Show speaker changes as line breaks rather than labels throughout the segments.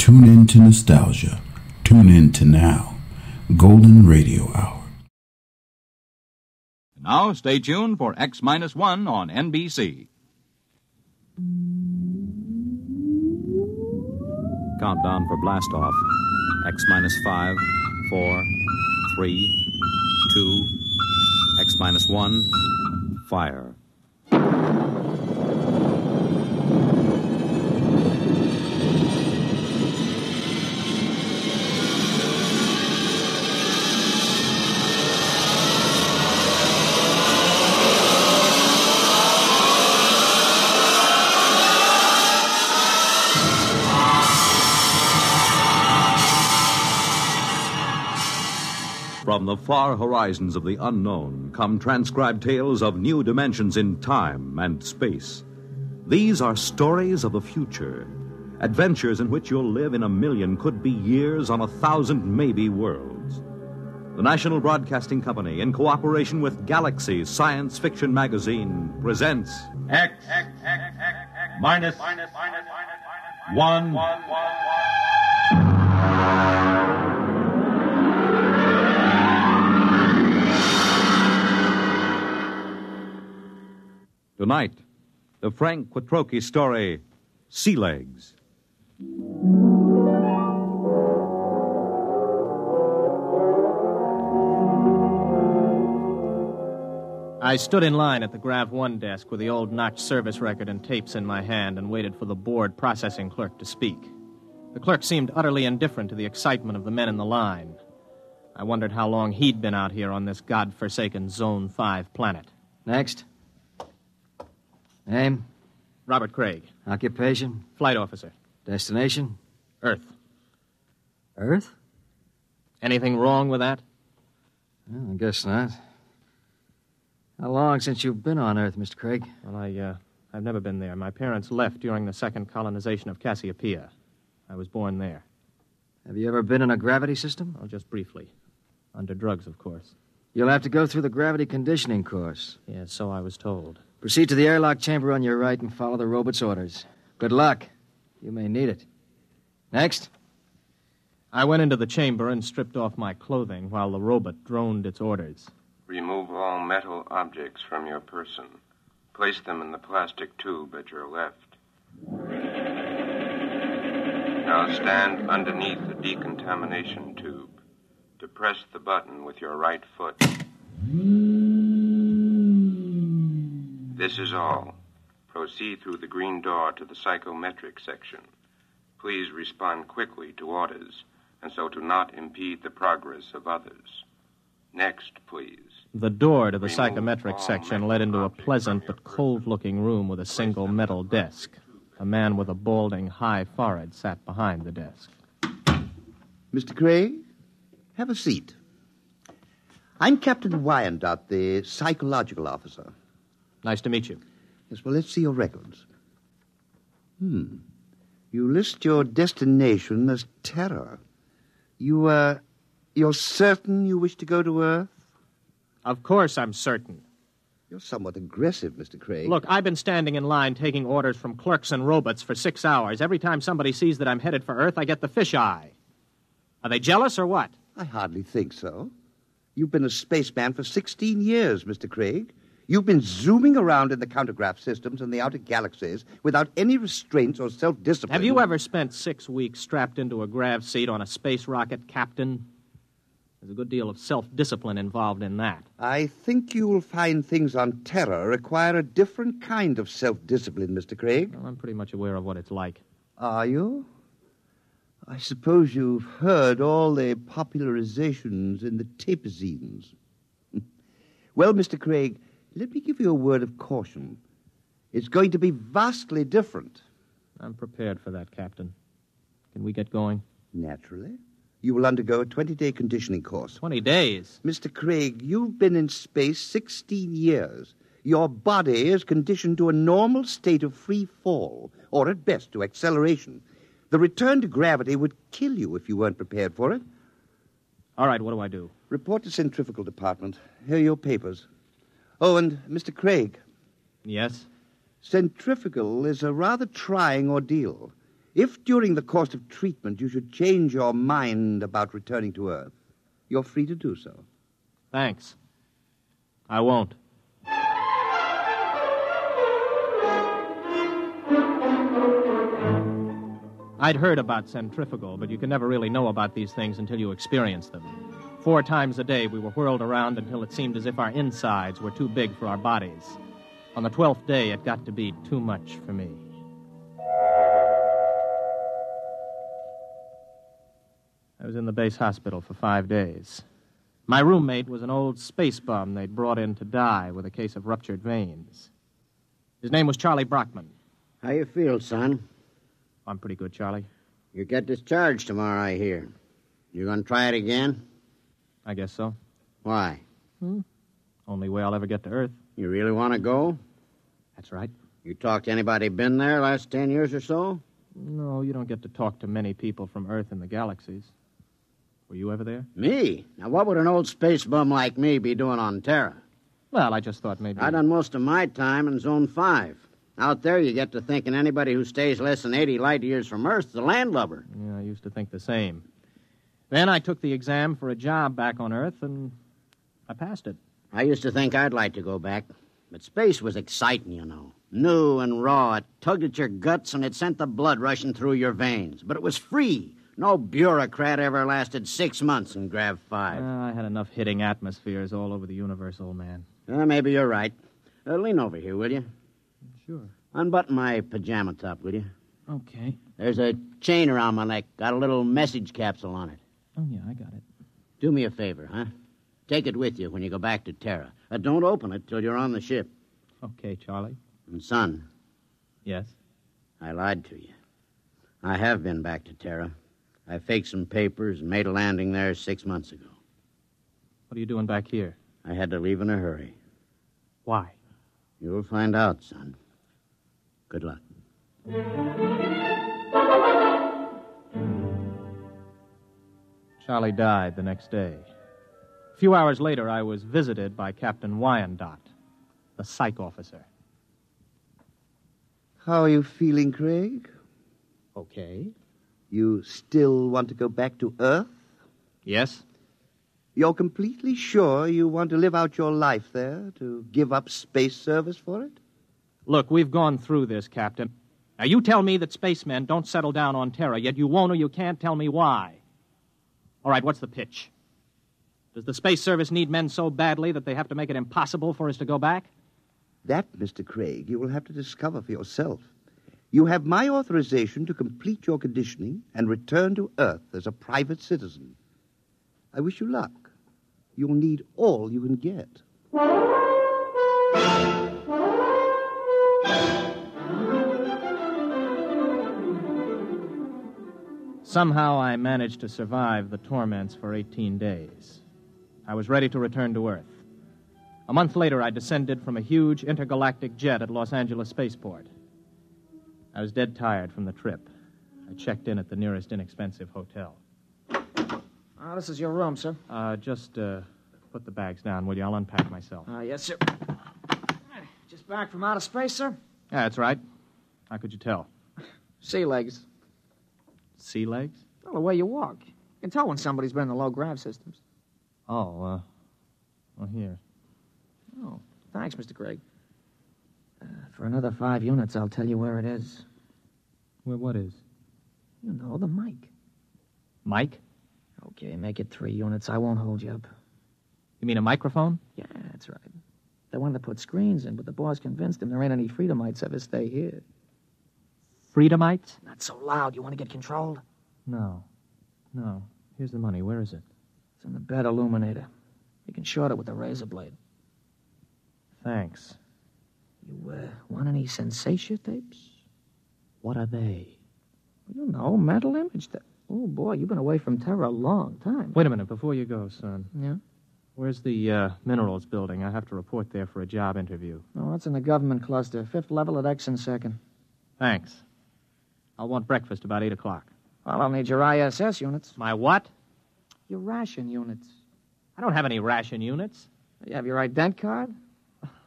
Tune in to nostalgia. Tune in to now. Golden Radio Hour.
Now stay tuned for X-1 on NBC.
Countdown for blastoff. X-5, 4, 3, 2, X-1, fire.
From the far horizons of the unknown come transcribed tales of new dimensions in time and space. These are stories of the future, adventures in which you'll live in a million, could be years, on 1,000 maybe worlds. The National Broadcasting Company, in cooperation with Galaxy Science Fiction Magazine, presents
X minus one.
Tonight, the Frank Quattrocchi story, Sea Legs.
I stood in line at the Grav 1 desk with the old notch service record and tapes in my hand and waited for the board processing clerk to speak. The clerk seemed utterly indifferent to the excitement of the men in the line. I wondered how long he'd been out here on this godforsaken Zone 5 planet.
Next. Name?
Robert Craig.
Occupation?
Flight officer.
Destination?
Earth.
Earth?
Anything wrong with that?
Well, I guess not. How long since you've been on Earth, Mr. Craig?
Well, I've never been there. My parents left during the second colonization of Cassiopeia. I was born there.
Have you ever been in a gravity system?
Oh, just briefly. Under drugs, of course.
You'll have to go through the gravity conditioning course.
Yes, so I was told.
Proceed to the airlock chamber on your right and follow the robot's orders. Good luck. You may need it. Next.
I went into the chamber and stripped off my clothing while the robot droned its orders.
Remove all metal objects from your person. Place them in the plastic tube at your left. Now stand underneath the decontamination tube. Depress the button with your right foot. This is all. Proceed through the green door to the psychometric section. Please respond quickly to orders, and so to not impede the progress of others. Next, please.
The door to the psychometric section led into a pleasant but cold-looking room with a single metal desk. A man with a balding, high forehead sat behind the desk.
Mr. Craig, have a seat. I'm Captain Wyandotte, the psychological officer.
Nice to meet you.
Yes, well, let's see your records. You list your destination as Terror. You're certain you wish to go to Earth?
Of course I'm certain.
You're somewhat aggressive, Mr. Craig.
Look, I've been standing in line taking orders from clerks and robots for 6 hours. Every time somebody sees that I'm headed for Earth, I get the fisheye. Are they jealous or what?
I hardly think so. You've been a spaceman for 16 years, Mr. Craig. You've been zooming around in the countergraph systems in the outer galaxies without any restraints or self-discipline.
Have you ever spent 6 weeks strapped into a grav seat on a space rocket, Captain? There's a good deal of self-discipline involved in that.
I think you will find things on Terror require a different kind of self-discipline, Mr. Craig.
Well, I'm pretty much aware of what it's like.
Are you? I suppose you've heard all the popularizations in the tapezines. Well, Mr. Craig, let me give you a word of caution. It's going to be vastly different.
I'm prepared for that, Captain. Can we get going?
Naturally. You will undergo a 20-day conditioning course.
20 days?
Mr. Craig, you've been in space 16 years. Your body is conditioned to a normal state of free fall, or at best to acceleration. The return to gravity would kill you if you weren't prepared for it.
All right, what do I do?
Report to Centrifugal Department. Here are your papers. Oh, and Mr. Craig.
Yes?
Centrifugal is a rather trying ordeal. If during the course of treatment you should change your mind about returning to Earth, you're free to do so.
Thanks. I won't. I'd heard about centrifugal, but you can never really know about these things until you experience them. 4 times a day we were whirled around until it seemed as if our insides were too big for our bodies. On the 12th day, it got to be too much for me. I was in the base hospital for 5 days. My roommate was an old space bum they'd brought in to die with a case of ruptured veins. His name was Charlie Brockman.
How you feel, son?
I'm pretty good, Charlie.
You get discharged tomorrow, I hear. You gonna try it again?
I guess so.
Why?
Only way I'll ever get to Earth.
You really want to go?
That's right.
You talked to anybody been there last 10 years or so?
No, you don't get to talk to many people from Earth and the galaxies. Were you ever there?
Me? Now, what would an old space bum like me be doing on Terra?
Well, I just thought maybe...
I done most of my time in Zone 5. Out there, you get to thinking anybody who stays less than 80 light years from Earth is a landlubber.
Yeah, I used to think the same. Then I took the exam for a job back on Earth, and I passed it.
I used to think I'd like to go back. But space was exciting, you know. New and raw. It tugged at your guts, and it sent the blood rushing through your veins. But it was free. No bureaucrat ever lasted 6 months in Grav 5.
I had enough hitting atmospheres all over the universe, old man.
Maybe you're right. Lean over here, will you?
Sure.
Unbutton my pajama top, will you?
Okay.
There's a chain around my neck. Got a little message capsule on it.
Oh, yeah, I got it.
Do me a favor, huh? Take it with you when you go back to Terra. Don't open it till you're on the ship.
Okay, Charlie.
And, son.
Yes?
I lied to you. I have been back to Terra. I faked some papers and made a landing there 6 months ago.
What are you doing back here?
I had to leave in a hurry.
Why?
You'll find out, son. Good luck.
Charlie died the next day. A few hours later, I was visited by Captain Wyandotte, the psych officer.
How are you feeling, Craig?
Okay.
You still want to go back to Earth?
Yes?
You're completely sure you want to live out your life there, to give up space service for it?
Look, we've gone through this, Captain. Now, you tell me that spacemen don't settle down on Terra, yet you won't or you can't tell me why. All right, what's the pitch? Does the Space Service need men so badly that they have to make it impossible for us to go back?
That, Mr. Craig, you will have to discover for yourself. You have my authorization to complete your conditioning and return to Earth as a private citizen. I wish you luck. You'll need all you can get.
Somehow I managed to survive the torments for 18 days. I was ready to return to Earth. A month later, I descended from a huge intergalactic jet at Los Angeles Spaceport. I was dead tired from the trip. I checked in at the nearest inexpensive hotel.
This is your room, sir.
Just put the bags down, will you? I'll unpack myself.
Yes, sir. Just back from outer space, sir?
Yeah, that's right. How could you tell?
Sea legs.
Sea legs?
Well, the way you walk. You can tell when somebody's been in the low-grav systems.
Oh, well, here.
Oh, thanks, Mr. Craig. For another 5 units, I'll tell you where it is.
Well, what is?
You know, the mic.
Mike?
Okay, make it 3 units. I won't hold you up.
You mean a microphone?
Yeah, that's right. They wanted to put screens in, but the boss convinced him there ain't any Freedomites ever stay here.
Freedomites?
Not so loud. You want to get controlled?
No. Here's the money. Where is it?
It's in the bed illuminator. You can short it with a razor blade.
Thanks.
You, want any sensation tapes?
What are they?
You know, mental image tapes. Oh, boy, you've been away from Terra a long time.
Wait a minute, before you go, son.
Yeah?
Where's the minerals building? I have to report there for a job interview.
Oh, it's in the government cluster. 5th level at X and 2nd.
Thanks. I'll want breakfast about 8 o'clock.
Well, I'll need your ISS units.
My what?
Your ration units.
I don't have any ration units.
You have your ident card?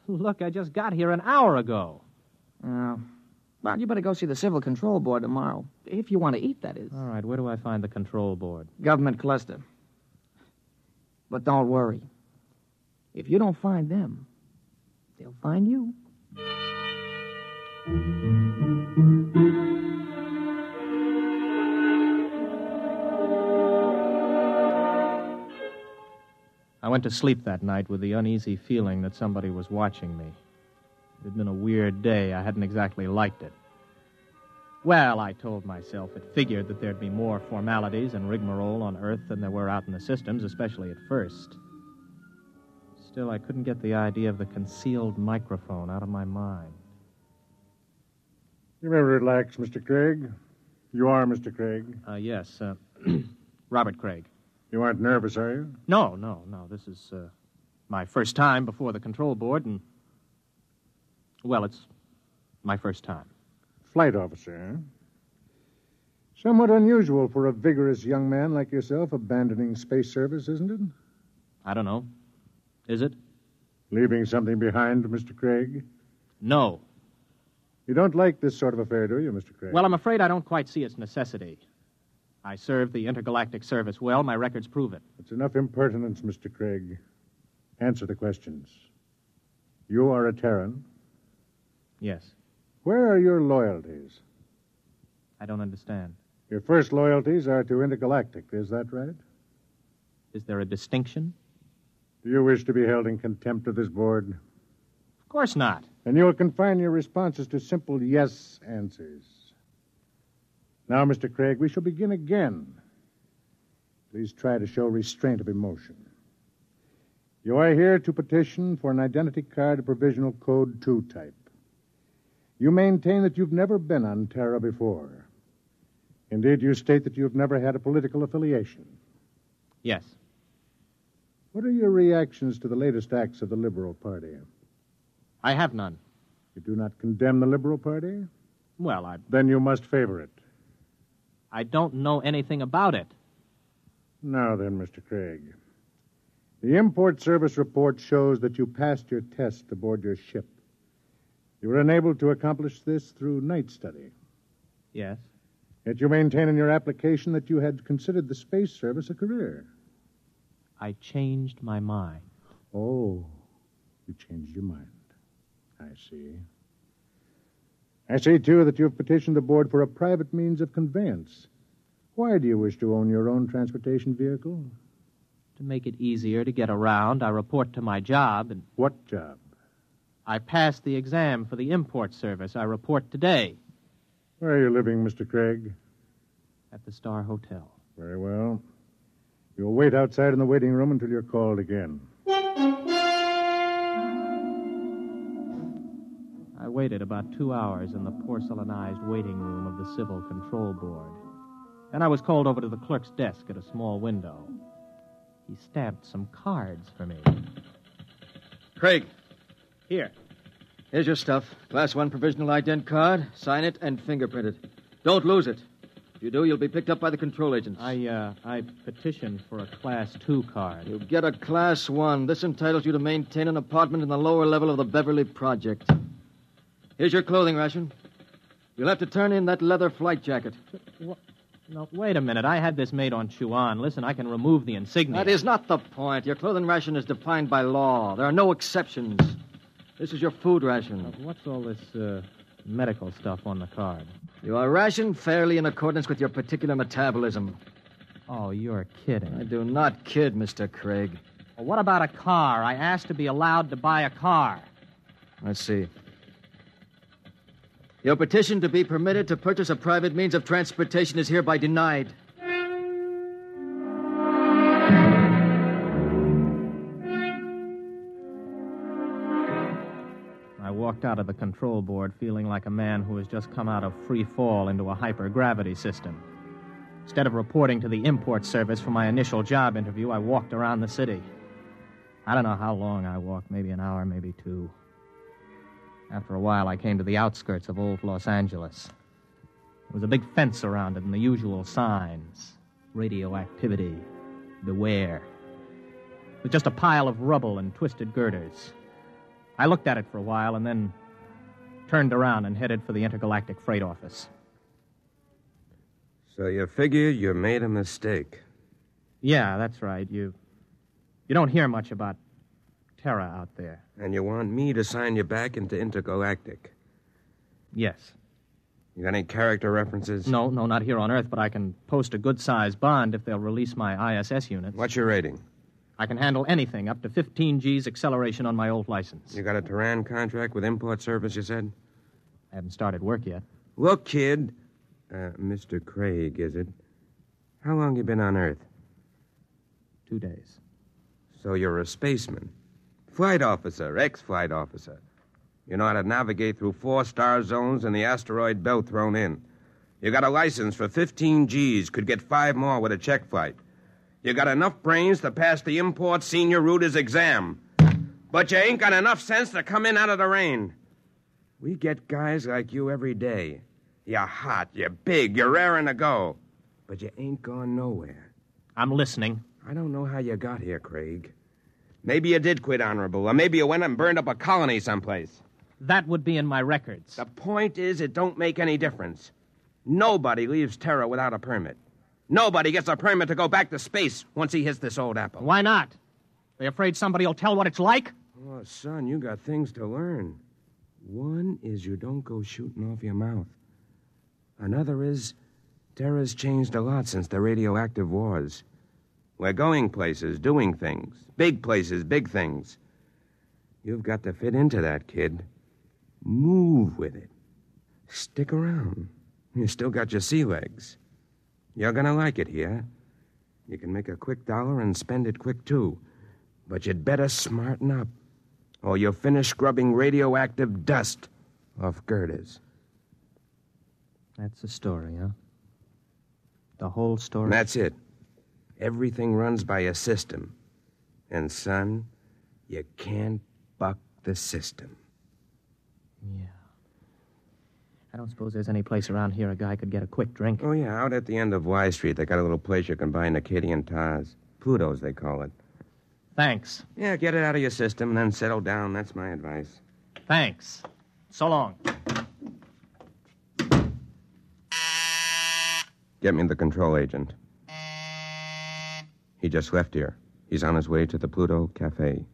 Look, I just got here an hour ago.
Oh.
Well, you better go see the Civil Control Board tomorrow. If you want to eat, that is.
All right, where do I find the control board?
Government cluster. But don't worry. If you don't find them, they'll find you.
I went to sleep that night with the uneasy feeling that somebody was watching me. It had been a weird day. I hadn't exactly liked it. Well, I told myself it figured that there'd be more formalities and rigmarole on Earth than there were out in the systems, especially at first. Still, I couldn't get the idea of the concealed microphone out of my mind.
You may relax, Mr. Craig. You are Mr. Craig.
Yes, Robert Craig.
You aren't nervous, are you?
No. This is my first time before the control board, and, well, it's my first time.
Flight officer, huh? Somewhat unusual for a vigorous young man like yourself abandoning space service, isn't it?
I don't know. Is it?
Leaving something behind, Mr. Craig?
No.
You don't like this sort of affair, do you, Mr. Craig?
Well, I'm afraid I don't quite see its necessity. I served the intergalactic service well. My records prove it.
It's enough impertinence, Mr. Craig. Answer the questions. You are a Terran?
Yes.
Where are your loyalties?
I don't understand.
Your first loyalties are to intergalactic, is that right?
Is there a distinction?
Do you wish to be held in contempt of this board?
Of course not.
And you will confine your responses to simple yes answers. Now, Mr. Craig, we shall begin again. Please try to show restraint of emotion. You are here to petition for an identity card of provisional code 2 type. You maintain that you've never been on Terra before. Indeed, you state that you've never had a political affiliation.
Yes.
What are your reactions to the latest acts of the Liberal Party?
I have none.
You do not condemn the Liberal Party?
Well,
Then you must favor it.
I don't know anything about it.
Now then, Mr. Craig. The import service report shows that you passed your test aboard your ship. You were unable to accomplish this through night study.
Yes.
Yet you maintain in your application that you had considered the space service a career.
I changed my mind.
Oh, you changed your mind. I see. I see, too, that you have petitioned the board for a private means of conveyance. Why do you wish to own your own transportation vehicle?
To make it easier to get around, I report to my job and...
What job?
I passed the exam for the import service. I report today.
Where are you living, Mr. Craig?
At the Star Hotel.
Very well. You'll wait outside in the waiting room until you're called again.
I waited about 2 hours in the porcelainized waiting room of the Civil Control Board. Then I was called over to the clerk's desk at a small window. He stamped some cards for me.
Craig.
Here.
Here's your stuff. Class 1 provisional ident card. Sign it and fingerprint it. Don't lose it. If you do, you'll be picked up by the control agents.
I petitioned for a Class 2 card.
You'll get a Class 1. This entitles you to maintain an apartment in the lower level of the Beverly Project. Here's your clothing ration. You'll have to turn in that leather flight jacket.
No, wait a minute. I had this made on Chuan. Listen, I can remove the insignia.
That is not the point. Your clothing ration is defined by law. There are no exceptions. This is your food ration.
What's all this medical stuff on the card?
You are rationed fairly in accordance with your particular metabolism.
Oh, you're kidding.
I do not kid, Mr. Craig.
Well, what about a car? I asked to be allowed to buy a car.
Let's see. Your petition to be permitted to purchase a private means of transportation is hereby denied.
I walked out of the control board feeling like a man who has just come out of free fall into a hypergravity system. Instead of reporting to the import service for my initial job interview, I walked around the city. I don't know how long I walked, maybe an hour, maybe 2. After a while, I came to the outskirts of old Los Angeles. There was a big fence around it and the usual signs. Radioactivity. Beware. It was just a pile of rubble and twisted girders. I looked at it for a while, and then turned around and headed for the intergalactic freight office.
So you figure you made a mistake.
Yeah, that's right. You don't hear much about Terra out there.
And you want me to sign you back into intergalactic?
Yes.
You got any character references?
No, not here on Earth, but I can post a good-sized bond if they'll release my ISS units.
What's your rating?
I can handle anything up to 15 G's acceleration on my old license.
You got a Terran contract with import service, you said?
I haven't started work yet.
Look, kid. Mr. Craig, is it? How long you been on Earth?
2 days.
So you're a spaceman. Flight officer, ex-flight officer. You know how to navigate through 4 star zones and the asteroid belt thrown in. You got a license for 15 G's, could get 5 more with a check flight. You got enough brains to pass the import senior router's exam. But you ain't got enough sense to come in out of the rain. We get guys like you every day. You're hot, you're big, you're raring to go. But you ain't gone nowhere.
I'm listening.
I don't know how you got here, Craig. Maybe you did quit honorable, or maybe you went and burned up a colony someplace.
That would be in my records.
The point is, it don't make any difference. Nobody leaves Terra without a permit. Nobody gets a permit to go back to space once he hits this old apple.
Why not? They afraid somebody will tell what it's like?
Oh, son, you got things to learn. One is you don't go shooting off your mouth. Another is Terra's changed a lot since the radioactive wars. We're going places, doing things. Big places, big things. You've got to fit into that, kid. Move with it. Stick around. You still got your sea legs. You're gonna like it here. You can make a quick dollar and spend it quick, too. But you'd better smarten up, or you'll finish scrubbing radioactive dust off girders.
That's the story, huh? The whole story?
That's it. Everything runs by a system. And, son, you can't buck the system.
Yeah. I don't suppose there's any place around here a guy could get a quick drink.
Oh, yeah, out at the end of Y Street, they got a little place you can buy Acadian tars. Pluto's, they call it.
Thanks.
Yeah, get it out of your system and then settle down. That's my advice.
Thanks. So long.
Get me the control agent. He just left here. He's on his way to the Pluto Cafe.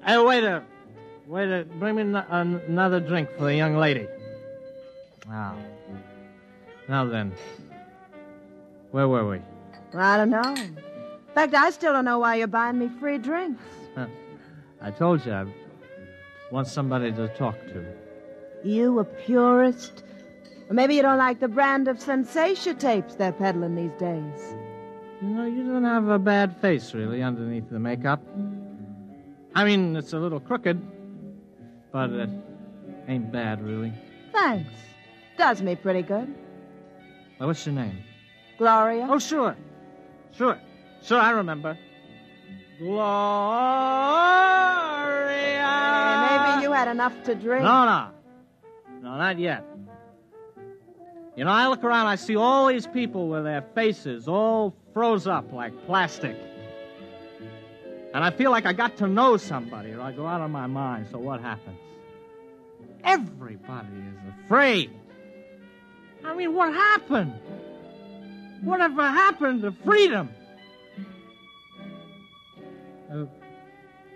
Hey, waiter, bring me another drink for the young lady. Now then, where were we?
Well, I don't know. In fact, I still don't know why you're buying me free drinks.
I told you I want somebody to talk to.
You a purist? Or maybe you don't like the brand of sensation tapes they're peddling these days.
You know, you don't have a bad face, really, underneath the makeup. I mean, it's a little crooked, but it ain't bad, really.
Thanks. Does me pretty good.
Well, what's your name?
Gloria?
Oh, sure, I remember. Gloria!
Maybe you had enough to drink.
No, not yet. You know, I look around, I see all these people with their faces all froze up like plastic. And I feel like I got to know somebody, or I go out of my mind. So what happens? Everybody is afraid. I mean, what happened? Whatever happened to freedom?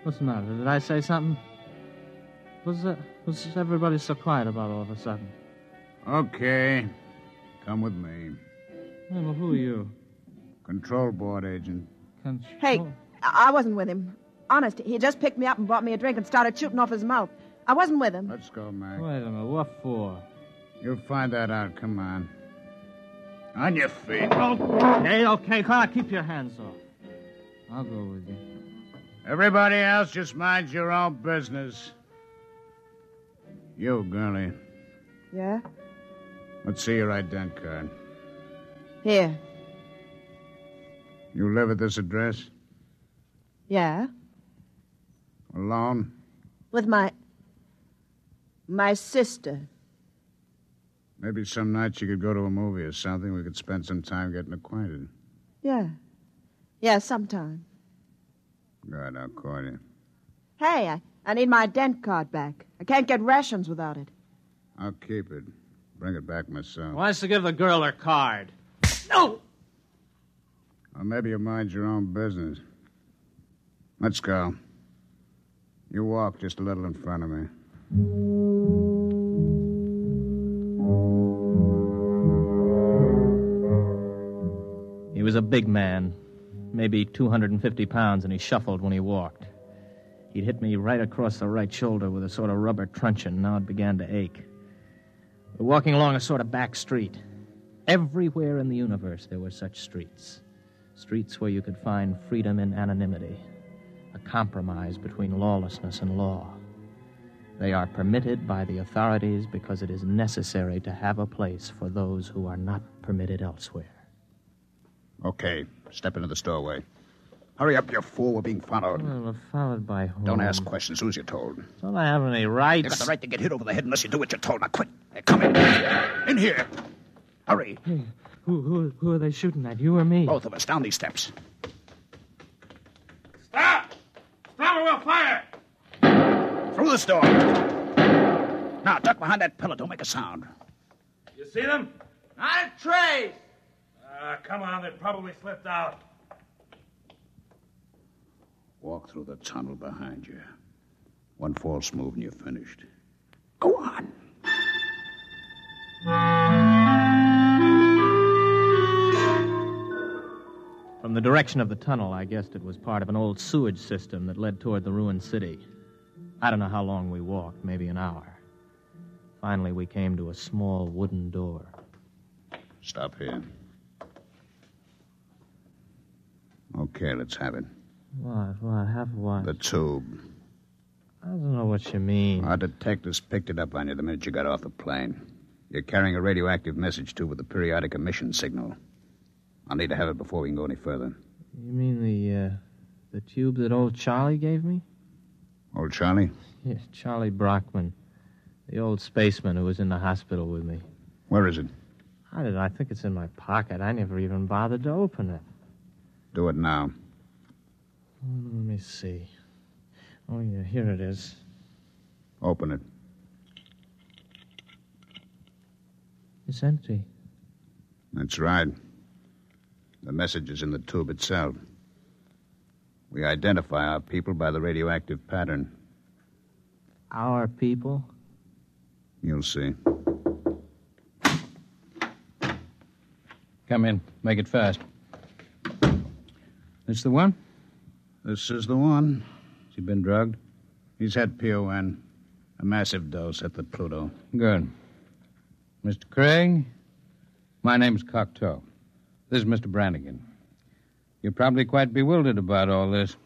What's the matter? Did I say something? What's everybody so quiet about all of a sudden?
Okay. Come with me.
Hey, well, who are you?
Control board agent.
Hey, I wasn't with him. Honest, he just picked me up and bought me a drink and started shooting off his mouth. I wasn't with him.
Let's go, Mac.
Wait a minute, what for?
You'll find that out. Come on. On your feet.
Okay, come on, keep your hands off. I'll go with you.
Everybody else, just mind your own business. You, girlie.
Yeah?
Let's see your ident card.
Here.
You live at this address?
Yeah?
Alone?
With my sister.
Maybe some nights you could go to a movie or something. We could spend some time getting acquainted.
Yeah. Yeah, sometime.
Good, I'll call you.
Hey, I need my dent card back. I can't get rations without it.
I'll keep it. Bring it back myself.
Wants to give the girl her card. No!
Or maybe you mind your own business. Let's go. You walk just a little in front of me.
He was a big man, maybe 250 pounds, and he shuffled when he walked. He'd hit me right across the right shoulder with a sort of rubber truncheon. Now it began to ache. We're walking along a sort of back street. Everywhere in the universe there were such streets. Streets where you could find freedom in anonymity, a compromise between lawlessness and law. They are permitted by the authorities because it is necessary to have a place for those who are not permitted elsewhere.
Okay, step into the doorway. Hurry up, you fool. We're being followed.
Well, we're followed by whom?
Don't ask questions. Who's you told?
Don't I have any rights?
You got the right to get hit over the head unless you do what you're told. Now quit. Hey, come in. In here. Hurry.
Hey, who are they shooting at, you or me?
Both of us. Down these steps.
Stop! Stop or we'll fire!
Through this door. Now, duck behind that pillar. Don't make a sound.
You see them?
Not a trace!
Come on, they probably slipped out.
Walk through the tunnel behind you. One false move and you're finished. Go on.
From the direction of the tunnel, I guessed it was part of an old sewage system that led toward the ruined city. I don't know how long we walked, maybe an hour. Finally, we came to a small wooden door.
Stop here. Okay, let's have it.
What? Have what?
The tube.
I don't know what you mean.
Our detectives picked it up on you the minute you got off the plane. You're carrying a radioactive message tube with a periodic emission signal. I'll need to have it before we can go any further.
You mean the tube that old Charlie gave me?
Old Charlie?
Yes, Charlie Brockman. The old spaceman who was in the hospital with me.
Where is it?
I think it's in my pocket. I never even bothered to open it.
Do it now.
Let me see. Oh, yeah, here it is.
Open it.
It's empty.
That's right. The message is in the tube itself. We identify our people by the radioactive pattern.
Our people?
You'll see.
Come in. Make it fast. This the one?
This is the one.
Has he been drugged?
He's had PON. A massive dose at the Pluto.
Good. Mr. Craig, my name's Cocteau. This is Mr. Brannigan. You're probably quite bewildered about all this.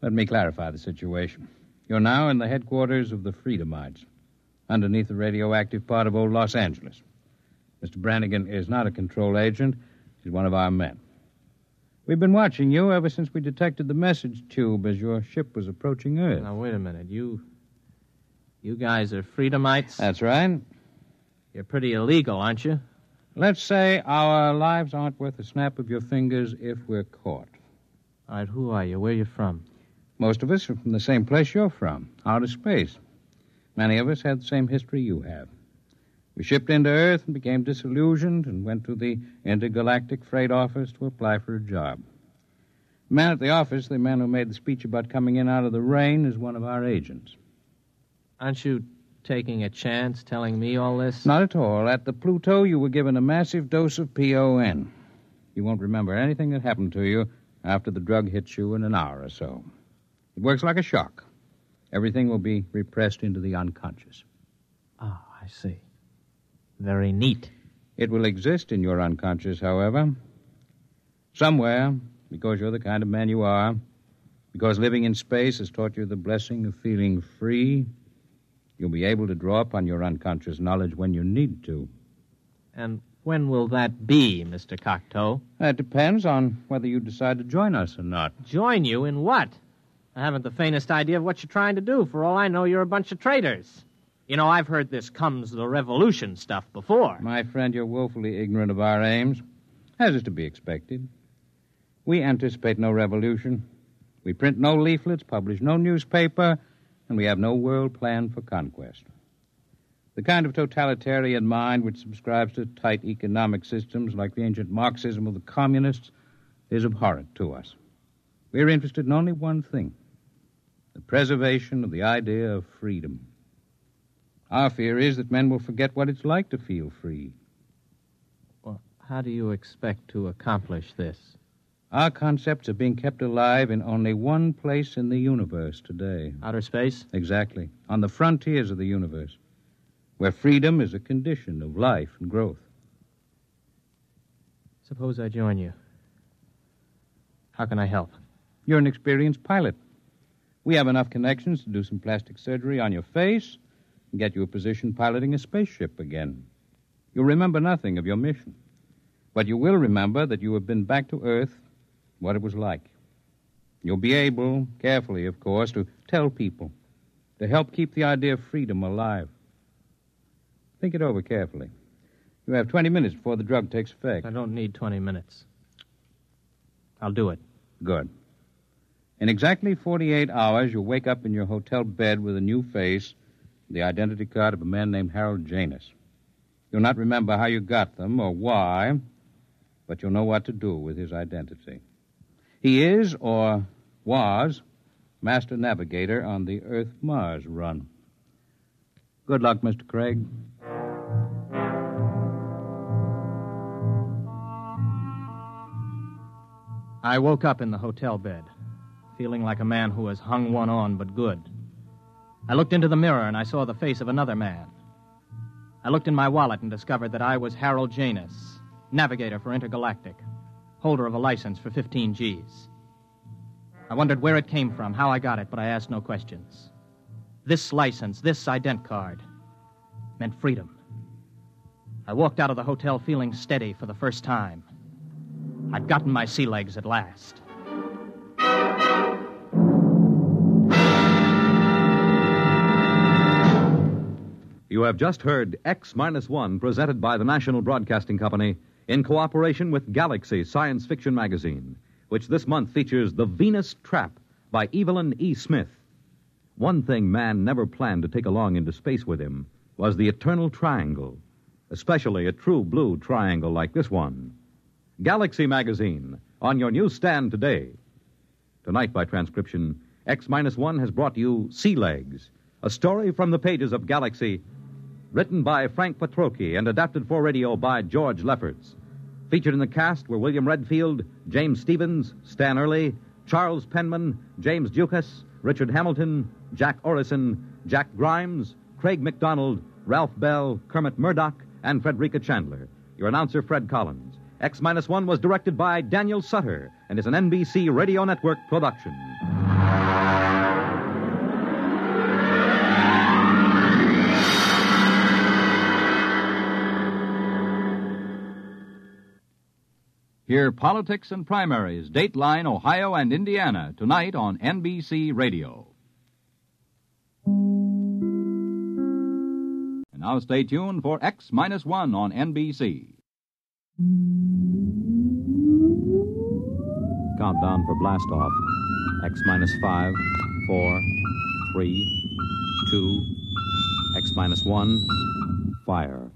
Let me clarify the situation. You're now in the headquarters of the Freedomites, underneath the radioactive part of old Los Angeles. Mr. Brannigan is not a control agent. He's one of our men. We've been watching you ever since we detected the message tube as your ship was approaching Earth.
Now, wait a minute. You guys are Freedomites?
That's right.
You're pretty illegal, aren't you?
Let's say our lives aren't worth a snap of your fingers if we're caught.
All right, who are you? Where are you from?
Most of us are from the same place you're from, outer space. Many of us had the same history you have. We shipped into Earth and became disillusioned and went to the intergalactic freight office to apply for a job. The man at the office, the man who made the speech about coming in out of the rain, is one of our agents.
Aren't you taking a chance telling me all this?
Not at all. At the Pluto, you were given a massive dose of PON. You won't remember anything that happened to you after the drug hits you in an hour or so. It works like a shock. Everything will be repressed into the unconscious.
Oh, I see. Very neat.
It will exist in your unconscious, however. Somewhere, because you're the kind of man you are, because living in space has taught you the blessing of feeling free, you'll be able to draw upon your unconscious knowledge when you need to.
And when will that be, Mr. Cocteau?
That depends on whether you decide to join us or not.
Join you in what? I haven't the faintest idea of what you're trying to do. For all I know, you're a bunch of traitors. You know, I've heard this comes the revolution stuff before.
My friend, you're woefully ignorant of our aims, as is to be expected. We anticipate no revolution. We print no leaflets, publish no newspaper, and we have no world plan for conquest. The kind of totalitarian mind which subscribes to tight economic systems like the ancient Marxism of the communists is abhorrent to us. We're interested in only one thing, the preservation of the idea of freedom. Our fear is that men will forget what it's like to feel free.
Well, how do you expect to accomplish this?
Our concepts are being kept alive in only one place in the universe today.
Outer space?
Exactly. On the frontiers of the universe, where freedom is a condition of life and growth.
Suppose I join you. How can I help?
You're an experienced pilot. We have enough connections to do some plastic surgery on your face and get you a position piloting a spaceship again. You'll remember nothing of your mission, but you will remember that you have been back to Earth, what it was like. You'll be able, carefully, of course, to tell people, to help keep the idea of freedom alive. Think it over carefully. You have 20 minutes before the drug takes effect.
I don't need 20 minutes. I'll do it.
Good. In exactly 48 hours, you'll wake up in your hotel bed with a new face, the identity card of a man named Harold Janus. You'll not remember how you got them or why, but you'll know what to do with his identity. He is, or was, master navigator on the Earth-Mars run. Good luck, Mr. Craig.
I woke up in the hotel bed, feeling like a man who has hung one on but good. I looked into the mirror and I saw the face of another man. I looked in my wallet and discovered that I was Harold Janus, navigator for Intergalactic, holder of a license for 15 Gs. I wondered where it came from, how I got it, but I asked no questions. This license, this ident card, meant freedom. I walked out of the hotel feeling steady for the first time. I'd gotten my sea legs at last.
You have just heard X-1, presented by the National Broadcasting Company in cooperation with Galaxy Science Fiction Magazine, which this month features The Venus Trap by Evelyn E. Smith. One thing man never planned to take along into space with him was the eternal triangle, especially a true blue triangle like this one. Galaxy Magazine, on your newsstand today. Tonight, by transcription, X-1 has brought you Sea Legs, a story from the pages of Galaxy, written by Frank Petrocchi and adapted for radio by George Lefferts. Featured in the cast were William Redfield, James Stevens, Stan Early, Charles Penman, James Dukas, Richard Hamilton, Jack Orison, Jack Grimes, Craig McDonald, Ralph Bell, Kermit Murdoch, and Frederica Chandler. Your announcer, Fred Collins. X-1 was directed by Daniel Sutter and is an NBC Radio Network production. Hear Politics and Primaries, Dateline, Ohio, and Indiana, tonight on NBC Radio. And now stay tuned for X-1 on NBC.
Countdown for blastoff. X-5, 4, 3, 2, X-1, fire.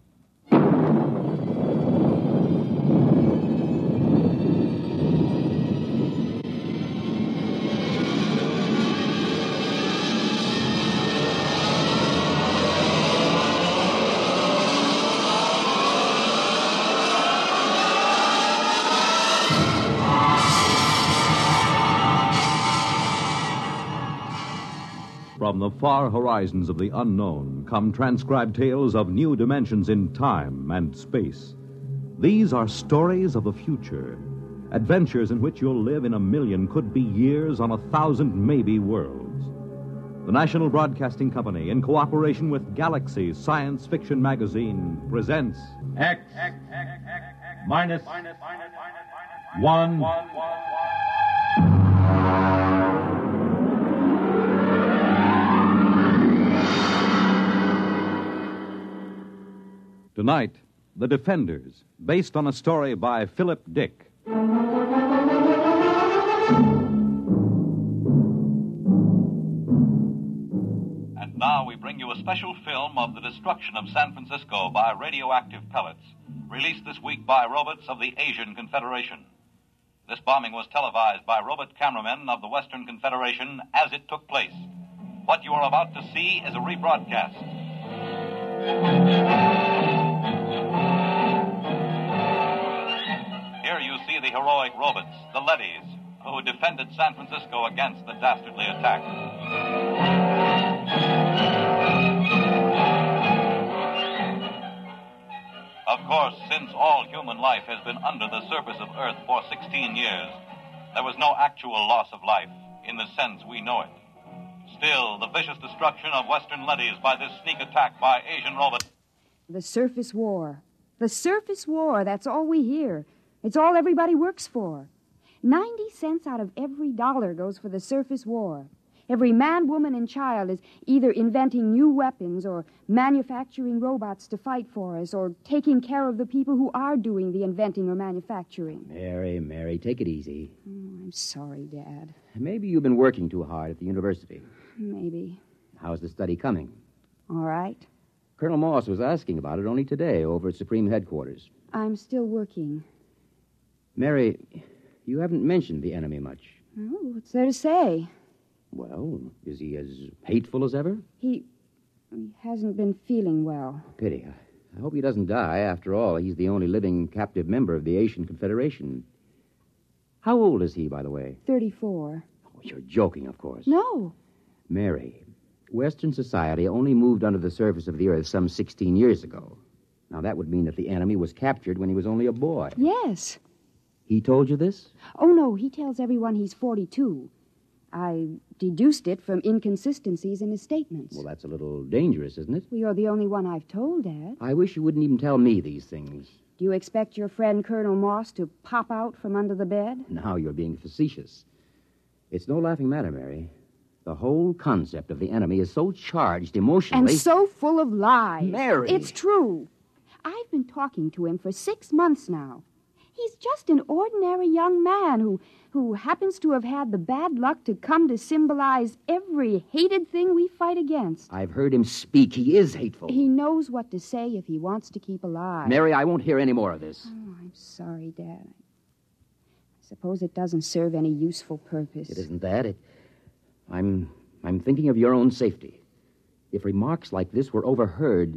From the far horizons of the unknown come transcribed tales of new dimensions in time and space. These are stories of the future, adventures in which you'll live in 1,000,000, could be years, on 1,000 maybe worlds. The National Broadcasting Company, in cooperation with Galaxy Science Fiction Magazine, presents
X-1.
Tonight, The Defenders, based on a story by Philip Dick.
And now we bring you a special film of the destruction of San Francisco by radioactive pellets, released this week by robots of the Asian Confederation. This bombing was televised by robot cameramen of the Western Confederation as it took place. What you are about to see is a rebroadcast. Here you see the heroic robots, the leadys, who defended San Francisco against the dastardly attack. Of course, since all human life has been under the surface of Earth for 16 years, there was no actual loss of life in the sense we know it. Still, the vicious destruction of Western leadys by this sneak attack by Asian robots.
The surface war. The surface war, that's all we hear. It's all everybody works for. 90 cents out of every dollar goes for the surface war. Every man, woman, and child is either inventing new weapons or manufacturing robots to fight for us or taking care of the people who are doing the inventing or manufacturing.
Mary, take it easy.
Oh, I'm sorry, Dad.
Maybe you've been working too hard at the university.
Maybe.
How's the study coming?
All right.
Colonel Moss was asking about it only today over at Supreme Headquarters.
I'm still working.
Mary, you haven't mentioned the enemy much.
Oh, what's there to say?
Well, is he as hateful as ever?
He hasn't been feeling well.
Pity. I hope he doesn't die. After all, he's the only living captive member of the Asian Confederation. How old is he, by the way?
34.
Oh, you're joking, of course.
No.
Mary, Western society only moved under the surface of the Earth some 16 years ago. Now, that would mean that the enemy was captured when he was only a boy.
Yes.
He told you this?
Oh, no, he tells everyone he's 42. I deduced it from inconsistencies in his statements.
Well, that's a little dangerous, isn't it?
Well, you're the only one I've told, Dad.
I wish you wouldn't even tell me these things.
Do you expect your friend Colonel Moss to pop out from under the bed?
Now you're being facetious. It's no laughing matter, Mary. The whole concept of the enemy is so charged emotionally.
And so full of lies.
Mary!
It's true. I've been talking to him for 6 months now. He's just an ordinary young man who happens to have had the bad luck to come to symbolize every hated thing we fight against.
I've heard him speak. He is hateful.
He knows what to say if he wants to keep alive.
Mary, I won't hear any more of this.
Oh, I'm sorry, Dad. I suppose it doesn't serve any useful purpose.
It isn't that. I'm thinking of your own safety. If remarks like this were overheard,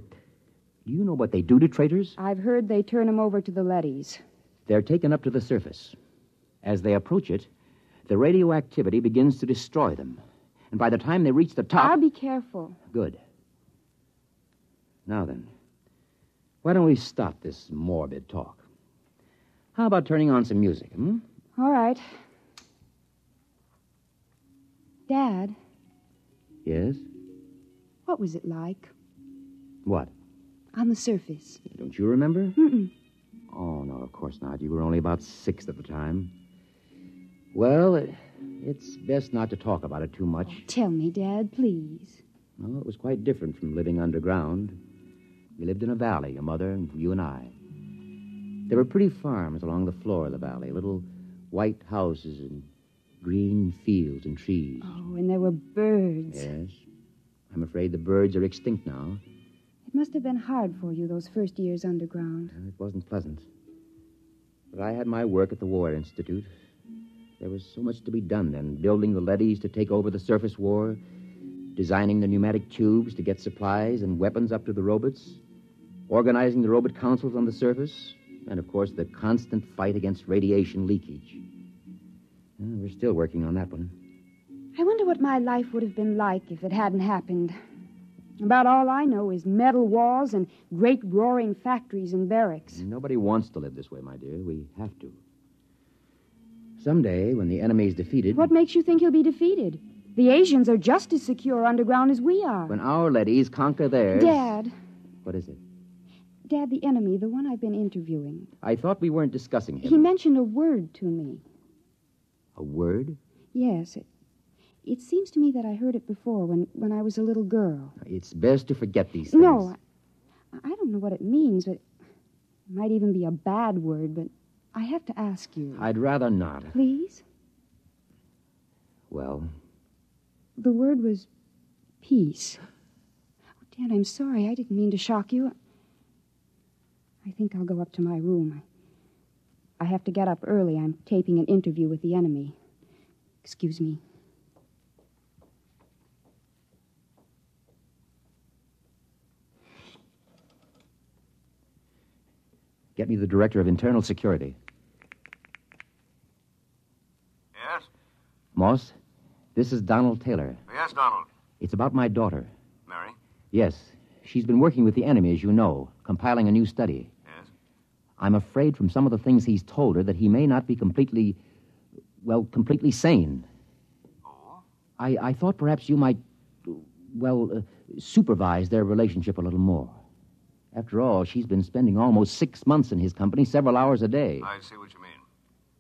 do you know what they do to traitors?
I've heard they turn them over to the leadys.
They're taken up to the surface. As they approach it, the radioactivity begins to destroy them. And by the time they reach the top...
I'll be careful.
Good. Now then, why don't we stop this morbid talk? How about turning on some music,
All right. Dad?
Yes?
What was it like?
What?
On the surface.
Don't you remember?
Mm-mm.
Oh, no, of course not. You were only about 6 at the time. Well, it's best not to talk about it too much.
Oh, tell me, Dad, please.
Well, it was quite different from living underground. We lived in a valley, your mother and you and I. There were pretty farms along the floor of the valley, little white houses and green fields and trees.
Oh, and there were birds.
Yes. I'm afraid the birds are extinct now.
It must have been hard for you those first years underground.
It wasn't pleasant. But I had my work at the War Institute. There was so much to be done then, building the leadys to take over the surface war, designing the pneumatic tubes to get supplies and weapons up to the robots, organizing the robot councils on the surface, and, of course, the constant fight against radiation leakage. Well, we're still working on that one.
I wonder what my life would have been like if it hadn't happened. About all I know is metal walls and great roaring factories and barracks.
Nobody wants to live this way, my dear. We have to. Someday, when the enemy is defeated...
What makes you think he'll be defeated? The Asians are just as secure underground as we are.
When our leadys conquer theirs...
Dad.
What is it?
Dad, the enemy, the one I've been interviewing.
I thought we weren't discussing him.
He mentioned a word to me.
A word?
Yes. It seems to me that I heard it before when I was a little girl.
It's best to forget these things.
No, I don't know what it means, but it might even be a bad word, but I have to ask you.
I'd rather not.
Please?
Well?
The word was peace. Oh, Dad, I'm sorry. I didn't mean to shock you. I think I'll go up to my room. I have to get up early. I'm taping an interview with the enemy. Excuse me.
Get me the Director of Internal Security.
Yes?
Moss, this is Donald Taylor.
Yes, Donald.
It's about my daughter.
Mary?
Yes. She's been working with the enemy, as you know, compiling a new study.
Yes?
I'm afraid from some of the things he's told her that he may not be completely sane.
Oh?
I thought perhaps you might, supervise their relationship a little more. After all, she's been spending almost 6 months in his company, several hours a day.
I see what you mean.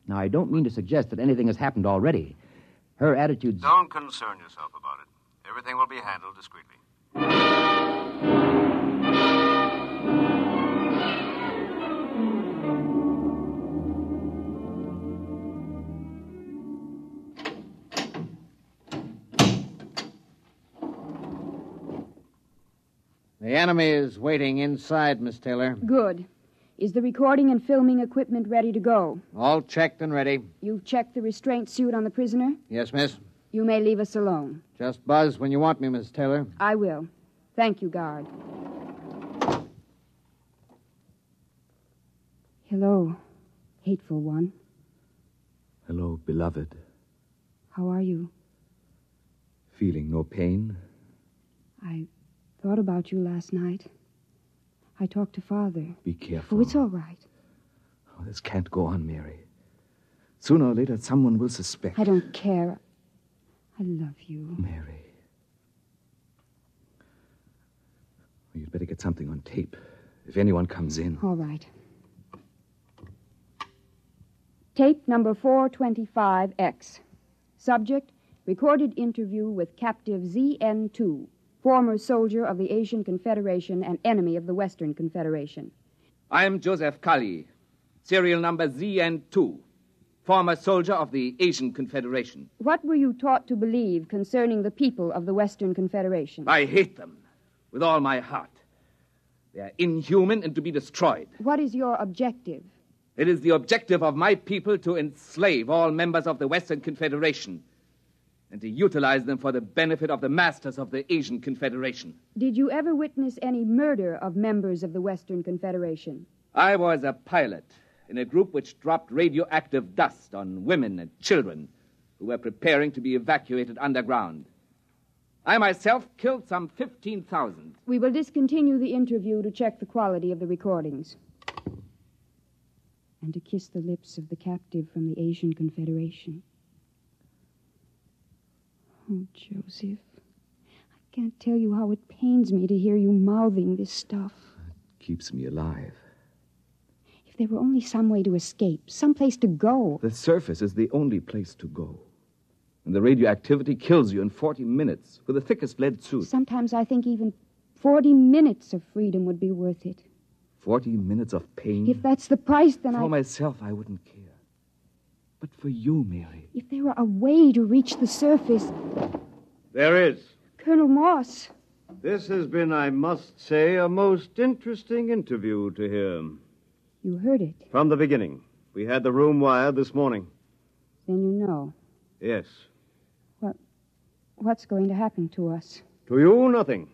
Now, I don't mean to suggest that anything has happened already. Her attitude's...
Don't concern yourself about it. Everything will be handled discreetly.
The enemy is waiting inside, Miss Taylor.
Good. Is the recording and filming equipment ready to go?
All checked and ready.
You've checked the restraint suit on the prisoner?
Yes, miss.
You may leave us alone.
Just buzz when you want me, Miss Taylor.
I will. Thank you, guard. Hello, hateful one.
Hello, beloved.
How are you?
Feeling no pain?
I thought about you last night. I talked to Father.
Be careful.
Oh, it's all right.
Oh, this can't go on, Mary. Sooner or later, someone will suspect.
I don't care. I love you.
Mary. Well, you'd better get something on tape. If anyone comes in.
All right. Tape number 425X. Subject, recorded interview with captive ZN2, former soldier of the Asian Confederation and enemy of the Western Confederation.
I am Joseph Kali, serial number ZN2, former soldier of the Asian Confederation.
What were you taught to believe concerning the people of the Western Confederation?
I hate them with all my heart. They are inhuman and to be destroyed.
What is your objective?
It is the objective of my people to enslave all members of the Western Confederation and to utilize them for the benefit of the masters of the Asian Confederation.
Did you ever witness any murder of members of the Western Confederation?
I was a pilot in a group which dropped radioactive dust on women and children who were preparing to be evacuated underground. I myself killed some 15,000.
We will discontinue the interview to check the quality of the recordings. And to kiss the lips of the captive from the Asian Confederation. Oh, Joseph, I can't tell you how it pains me to hear you mouthing this stuff.
It keeps me alive.
If there were only some way to escape, some place to go.
The surface is the only place to go. And the radioactivity kills you in 40 minutes with the thickest lead suit.
Sometimes I think even 40 minutes of freedom would be worth it.
40 minutes of pain?
If that's the price, then
For myself, I wouldn't care. But for you, Mary.
If there were a way to reach the surface...
There is.
Colonel Moss.
This has been, I must say, a most interesting interview to hear.
You heard it.
From the beginning. We had the room wired this morning.
Then you know.
Yes.
What's going to happen to us?
To you, nothing.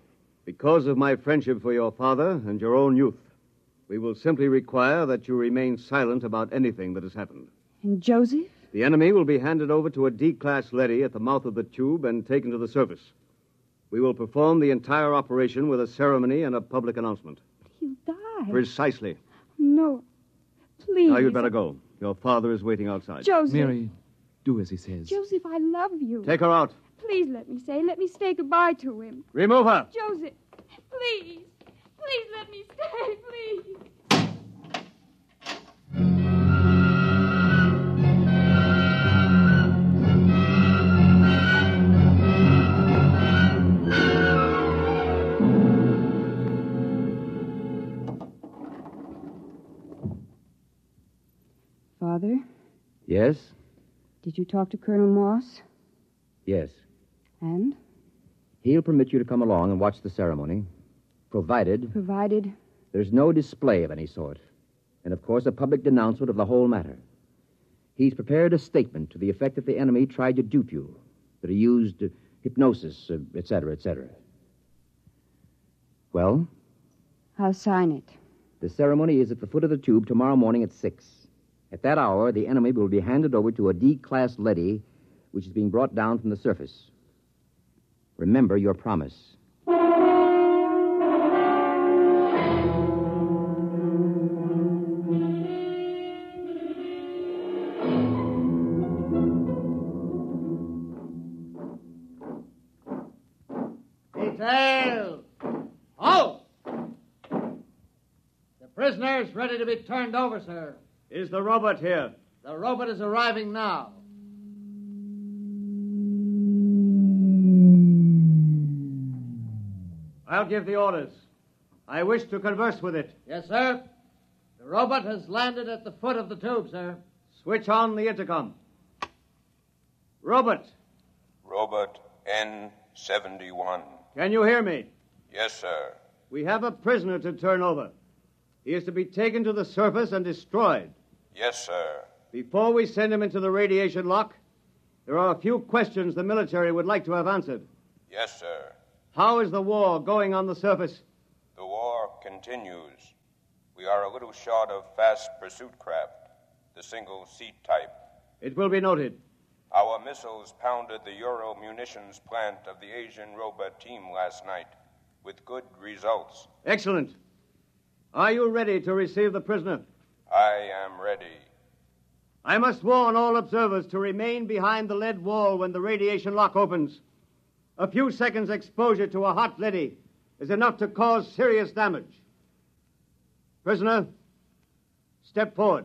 Because of my friendship for your father and your own youth. We will simply require that you remain silent about anything that has happened.
And Joseph?
The enemy will be handed over to a D-class leady at the mouth of the tube and taken to the surface. We will perform the entire operation with a ceremony and a public announcement.
He'll die.
Precisely.
No. Please.
Now you'd better go. Your father is waiting outside.
Joseph.
Mary, do as he says.
Joseph, I love you.
Take her out.
Please let me say goodbye to him.
Remove her.
Joseph, please. Please let me stay, please. Father,
Yes?
did you talk to Colonel Moss?
Yes.
And?
He'll permit you to come along and watch the ceremony, provided
Provided?
there's no display of any sort. And, of course, a public denouncement of the whole matter. He's prepared a statement to the effect that the enemy tried to dupe you, that he used hypnosis, etc., etc. Well?
I'll sign it.
The ceremony is at the foot of the tube tomorrow morning at 6. At that hour, the enemy will be handed over to a D-class leady, which is being brought down from the surface. Remember your promise.
Detail! Halt! The prisoner is ready to be turned over, sir.
Is the robot here?
The robot is arriving now.
I'll give the orders. I wish to converse with it.
Yes, sir. The robot has landed at the foot of the tube, sir.
Switch on the intercom. Robot,
Robot N71.
can you hear me?
Yes, sir.
We have a prisoner to turn over. He is to be taken to the surface and destroyed.
Yes, sir.
Before we send him into the radiation lock, there are a few questions the military would like to have answered.
Yes, sir.
How is the war going on the surface?
The war continues. We are a little short of fast pursuit craft, the single-seat type.
It will be noted.
Our missiles pounded the Euro munitions plant of the Asian robot team last night with good results.
Excellent. Are you ready to receive the prisoner?
I am ready.
I must warn all observers to remain behind the lead wall when the radiation lock opens. A few seconds' exposure to a hot leady is enough to cause serious damage. Prisoner, step forward.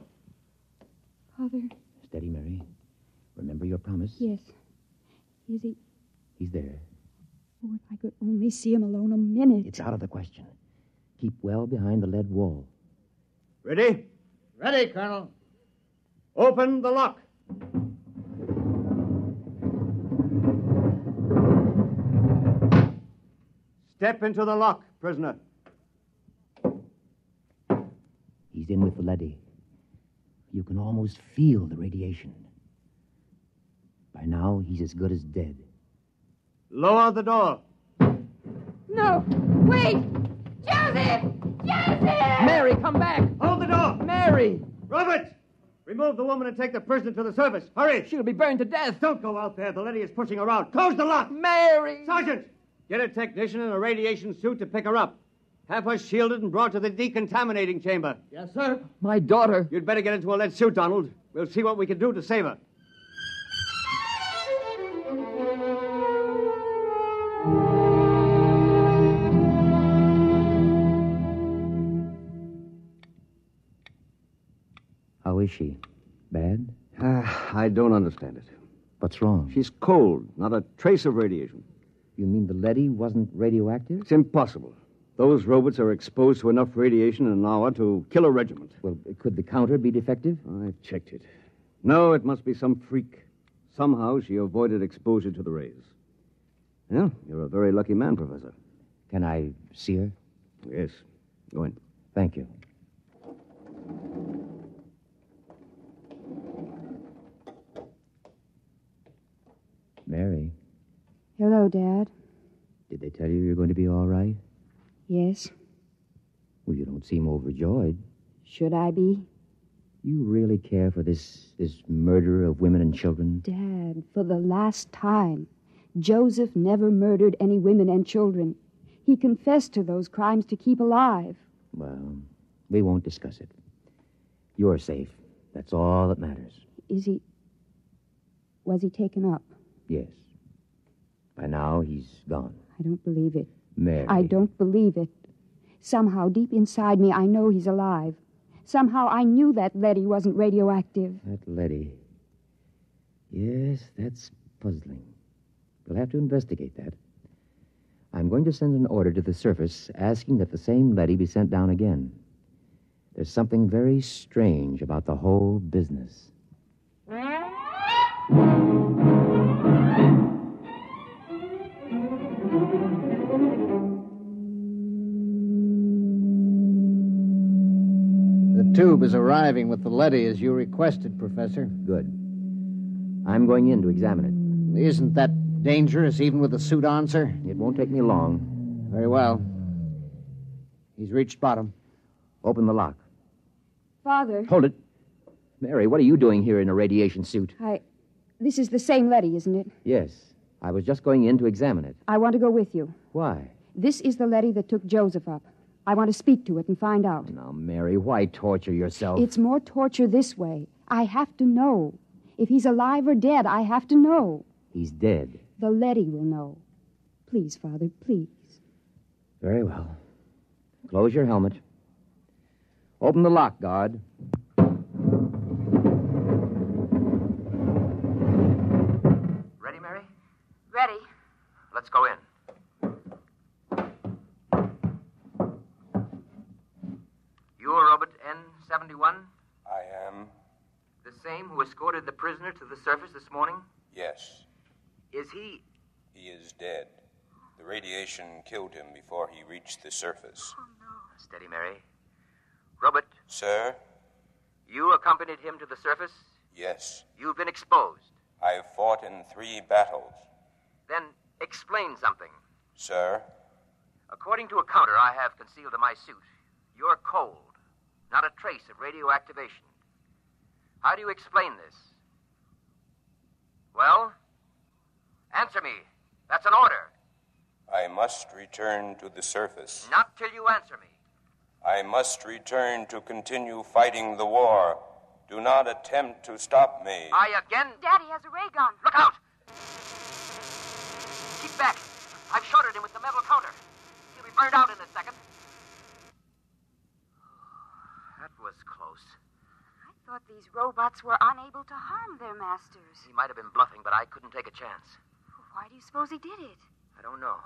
Father.
Steady, Mary. Remember your promise?
Yes. Is he?
He's there.
Oh, if I could only see him alone a minute.
It's out of the question. Keep well behind the lead wall.
Ready?
Ready, Colonel.
Open the lock. Step into the lock, prisoner.
He's in with the leady. You can almost feel the radiation. By now, he's as good as dead.
Lower the door.
No! Wait! Joseph! Joseph!
Mary, come back!
Hold the door!
Mary!
Robert! Remove the woman and take the prisoner to the surface. Hurry!
She'll be burned to death.
Don't go out there. The lady is pushing around. Close the lock!
Mary!
Sergeant! Get a technician in a radiation suit to pick her up. Have her shielded and brought to the decontaminating chamber.
Yes, sir.
My daughter.
You'd better get into a lead suit, Donald. We'll see what we can do to save her.
How is she? Bad?
I don't understand it.
What's wrong?
She's cold, not a trace of radiation.
You mean the leady wasn't radioactive?
It's impossible. Those robots are exposed to enough radiation in an hour to kill a regiment.
Well, could the counter be defective?
I've checked it. No, it must be some freak. Somehow she avoided exposure to the rays. Well, you're a very lucky man, Professor.
Can I see her?
Yes. Go in.
Thank you. Mary,
Hello, Dad.
did they tell you you're going to be all right?
Yes.
Well, you don't seem overjoyed.
Should I be?
You really care for this murder of women and children?
Dad, for the last time, Joseph never murdered any women and children. He confessed to those crimes to keep alive.
Well, we won't discuss it. You're safe. That's all that matters.
Was he taken up?
Yes. By now, he's gone.
I don't believe it.
Mary.
I don't believe it. Somehow, deep inside me, I know he's alive. Somehow, I knew that leady wasn't radioactive.
That leady. Yes, that's puzzling. We'll have to investigate that. I'm going to send an order to the surface asking that the same leady be sent down again. There's something very strange about the whole business.
The tube is arriving with the leady as you requested, Professor.
Good. I'm going in to examine it.
Isn't that dangerous, even with the suit on, sir?
It won't take me long.
Very well. He's reached bottom.
Open the lock.
Father.
Hold it. Mary, what are you doing here in a radiation suit?
This is the same leady, isn't it?
Yes. I was just going in to examine it.
I want to go with you.
Why?
This is the leady that took Joseph up. I want to speak to it and find out.
Now, Mary, why torture yourself?
It's more torture this way. I have to know. If he's alive or dead, I have to know.
He's dead.
The leady will know. Please, Father, please.
Very well. Close your helmet. Open the lock, guard.
Ready, Mary?
Ready.
Let's go in. You're Robert N71?
I am.
The same who escorted the prisoner to the surface this morning?
Yes.
Is he...
He is dead. The radiation killed him before he reached the surface.
Oh, no. Steady, Mary. Robert.
Sir?
You accompanied him to the surface?
Yes.
You've been exposed?
I fought in 3 battles.
Then explain something.
Sir?
According to a counter I have concealed in my suit, you're cold. Not a trace of radioactivation. How do you explain this? Well? Answer me. That's an order.
I must return to the surface.
Not till you answer me.
I must return to continue fighting the war. Do not attempt to stop me.
Daddy has a ray gun.
Look out! Keep back. I've shorted him with the metal counter. He'll be burned out in a second. That was close.
I thought these robots were unable to harm their masters.
He might have been bluffing, but I couldn't take a chance.
Why do you suppose he did it?
I don't know.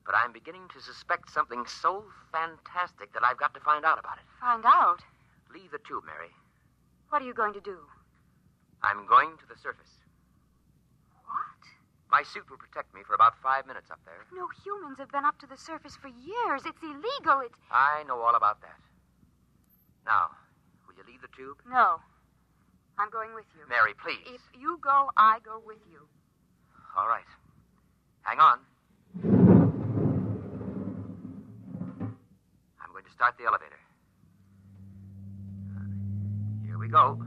But I'm beginning to suspect something so fantastic that I've got to find out about it.
Find out?
Leave the tube, Mary.
What are you going to do?
I'm going to the surface.
What?
My suit will protect me for about 5 minutes up there.
No humans have been up to the surface for years. It's illegal.
I know all about that. Now, will you leave the tube?
No. I'm going with you.
Mary, please.
If you go, I go with you.
All right. Hang on. I'm going to start the elevator. Here we go.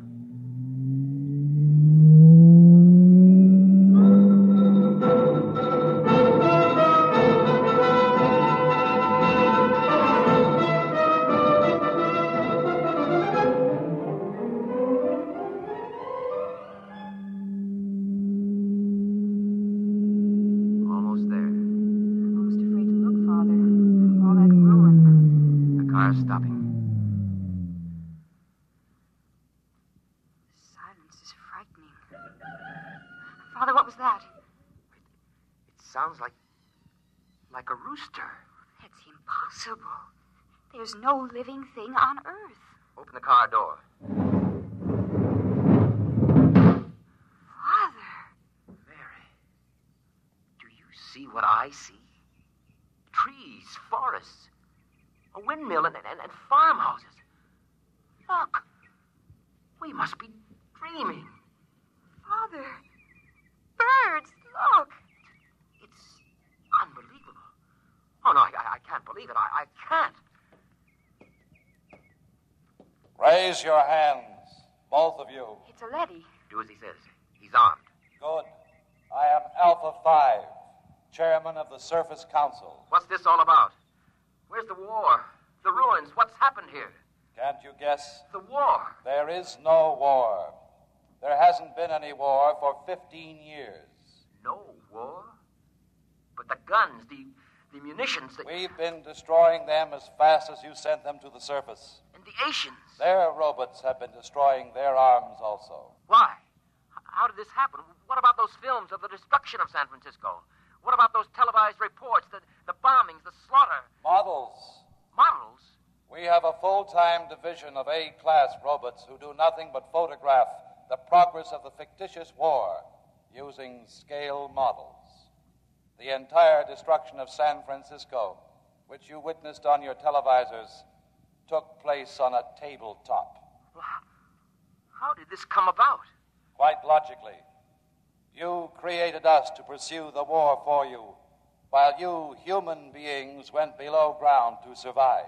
Stopping.
Silence is frightening. Father, what was that?
It sounds like a rooster.
That's impossible. There's no living thing on Earth.
Open the car door.
Father.
Mary, do you see what I see? Trees, forests. A windmill and farmhouses. Look. We must be dreaming.
Father. Birds, look.
It's unbelievable. Oh, no, I can't believe it. I can't.
Raise your hands, both of you.
It's a leady.
Do as he says. He's armed.
Good. I am Alpha 5, chairman of the Surface Council.
What's this all about? Where's the war? The ruins? What's happened here?
Can't you guess?
The war.
There is no war. There hasn't been any war for 15 years.
No war? But the guns, the munitions...
We've been destroying them as fast as you sent them to the surface.
And the Asians?
Their robots have been destroying their arms also.
Why? How did this happen? What about those films of the destruction of San Francisco? What about those televised reports, the bombings, the slaughter?
Models.
Models?
We have a full-time division of A-class robots who do nothing but photograph the progress of the fictitious war using scale models. The entire destruction of San Francisco, which you witnessed on your televisors, took place on a tabletop.
How did this come about?
Quite logically. You created us to pursue the war for you, while you human beings went below ground to survive.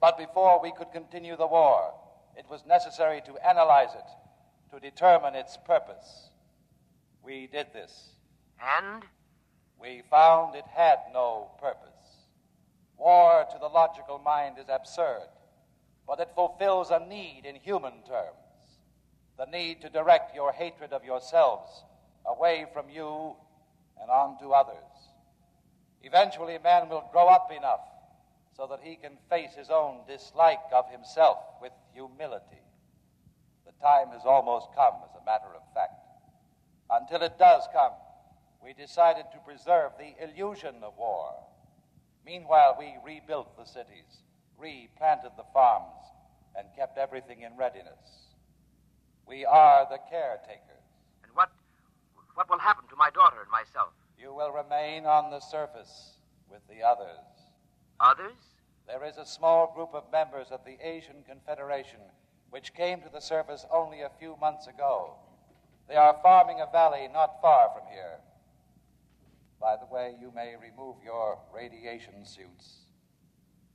But before we could continue the war, it was necessary to analyze it, to determine its purpose. We did this.
And?
We found it had no purpose. War, to the logical mind, is absurd, but it fulfills a need in human terms. The need to direct your hatred of yourselves away from you and onto others. Eventually, man will grow up enough so that he can face his own dislike of himself with humility. The time has almost come, as a matter of fact. Until it does come, we decided to preserve the illusion of war. Meanwhile, we rebuilt the cities, replanted the farms, and kept everything in readiness. We are the caretakers.
And what will happen to my daughter and myself?
You will remain on the surface with the others.
Others?
There is a small group of members of the Asian Confederation which came to the surface only a few months ago. They are farming a valley not far from here. By the way, you may remove your radiation suits.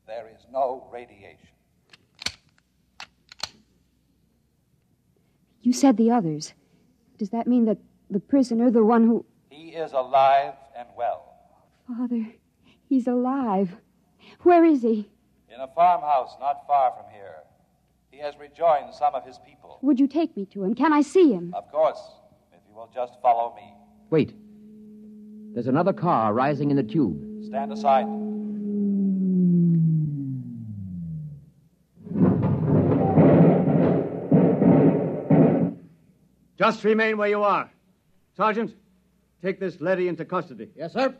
There is no radiation.
You said the others. Does that mean that the prisoner, the one who...
He is alive and well.
Father, he's alive. Where is he?
In a farmhouse not far from here. He has rejoined some of his people.
Would you take me to him? Can I see him?
Of course, if you will just follow me.
Wait. There's another car rising in the tube.
Stand aside.
Just remain where you are. Sergeant, take this leady into custody.
Yes, sir.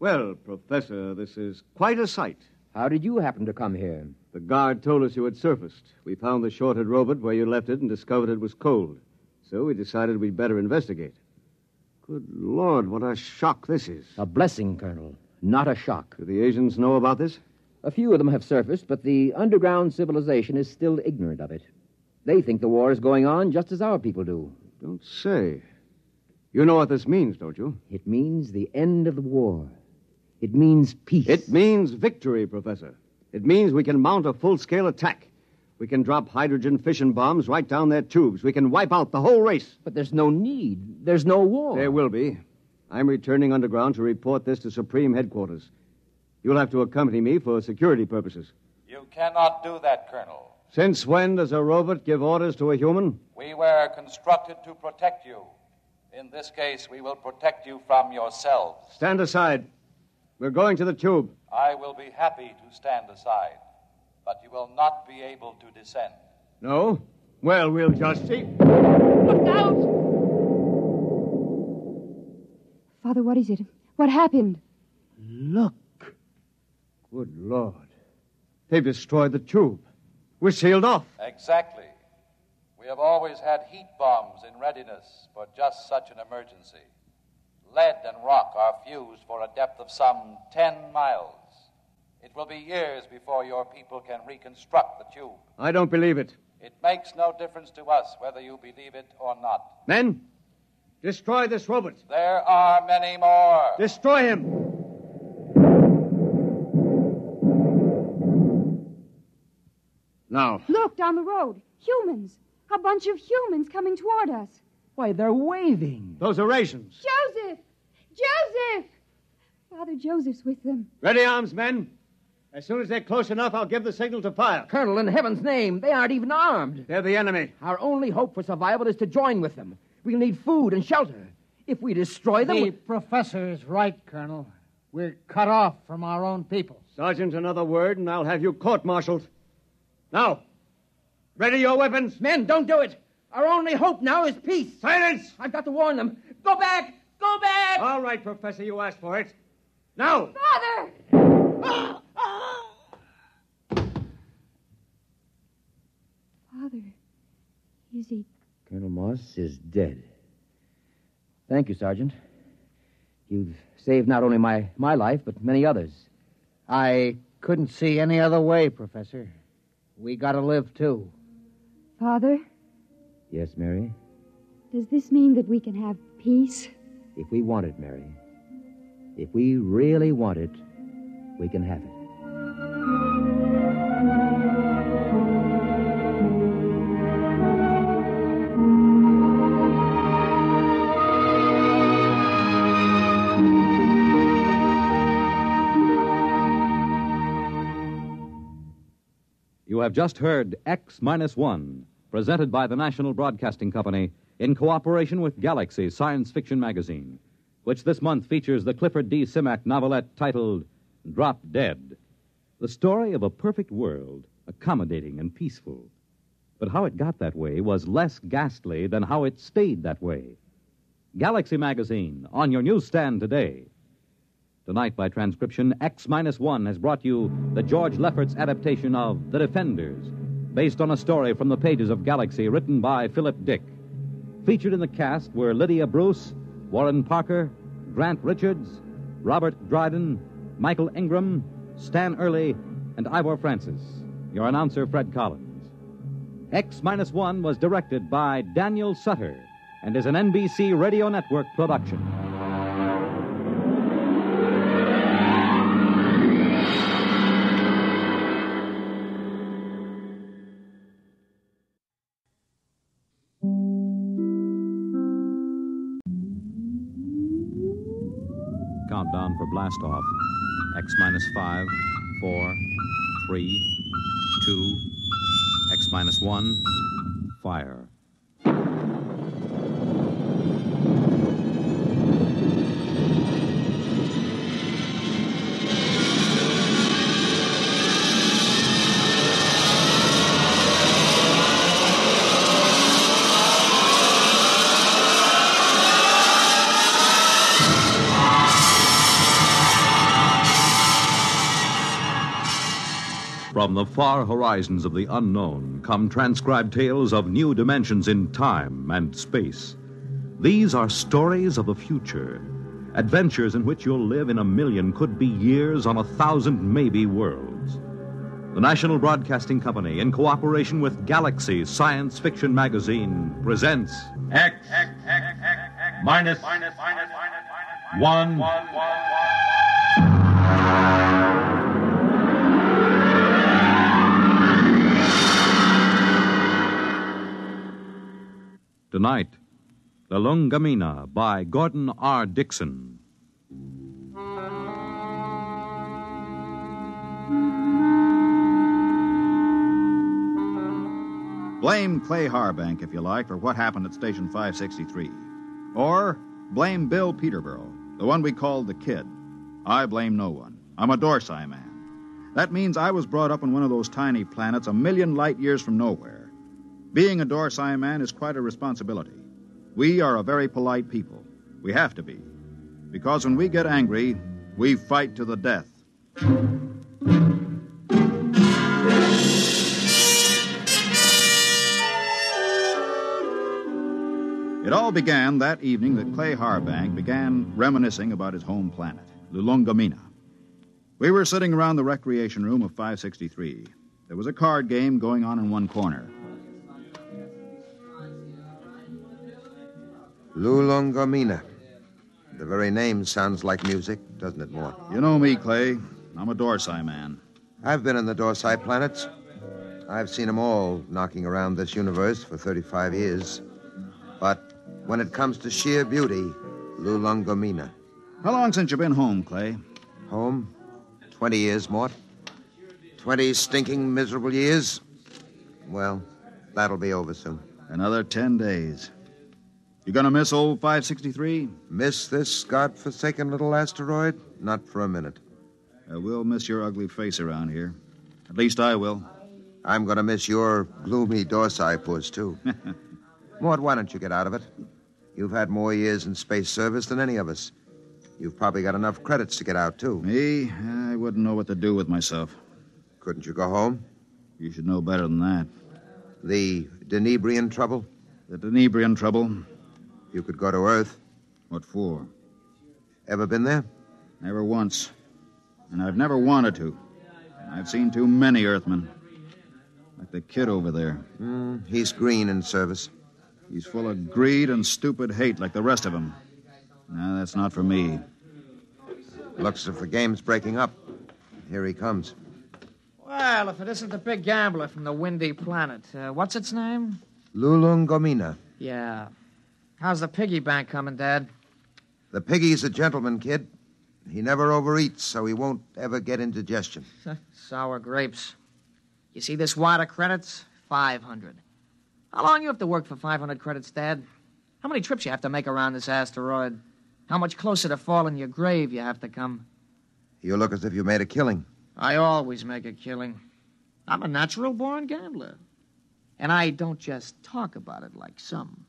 Well, Professor, this is quite a sight.
How did you happen to come here?
The guard told us you had surfaced. We found the shorted robot where you left it and discovered it was cold. So we decided we'd better investigate. Good Lord, what a shock this is.
A blessing, Colonel, not a shock.
Do the Asians know about this?
A few of them have surfaced, but the underground civilization is still ignorant of it. They think the war is going on just as our people do.
Don't say. You know what this means, don't you?
It means the end of the war. It means peace.
It means victory, Professor. It means we can mount a full-scale attack. We can drop hydrogen fission bombs right down their tubes. We can wipe out the whole race.
But there's no need. There's no war.
There will be. I'm returning underground to report this to Supreme Headquarters. You'll have to accompany me for security purposes.
You cannot do that, Colonel.
Since when does a robot give orders to a human?
We were constructed to protect you. In this case, we will protect you from yourselves.
Stand aside. We're going to the tube.
I will be happy to stand aside, but you will not be able to descend.
No? Well, we'll just see.
Look out! Father, what is it? What happened?
Look. Good Lord. They've destroyed the tube. We're sealed off.
Exactly. We have always had heat bombs in readiness for just such an emergency. Lead and rock are fused for a depth of some 10 miles. It will be years before your people can reconstruct the tube.
I don't believe it.
It makes no difference to us whether you believe it or not.
Men, destroy this robot.
There are many more.
Destroy him. Now.
Look, down the road. Humans. A bunch of humans coming toward us.
Why, they're waving.
Those are rations.
Joseph! Joseph! Father Joseph's with them.
Ready arms, men. As soon as they're close enough, I'll give the signal to fire.
Colonel, in heaven's name, they aren't even armed.
They're the enemy.
Our only hope for survival is to join with them. We'll need food and shelter. If we destroy them...
The professor is right, Colonel. We're cut off from our own people.
Sergeant, another word, and I'll have you court-martialed. Now, ready your weapons.
Men, don't do it. Our only hope now is peace.
Silence!
I've got to warn them. Go back! Go back!
All right, Professor, you asked for it. Now!
Father! Is he?
Colonel Moss is dead. Thank you, Sergeant. You've saved not only my life, but many others.
I couldn't see any other way, Professor. We gotta live, too.
Father,
Yes, Mary?
does this mean that we can have peace?
If we want it, Mary. If we really want it, we can have it.
You have just heard X-1, presented by the National Broadcasting Company in cooperation with Galaxy Science Fiction Magazine, which this month features the Clifford D. Simak novelette titled Drop Dead. The story of a perfect world, accommodating and peaceful. But how it got that way was less ghastly than how it stayed that way. Galaxy Magazine, on your newsstand today. Tonight, by transcription, X-1 has brought you the George Lefferts adaptation of The Defenders, based on a story from the pages of Galaxy written by Philip Dick. Featured in the cast were Lydia Bruce, Warren Parker, Grant Richards, Robert Dryden, Michael Ingram, Stan Early, and Ivor Francis. Your announcer, Fred Collins. X-1 was directed by Daniel Sutter and is an NBC Radio Network production.
Countdown for blast off. X-5, 4, 3, 2, X-1, fire.
From the far horizons of the unknown come transcribed tales of new dimensions in time and space. These are stories of the future, adventures in which you'll live in a million, could be years, on 1,000 maybe worlds. The National Broadcasting Company, in cooperation with Galaxy Science Fiction Magazine, presents
X minus 1.
Tonight, Lulungomeena by Gordon R. Dixon.
Blame Clay Harbank, if you like, for what happened at Station 563. Or blame Bill Peterborough, the one we called the Kid. I blame no one. I'm a Dorsai man. That means I was brought up on one of those tiny planets a million light years from nowhere. Being a Dorsai man is quite a responsibility. We are a very polite people. We have to be. Because when we get angry, we fight to the death. It all began that evening that Clay Harbank began reminiscing about his home planet, Lulungomeena. We were sitting around the recreation room of 563. There was a card game going on in one corner.
Lulungomeena. The very name sounds like music, doesn't it, Mort?
You know me, Clay. I'm a Dorsai man.
I've been in the Dorsai planets. I've seen them all knocking around this universe for 35 years. But when it comes to sheer beauty, Lulungomeena.
How long since you've been home, Clay?
Home? 20 years, Mort. 20 stinking, miserable years. Well, that'll be over soon.
Another 10 days. You gonna miss old 563?
Miss this godforsaken little asteroid? Not for a minute.
We'll miss your ugly face around here. At least I will.
I'm gonna miss your gloomy Dorsai puss, too. Mort, why don't you get out of it? You've had more years in space service than any of us. You've probably got enough credits to get out, too.
Me? I wouldn't know what to do with myself.
Couldn't you go home?
You should know better than that.
The Denebrian trouble?
The Denebrian trouble.
You could go to Earth.
What for?
Ever been there?
Never once. And I've never wanted to. I've seen too many Earthmen. Like the kid over there.
He's green in service.
He's full of greed and stupid hate like the rest of them. No, that's not for me.
Looks as if the game's breaking up. Here he comes.
Well, if it isn't the big gambler from the Windy Planet. What's its name?
Lulungomeena.
Yeah. How's the piggy bank coming, Dad?
The piggy's a gentleman, kid. He never overeats, so he won't ever get indigestion.
Sour grapes. You see this wad of credits? 500. How long you have to work for 500 credits, Dad? How many trips you have to make around this asteroid? How much closer to falling your grave you have to come?
You look as if you made a killing.
I always make a killing. I'm a natural-born gambler. And I don't just talk about it like some.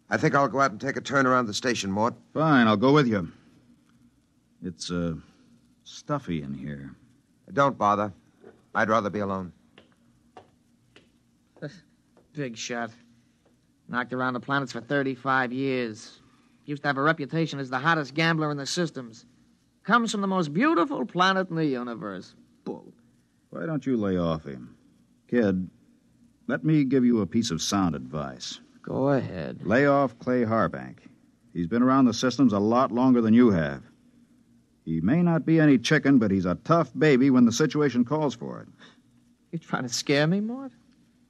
I think I'll go out and take a turn around the station, Mort.
Fine, I'll go with you. It's, stuffy in here.
Don't bother. I'd rather be alone.
Big shot. Knocked around the planets for 35 years. Used to have a reputation as the hottest gambler in the systems. Comes from the most beautiful planet in the universe. Bull.
Why don't you lay off him? Kid, let me give you a piece of sound advice.
Go ahead.
Lay off Clay Harbank. He's been around the systems a lot longer than you have. He may not be any chicken, but he's a tough baby when the situation calls for it.
You trying to scare me, Mort?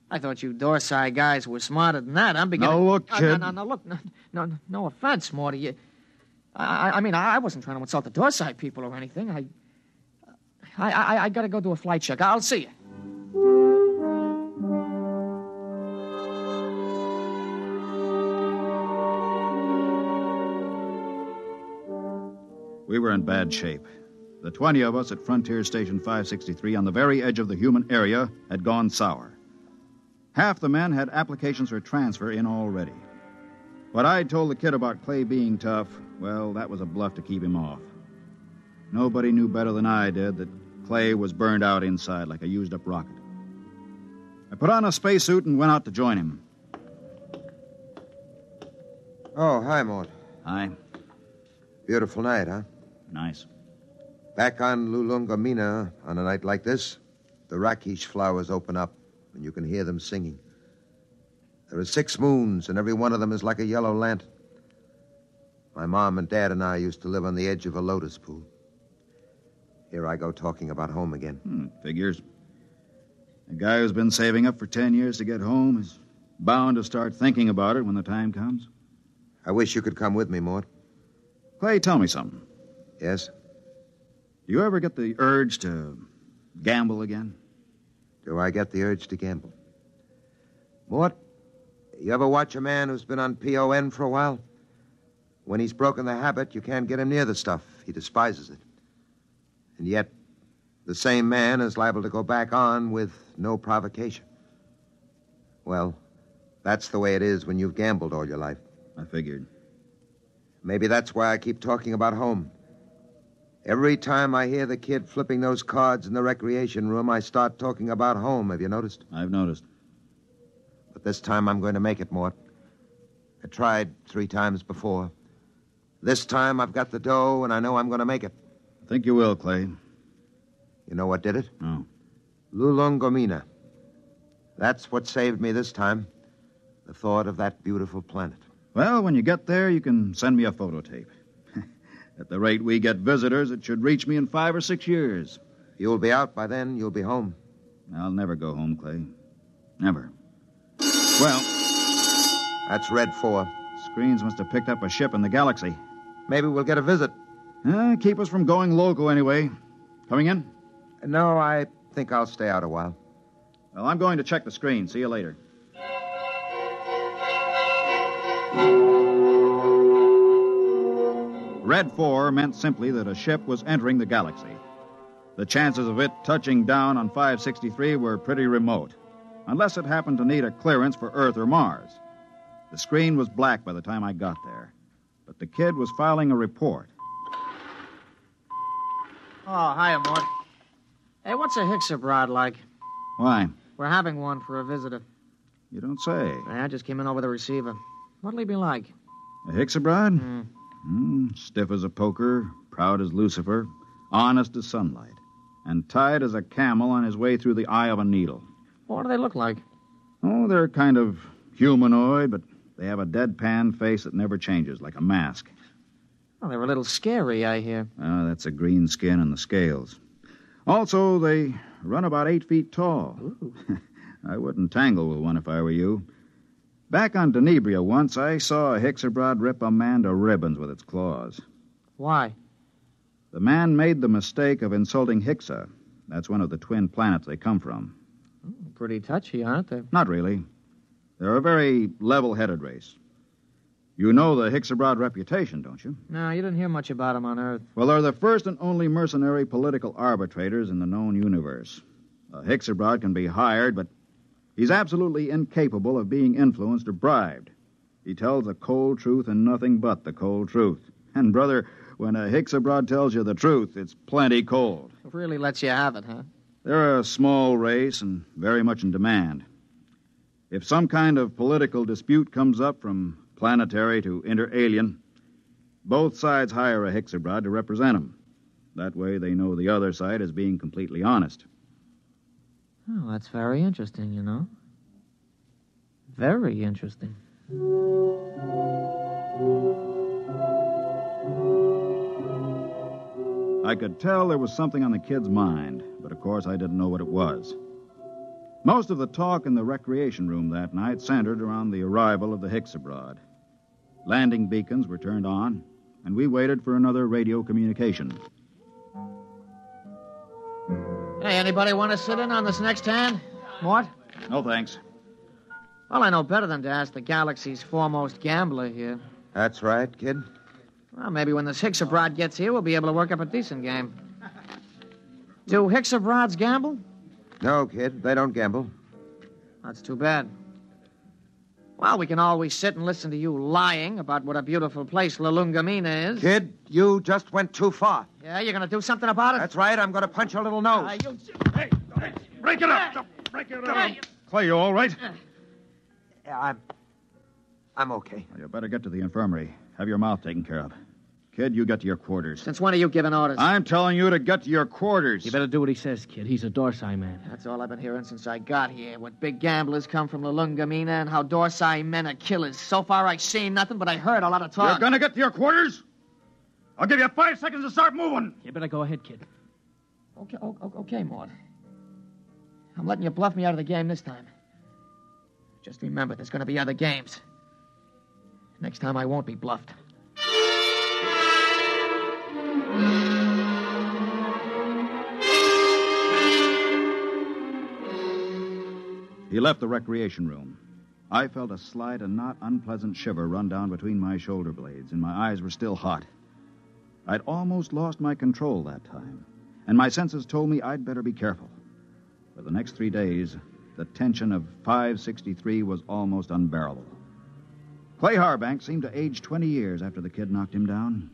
I thought you Dorsai guys were smarter than that. I'm beginning...
No, look, kid.
No, look. No offense, Morty. I wasn't trying to insult the Dorsai people or anything. I gotta go do a flight check. I'll see you.
We were in bad shape. The 20 of us at Frontier Station 563 on the very edge of the human area had gone sour. Half the men had applications for transfer in already. What I'd told the kid about Clay being tough, well, that was a bluff to keep him off. Nobody knew better than I did that Clay was burned out inside like a used-up rocket. I put on a spacesuit and went out to join him.
Oh, hi, Mort.
Hi.
Beautiful night, huh?
Nice.
Back on Lulungomeena, on a night like this, the rakish flowers open up, and you can hear them singing. There are 6 moons, and every one of them is like a yellow lantern. My mom and dad and I used to live on the edge of a lotus pool. Here I go talking about home again.
Figures. A guy who's been saving up for 10 years to get home is bound to start thinking about it when the time comes.
I wish you could come with me, Mort.
Clay, tell me something.
Yes?
Do you ever get the urge to gamble again?
Do I get the urge to gamble? Mort, you ever watch a man who's been on PON for a while? When he's broken the habit, you can't get him near the stuff. He despises it. And yet, the same man is liable to go back on with no provocation. Well, that's the way it is when you've gambled all your life.
I figured.
Maybe that's why I keep talking about home. Every time I hear the kid flipping those cards in the recreation room, I start talking about home. Have you noticed?
I've noticed.
But this time I'm going to make it, Mort. I tried 3 times before. This time I've got the dough, and I know I'm going to make it.
I think you will, Clay.
You know what did it?
No.
Lulungomeena. That's what saved me this time. The thought of that beautiful planet.
Well, when you get there, you can send me a photo tape. At the rate we get visitors, it should reach me in 5 or 6 years.
You'll be out by then. You'll be home.
I'll never go home, Clay. Never. Well...
That's Red 4.
Screens must have picked up a ship in the galaxy.
Maybe we'll get a visit.
Keep us from going loco anyway. Coming in?
No, I think I'll stay out a while.
Well, I'm going to check the screen. See you later. Red 4 meant simply that a ship was entering the galaxy. The chances of it touching down on 563 were pretty remote, unless it happened to need a clearance for Earth or Mars. The screen was black by the time I got there, but the kid was filing a report.
Oh, hiya, Mort. Hey, what's a Hixabrod like?
Why?
We're having one for a visitor.
You don't say.
I just came in over the receiver. What'll he be like?
A Hixabrod? Stiff as a poker, proud as Lucifer, honest as sunlight, and tied as a camel on his way through the eye of a needle.
What do they look like?
Oh, they're kind of humanoid, but they have a deadpan face that never changes, like a mask.
Well, they're a little scary, I hear.
Oh, that's a green skin and the scales. Also, they run about 8 feet tall. I wouldn't tangle with one if I were you. Back on Denebria once, I saw a Hixabrod rip a man to ribbons with its claws.
Why?
The man made the mistake of insulting Hixa. That's one of the twin planets they come from.
Pretty touchy, aren't they?
Not really. They're a very level-headed race. You know the Hixabrod reputation, don't you?
No, you didn't hear much about them on Earth.
Well, they're the first and only mercenary political arbitrators in the known universe. A Hixabrod can be hired, but he's absolutely incapable of being influenced or bribed. He tells the cold truth and nothing but the cold truth. And, brother, when a Hixabrod tells you the truth, it's plenty cold.
It really lets you have it, huh?
They're a small race and very much in demand. If some kind of political dispute comes up from planetary to inter-alien, both sides hire a Hixabrod to represent them. That way they know the other side is being completely honest.
Oh, that's very interesting, you know. Very interesting.
I could tell there was something on the kid's mind, but of course I didn't know what it was. Most of the talk in the recreation room that night centered around the arrival of the Hixabrod. Landing beacons were turned on, and we waited for another radio communication.
Hey, anybody want to sit in on this next hand? What?
No, thanks.
Well, I know better than to ask the galaxy's foremost gambler here.
That's right, kid.
Well, maybe when this Hixabrod gets here, we'll be able to work up a decent game. Do Hixabrods gamble?
No, kid, they don't gamble.
That's too bad. Well, we can always sit and listen to you lying about what a beautiful place Lulungomeena is.
Kid, you just went too far.
Yeah, you're going to do something about it?
That's right, I'm going to punch your little nose.
Hey,
break it up! Break it up!
Clay, you all right?
Yeah, I'm okay.
Well, you better get to the infirmary. Have your mouth taken care of. Kid, you get to your quarters.
Since when are you giving orders?
I'm telling you to get to your quarters.
You better do what he says, kid. He's a Dorsai man.
That's all I've been hearing since I got here. What big gamblers come from Lulungomeena and how Dorsai men are killers. So far, I've seen nothing, but I heard a lot of talk.
You're gonna get to your quarters? I'll give you 5 seconds to start moving.
You better go ahead, kid.
Okay, Maud. I'm letting you bluff me out of the game this time. Just remember, there's going to be other games. Next time, I won't be bluffed.
He left the recreation room. I felt a slight and not unpleasant shiver run down between my shoulder blades, and my eyes were still hot. I'd almost lost my control that time, and my senses told me I'd better be careful. For the next 3 days, the tension of 563 was almost unbearable. Clay Harbank seemed to age 20 years after the kid knocked him down.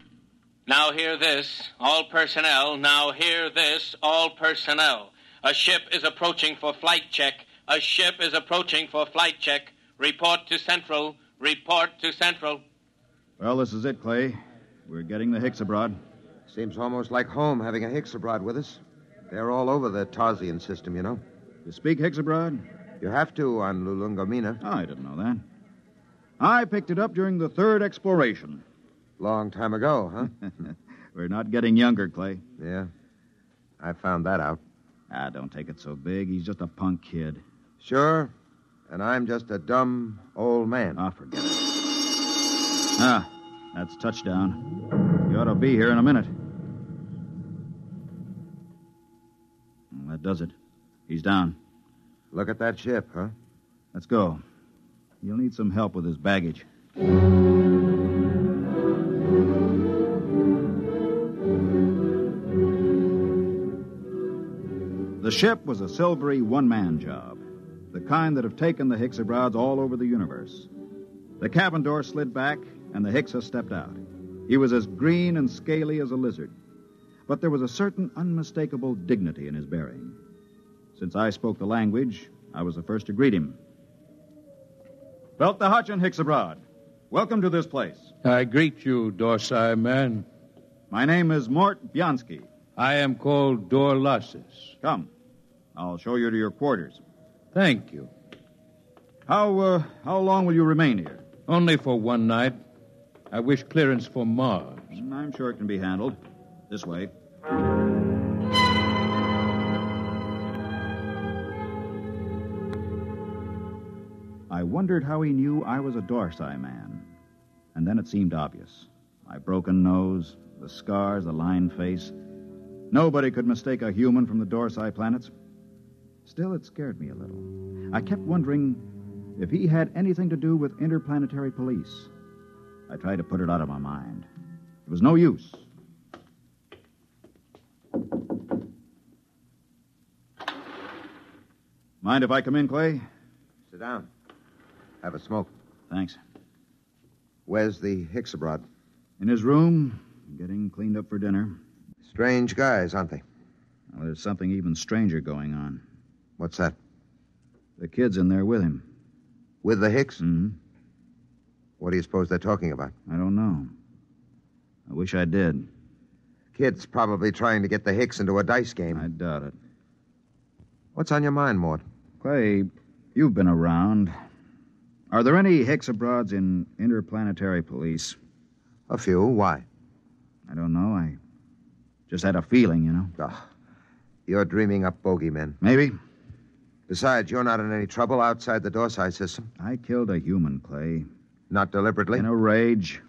Now hear this, all personnel. Now hear this, all personnel. A ship is approaching for flight check. A ship is approaching for flight check. Report to Central. Report to Central.
Well, this is it, Clay. We're getting the Hixabrod.
Seems almost like home having a Hixabrod with us. They're all over the Tarsian system, you know.
You speak Hixabrod?
You have to on Lulungomeena.
Oh, I didn't know that. I picked it up during the 3rd exploration.
Long time ago, huh?
We're not getting younger, Clay.
Yeah, I found that out.
Don't take it so big. He's just a punk kid.
Sure, and I'm just a dumb old man.
Forget it. That's touchdown. You ought to be here in a minute. Well, that does it. He's down.
Look at that ship, huh?
Let's go. You'll need some help with his baggage. The ship was a silvery one-man job, the kind that have taken the Hixabrods all over the universe. The cabin door slid back, and the Hixa stepped out. He was as green and scaly as a lizard, but there was a certain unmistakable dignity in his bearing. Since I spoke the language, I was the first to greet him. Belt the Hutch and Hicks abroad. Welcome to this place.
I greet you, Dorsai man.
My name is Mort Bianski.
I am called Dorlassus.
Come. I'll show you to your quarters.
Thank you.
How long will you remain here?
Only for one night. I wish clearance for Mars.
I'm sure it can be handled. This way. I wondered how he knew I was a Dorsai man. And then it seemed obvious. My broken nose, the scars, the lined face. Nobody could mistake a human from the Dorsai planets. Still, it scared me a little. I kept wondering if he had anything to do with interplanetary police. I tried to put it out of my mind. It was no use. Mind if I come in, Clay?
Sit down. Have a smoke.
Thanks.
Where's the Hicks abroad?
In his room, getting cleaned up for dinner.
Strange guys, aren't they?
Well, there's something even stranger going on.
What's that?
The kid's in there with him.
With the Hicks?
Mm-hmm.
What do you suppose they're talking about?
I don't know. I wish I did.
Kid's probably trying to get the Hicks into a dice game.
I doubt it.
What's on your mind, Mort?
Clay, you've been around. Are there any Hicks abroads in interplanetary police?
A few. Why?
I don't know. I just had a feeling, you know.
Oh, you're dreaming up bogeymen.
Maybe.
Besides, you're not in any trouble outside the Dorsai system.
I killed a human, Clay.
Not deliberately?
In a rage.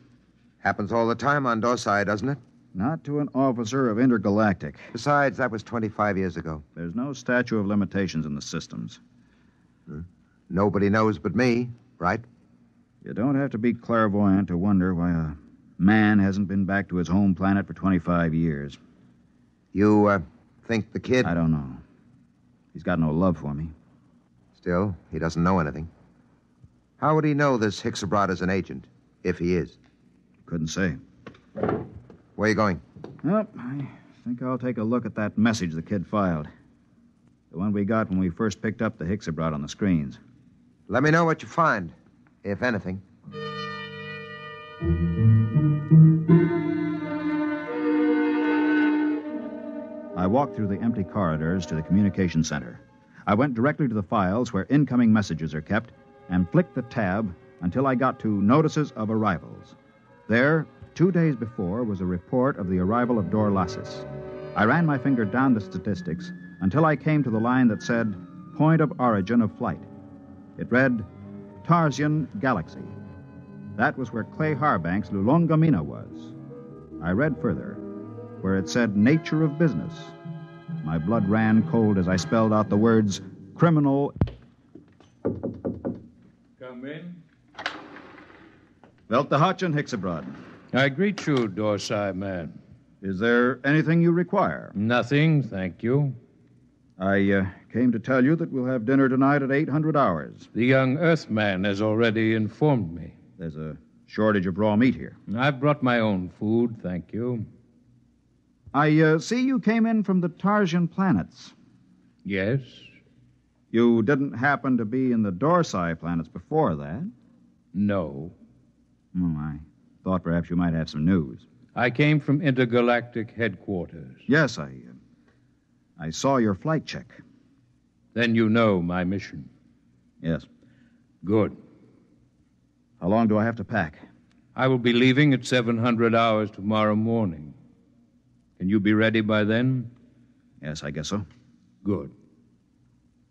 Happens all the time on Dorsai, doesn't it?
Not to an officer of Intergalactic.
Besides, that was 25 years ago.
There's no statute of limitations in the systems.
Nobody knows but me, right?
You don't have to be clairvoyant to wonder why a man hasn't been back to his home planet for 25 years.
You, think the kid...
I don't know. He's got no love for me.
Still, he doesn't know anything. How would he know this Hicks abroad is an agent, if he is?
Couldn't say.
Where are you going?
Well, I think I'll take a look at that message the kid filed. The one we got when we first picked up the Hicks abroad on the screens.
Let me know what you find, if anything.
I walked through the empty corridors to the communication center. I went directly to the files where incoming messages are kept and flicked the tab until I got to Notices of Arrivals. There, 2 days before, was a report of the arrival of Dorlassus. I ran my finger down the statistics until I came to the line that said, Point of Origin of Flight. It read, Tarsian Galaxy. That was where Clay Harbank's Lulungomeena was. I read further, where it said Nature of Business. My blood ran cold as I spelled out the words criminal.
Come in.
Belt the Hutch and Hicks abroad.
I greet you, Dorsai man.
Is there anything you require?
Nothing, thank you.
I came to tell you that we'll have dinner tonight at 800 hours.
The young Earthman has already informed me.
There's a shortage of raw meat here.
I've brought my own food, thank you.
I see you came in from the Tarsian planets.
Yes.
You didn't happen to be in the Dorsai planets before that?
No.
Oh, I thought perhaps you might have some news.
I came from intergalactic headquarters.
Yes, I saw your flight check.
Then you know my mission.
Yes.
Good.
How long do I have to pack?
I will be leaving at 700 hours tomorrow morning. Can you be ready by then?
Yes, I guess so.
Good.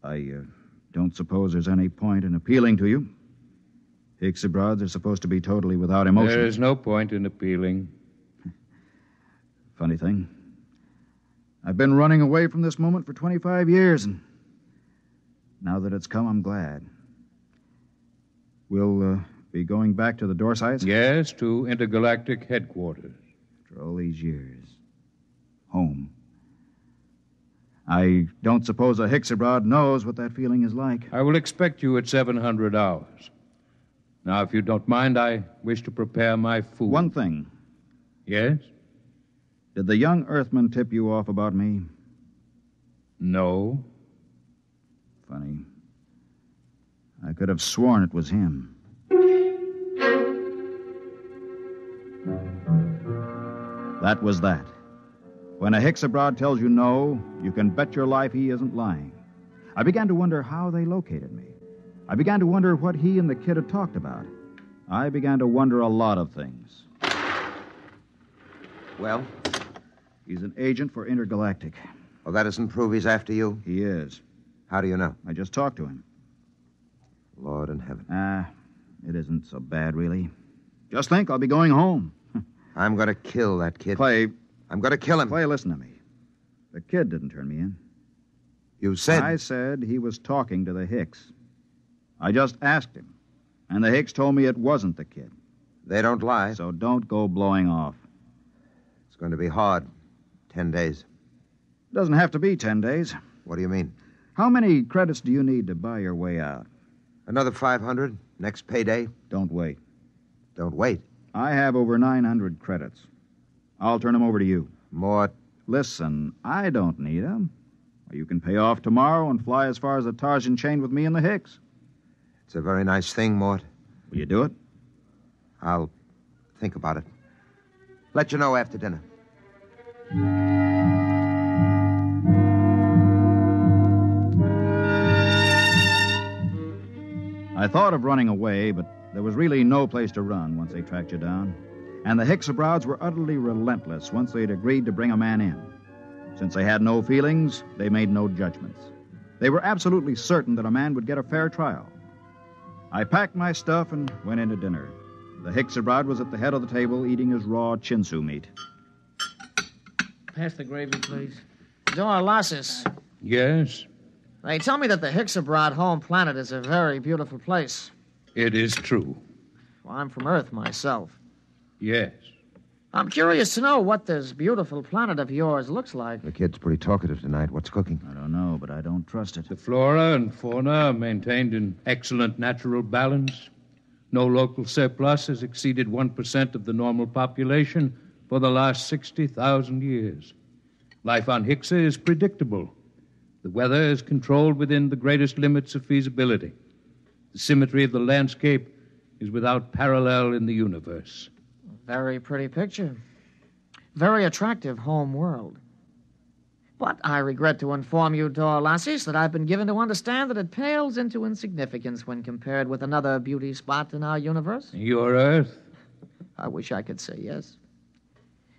I don't suppose there's any point in appealing to you. Hicks abroads are supposed to be totally without emotion.
There is no point in appealing.
Funny thing. I've been running away from this moment for 25 years, and now that it's come, I'm glad. We'll be going back to the Dorsites?
Yes, to intergalactic headquarters.
After all these years. Home. I don't suppose a Hicks abroad knows what that feeling is like.
I will expect you at 700 hours. Now, if you don't mind, I wish to prepare my food.
One thing.
Yes?
Did the young Earthman tip you off about me?
No.
Funny. I could have sworn it was him. That was that. When a Hicks abroad tells you no, you can bet your life he isn't lying. I began to wonder how they located me. I began to wonder what he and the kid had talked about. I began to wonder a lot of things.
Well?
He's an agent for Intergalactic.
Well, that doesn't prove he's after you.
He is.
How do you know?
I just talked to him.
Lord in heaven.
It isn't so bad, really. Just think, I'll be going home.
I'm going to kill that kid.
Clay.
I'm going to kill him.
Clay, listen to me. The kid didn't turn me in.
You said...
I said he was talking to the Hicks. I just asked him. And the Hicks told me it wasn't the kid.
They don't lie.
So don't go blowing off.
It's going to be hard. 10 days.
It doesn't have to be 10 days.
What do you mean?
How many credits do you need to buy your way out?
Another 500. Next payday.
Don't wait.
Don't wait?
I have over 900 credits. I'll turn them over to you.
Mort.
Listen, I don't need them. You can pay off tomorrow and fly as far as the Tarzan chain with me and the Hicks.
It's a very nice thing, Mort.
Will you do it?
I'll think about it. Let you know after dinner.
I thought of running away, but there was really no place to run once they tracked you down. And the Hicks abroads were utterly relentless once they'd agreed to bring a man in. Since they had no feelings, they made no judgments. They were absolutely certain that a man would get a fair trial. I packed my stuff and went in to dinner. The Hicks abroad was at the head of the table eating his raw chinsu meat.
Pass the gravy, please. Dorlasis.
Yes?
They tell me that the Hicks abroad home planet is a very beautiful place.
It is true.
Well, I'm from Earth myself.
Yes.
I'm curious to know what this beautiful planet of yours looks like.
The kid's pretty talkative tonight. What's cooking?
I don't know, but I don't trust it.
The flora and fauna are maintained in excellent natural balance. No local surplus has exceeded 1% of the normal population for the last 60,000 years. Life on Hixa is predictable. The weather is controlled within the greatest limits of feasibility. The symmetry of the landscape is without parallel in the universe.
Very pretty picture. Very attractive home world. But I regret to inform you, Dorlasis, that I've been given to understand that it pales into insignificance when compared with another beauty spot in our universe.
Your Earth?
I wish I could say yes.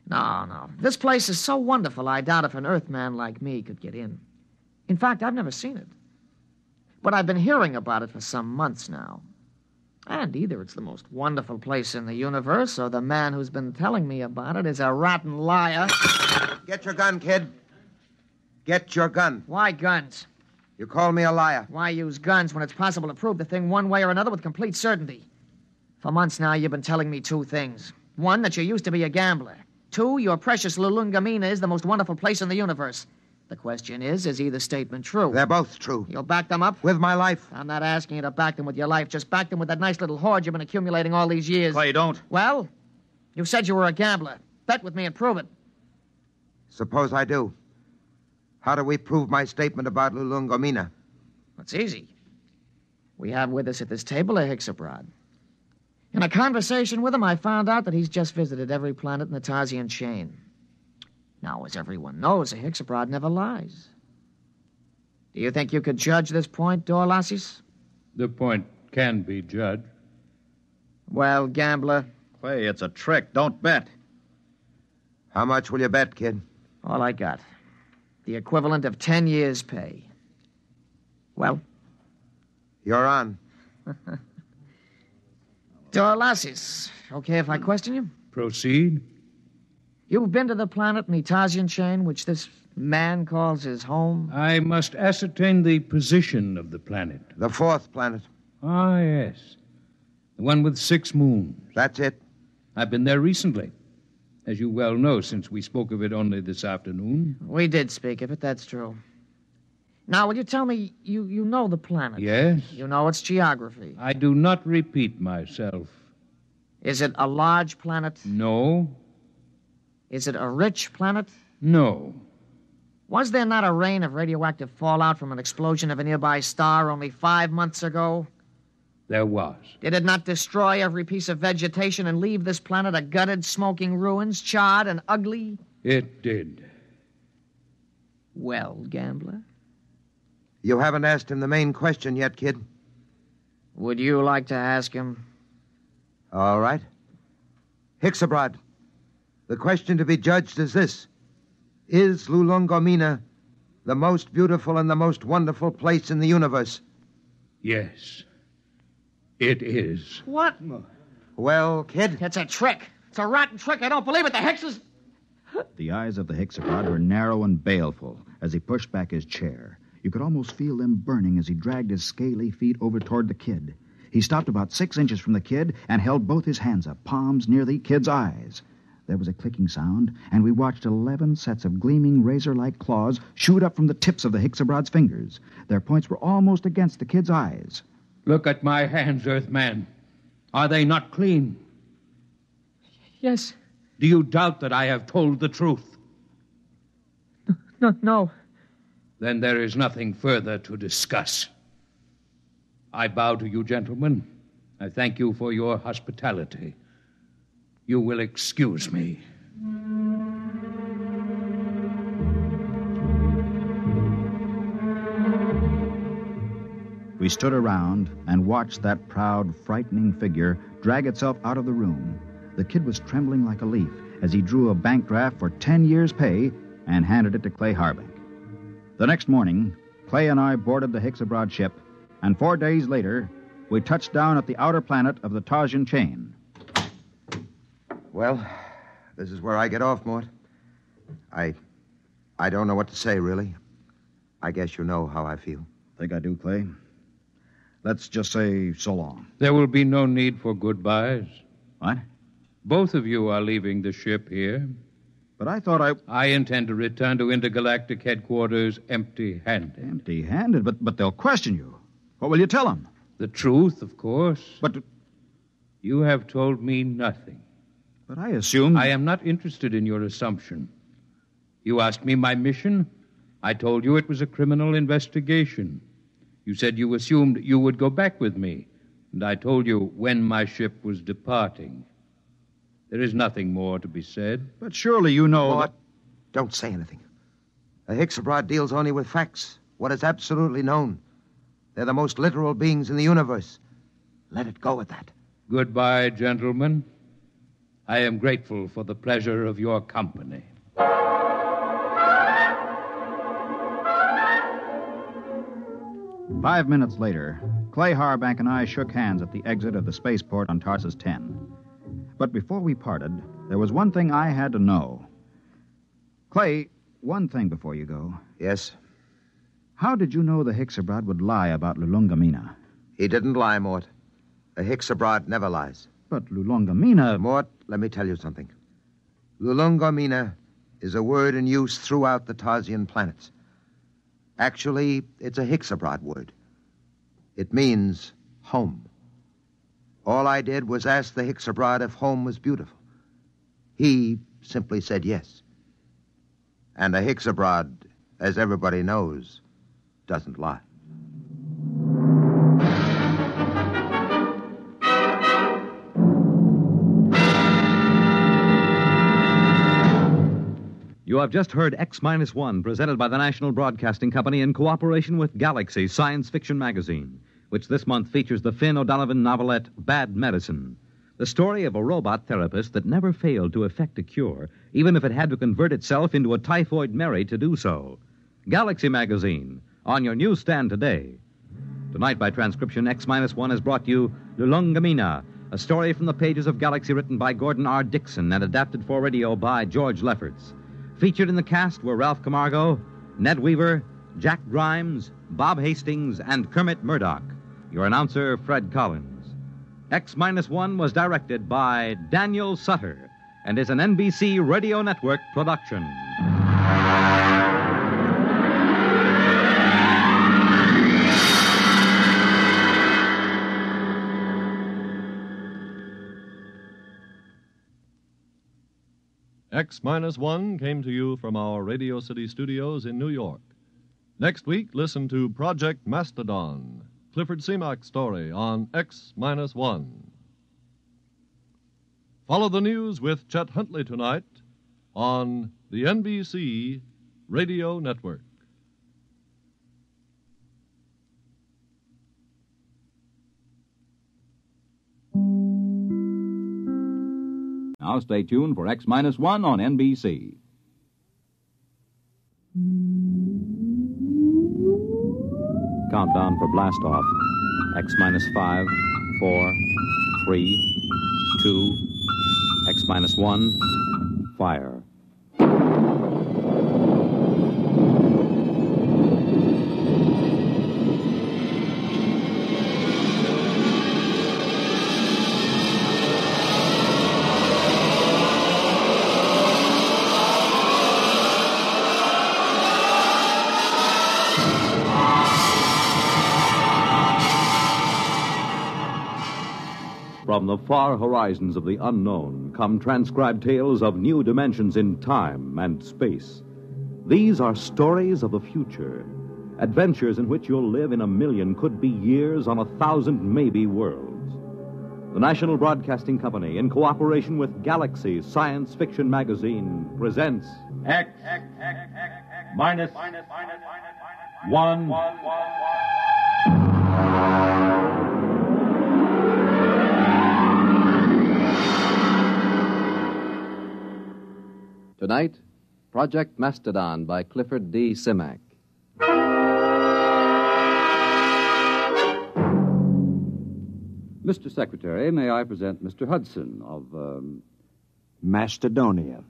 No. This place is so wonderful, I doubt if an Earthman like me could get in. In fact, I've never seen it. But I've been hearing about it for some months now. And either it's the most wonderful place in the universe, or the man who's been telling me about it is a rotten liar.
Get your gun, kid. Get your gun.
Why guns?
You call me a liar.
Why use guns when it's possible to prove the thing one way or another with complete certainty? For months now, you've been telling me two things. One, that you used to be a gambler. Two, your precious Lulungomeena is the most wonderful place in the universe. The question is either statement true?
They're both true.
You'll back them up?
With my life.
I'm not asking you to back them with your life. Just back them with that nice little hoard you've been accumulating all these years.
Clay, don't.
Well, you said you were a gambler. Bet with me and prove it.
Suppose I do. How do we prove my statement about Lulungomeena?
It's easy. We have with us at this table a Hicks abroad. In a conversation with him, I found out that he's just visited every planet in the Tarsian chain. Now, as everyone knows, a Hicks abroad never lies. Do you think you could judge this point, Dorlasis?
The point can be judged.
Well, gambler?
Clay, it's a trick. Don't bet.
How much will you bet, kid?
All I got. The equivalent of 10 years' pay. Well?
You're on.
Dorlasis, okay if I question you?
Proceed.
You've been to the planet in the Tarsian chain, which this man calls his home?
I must ascertain the position of the planet.
The fourth planet.
Ah, yes. The one with 6 moons.
That's it.
I've been there recently. As you well know, since we spoke of it only this afternoon.
We did speak of it, that's true. Now, will you tell me, you know the planet?
Yes.
You know its geography?
I do not repeat myself.
Is it a large planet?
No.
Is it a rich planet?
No.
Was there not a rain of radioactive fallout from an explosion of a nearby star only 5 months ago?
There was.
Did it not destroy every piece of vegetation and leave this planet a gutted, smoking ruins, charred and ugly?
It did.
Well, gambler?
You haven't asked him the main question yet, kid.
Would you like to ask him?
All right. Hixabrod, the question to be judged is this. Is Lulungomeena the most beautiful and the most wonderful place in the universe?
Yes. It is.
What?
Well, kid?
It's a trick. It's a rotten trick. I don't believe it. The hex is...
The eyes of the Hixabrod were narrow and baleful as he pushed back his chair. You could almost feel them burning as he dragged his scaly feet over toward the kid. He stopped about 6 inches from the kid and held both his hands up, palms near the kid's eyes. There was a clicking sound, and we watched 11 sets of gleaming razor-like claws shoot up from the tips of the Hixabrod's fingers. Their points were almost against the kid's eyes.
Look at my hands, Earthman. Are they not clean?
Yes.
Do you doubt that I have told the truth?
No.
Then there is nothing further to discuss. I bow to you, gentlemen. I thank you for your hospitality. You will excuse me.
We stood around and watched that proud, frightening figure drag itself out of the room. The kid was trembling like a leaf as he drew a bank draft for 10 years' pay and handed it to Clay Harbank. The next morning, Clay and I boarded the Hixabrod ship, and 4 days later, we touched down at the outer planet of the Trojan chain.
Well, this is where I get off, Mort. I don't know what to say, really. I guess you know how I feel.
Think I do, Clay. Let's just say so long.
There will be no need for goodbyes.
What?
Both of you are leaving the ship here.
But I thought
I intend to return to intergalactic headquarters empty-handed.
Empty-handed? But they'll question you. What will you tell them?
The truth, of course.
But...
You have told me nothing.
But I assumed...
I am not interested in your assumption. You asked me my mission. I told you it was a criminal investigation. You said you assumed you would go back with me, and I told you when my ship was departing. There is nothing more to be said.
But surely you know...
Mort, don't say anything. The Hixabrod deals only with facts, what is absolutely known. They're the most literal beings in the universe. Let it go at that.
Goodbye, gentlemen. I am grateful for the pleasure of your company.
5 minutes later, Clay Harbank and I shook hands at the exit of the spaceport on Tarsus 10. But before we parted, there was one thing I had to know. Clay, one thing before you go.
Yes?
How did you know the Hixabrod would lie about Lulungomeena?
He didn't lie, Mort. The Hixabrod never lies.
But Lulungomeena...
Mort, let me tell you something. Lulungomeena is a word in use throughout the Tarsian planets. Actually, it's a Hixabrod word. It means home. All I did was ask the Hixabrod if home was beautiful. He simply said yes. And a Hixabrod, as everybody knows, doesn't lie.
You have just heard X-1, presented by the National Broadcasting Company in cooperation with Galaxy Science Fiction Magazine, which this month features the Finn O'Donovan novelette Bad Medicine, the story of a robot therapist that never failed to effect a cure, even if it had to convert itself into a typhoid Mary to do so. Galaxy Magazine, on your newsstand today. Tonight, by transcription, X-1 has brought you Lulungomeena, a story from the pages of Galaxy written by Gordon R. Dixon and adapted for radio by George Lefferts. Featured in the cast were Ralph Camargo, Ned Weaver, Jack Grimes, Bob Hastings, and Kermit Murdoch. Your announcer, Fred Collins. X-1 was directed by Daniel Sutter and is an NBC Radio Network production.
X-1 came to you from our Radio City studios in New York. Next week, listen to Project Mastadon. Clifford Seamark's story on X-1. Follow the news with Chet Huntley tonight on the NBC Radio Network.
Now stay tuned for X-1 on NBC.
Countdown for blastoff. X-5, 4, 3, 2, X-1, fire.
From the far horizons of the unknown come transcribed tales of new dimensions in time and space. These are stories of the future, adventures in which you'll live in 1,000,000, could be years, on 1,000 maybe worlds. The National Broadcasting Company, in cooperation with Galaxy Science Fiction Magazine, presents
X minus 1.
Tonight, Project Mastadon by Clifford D. Simak.
Mr. Secretary, may I present Mr. Hudson of
Macedonia.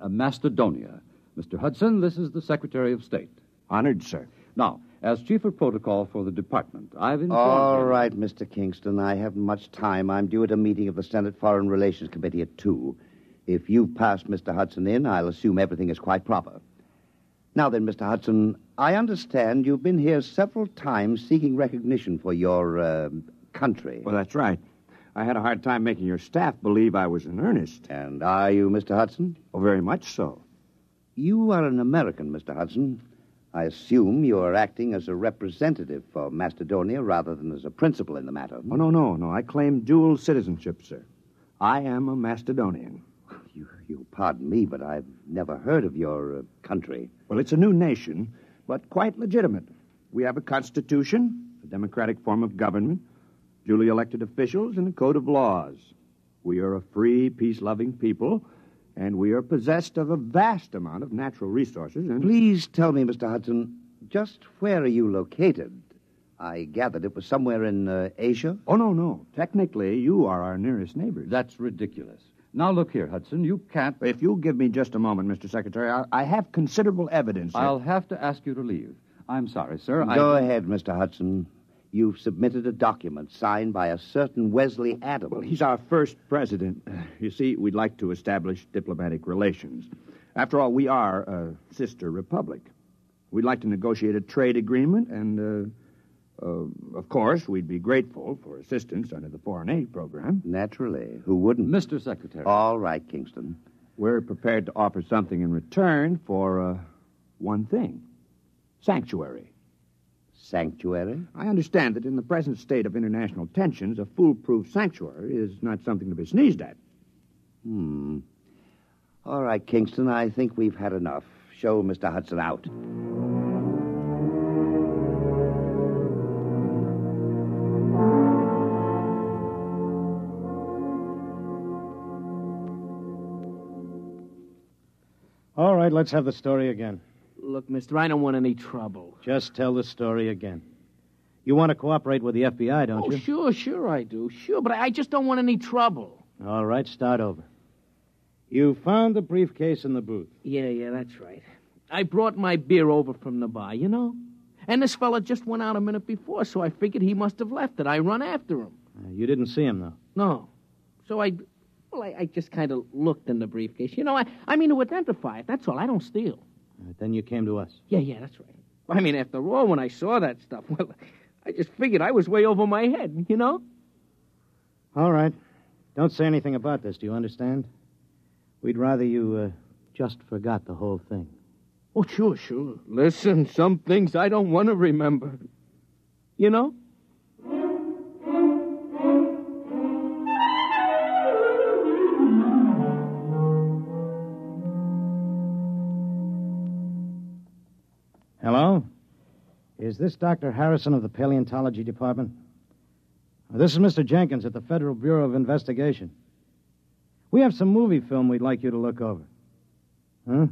Macedonia. Mr. Hudson, this is the Secretary of State.
Honored, sir.
Now, as Chief of Protocol for the department, I've informed
All
him...
right, Mr. Kingston. I haven't much time. I'm due at a meeting of the Senate Foreign Relations Committee at 2. If you've passed Mr. Hudson in, I'll assume everything is quite proper. Now then, Mr. Hudson, I understand you've been here several times seeking recognition for your country.
Well, that's right. I had a hard time making your staff believe I was in earnest.
And are you, Mr. Hudson?
Oh, very much so.
You are an American, Mr. Hudson. I assume you are acting as a representative for Macedonia rather than as a principal in the matter.
Oh, no. I claim dual citizenship, sir. I am a Macedonian.
You pardon me, but I've never heard of your country.
Well, it's a new nation, but quite legitimate. We have a constitution, a democratic form of government, duly elected officials, and a code of laws. We are a free, peace-loving people, and we are possessed of a vast amount of natural resources. And
Please tell me, Mr. Hudson, just where are you located? I gathered it was somewhere in Asia.
Oh, no. Technically, you are our nearest neighbors.
That's ridiculous. Now, look here, Hudson, you can't...
If you'll give me just a moment, Mr. Secretary, I have considerable evidence.
I'll have to ask you to leave. I'm sorry, sir.
Go ahead, Mr. Hudson. You've submitted a document signed by a certain Wesley Adams.
Well, he's our first president. You see, we'd like to establish diplomatic relations. After all, we are a sister republic. We'd like to negotiate a trade agreement, and, of course, we'd be grateful for assistance under the foreign aid program.
Naturally. Who wouldn't?
Mr. Secretary.
All right, Kingston.
We're prepared to offer something in return for, one thing. Sanctuary.
Sanctuary?
I understand that in the present state of international tensions, a foolproof sanctuary is not something to be sneezed at.
All right, Kingston, I think we've had enough. Show Mr. Hudson out.
All right, let's have the story again.
Look, mister, I don't want any trouble.
Just tell the story again. You want to cooperate with the FBI, don't you?
Sure I do. Sure, but I just don't want any trouble.
All right, start over. You found the briefcase in the booth.
Yeah, that's right. I brought my beer over from the bar, you know? And this fella just went out a minute before, so I figured he must have left it. I run after him.
You didn't see him, though?
No. So I just kind of looked in the briefcase. You know, I mean to identify it. That's all. I don't steal.
All right, then you came to us.
Yeah, that's right. I mean, after all, when I saw that stuff, well, I just figured I was way over my head, you know?
All right. Don't say anything about this, do you understand? We'd rather you just forgot the whole thing.
Oh, sure. Listen, some things I don't want to remember. You know?
is this Dr. Harrison of the Paleontology Department? This is Mr. Jenkins at the Federal Bureau of Investigation. We have some movie film we'd like you to look over. Huh?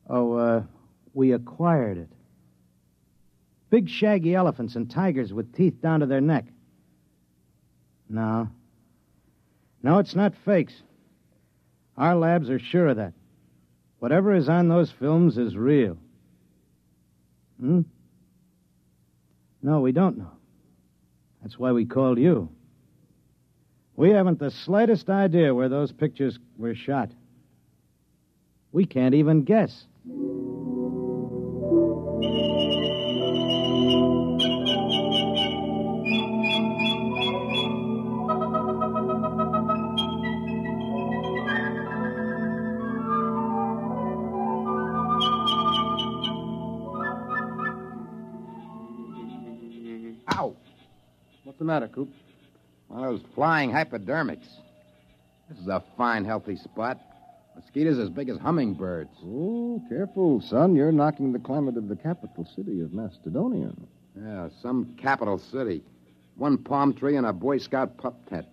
Oh, we acquired it. Big shaggy elephants and tigers with teeth down to their neck. No. No, it's not fakes. Our labs are sure of that. Whatever is on those films is real. No, we don't know. That's why we called you. We haven't the slightest idea where those pictures were shot. We can't even guess.
Ow! What's the matter, Coop?
One of those flying hypodermics. This is a fine, healthy spot. Mosquitoes as big as hummingbirds.
Oh, careful, son. You're knocking the climate of the capital city of Macedonia.
Yeah, some capital city. One palm tree and a Boy Scout pup tent.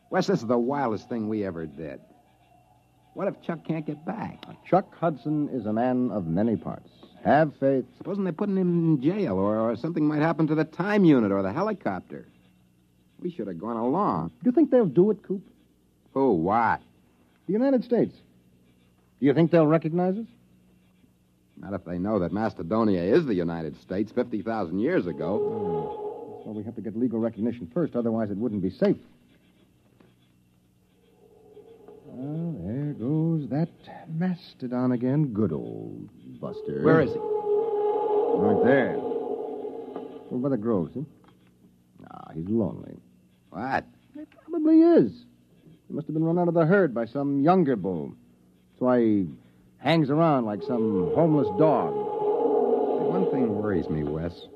Wes, this is the wildest thing we ever did. What if Chuck can't get back?
Chuck Hudson is a man of many parts. Have faith.
Supposing they're putting him in jail, or something might happen to the time unit or the helicopter. We should have gone along.
Do you think they'll do it, Coop?
Who? What?
The United States. Do you think they'll recognize us?
Not if they know that Macedonia is the United States 50,000 years ago.
Well, we have to get legal recognition first, otherwise it wouldn't be safe. Well, there goes that Mastadon again. Good old Buster.
Where is he?
Right there. Over by the grove, see? He's lonely.
What?
He probably is. He must have been run out of the herd by some younger bull. That's why he hangs around like some homeless dog.
One thing worries me, Wes.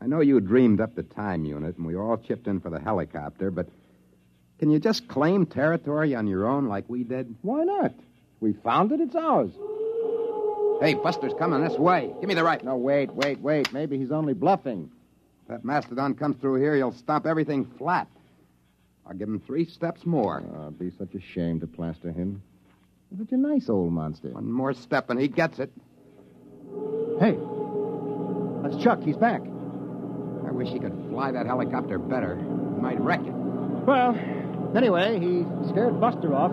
I know you dreamed up the time unit, and we all chipped in for the helicopter, but can you just claim territory on your own like we did?
Why not? We found it, it's ours.
Hey, Buster's coming this way. Give me the right.
No, wait. Maybe he's only bluffing.
If that Mastodon comes through here, he'll stomp everything flat. I'll give him 3 steps more.
It'd be such a shame to plaster him. He's such a nice old monster.
One more step and he gets it.
Hey, that's Chuck. He's back.
I wish he could fly that helicopter better. He might wreck it.
Well, anyway, he scared Buster off.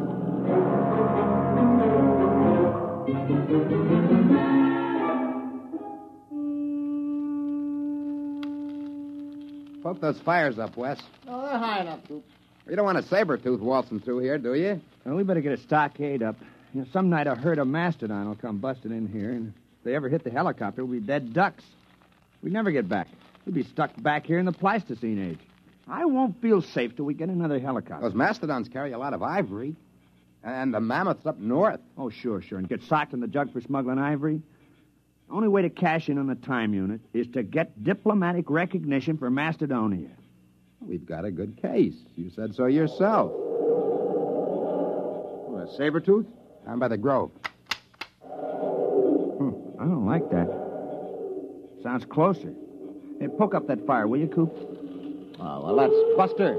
Poke those fires up, Wes.
Oh, they're high enough, Coop.
You don't want a saber-tooth waltzing through here, do you?
Well, we better get a stockade up. Some night a herd of Mastodon will come busting in here, and if they ever hit the helicopter, we'll be dead ducks. We'd never get back. We'd be stuck back here in the Pleistocene age. I won't feel safe till we get another helicopter.
Those Mastodons carry a lot of ivory. And the mammoths up north.
Oh, sure. And get socked in the jug for smuggling ivory? The only way to cash in on the time unit is to get diplomatic recognition for Macedonia.
We've got a good case. You said so yourself.
What, a saber-tooth?
Down by the grove.
I don't like that. Sounds closer. Hey, poke up that fire, will you, Coop?
Oh, well, that's Buster.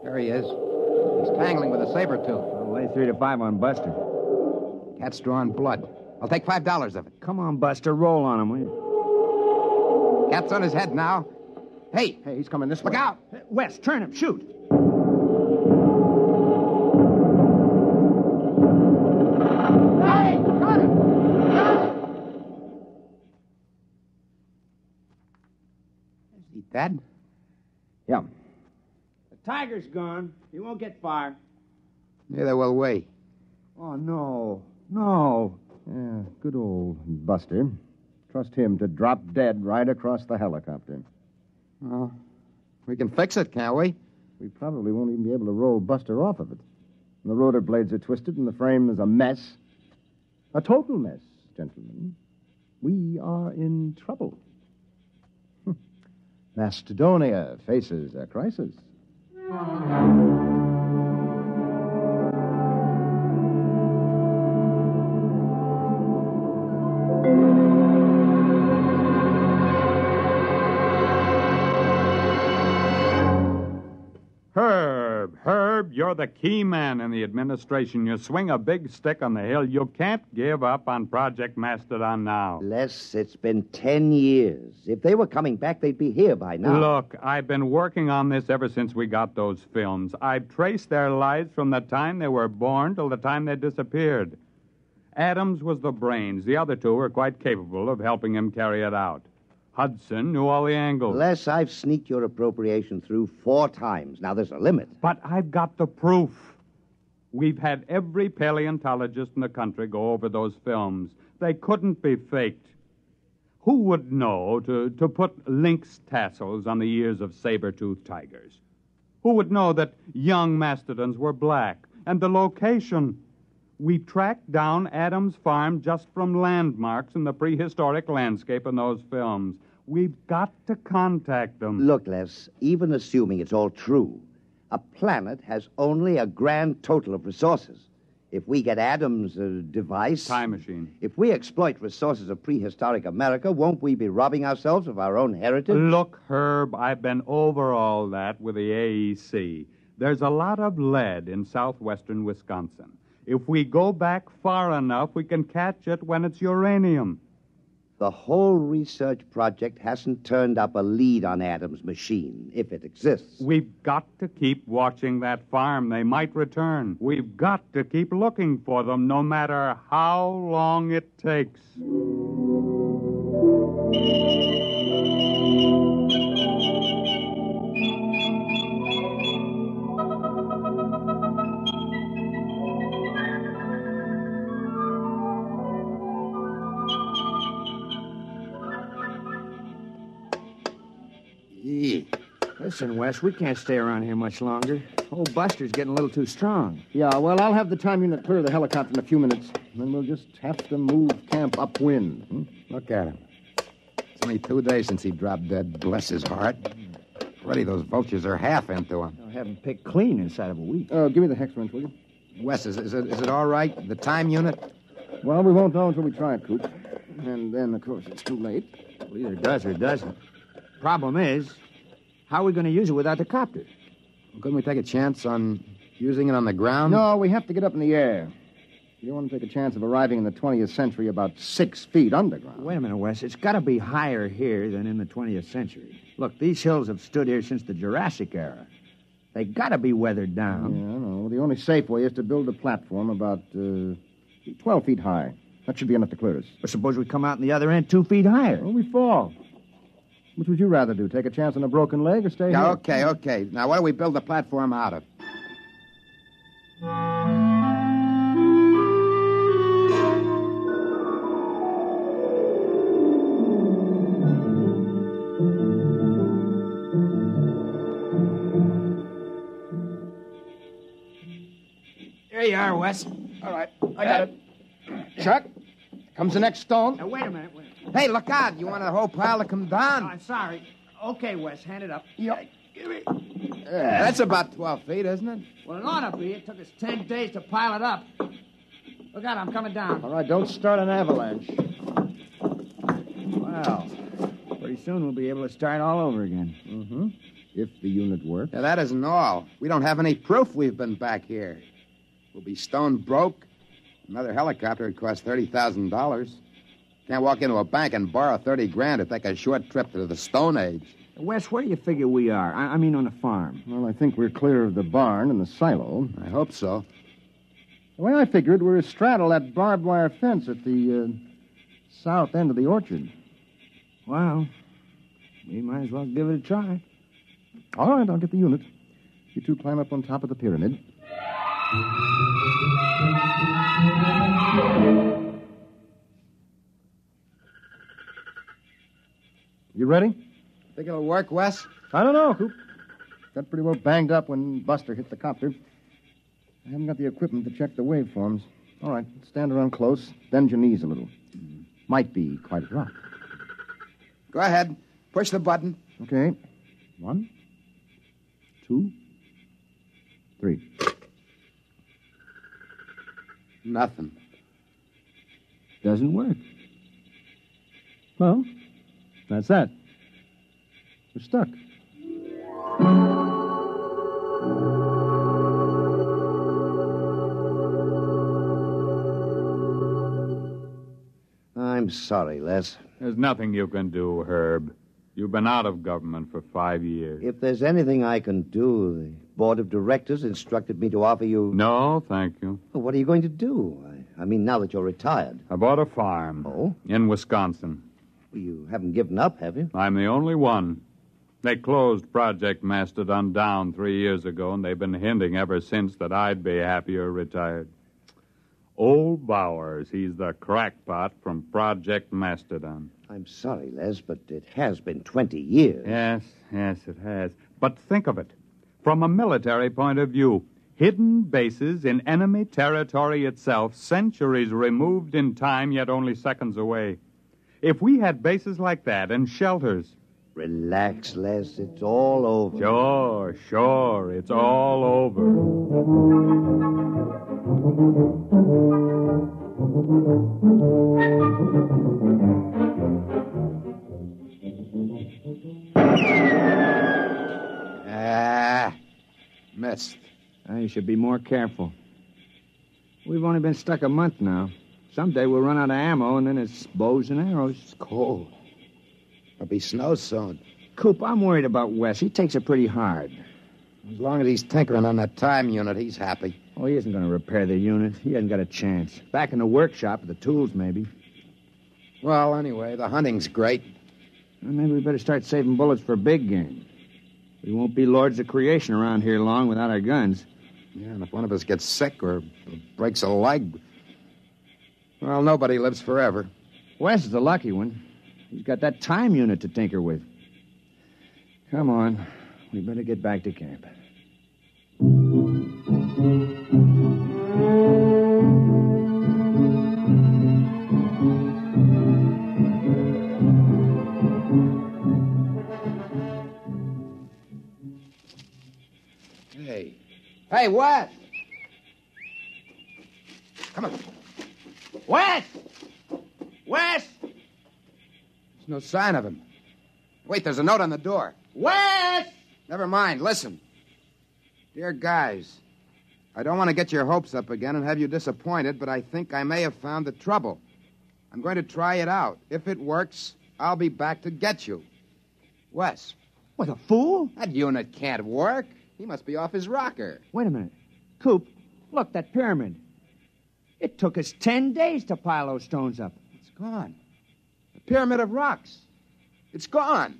There he is. He's tangling with a saber-tooth.
I'll lay 3 to 5 on Buster.
Cat's drawing blood. I'll take $5 of it.
Come on, Buster. Roll on him, will you?
Cat's on his head now. Hey,
he's coming this way.
Look out!
Wes, turn him. Shoot.
Hey! Got him! Is he dead?
Yeah.
The tiger's gone. He won't get far.
Neither will we.
Oh, no. No.
Yeah, good old Buster. Trust him to drop dead right across the helicopter.
Well, we can fix it, can't we?
We probably won't even be able to roll Buster off of it. The rotor blades are twisted and the frame is a mess. A total mess, gentlemen. We are in trouble. Macedonia faces a crisis.
Herb, you're the key man in the administration. You swing a big stick on the hill. You can't give up on Project Mastadon now.
Les, it's been 10 years. If they were coming back, they'd be here by now.
Look, I've been working on this ever since we got those films. I've traced their lives from the time they were born till the time they disappeared. Adams was the brains. The other two were quite capable of helping him carry it out. Hudson knew all the angles.
Les, I've sneaked your appropriation through 4 times. Now, there's a limit.
But I've got the proof. We've had every paleontologist in the country go over those films. They couldn't be faked. Who would know to put lynx tassels on the ears of saber-toothed tigers? Who would know that young mastodons were black? And the location. We tracked down Adams' farm just from landmarks in the prehistoric landscape in those films. We've got to contact them.
Look, Les, even assuming it's all true, a planet has only a grand total of resources. If we get Adams' device...
Time machine.
If we exploit resources of prehistoric America, won't we be robbing ourselves of our own heritage?
Look, Herb, I've been over all that with the AEC. There's a lot of lead in southwestern Wisconsin. If we go back far enough, we can catch it when it's uranium.
The whole research project hasn't turned up a lead on Adams' machine, if it exists.
We've got to keep watching that farm. They might return. We've got to keep looking for them, no matter how long it takes.
Listen, Wes, we can't stay around here much longer. Old Buster's getting a little too strong.
Yeah, well, I'll have the time unit clear the helicopter in a few minutes. Then we'll just have to move camp upwind.
Look at him. It's only 2 days since he dropped dead, bless his heart. Already those vultures are half into him.
I'll have him picked clean inside of a week.
Give me the hex wrench, will you?
Wes, is it all right? The time unit?
Well, we won't know until we try it, Coop. And then, of course, it's too late.
Well, either does or doesn't. Problem is, how are we going to use it without the copter?
Couldn't we take a chance on using it on the ground?
No, we have to get up in the air. You don't want to take a chance of arriving in the 20th century about 6 feet underground.
Wait a minute, Wes. It's got to be higher here than in the 20th century. Look, these hills have stood here since the Jurassic era. They got to be weathered down.
Yeah, I know. The only safe way is to build a platform about 12 feet high. That should be enough to clear us.
But suppose we come out on the other end 2 feet higher.
Well, we fall. Which would you rather do? Take a chance on a broken leg or stay
Yeah,
here?
okay. Now, what do we build the platform out of?
There you are, Wes.
All right, I got it. Chuck, comes the next stone.
Now, wait a minute.
Hey, look out. You want the whole pile to come down?
Oh, I'm sorry. Okay, Wes, hand it up.
Yep.
Give me.
That's about 12 feet, isn't it?
Well, it ought to be. It took us 10 days to pile it up. Look out, I'm coming down.
All right, don't start an avalanche.
Well, pretty soon we'll be able to start all over again.
Mm-hmm. If the unit works.
Yeah, that isn't all. We don't have any proof we've been back here. We'll be stone broke. Another helicopter would cost $30,000. Can't walk into a bank and borrow $30,000 to take a short trip to the Stone Age.
Wes, where do you figure we are? I mean on the farm.
Well, I think we're clear of the barn and the silo.
I hope so.
The way I figured, we're astraddle that barbed wire fence at the south end of the orchard.
Well, we might as well give it a try.
All right, I'll get the unit. You two climb up on top of the pyramid. You ready?
Think it'll work, Wes?
I don't know, Coop. Got pretty well banged up when Buster hit the copter. I haven't got the equipment to check the waveforms. All right, stand around close, bend your knees a little. Might be quite a drop.
Go ahead. Push the button.
Okay. 1, 2, 3.
Nothing.
Doesn't work.
Well, that's that. We're stuck.
sorry, Les.
There's nothing you can do, Herb. You've been out of government for 5 years.
If there's anything I can do, the board of directors instructed me to offer you...
No, thank you.
Well, what are you going to do? I mean, now that you're retired.
I bought a farm.
Oh?
In Wisconsin.
Well, you haven't given up, have you?
I'm the only one. They closed Project Mastadon down 3 years ago, and they've been hinting ever since that I'd be happier retired. Old Bowers, he's the crackpot from Project Mastadon.
I'm sorry, Les, but it has been 20 years.
Yes, it has. But think of it. From a military point of view, hidden bases in enemy territory itself, centuries removed in time, yet only seconds away. If we had bases like that and shelters...
Relax, Les. It's all over.
Sure. It's all over.
Missed. You should be more careful. We've only been stuck a month now. Someday we'll run out of ammo, and then it's bows and arrows.
It's cold. There'll be snow soon.
Coop, I'm worried about Wes. He takes it pretty hard.
As long as he's tinkering on that time unit, he's happy.
Oh, he isn't going to repair the unit. He hasn't got a chance. Back in the workshop, the tools, maybe.
Well, anyway, the hunting's great.
Well, maybe we better start saving bullets for big game. We won't be lords of creation around here long without our guns.
Yeah, and if one of us gets sick or breaks a leg, well, nobody lives forever.
Wes is the lucky one. He's got that time unit to tinker with. Come on. We better get back to camp.
Hey, Wes! Come on.
Wes! Wes!
There's no sign of him. Wait, there's a note on the door.
Wes!
Never mind, listen. Dear guys, I don't want to get your hopes up again and have you disappointed, but I think I may have found the trouble. I'm going to try it out. If it works, I'll be back to get you. Wes.
What, a fool?
That unit can't work. He must be off his rocker.
Wait a minute. Coop, look, that pyramid. It took us 10 days to pile those stones up.
It's gone. The pyramid of rocks. It's gone.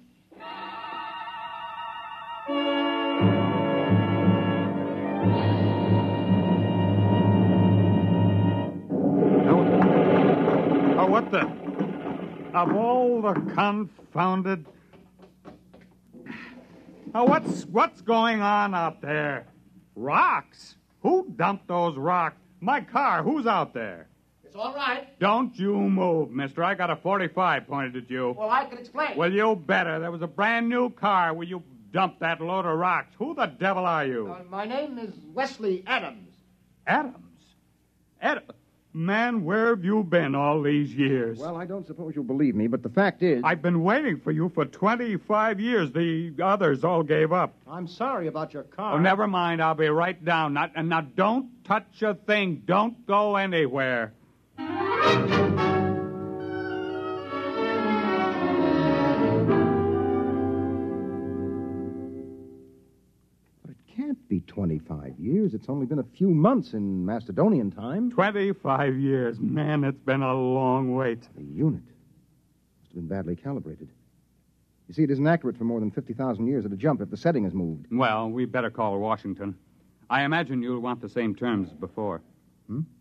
Oh, what the... Of all the confounded... Oh, what's going on out there? Rocks? Who dumped those rocks? My car, who's out there?
It's all right.
Don't you move, mister. I got a 45 pointed at you.
Well, I can explain.
Well, you better. There was a brand new car where you dumped that load of rocks. Who the devil are you?
My name is Wesley Adams.
Adams? Man, where have you been all these years?
Well, I don't suppose you'll believe me, but the fact is...
I've been waiting for you for 25 years. The others all gave up.
I'm sorry about your car.
Oh, never mind. I'll be right down. Now, don't touch a thing. Don't go anywhere.
Can't be 25 years. It's only been a few months in Macedonian time.
25 years. Man, it's been a long wait.
The unit must have been badly calibrated. You see, it isn't accurate for more than 50,000 years at a jump if the setting is moved.
Well, we better call Washington. I imagine you'll want the same terms as before.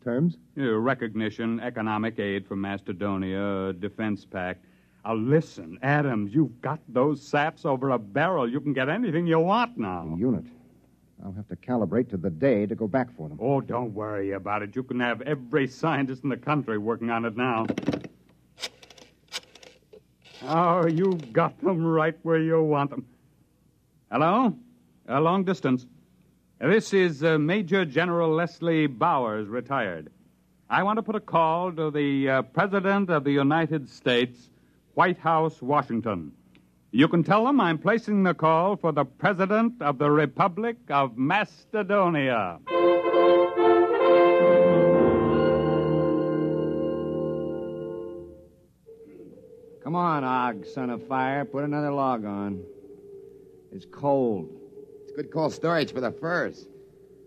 Terms?
Recognition, economic aid from Macedonia, defense pact. Listen, Adams, you've got those saps over a barrel. You can get anything you want now.
The unit. I'll have to calibrate to the day to go back for them.
Oh, don't worry about it. You can have every scientist in the country working on it now. Oh, you've got them right where you want them. Hello? Long distance. This is Major General Leslie Bowers, retired. I want to put a call to the President of the United States, White House, Washington. You can tell them I'm placing the call for the President of the Republic of Macedonia.
Come on, Og, son of fire. Put another log on. It's cold.
It's good cold storage for the furs.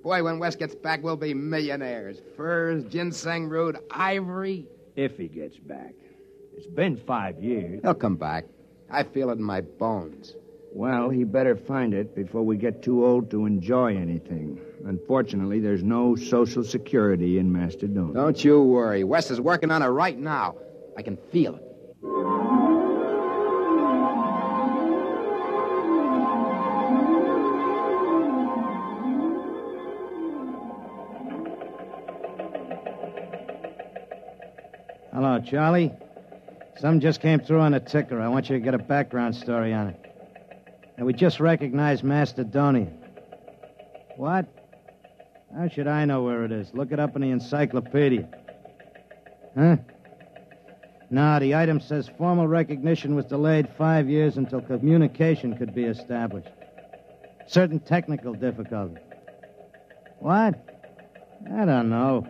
Boy, when West gets back, we'll be millionaires. Furs, ginseng root, ivory.
If he gets back. It's been 5 years.
He'll come back. I feel it in my bones.
Well, he better find it before we get too old to enjoy anything. Unfortunately, there's no Social Security in Mastadon.
Don't you worry. West is working on it right now. I can feel it.
Hello, Charlie. Some just came through on the ticker. I want you to get a background story on it. And we just recognized Mastadonian. What? How should I know where it is? Look it up in the encyclopedia. Huh? No, the item says formal recognition was delayed 5 years until communication could be established. Certain technical difficulties. What? I don't know.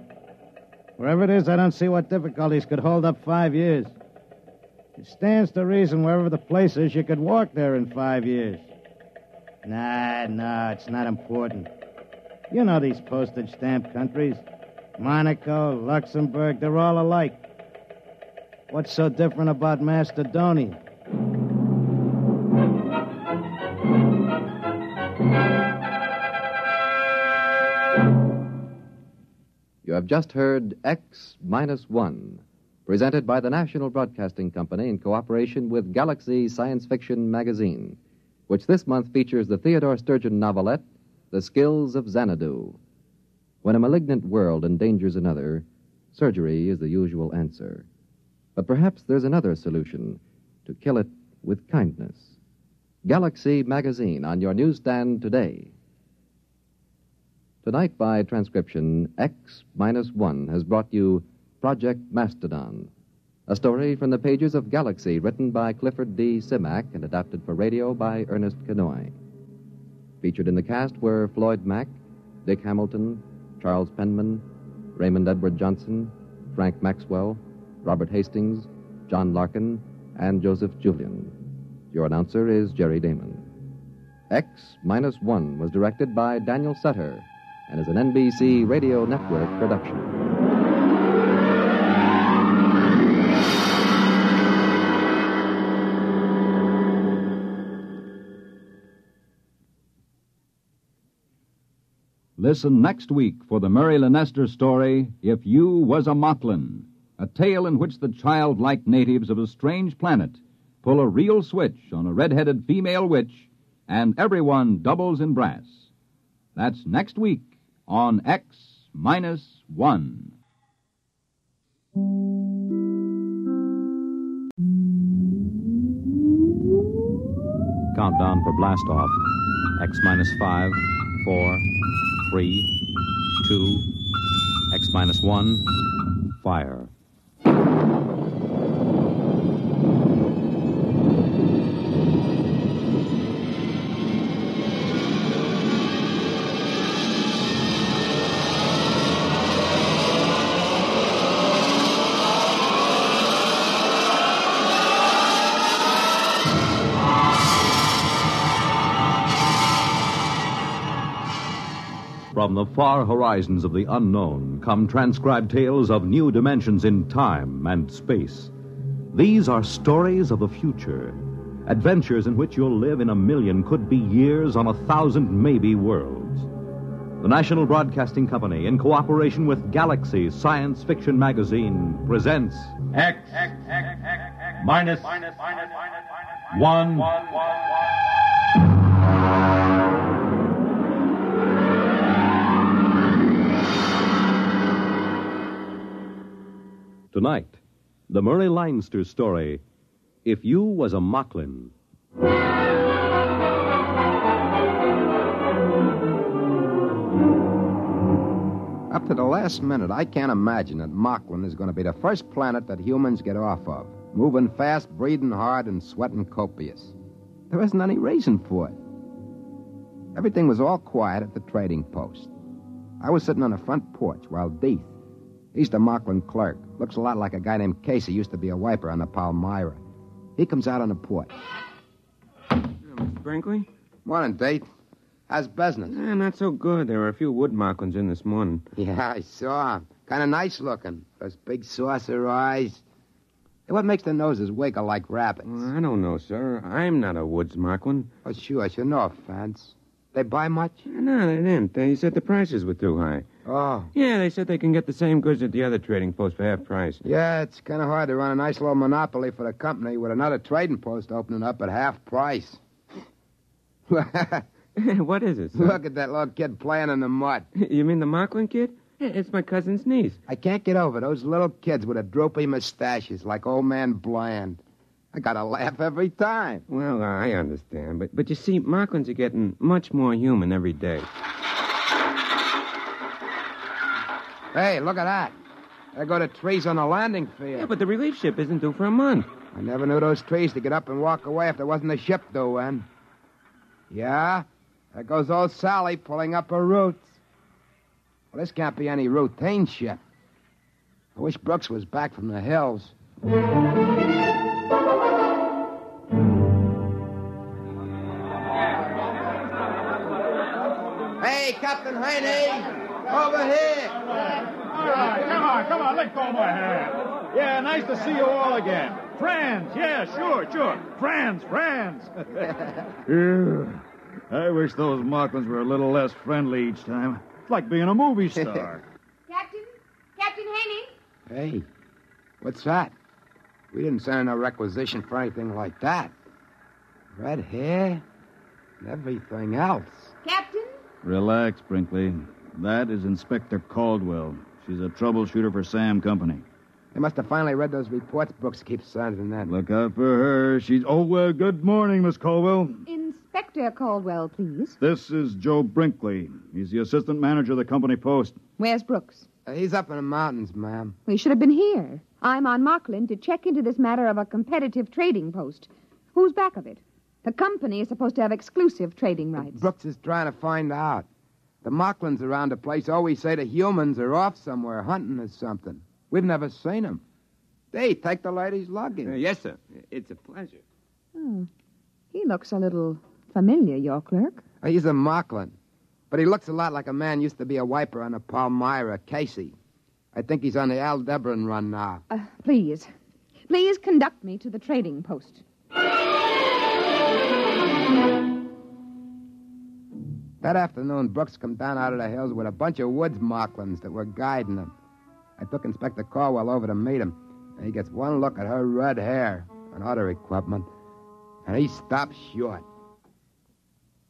Wherever it is, I don't see what difficulties could hold up 5 years. It stands to reason wherever the place is, you could walk there in 5 years. Nah, it's not important. You know these postage stamp countries. Monaco, Luxembourg, they're all alike. What's so different about Macedonia?
You have just heard X-1, presented by the National Broadcasting Company in cooperation with Galaxy Science Fiction magazine, which this month features the Theodore Sturgeon novelette, The Skills of Xanadu. When a malignant world endangers another, surgery is the usual answer. But perhaps there's another solution, to kill it with kindness. Galaxy magazine on your newsstand today. Tonight, by transcription, X-1 has brought you Project Mastadon, a story from the pages of Galaxy written by Clifford D. Simak and adapted for radio by Ernest Kenoy. Featured in the cast were Floyd Mack, Dick Hamilton, Charles Penman, Raymond Edward Johnson, Frank Maxwell, Robert Hastings, John Larkin, and Joseph Julian. Your announcer is Jerry Damon. X-1 was directed by Daniel Sutter and is an NBC Radio Network production.
Listen next week for the Murray Leinster story, If You Was a Moklin, a tale in which the childlike natives of a strange planet pull a real switch on a red-headed female witch, and everyone doubles in brass. That's next week on X-1.
Countdown for blast off. X-5, 4, 3, 2, X-1, fire.
From the far horizons of the unknown come transcribed tales of new dimensions in time and space. These are stories of the future, adventures in which you'll live in a million, could be years, on 1,000 maybe worlds. The National Broadcasting Company, in cooperation with Galaxy Science Fiction magazine, presents
X-1.
Tonight, the Murray Leinster story, If You Was a Moklin.
Up to the last minute, I can't imagine that Moklin is going to be the first planet that humans get off of. Moving fast, breathing hard, and sweating copious. There isn't any reason for it. Everything was all quiet at the trading post. I was sitting on the front porch while Deeth, he's the Moklin clerk, looks a lot like a guy named Casey, used to be a wiper on the Palmyra. He comes out on the porch.
Mr. Brinkley?
Morning, Date. How's business?
Not so good. There were a few wood Moklins in this morning.
Yeah, I saw him. Kind of nice looking. Those big saucer eyes. Hey, what makes the noses wiggle like rabbits?
Well, I don't know, sir. I'm not a woods Moklin.
Oh, sure. No offense. They buy much?
No, they didn't. They said the prices were too high.
Oh.
Yeah, they said they can get the same goods at the other trading post for half price.
Yeah, it's kind of hard to run a nice little monopoly for the company with another trading post opening up at half price.
What is it, sir?
Look at that little kid playing in the mud.
You mean the Moklin kid? It's my cousin's niece.
I can't get over those little kids with the droopy mustaches like old man Bland. I gotta laugh every time.
Well, I understand. But you see, Moklins are getting much more human every day.
Hey, look at that. There go the trees on the landing field.
Yeah, but the relief ship isn't due for a month.
I never knew those trees to get up and walk away if there wasn't a ship due in. Yeah, there goes old Sally pulling up her roots. Well, this can't be any routine ship. I wish Brooks was back from the hills. Hey, Captain Haney! Over here!
All right, come on, let go of my hand. Yeah, nice to see you all again. Friends, yeah, sure. Friends. I wish those Moklins were a little less friendly each time. It's like being a movie star.
Captain Haney?
Hey, what's that? We didn't send in a requisition for anything like that. Red hair and everything else.
Captain?
Relax, Brinkley. That is Inspector Caldwell. She's a troubleshooter for Sam Company.
They must have finally read those reports Brooks keeps sending that.
Look out for her. Good morning, Miss Caldwell.
Inspector Caldwell, please.
This is Joe Brinkley. He's the assistant manager of the company post.
Where's Brooks?
He's up in the mountains, ma'am.
We should have been here. I'm on Moklin to check into this matter of a competitive trading post. Who's back of it? The company is supposed to have exclusive trading rights.
Brooks is trying to find out. The Moklins around the place always say the humans are off somewhere hunting or something. We've never seen them. They take the lady's luggage.
Yes, sir. It's a pleasure.
Oh, he looks a little familiar, your clerk.
He's a Moklin. But he looks a lot like a man used to be a wiper on the Palmyra, Casey. I think he's on the Aldebaran run now.
Please conduct me to the trading post.
That afternoon, Brooks come down out of the hills with a bunch of woods Moklins that were guiding him. I took Inspector Caldwell over to meet him, and he gets one look at her red hair and other equipment, and he stops short.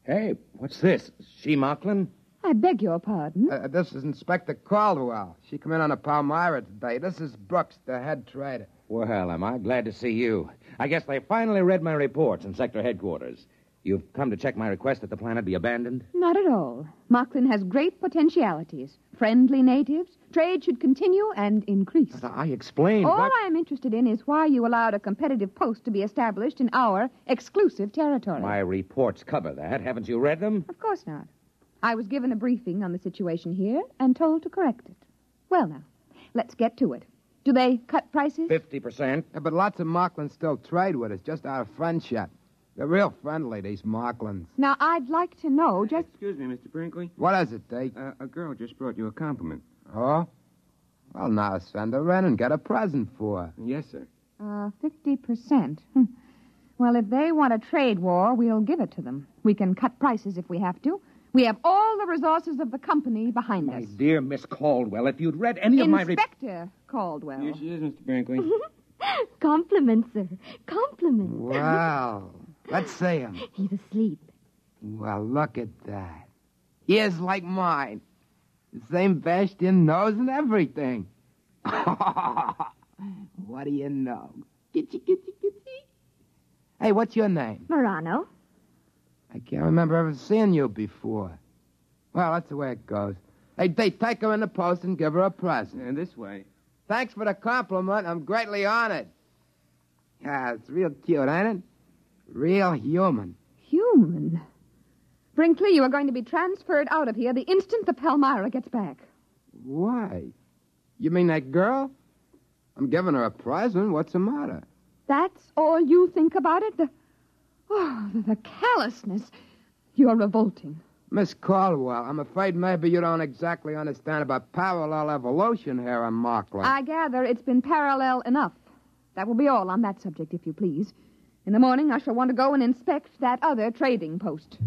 Hey, what's this? She Moklin?
I beg your pardon?
This is Inspector Caldwell. She come in on the Palmyra today. This is Brooks, the head trader.
Well, am I glad to see you. I guess they finally read my reports in sector headquarters. You've come to check my request that the planet be abandoned?
Not at all. Moklin has great potentialities. Friendly natives. Trade should continue and increase.
I explained.
All I'm interested in is why you allowed a competitive post to be established in our exclusive territory.
My reports cover that. Haven't you read them?
Of course not. I was given a briefing on the situation here and told to correct it. Well, now, let's get to it. Do they cut prices?
50%.
Yeah, but lots of Moklins still trade with us, just out of friendship. They're real friendly, these Moklins.
Now, I'd like to know just...
Excuse me, Mr. Brinkley.
What is it, Dake?
A girl just brought you a compliment.
Oh? Well, now send her in and get a present for her.
Yes, sir.
50%. Well, if they want a trade war, we'll give it to them. We can cut prices if we have to. We have all the resources of the company behind us.
My dear Miss Caldwell, if you'd read any of my...
Inspector Caldwell.
Here she is, Mr. Brinkley.
Compliments, sir. Compliments.
Wow. Let's see him.
He's asleep.
Well, look at that. Ears like mine. The same bashed-in nose and everything. What do you know? Gitchy. Hey, what's your name?
Morano.
I can't remember ever seeing you before. Well, that's the way it goes. Hey, take her in the post and give her a present.
This way.
Thanks for the compliment. I'm greatly honored. Yeah, it's real cute, ain't it? Real human.
Human? Brinkley, you are going to be transferred out of here the instant the Palmyra gets back.
Why? You mean that girl? I'm giving her a present. What's the matter?
That's all you think about it? The callousness. You're revolting.
Miss Caldwell, I'm afraid maybe you don't exactly understand about parallel evolution here on Moklin.
I gather it's been parallel enough. That will be all on that subject, if you please. In the morning, I shall want to go and inspect that other trading post.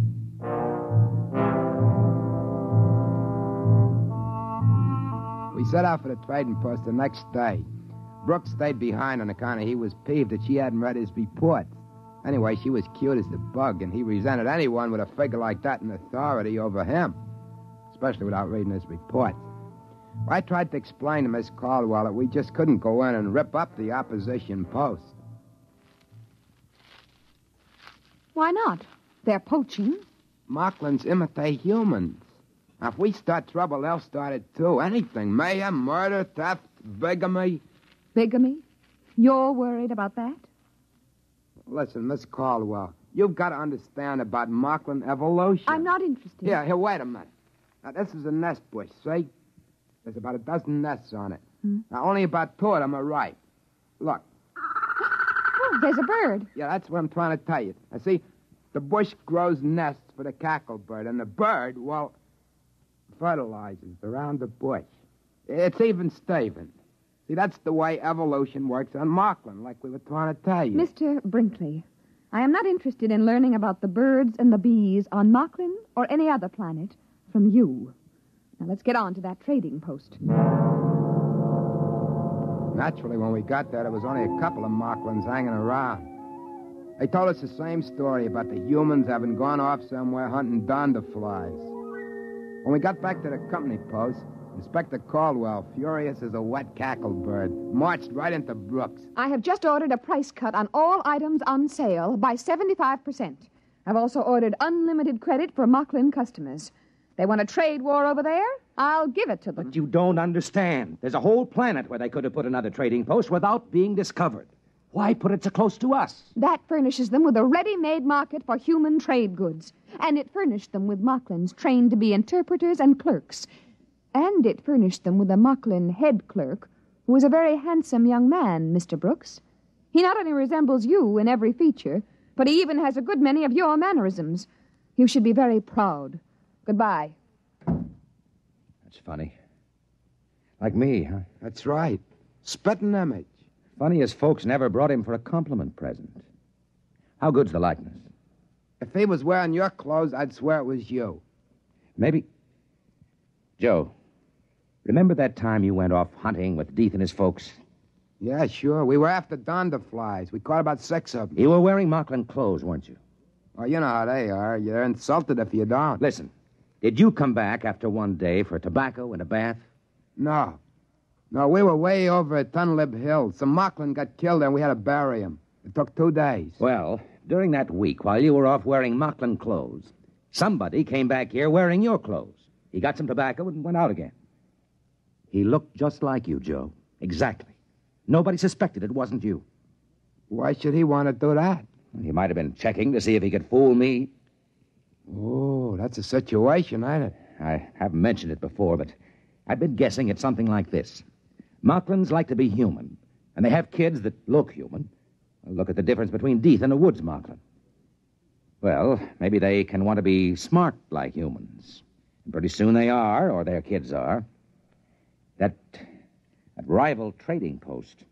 We set out for the trading post the next day. Brooks stayed behind on account of he was peeved that she hadn't read his report. Anyway, she was cute as the bug, and he resented anyone with a figure like that in authority over him, especially without reading his report. I tried to explain to Miss Caldwell that we just couldn't go in and rip up the opposition post.
Why not? They're poaching.
Moklins imitate humans. Now, if we start trouble, they'll start it too. Anything. Mayhem, murder, theft, bigamy.
Bigamy? You're worried about that?
Listen, Miss Caldwell, you've got to understand about Moklin evolution.
I'm not interested.
Here, wait a minute. Now, this is a nest bush, see? There's about a dozen nests on it. Now, only about 2 of them are ripe. Look.
Oh, there's a bird.
Yeah, that's what I'm trying to tell you. Now, see, the bush grows nests for the cacklebird, and the bird, well, fertilizes around the bush. It's even Steven. See, that's the way evolution works on Moklin, like we were trying to tell you.
Mr. Brinkley, I am not interested in learning about the birds and the bees on Moklin or any other planet from you. Now, let's get on to that trading post.
Naturally, when we got there was only a couple of Moklins hanging around. They told us the same story about the humans having gone off somewhere hunting donderflies. When we got back to the company post, Inspector Caldwell, furious as a wet cacklebird, marched right into Brooks.
I have just ordered a price cut on all items on sale by 75%. I've also ordered unlimited credit for Moklin customers. They want a trade war over there? I'll give it to them.
But you don't understand. There's a whole planet where they could have put another trading post without being discovered. Why put it so close to us?
That furnishes them with a ready-made market for human trade goods. And it furnished them with Moklins trained to be interpreters and clerks. And it furnished them with a Moklin head clerk, who is a very handsome young man, Mr. Brooks. He not only resembles you in every feature, but he even has a good many of your mannerisms. You should be very proud. Goodbye.
That's funny. Like me, huh?
That's right. Spitting image.
Funny as folks never brought him for a compliment present. How good's the likeness?
If he was wearing your clothes, I'd swear it was you.
Maybe. Joe, remember that time you went off hunting with Deeth and his folks?
Yeah, sure. We were after donderflies. We caught about 6 of them.
You were wearing Moklin clothes, weren't you?
Oh, you know how they are. You're insulted if you don't.
Listen, did you come back after one day for tobacco and a bath?
No. No, we were way over at Tunlib Hill. Some Moklin got killed and we had to bury him. It took 2 days.
Well, during that week, while you were off wearing Moklin clothes, somebody came back here wearing your clothes. He got some tobacco and went out again. He looked just like you, Joe. Exactly. Nobody suspected it wasn't you.
Why should he want to do that?
He might have been checking to see if he could fool me.
Oh, that's a situation, ain't it?
I haven't mentioned it before, but I've been guessing it's something like this. Moklins like to be human, and they have kids that look human. Look at the difference between Deeth and a woods Moklin. Well, maybe they can want to be smart like humans. And pretty soon they are, or their kids are. That rival trading post.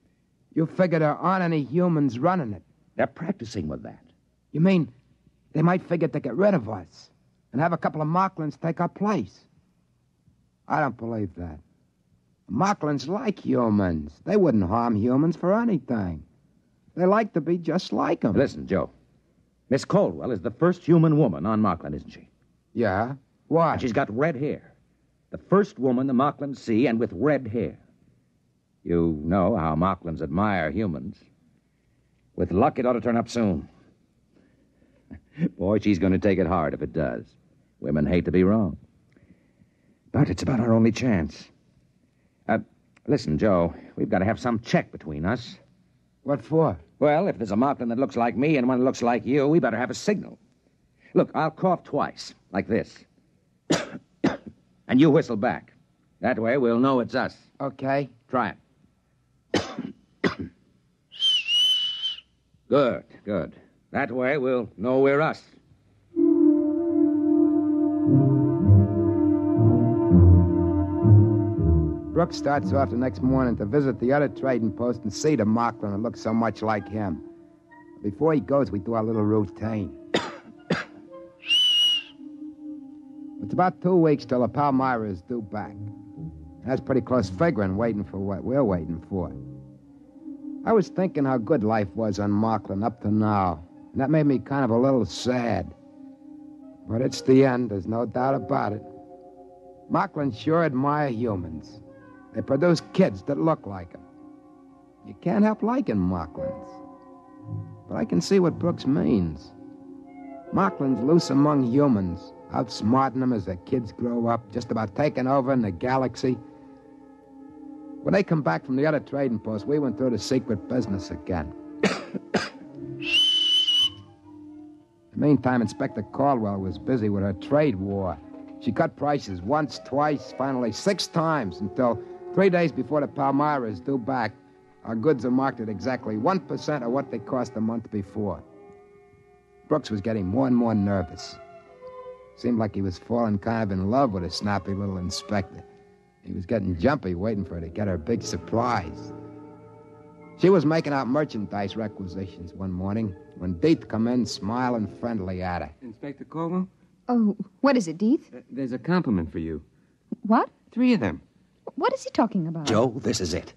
You figure there aren't any humans running it.
They're practicing with that.
You mean they might figure to get rid of us and have a couple of Moklins take our place? I don't believe that. Moklins like humans. They wouldn't harm humans for anything. They like to be just like them.
Listen, Joe. Miss Caldwell is the first human woman on Moklin, isn't she?
Yeah? Why?
And she's got red hair. The first woman the Moklins see, and with red hair. You know how Moklins admire humans. With luck, it ought to turn up soon. Boy, she's going to take it hard if it does. Women hate to be wrong. But it's about our only chance. Listen, Joe, we've got to have some check between us.
What for?
Well, if there's a Moklin that looks like me and one that looks like you, we better have a signal. Look, I'll cough twice, like this. And you whistle back. That way we'll know it's us.
Okay.
Try it.
Good, good. That way we'll know we're us.
Brooks starts off the next morning to visit the other trading post and see the Moklin that looks so much like him. Before he goes, we do our little routine. It's about 2 weeks till the Palmyra is due back. That's pretty close figuring, waiting for what we're waiting for. I was thinking how good life was on Moklin up to now, and that made me kind of a little sad. But it's the end, there's no doubt about it. Moklin sure admire humans. They produce kids that look like them. You can't help liking Moklins. But I can see what Brooks means. Moklin's loose among humans, outsmarting them as their kids grow up, just about taking over in the galaxy. When they come back from the other trading post, we went through the secret business again. In the meantime, Inspector Caldwell was busy with her trade war. She cut prices once, twice, finally 6 times, until 3 days before the Palmyra is due back, our goods are marked at exactly 1% of what they cost a month before. Brooks was getting more and more nervous. Seemed like he was falling kind of in love with a snappy little inspector. He was getting jumpy, waiting for her to get her big surprise. She was making out merchandise requisitions one morning when Deeth come in, smiling friendly at her.
Inspector Caldwell?
Oh, what is it, Deeth?
There's a compliment for you.
What?
3 of them.
What is he talking about?
Joe, this is it.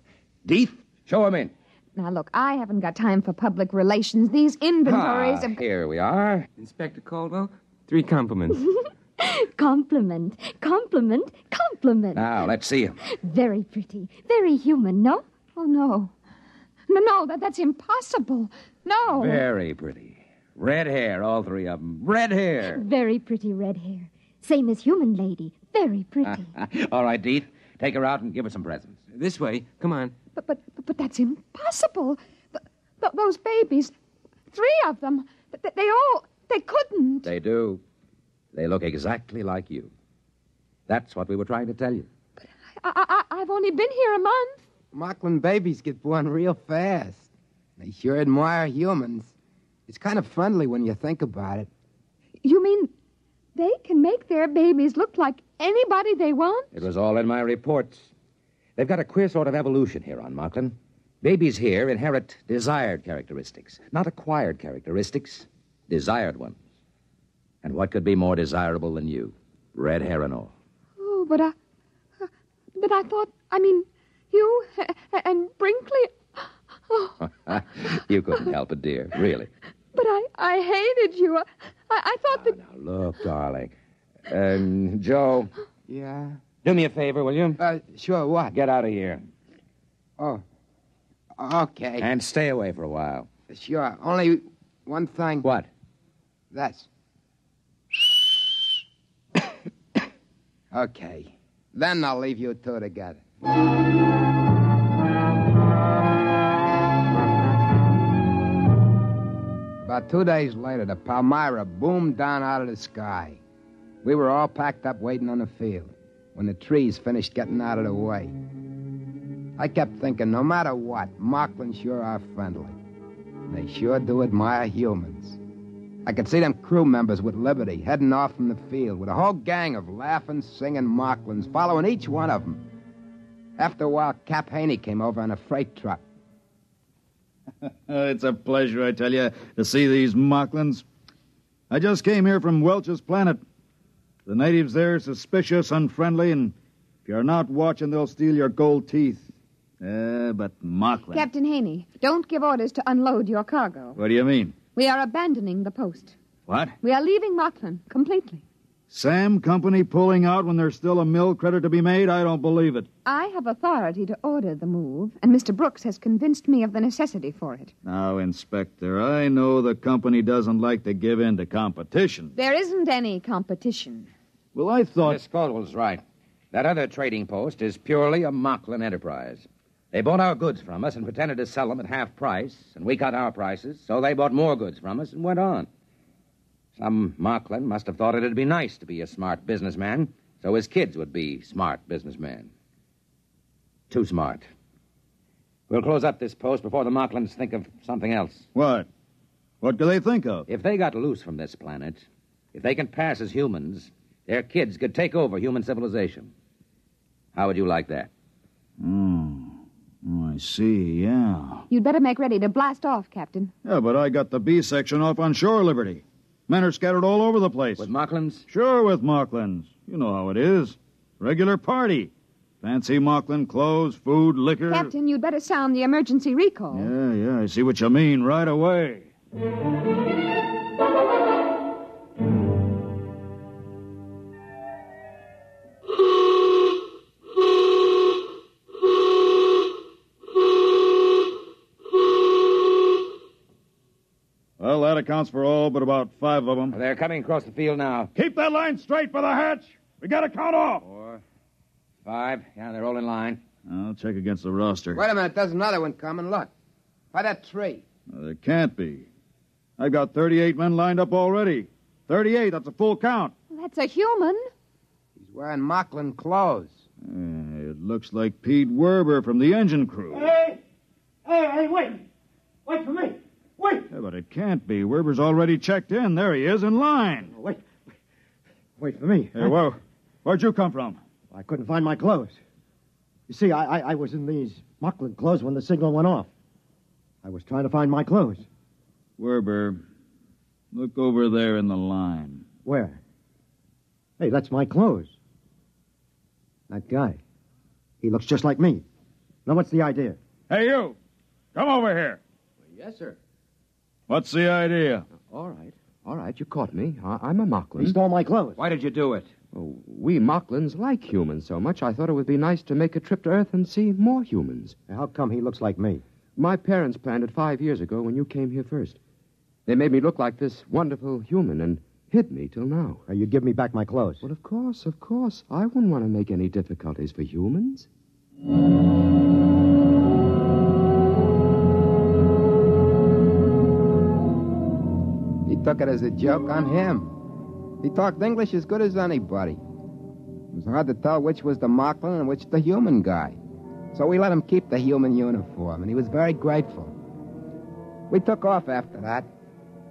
Deeth, show him in.
Now, look, I haven't got time for public relations. These inventories of...
Here we are.
Inspector Caldwell, 3 compliments.
Compliment, compliment, compliment.
Now, let's see him.
Very pretty, very human, no?
Oh, no. No, that's impossible. No.
Very pretty. Red hair, all 3 of them. Red hair.
Very pretty red hair. Same as human lady. Very pretty.
All right, Deeth. Take her out and give her some presents.
This way. Come on.
But that's impossible. Those babies, 3 of them, they couldn't.
They do. They look exactly like you. That's what we were trying to tell you.
I've only been here a month.
Moklin babies get born real fast. They sure admire humans. It's kind of friendly when you think about it.
You mean they can make their babies look like anybody they want?
It was all in my reports. They've got a queer sort of evolution here on Moklin. Babies here inherit desired characteristics, not acquired characteristics, desired ones. And what could be more desirable than you? Red hair and all.
Oh, but I thought, you and Brinkley... Oh.
You couldn't help it, dear, really.
But I hated you. I thought that...
Now, look, darling. Joe.
Yeah?
Do me a favor, will you?
Sure, what?
Get out of here.
Oh, okay.
And stay away for a while.
Sure, only one thing.
What?
That's... Okay. Then I'll leave you 2 together. About 2 days later, the Palmyra boomed down out of the sky. We were all packed up waiting on the field when the trees finished getting out of the way. I kept thinking, no matter what, Moklin sure are friendly. They sure do admire humans. I could see them crew members with Liberty heading off from the field with a whole gang of laughing, singing Moklins following each one of them. After a while, Cap Haney came over on a freight truck.
It's a pleasure, I tell you, to see these Moklins. I just came here from Welch's planet. The natives there are suspicious, unfriendly, and if you're not watching, they'll steal your gold teeth. But Moklin...
Captain Haney, don't give orders to unload your cargo.
What do you mean?
We are abandoning the post.
What?
We are leaving Moklin completely.
Sam Company pulling out when there's still a mill credit to be made? I don't believe it.
I have authority to order the move, and Mr. Brooks has convinced me of the necessity for it.
Now, Inspector, I know the company doesn't like to give in to competition.
There isn't any competition.
Well, I thought...
Miss Caldwell's right. That other trading post is purely a Moklin enterprise. They bought our goods from us and pretended to sell them at half price, and we cut our prices, so they bought more goods from us and went on. Some Moklin must have thought it'd be nice to be a smart businessman, so his kids would be smart businessmen. Too smart. We'll close up this post before the Moklins think of something else.
What? What do they think of?
If they got loose from this planet, if they can pass as humans, their kids could take over human civilization. How would you like that?
Oh, I see, yeah.
You'd better make ready to blast off, Captain.
Yeah, but I got the B section off on shore liberty. Men are scattered all over the place.
With Moklins?
Sure, with Moklins. You know how it is. Regular party. Fancy Moklin clothes, food, liquor.
Captain, you'd better sound the emergency recall.
Yeah, I see what you mean right away. Well, that accounts for all but about 5 of them.
They're coming across the field now.
Keep that line straight for the hatch. We got to count off.
4, 5. Yeah, they're all in line.
I'll check against the roster.
Wait a minute, there's another one coming. Look. By that tree.
There can't be. I've got 38 men lined up already. 38, that's a full count.
That's a human.
He's wearing Moklin clothes.
It looks like Pete Werber from the engine crew.
Hey, wait. Wait for me. Wait.
Yeah, but it can't be. Werber's already checked in. There he is, in line.
Wait for me.
Hey, whoa. Where'd you come from?
I couldn't find my clothes. You see, I was in these Moklin clothes when the signal went off. I was trying to find my clothes.
Werber, look over there in the line.
Where? Hey, that's my clothes. That guy. He looks just like me. Now, what's the idea?
Hey, you. Come over here.
Yes, sir.
What's the idea?
All right, you caught me. I'm a Moklin.
He stole my clothes.
Why did you do it?
Oh, we Moklins like humans so much, I thought it would be nice to make a trip to Earth and see more humans.
How come he looks like me?
My parents planned it 5 years ago when you came here first. They made me look like this wonderful human and hid me till now.
You give me back my clothes.
Well, of course. I wouldn't want to make any difficulties for humans.
He took it as a joke on him. He talked English as good as anybody. It was hard to tell which was the Moklin and which the human guy. So we let him keep the human uniform, and he was very grateful. We took off after that,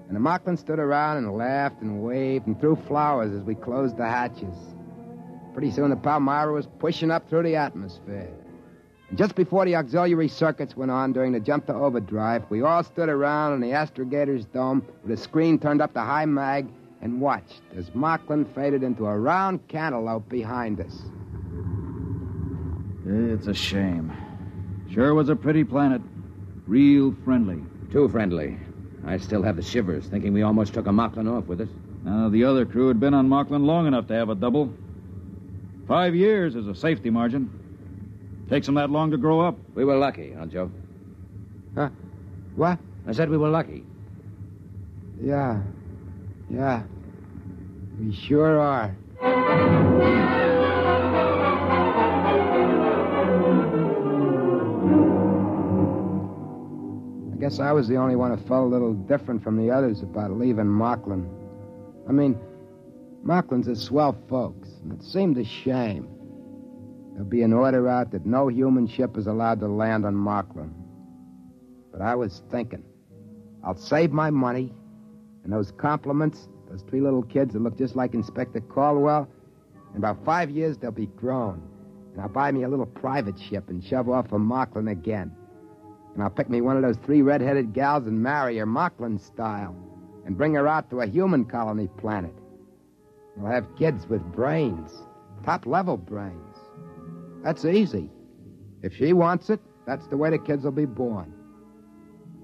and the Moklin stood around and laughed and waved and threw flowers as we closed the hatches. Pretty soon the Palmyra was pushing up through the atmosphere. And just before the auxiliary circuits went on during the jump to overdrive, we all stood around in the astrogator's dome with a screen turned up to high mag and watched as Moklin faded into a round cantaloupe behind us.
It's a shame. Sure was a pretty planet. Real friendly.
Too friendly. I still have the shivers, thinking we almost took a Moklin off with us.
The other crew had been on Moklin long enough to have a double. 5 years is a safety margin. Takes them that long to grow up.
We were lucky, huh, Joe?
Huh? What?
I said we were lucky.
Yeah. We sure are. I guess I was the only one who felt a little different from the others about leaving Moklin. I mean, Moklin's are swell folks, and it seemed a shame. There'll be an order out that no human ship is allowed to land on Moklin. But I was thinking, I'll save my money, and those compliments, those 3 little kids that look just like Inspector Caldwell, in about 5 years they'll be grown. And I'll buy me a little private ship and shove off for Moklin again. And I'll pick me one of those 3 red-headed gals and marry her Moklin style and bring her out to a human colony planet. We'll have kids with brains, top-level brains. That's easy. If she wants it, that's the way the kids will be born.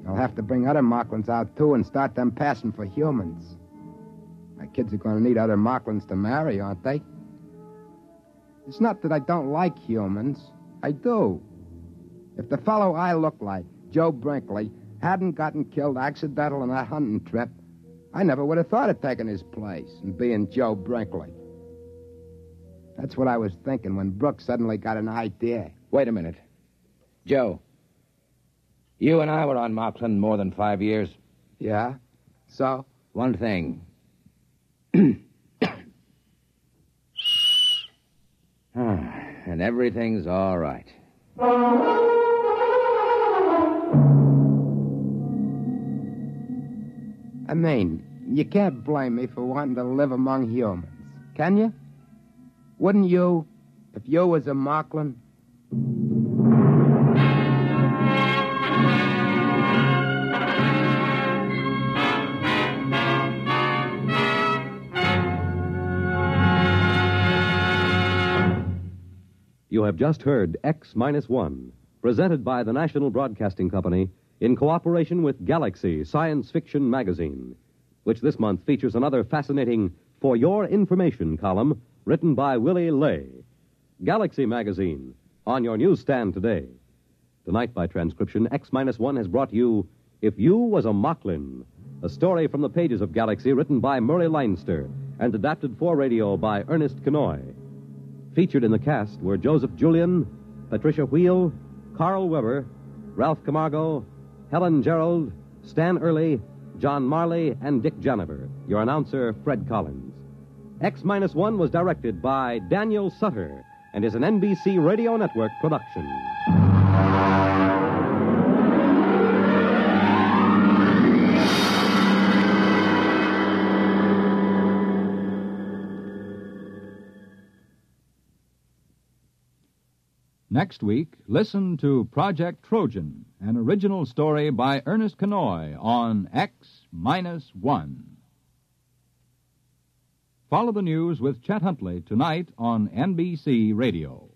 I'll have to bring other Moklins out, too, and start them passing for humans. My kids are going to need other Moklins to marry, aren't they? It's not that I don't like humans. I do. If the fellow I look like, Joe Brinkley, hadn't gotten killed accidental on that hunting trip, I never would have thought of taking his place and being Joe Brinkley. That's what I was thinking when Brooks suddenly got an idea.
Wait a minute. Joe, you and I were on Moklin more than 5 years.
Yeah? So?
One thing. And everything's all right.
I mean, you can't blame me for wanting to live among humans, can you? Wouldn't you, if you was a Moklin?
You have just heard X-1, presented by the National Broadcasting Company in cooperation with Galaxy Science Fiction Magazine, which this month features another fascinating For Your Information column written by Willie Lay. Galaxy Magazine, on your newsstand today. Tonight, by transcription, X-1 has brought you If You Was a Moklin, a story from the pages of Galaxy written by Murray Leinster and adapted for radio by Ernest Kenoy. Featured in the cast were Joseph Julian, Patricia Wheel, Carl Weber, Ralph Camargo, Helen Gerald, Stan Early, John Marley, and Dick Janiver. Your announcer, Fred Collins. X-1 was directed by Daniel Sutter and is an NBC Radio Network production.
Next week, listen to Project Trojan, an original story by Ernest Kenoy on X-1. Follow the news with Chet Huntley tonight on NBC Radio.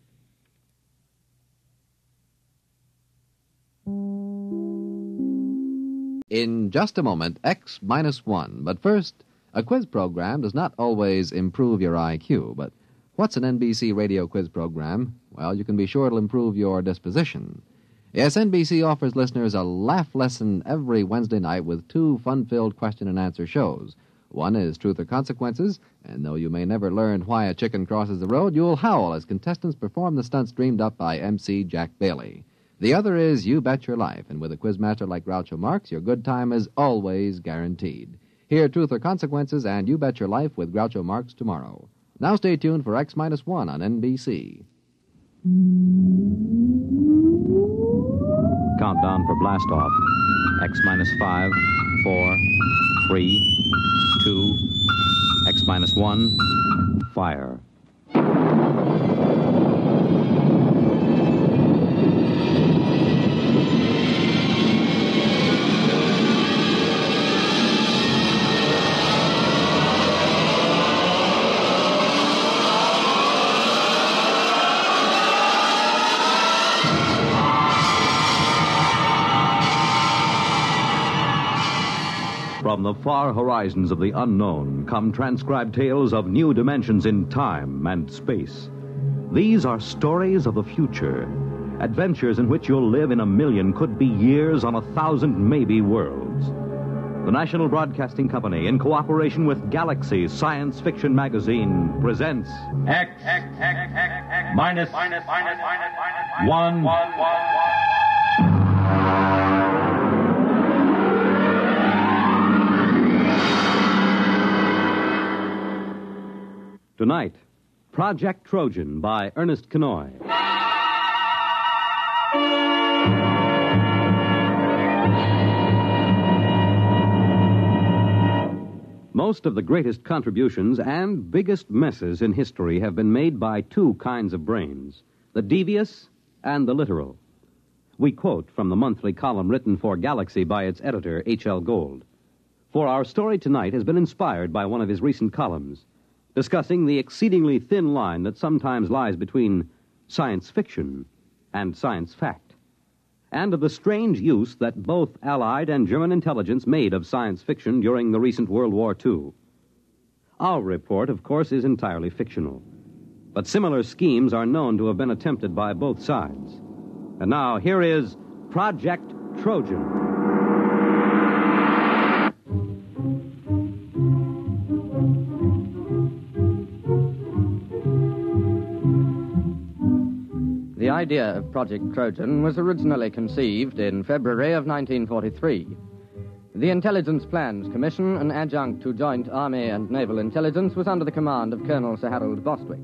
In just a moment, X-1. But first, a quiz program does not always improve your IQ, but what's an NBC radio quiz program? Well, you can be sure it'll improve your disposition. Yes, NBC offers listeners a laugh lesson every Wednesday night with two fun-filled question-and-answer shows. One is Truth or Consequences, and though you may never learn why a chicken crosses the road, you'll howl as contestants perform the stunts dreamed up by MC Jack Bailey. The other is You Bet Your Life, and with a quizmaster like Groucho Marx, your good time is always guaranteed. Hear Truth or Consequences and You Bet Your Life with Groucho Marx tomorrow. Now stay tuned for X-1 on NBC.
Countdown for blastoff. X-5, 4, 3, 2, X-1, fire.
From the far horizons of the unknown come transcribed tales of new dimensions in time and space. These are stories of the future, adventures in which you'll live in 1,000,000, could be years on 1,000 maybe worlds. The National Broadcasting Company, in cooperation with Galaxy Science Fiction Magazine, presents
X minus 1.
Tonight, Project Trojan by Ernest Kenoy. Most of the greatest contributions and biggest messes in history have been made by two kinds of brains, the devious and the literal. We quote from the monthly column written for Galaxy by its editor, H.L. Gold. For our story tonight has been inspired by one of his recent columns, discussing the exceedingly thin line that sometimes lies between science fiction and science fact, and of the strange use that both Allied and German intelligence made of science fiction during the recent World War II. Our report, of course, is entirely fictional, but similar schemes are known to have been attempted by both sides. And now, here is Project Trojan.
The idea of Project Trojan was originally conceived in February of 1943. The Intelligence Plans Commission, an adjunct to Joint Army and Naval Intelligence, was under the command of Colonel Sir Harold Bostwick.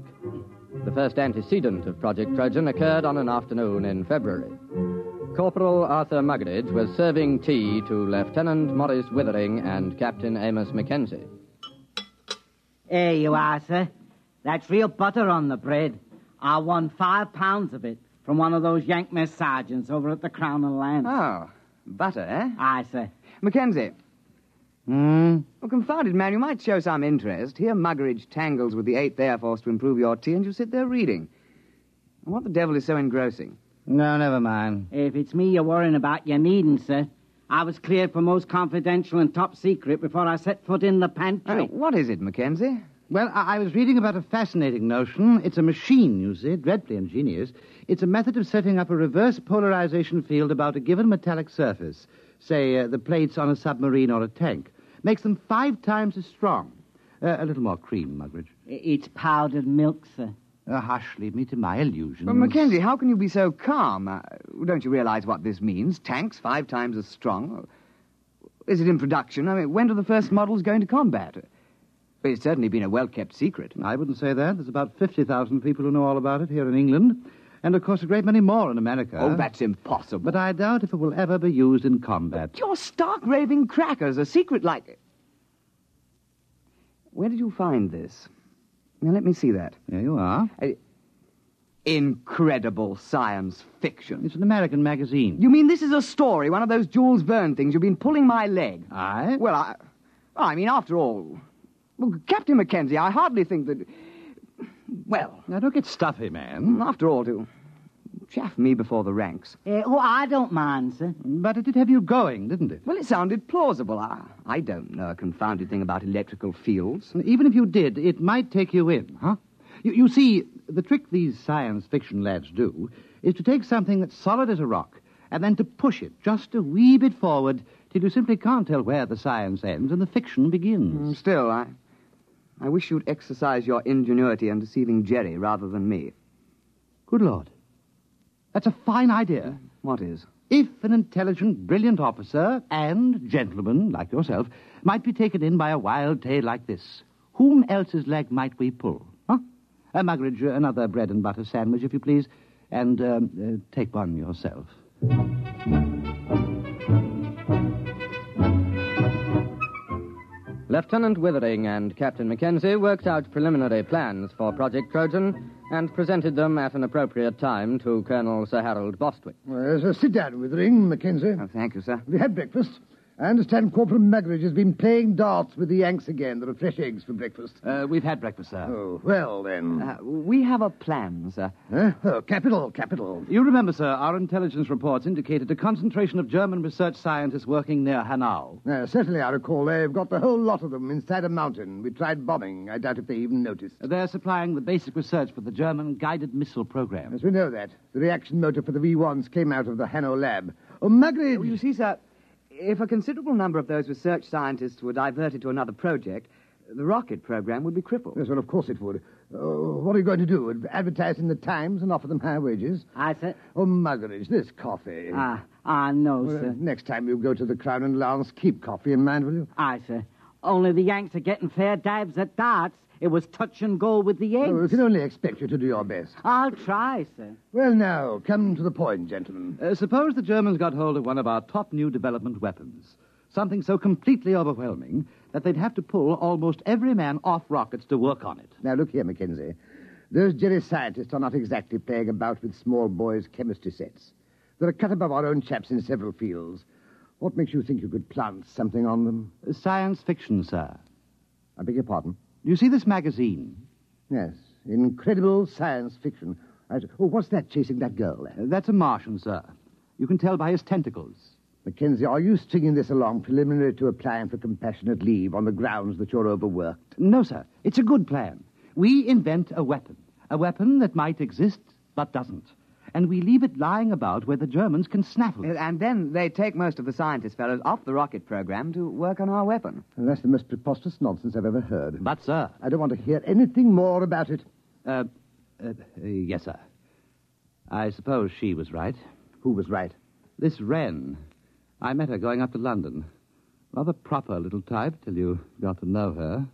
The first antecedent of Project Trojan occurred on an afternoon in February. Corporal Arthur Muggeridge was serving tea to Lieutenant Maurice Withering and Captain Amos Mackenzie.
Here you are, sir. That's real butter on the bread. I won 5 pounds of it from one of those Yank mess sergeants over at the Crown and Lance.
Oh, butter, eh?
Aye, sir.
Mackenzie. Well, confounded man, you might show some interest. Here Muggeridge tangles with the 8th Air Force to improve your tea, and you sit there reading. And what the devil is so engrossing?
No, never mind. If it's me you're worrying about, you needn't, sir. I was cleared for most confidential and top secret before I set foot in the pantry.
What is it, Mackenzie?
Well, I was reading about a fascinating notion. It's a machine, you see, dreadfully ingenious. It's a method of setting up a reverse polarization field about a given metallic surface, say the plates on a submarine or a tank. Makes them 5 times as strong. A little more cream, Muggeridge.
It's powdered milk, sir.
Hush, leave me to my illusions.
But, Mackenzie, how can you be so calm? Don't you realize what this means? Tanks 5 times as strong? Is it in production? I mean, when do the first models go into combat? It's certainly been a well-kept secret.
I wouldn't say that. There's about 50,000 people who know all about it here in England. And, of course, a great many more in America.
Oh, that's impossible.
But I doubt if it will ever be used in combat.
But you're stark raving crackers. A secret like it. Where did you find this? Now, let me see that.
There you are.
Incredible science fiction.
It's an American magazine.
You mean this is a story, one of those Jules Verne things? You've been pulling my leg.
Aye?
Well, I mean, after all... Well, Captain Mackenzie, I hardly think that... Well...
Now, don't get stuffy, man.
After all, to chaff me before the ranks.
I don't mind, sir.
But it did have you going, didn't it?
Well, it sounded plausible. I don't know a confounded thing about electrical fields.
Even if you did, it might take you in, huh? You see, the trick these science fiction lads do is to take something that's solid as a rock and then to push it just a wee bit forward till you simply can't tell where the science ends and the fiction begins.
Still, I wish you'd exercise your ingenuity in deceiving Jerry rather than me.
Good Lord. That's a fine idea.
What is?
If an intelligent, brilliant officer and gentleman like yourself might be taken in by a wild tale like this, whom else's leg might we pull? Huh? Muggeridge, another bread and butter sandwich, if you please, and take one yourself.
Lieutenant Withering and Captain Mackenzie worked out preliminary plans for Project Trojan and presented them at an appropriate time to Colonel Sir Harold Bostwick.
Well, sit down, Withering, Mackenzie.
Oh, thank you, sir.
We had breakfast. I understand Corporal Muggeridge has been playing darts with the Yanks again. There are fresh eggs for breakfast.
We've had breakfast, sir.
Oh, well, then.
We have a plan, sir.
Oh, capital.
You remember, sir, our intelligence reports indicated a concentration of German research scientists working near Hanau.
Certainly, I recall. They've got the whole lot of them inside a mountain. We tried bombing. I doubt if they even noticed.
They're supplying the basic research for the German guided missile program.
Yes, we know that. The reaction motor for the V1s came out of the Hanau lab. Oh, Muggeridge!
Oh, you see, sir... If a considerable number of those research scientists were diverted to another project, the rocket program would be crippled.
Yes, well, of course it would. What are you going to do? Advertise in the Times and offer them high wages?
Aye, sir.
Oh, Muggeridge, this coffee.
No, sir.
Next time you go to the Crown and Lance, keep coffee in mind, will you?
Aye, sir. Only the Yanks are getting fair dives at darts. It was touch and go with the eggs.
Oh, we can only expect you to do your best.
I'll try, sir.
Well, now, come to the point, gentlemen.
Suppose the Germans got hold of one of our top new development weapons. Something so completely overwhelming that they'd have to pull almost every man off rockets to work on it.
Now, look here, Mackenzie. Those Jerry scientists are not exactly playing about with small boys' chemistry sets. They're a cut above our own chaps in several fields. What makes you think you could plant something on them?
Science fiction, sir.
I beg your pardon?
You see this magazine?
Yes, incredible science fiction. What's that chasing that girl there?
That's a Martian, sir. You can tell by his tentacles.
Mackenzie, are you stringing this along preliminary to applying for compassionate leave on the grounds that you're overworked?
No, sir. It's a good plan. We invent a weapon that might exist but doesn't. And we leave it lying about where the Germans can snaffle it.
And then they take most of the scientist fellows off the rocket program to work on our weapon.
And that's the most preposterous nonsense I've ever heard.
But, sir...
I don't want to hear anything more about it.
Yes, sir. I suppose she was right.
Who was right?
This Wren. I met her going up to London. Rather proper little type till you got to know her.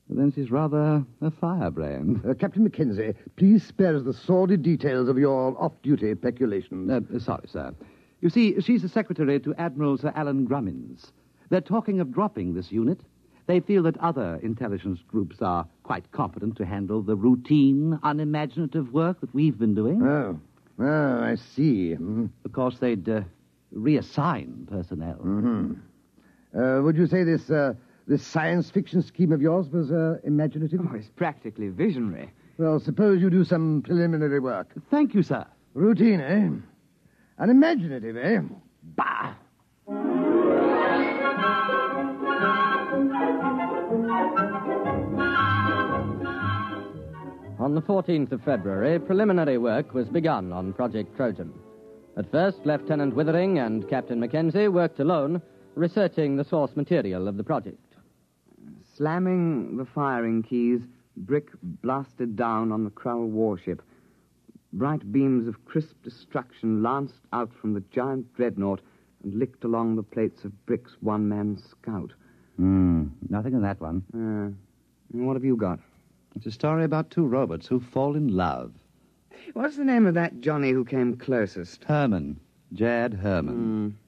But then she's rather a firebrand.
Captain Mackenzie, please spare us the sordid details of your off-duty peculations.
Sorry, sir. You see, she's the secretary to Admiral Sir Alan Grummins. They're talking of dropping this unit. They feel that other intelligence groups are quite competent to handle the routine, unimaginative work that we've been doing.
Oh, I see.
Of course, they'd reassign personnel.
Would you say this science fiction scheme of yours was imaginative?
Oh, it's practically visionary.
Well, suppose you do some preliminary work.
Thank you, sir.
Routine, eh? Unimaginative, eh? Bah!
On the 14th of February, preliminary work was begun on Project Trojan. At first, Lieutenant Withering and Captain Mackenzie worked alone, researching the source material of the project.
Slamming the firing keys, brick blasted down on the Krull warship. Bright beams of crisp destruction lanced out from the giant dreadnought and licked along the plates of Brick's one-man scout.
Nothing in that one.
What have you got?
It's a story about two robots who fall in love.
What's the name of that Johnny who came closest?
Herman. Jad Herman.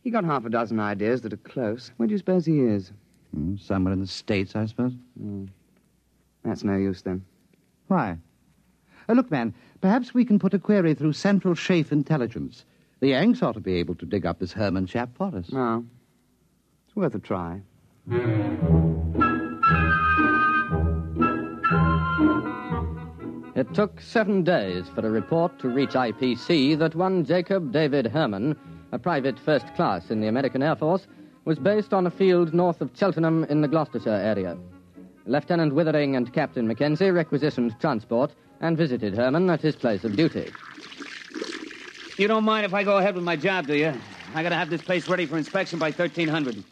He got half a dozen ideas that are close. Where do you suppose he is?
Somewhere in the States, I suppose.
That's no use, then.
Why? Look, man, perhaps we can put a query through Central Chafe Intelligence. The Yanks ought to be able to dig up this Herman chap for us.
No. It's worth a try.
It took 7 days for a report to reach IPC that one Jacob David Herman, a private first class in the American Air Force, was based on a field north of Cheltenham in the Gloucestershire area. Lieutenant Withering and Captain Mackenzie requisitioned transport and visited Herman at his place of duty.
You don't mind if I go ahead with my job, do you? I gotta have this place ready for inspection by 1300.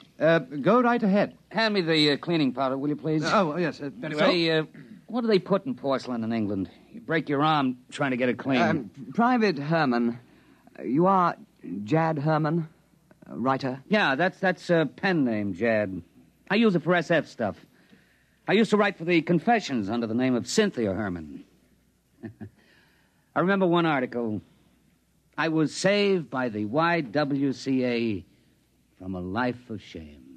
Go right ahead.
Hand me the cleaning powder, will you, please?
Yes. Very well.
Say, what do they put in porcelain in England? You break your arm trying to get it clean.
Private Herman. You are Jad Herman, writer?
Yeah, that's a pen name, Jad. I use it for SF stuff. I used to write for the Confessions under the name of Cynthia Herman. I remember one article. I was saved by the YWCA from a life of shame.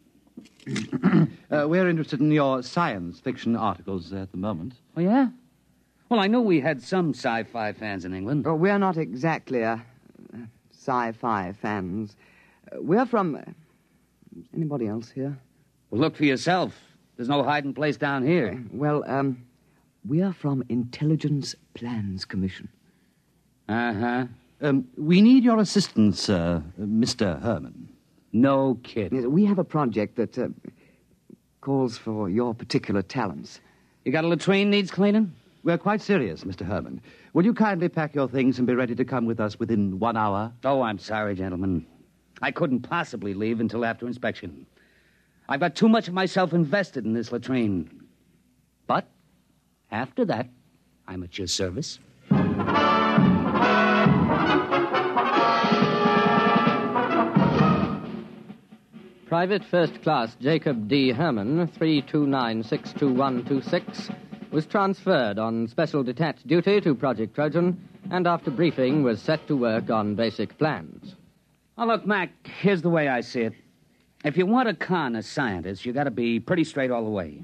We're interested in your science fiction articles at the moment.
Oh, yeah? Well, I know we had some sci-fi fans in England.
Oh, we're not exactly sci-fi fans. We're from... anybody else here?
Well, look for yourself. There's no hiding place down here.
Well, we are from Intelligence Plans Commission.
Uh-huh.
We need your assistance, Mr. Herman.
No kidding.
We have a project that calls for your particular talents.
You got a latrine needs cleaning?
We're quite serious, Mr. Herman. Will you kindly pack your things and be ready to come with us within 1 hour?
Oh, I'm sorry, gentlemen. I couldn't possibly leave until after inspection. I've got too much of myself invested in this latrine. But after that, I'm at your service.
Private First Class Jacob D. Herman, 329-62126, was transferred on special detached duty to Project Trojan, and after briefing was set to work on basic plans.
Now, look, Mac, here's the way I see it. If you want to con a scientist, you got to be pretty straight all the way.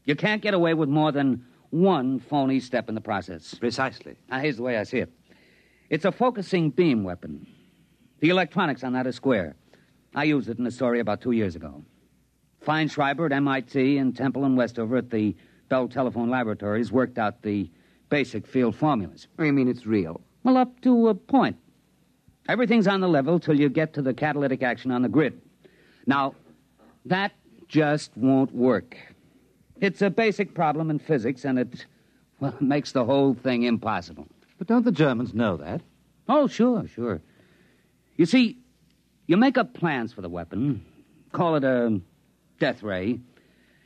You can't get away with more than one phony step in the process.
Precisely.
Now, here's the way I see it. It's a focusing beam weapon. The electronics on that are square. I used it in a story about 2 years ago. Feinschreiber at MIT and Temple and Westover at the Bell Telephone Laboratories worked out the basic field formulas.
Oh, you mean it's real?
Well, up to a point. Everything's on the level till you get to the catalytic action on the grid. Now, that just won't work. It's a basic problem in physics, and it makes the whole thing impossible.
But don't the Germans know that?
Oh, sure. You see, you make up plans for the weapon, call it a death ray.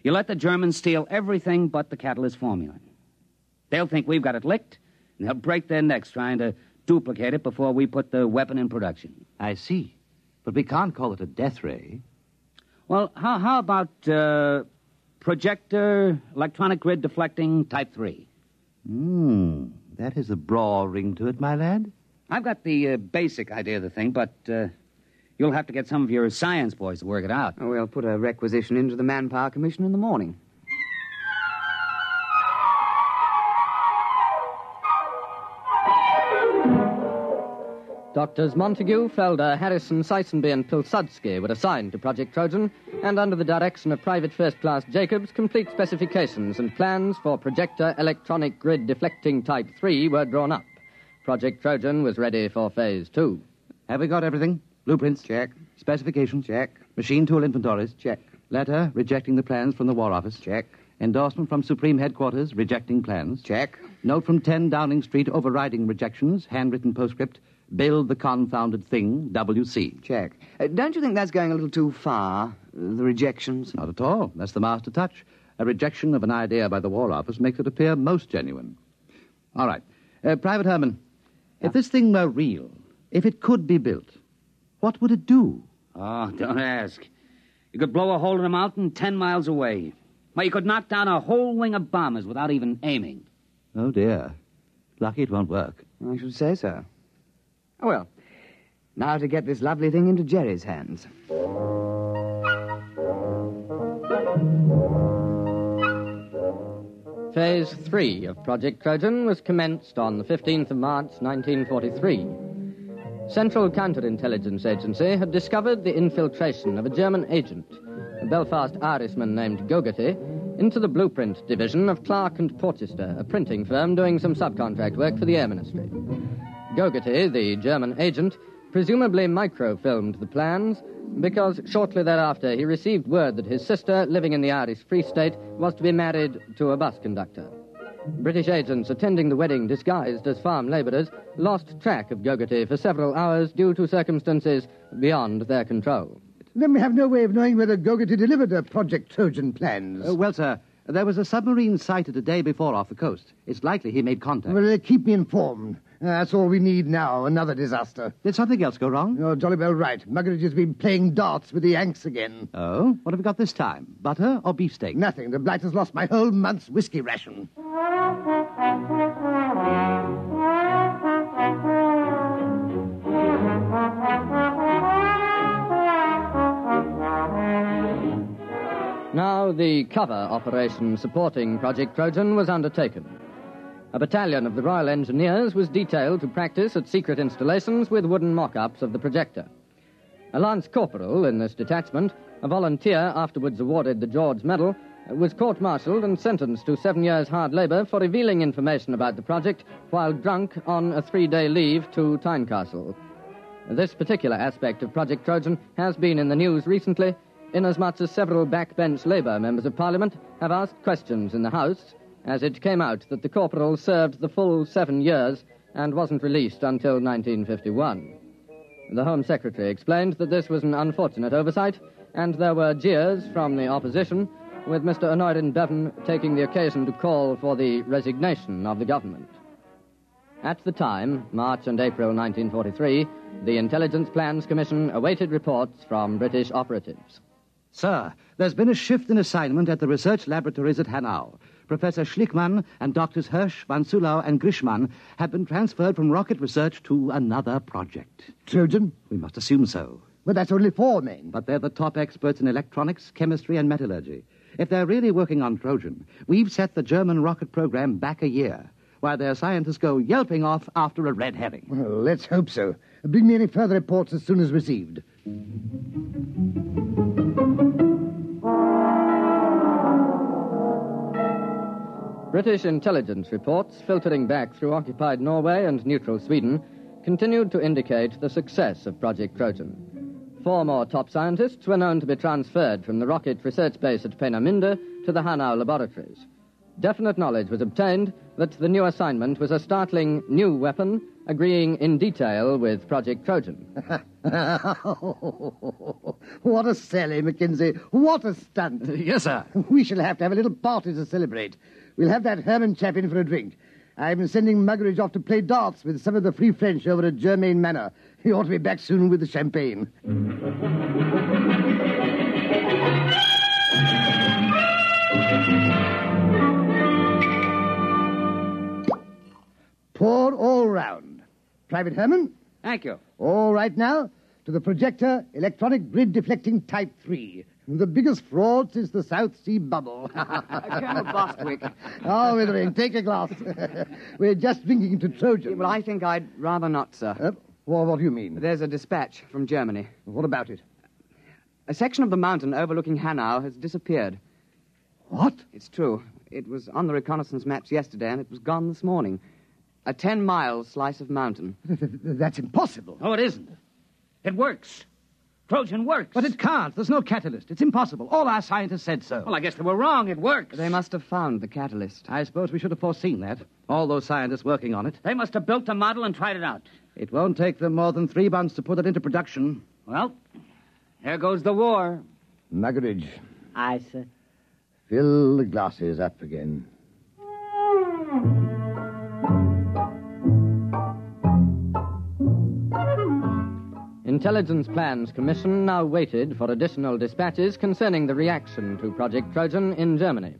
You let the Germans steal everything but the catalyst formula. They'll think we've got it licked, and they'll break their necks trying to duplicate it before we put the weapon in production.
I see. But we can't call it a death ray.
Well, how about projector, electronic grid deflecting type 3?
That has a braw ring to it, my lad.
I've got the basic idea of the thing, but you'll have to get some of your science boys to work it out.
Oh, we'll put a requisition into the Manpower Commission in the morning.
Doctors Montague, Felder, Harrison, Seisenby, and Pilsudski were assigned to Project Trojan, and under the direction of Private First Class Jacobs, complete specifications and plans for projector electronic grid deflecting Type 3 were drawn up. Project Trojan was ready for Phase 2.
Have we got everything? Blueprints?
Check.
Specifications?
Check.
Machine tool inventories?
Check.
Letter rejecting the plans from the War Office?
Check.
Endorsement from Supreme Headquarters rejecting plans?
Check.
Note from 10 Downing Street overriding rejections, handwritten postscript, build the confounded thing, WC.
Check. Don't you think that's going a little too far, the rejections?
Not at all. That's the master touch. A rejection of an idea by the War Office makes it appear most genuine. All right. Private Herman, if this thing were real, if it could be built, what would it do?
Oh, don't ask. You could blow a hole in a mountain 10 miles away. Well, you could knock down a whole wing of bombers without even aiming.
Oh, dear. Lucky it won't work.
I should say so. Oh, well, now to get this lovely thing into Jerry's hands.
Phase 3 of Project Trojan was commenced on the 15th of March, 1943. Central Counterintelligence Agency had discovered the infiltration of a German agent, a Belfast Irishman named Gogarty, into the blueprint division of Clark and Porchester, a printing firm doing some subcontract work for the Air Ministry. Gogarty, the German agent, presumably microfilmed the plans because shortly thereafter he received word that his sister, living in the Irish Free State, was to be married to a bus conductor. British agents attending the wedding disguised as farm labourers lost track of Gogarty for several hours due to circumstances beyond their control.
Then we have no way of knowing whether Gogarty delivered the Project Trojan plans.
Well, sir, there was a submarine sighted a day before off the coast. It's likely he made contact.
Well, keep me informed. That's all we need now, another disaster.
Did something else go wrong?
You're jolly well right. Muggeridge has been playing darts with the Yanks again.
Oh? What have we got this time? Butter or beefsteak?
Nothing. The blight has lost my whole month's whiskey ration.
Now the cover operation supporting Project Trojan was undertaken. A battalion of the Royal Engineers was detailed to practice at secret installations with wooden mock-ups of the projector. A lance corporal in this detachment, a volunteer afterwards awarded the George Medal, was court-martialed and sentenced to 7 years' hard labor for revealing information about the project while drunk on a 3-day leave to Tynecastle. This particular aspect of Project Trojan has been in the news recently, inasmuch as several backbench Labour members of Parliament have asked questions in the House, as it came out that the corporal served the full 7 years and wasn't released until 1951. The Home Secretary explained that this was an unfortunate oversight, and there were jeers from the opposition, with Mr. Honorin Bevan taking the occasion to call for the resignation of the government. At the time, March and April 1943, the Intelligence Plans Commission awaited reports from British operatives.
Sir, there's been a shift in assignment at the research laboratories at Hanau. Professor Schlickmann and Doctors Hirsch, Van Sulau, and Grishman have been transferred from rocket research to another project.
Trojan?
We must assume so.
But that's only 4 men.
But they're the top experts in electronics, chemistry, and metallurgy. If they're really working on Trojan, we've set the German rocket program back a year, while their scientists go yelping off after a red herring.
Well, let's hope so. Bring me any further reports as soon as received.
British intelligence reports, filtering back through occupied Norway and neutral Sweden, continued to indicate the success of Project Trojan. 4 more top scientists were known to be transferred from the rocket research base at Peenemünde to the Hanau laboratories. Definite knowledge was obtained that the new assignment was a startling new weapon, agreeing in detail with Project Trojan.
What a sally, Mackenzie. What a stunt.
Yes, sir.
We shall have to have a little party to celebrate. We'll have that Herman chap in for a drink. I'm sending Muggeridge off to play darts with some of the Free French over at Germain Manor. He ought to be back soon with the champagne. Pour all round. Private Herman.
Thank you.
All right now, to the projector, electronic grid deflecting Type 3. The biggest fraud since the South Sea bubble.
Colonel Bostwick.
Oh, Withering, take a glass. We're just drinking to Trojan.
Well, I think I'd rather not, sir.
Well, what do you mean?
There's a dispatch from Germany.
What about it?
A section of the mountain overlooking Hanau has disappeared.
What?
It's true. It was on the reconnaissance maps yesterday, and it was gone this morning. A 10-mile slice of mountain.
That's impossible.
Oh, it isn't. It works. Trojan works.
But it can't. There's no catalyst. It's impossible. All our scientists said so.
Well, I guess they were wrong. It works.
They must have found the catalyst.
I suppose we should have foreseen that. All those scientists working on it.
They must have built the model and tried it out.
It won't take them more than 3 months to put it into production.
Well, there goes the war.
Muggeridge.
Aye, sir.
Fill the glasses up again.
Intelligence Plans Commission now waited for additional dispatches concerning the reaction to Project Trojan in Germany.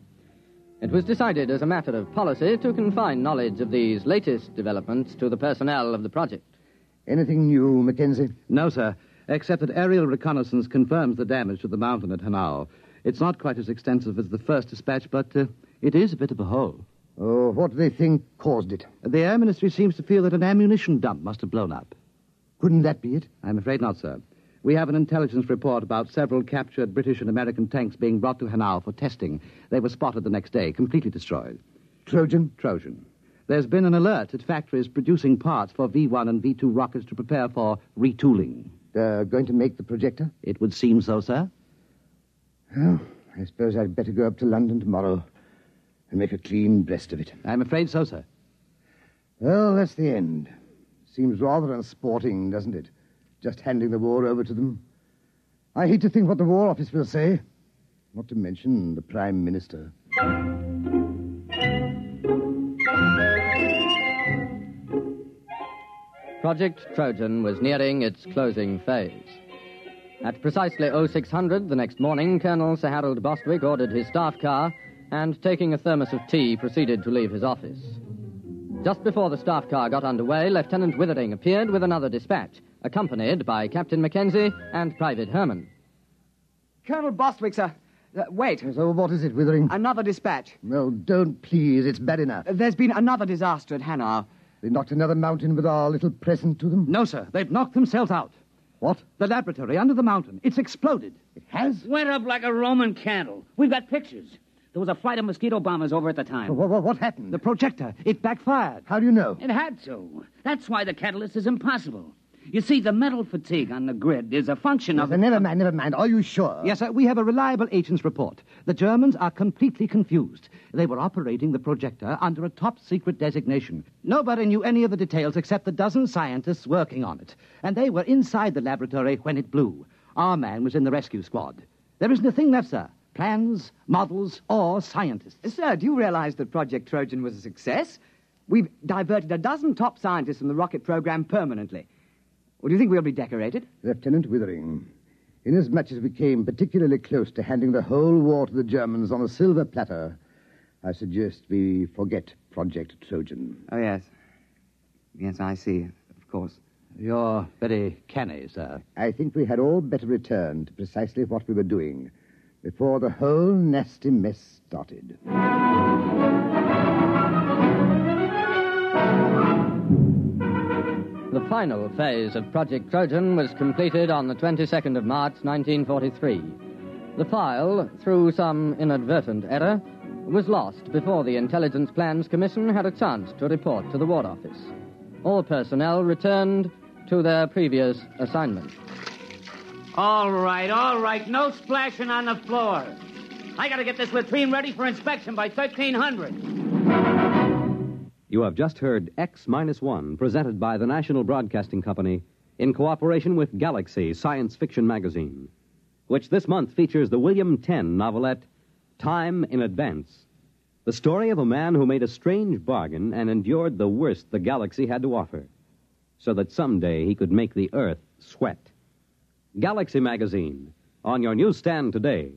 It was decided as a matter of policy to confine knowledge of these latest developments to the personnel of the project.
Anything new, Mackenzie?
No, sir, except that aerial reconnaissance confirms the damage to the mountain at Hanau. It's not quite as extensive as the first dispatch, but it is a bit of a hole.
Oh, what do they think caused it?
The Air Ministry seems to feel that an ammunition dump must have blown up.
Couldn't that be it?
I'm afraid not, sir. We have an intelligence report about several captured British and American tanks being brought to Hanau for testing. They were spotted the next day, completely destroyed.
Trojan?
Trojan. There's been an alert at factories producing parts for V1 and V2 rockets to prepare for retooling.
Going to make the projector?
It would seem so, sir.
Well, I suppose I'd better go up to London tomorrow and make a clean breast of it.
I'm afraid so, sir.
Well, that's the end. Seems rather unsporting, doesn't it? Just handing the war over to them. I hate to think what the War Office will say. Not to mention the Prime Minister.
Project Trojan was nearing its closing phase. At precisely 0600 the next morning, Colonel Sir Harold Bostwick ordered his staff car and, taking a thermos of tea, proceeded to leave his office. Just before the staff car got underway, Lieutenant Withering appeared with another dispatch, accompanied by Captain Mackenzie and Private Herman.
Colonel Bostwick, sir. Wait.
So what is it, Withering?
Another dispatch.
Well, don't please. It's bad enough.
There's been another disaster at Hanau.
They knocked another mountain with our little present to them?
No, sir. They've knocked themselves out.
What?
The laboratory under the mountain. It's exploded.
It has?
Went up like a Roman candle. We've got pictures. There was a flight of mosquito bombers over at the time.
What happened?
The projector. It backfired.
How do you know?
It had to. That's why the catalyst is impossible. You see, the metal fatigue on the grid is a function of...
Never mind. Are you sure?
Yes, sir. We have a reliable agent's report. The Germans are completely confused. They were operating the projector under a top-secret designation. Nobody knew any of the details except the dozen scientists working on it. And they were inside the laboratory when it blew. Our man was in the rescue squad. There isn't a thing left, sir. Plans, models, or scientists.
Sir, do you realize that Project Trojan was a success? We've diverted a dozen top scientists from the rocket program permanently. Well, do you think we'll be decorated?
Lieutenant Withering, inasmuch as we came particularly close to handing the whole war to the Germans on a silver platter, I suggest we forget Project Trojan.
Oh, yes. Yes, I see, of course.
You're very canny, sir.
I think we had all better return to precisely what we were doing before the whole nasty mess started.
The final phase of Project Trojan was completed on the 22nd of March, 1943. The file, through some inadvertent error, was lost before the Intelligence Plans Commission had a chance to report to the War Office. All personnel returned to their previous assignments.
All right. No splashing on the floor. I gotta get this latrine ready for inspection by 1300.
You have just heard X-1, presented by the National Broadcasting Company in cooperation with Galaxy Science Fiction Magazine, which this month features the William Tenn novelette Time in Advance, the story of a man who made a strange bargain and endured the worst the galaxy had to offer, so that someday he could make the Earth sweat. Galaxy Magazine, on your newsstand today.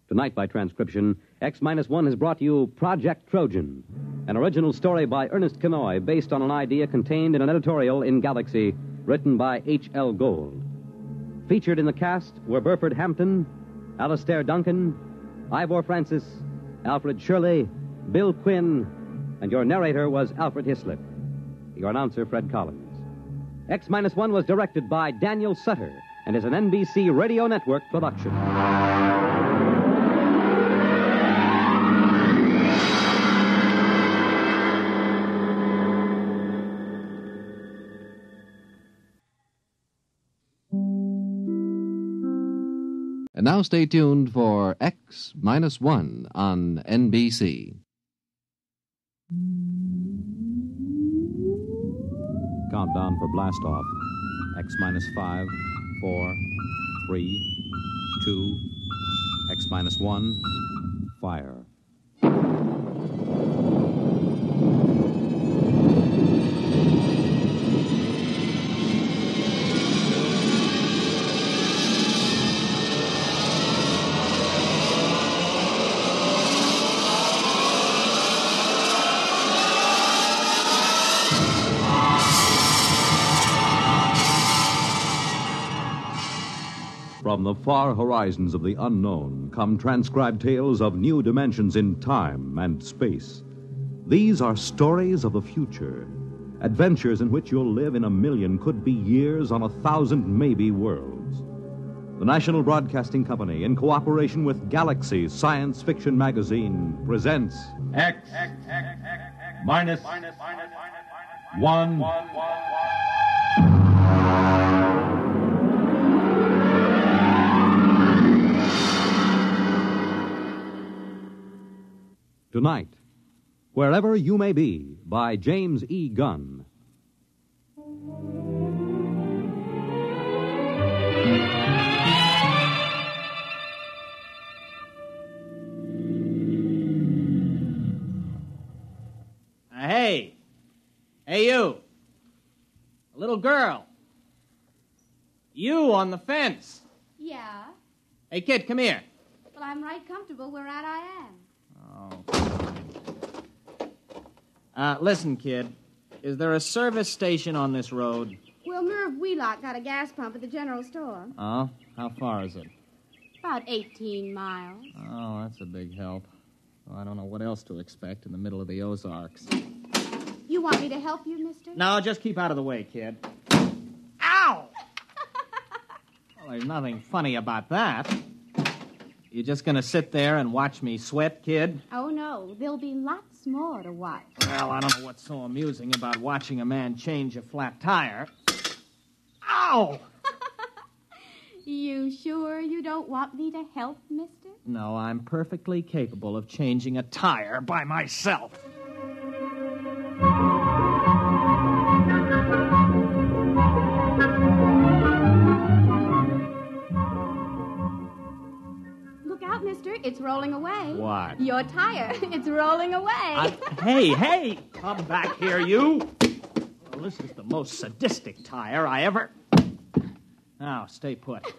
Tonight, by transcription, X-1 has brought you Project Trojan, an original story by Ernest Kenoy based on an idea contained in an editorial in Galaxy written by H.L. Gold. Featured in the cast were Burford Hampton, Alastair Duncan, Ivor Francis, Alfred Shirley, Bill Quinn, and your narrator was Alfred Hislop. Your announcer, Fred Collins. X-1 was directed by Daniel Sutter and is an NBC Radio Network production.
And now stay tuned for X-1 on NBC.
Countdown for blastoff. X-5, 4, 3, 2, X-1, fire. From the far horizons of the unknown come transcribed tales of new dimensions in time and space. These are stories of the future, adventures in which you'll live in a million, could be years, on 1,000 maybe worlds. The National Broadcasting Company, in cooperation with Galaxy Science Fiction Magazine, presents
X minus 1.
Tonight, Wherever You May Be, by James E. Gunn.
Hey, you. A little girl. You on the fence.
Yeah?
Hey, kid, come here.
Well, I'm right comfortable where I am.
Listen, kid. Is there a service station on this road?
Well, Merv Wheelock got a gas pump at the general store.
Oh? How far is it?
About 18 miles.
Oh, that's a big help. Well, I don't know what else to expect in the middle of the Ozarks.
You want me to help you, mister?
No, just keep out of the way, kid. Ow! Well, there's nothing funny about that. You just gonna sit there and watch me sweat, kid?
Oh, no. There'll be lots more to watch.
Well, I don't know what's so amusing about watching a man change a flat tire. Ow!
You sure you don't want me to help, mister?
No, I'm perfectly capable of changing a tire by myself.
Look out, mister. It's rolling away.
What?
Your tire. It's rolling away.
Hey! Come back here, you! Well, this is the most sadistic tire I ever... Now, stay put.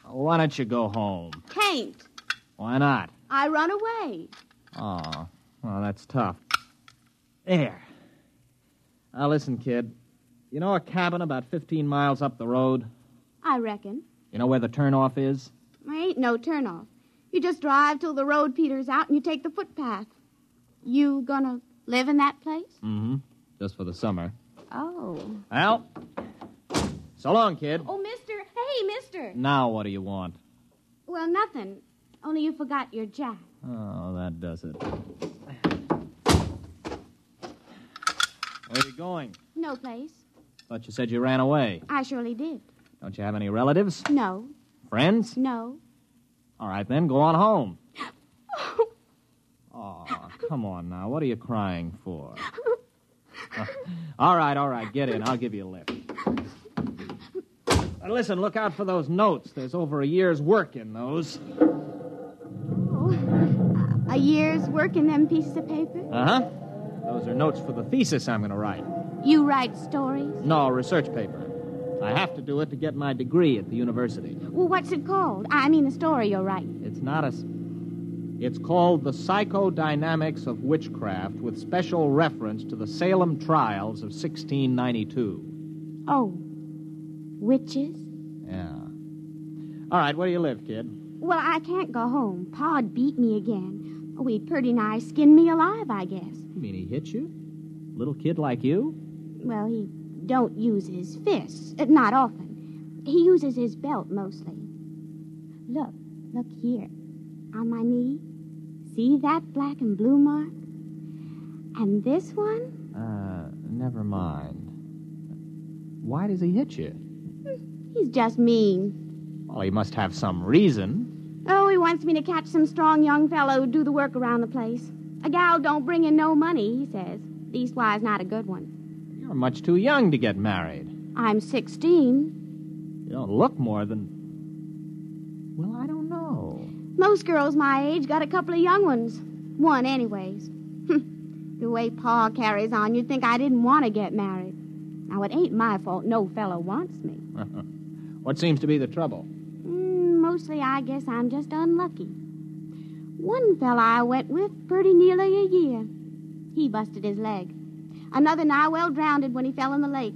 Why don't you go home?
Can't.
Why not?
I run away.
Oh, well, that's tough. There. Now, listen, kid. You know a cabin about 15 miles up the road?
I reckon.
You know where the turnoff is?
There ain't no turnoff. You just drive till the road peters out and you take the footpath. You gonna live in that place?
Mm-hmm. Just for the summer.
Oh.
Well, so long, kid.
Oh, mister. Hey, mister.
Now what do you want?
Well, nothing. Only you forgot your jack.
Oh, that does it. Where are you going?
No place.
Thought you said you ran away.
I surely did.
Don't you have any relatives?
No.
Friends?
No.
All right, then, go on home. Oh, come on now. What are you crying for? All right. Get in. I'll give you a lift. Listen, look out for those notes. There's over a year's work in those.
Oh, a year's work in them pieces of paper?
Uh-huh. Those are notes for the thesis I'm going to write.
You write stories?
No, research paper. I have to do it to get my degree at the university.
Well, what's it called? I mean the story you'll write.
It's not a... It's called The Psychodynamics of Witchcraft, with special reference to the Salem trials of 1692.
Oh, witches?
Yeah. All right, where do you live, kid?
Well, I can't go home. Pa'd beat me again. Oh, he'd pretty nigh skinned me alive, I guess.
You mean he hit you? Little kid like you?
Well, he don't use his fists. Not often. He uses his belt mostly. Look here. On my knee. See that black and blue mark? And this one?
Never mind. Why does he hit you?
He's just mean.
Well, he must have some reason.
Oh, he wants me to catch some strong young fellow who'd do the work around the place. A gal don't bring in no money, he says. Leastwise, not a good one.
You're much too young to get married.
I'm 16.
You don't look more than... Well, I don't know.
Most girls my age got a couple of young ones. One, anyways. The way Pa carries on, you'd think I didn't want to get married. Now, it ain't my fault no fellow wants me.
What seems to be the trouble?
Mostly, I guess I'm just unlucky. One fella I went with pretty nearly a year. He busted his leg. Another nigh well drowned when he fell in the lake.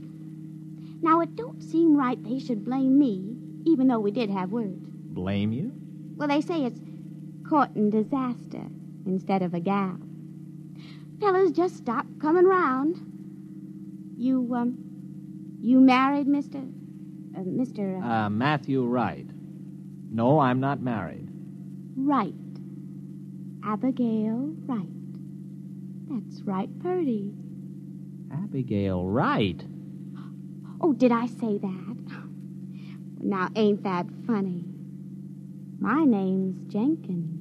Now, it don't seem right they should blame me, even though we did have words.
Blame you?
Well, they say it's courting disaster instead of a gal. Fellas just stop coming round. You married, Mr.
Matthew Wright. No, I'm not married.
Wright. Abigail Wright. That's right, Purdy.
Abigail Wright?
Oh, did I say that? Now, ain't that funny? My name's Jenkins.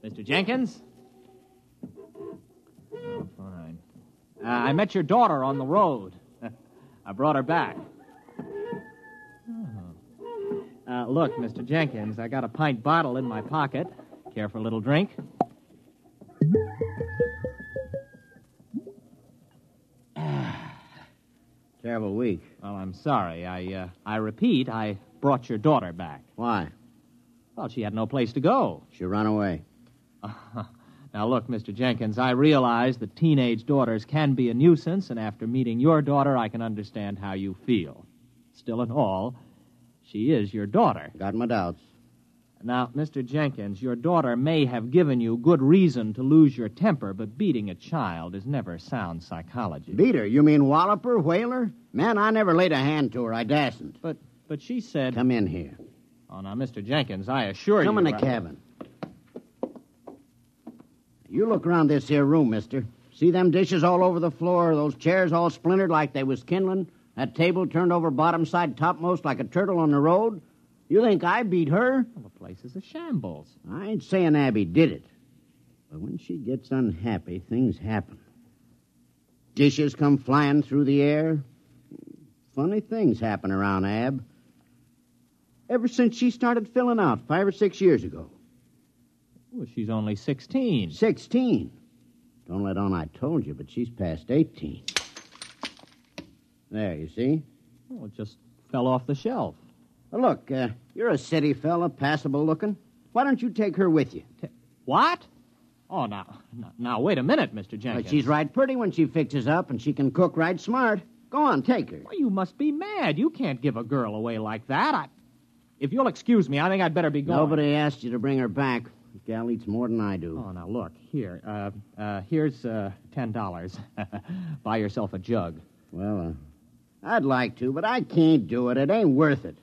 Mr. Jenkins? Oh, fine. I met your daughter on the road. I brought her back. Look, Mr. Jenkins, I got a pint bottle in my pocket. Care for a little drink?
Terrible week.
Well, I'm sorry. I repeat, I brought your daughter back.
Why?
Well, she had no place to go.
She ran away.
Now, look, Mr. Jenkins, I realize that teenage daughters can be a nuisance, and after meeting your daughter, I can understand how you feel. Still in all, she is your daughter.
Got my doubts.
Now, Mr. Jenkins, your daughter may have given you good reason to lose your temper, but beating a child is never sound psychology.
Beat her? You mean wallop her, whale her? Man, I never laid a hand to her. I dasn't.
But she said...
Come in here.
Oh, now, Mr. Jenkins, I assure you...
Come in the cabin. You look around this here room, mister. See them dishes all over the floor, those chairs all splintered like they was kindling, that table turned over bottom side topmost like a turtle on the road? You think I beat her?
Well, the place is a shambles.
I ain't saying Abby did it. But when she gets unhappy, things happen. Dishes come flying through the air. Funny things happen around Ab. Ever since she started filling out 5 or 6 years ago.
Well, she's only 16.
16? Don't let on I told you, but she's past 18. There, you see?
Well, it just fell off the shelf.
Well, look, you're a city fella, passable looking. Why don't you take her with you?
What? Oh, now, wait a minute, Mr. Jenkins.
Well, she's right pretty when she fixes up, and she can cook right smart. Go on, take her.
Well, you must be mad. You can't give a girl away like that. If you'll excuse me, I think I'd better be going.
Nobody asked you to bring her back. The gal eats more than I do.
Oh, now, look, here. Here's $10. Buy yourself a jug.
Well, I'd like to, but I can't do it. It ain't worth it.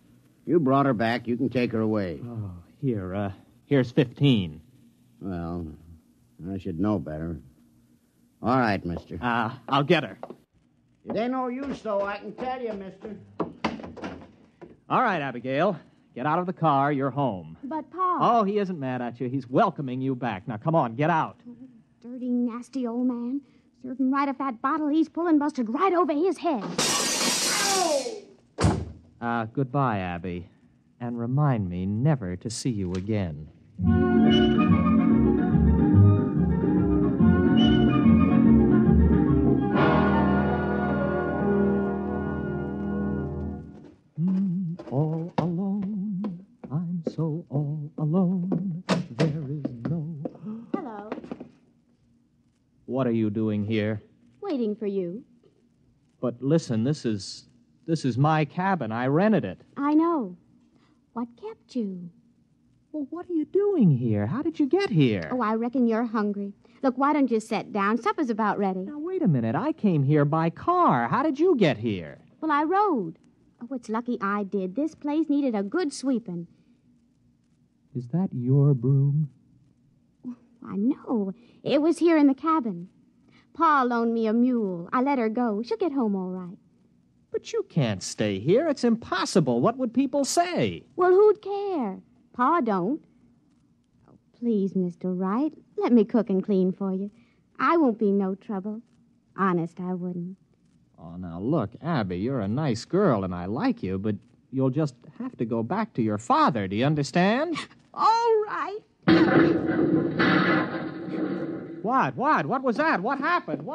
You brought her back. You can take her away.
Oh, here's 15.
Well, I should know better. All right, mister.
I'll get her.
It ain't no use, though, I can tell you, mister.
All right, Abigail. Get out of the car. You're home.
But, Pa...
Oh, he isn't mad at you. He's welcoming you back. Now, come on, get out.
Dirty, nasty old man. Serving right off that bottle he's pulling busted right over his head.
Goodbye, Abby. And remind me never to see you again. What are you doing here?
Waiting for you.
But listen, this is my cabin. I rented it.
I know. What kept you?
Well, what are you doing here? How did you get here?
Oh, I reckon you're hungry. Look, why don't you sit down? Supper's about ready.
Now, wait a minute. I came here by car. How did you get here?
Well, I rode. Oh, it's lucky I did. This place needed a good sweeping.
Is that your broom?
I know. It was here in the cabin. Pa loaned me a mule. I let her go. She'll get home all right.
But you can't stay here. It's impossible. What would people say?
Well, who'd care? Pa don't. Oh, please, Mr. Wright, let me cook and clean for you. I won't be no trouble. Honest, I wouldn't.
Oh, now, look, Abby, you're a nice girl, and I like you, but you'll just have to go back to your father. Do you understand?
All right.
What? What was that? What happened?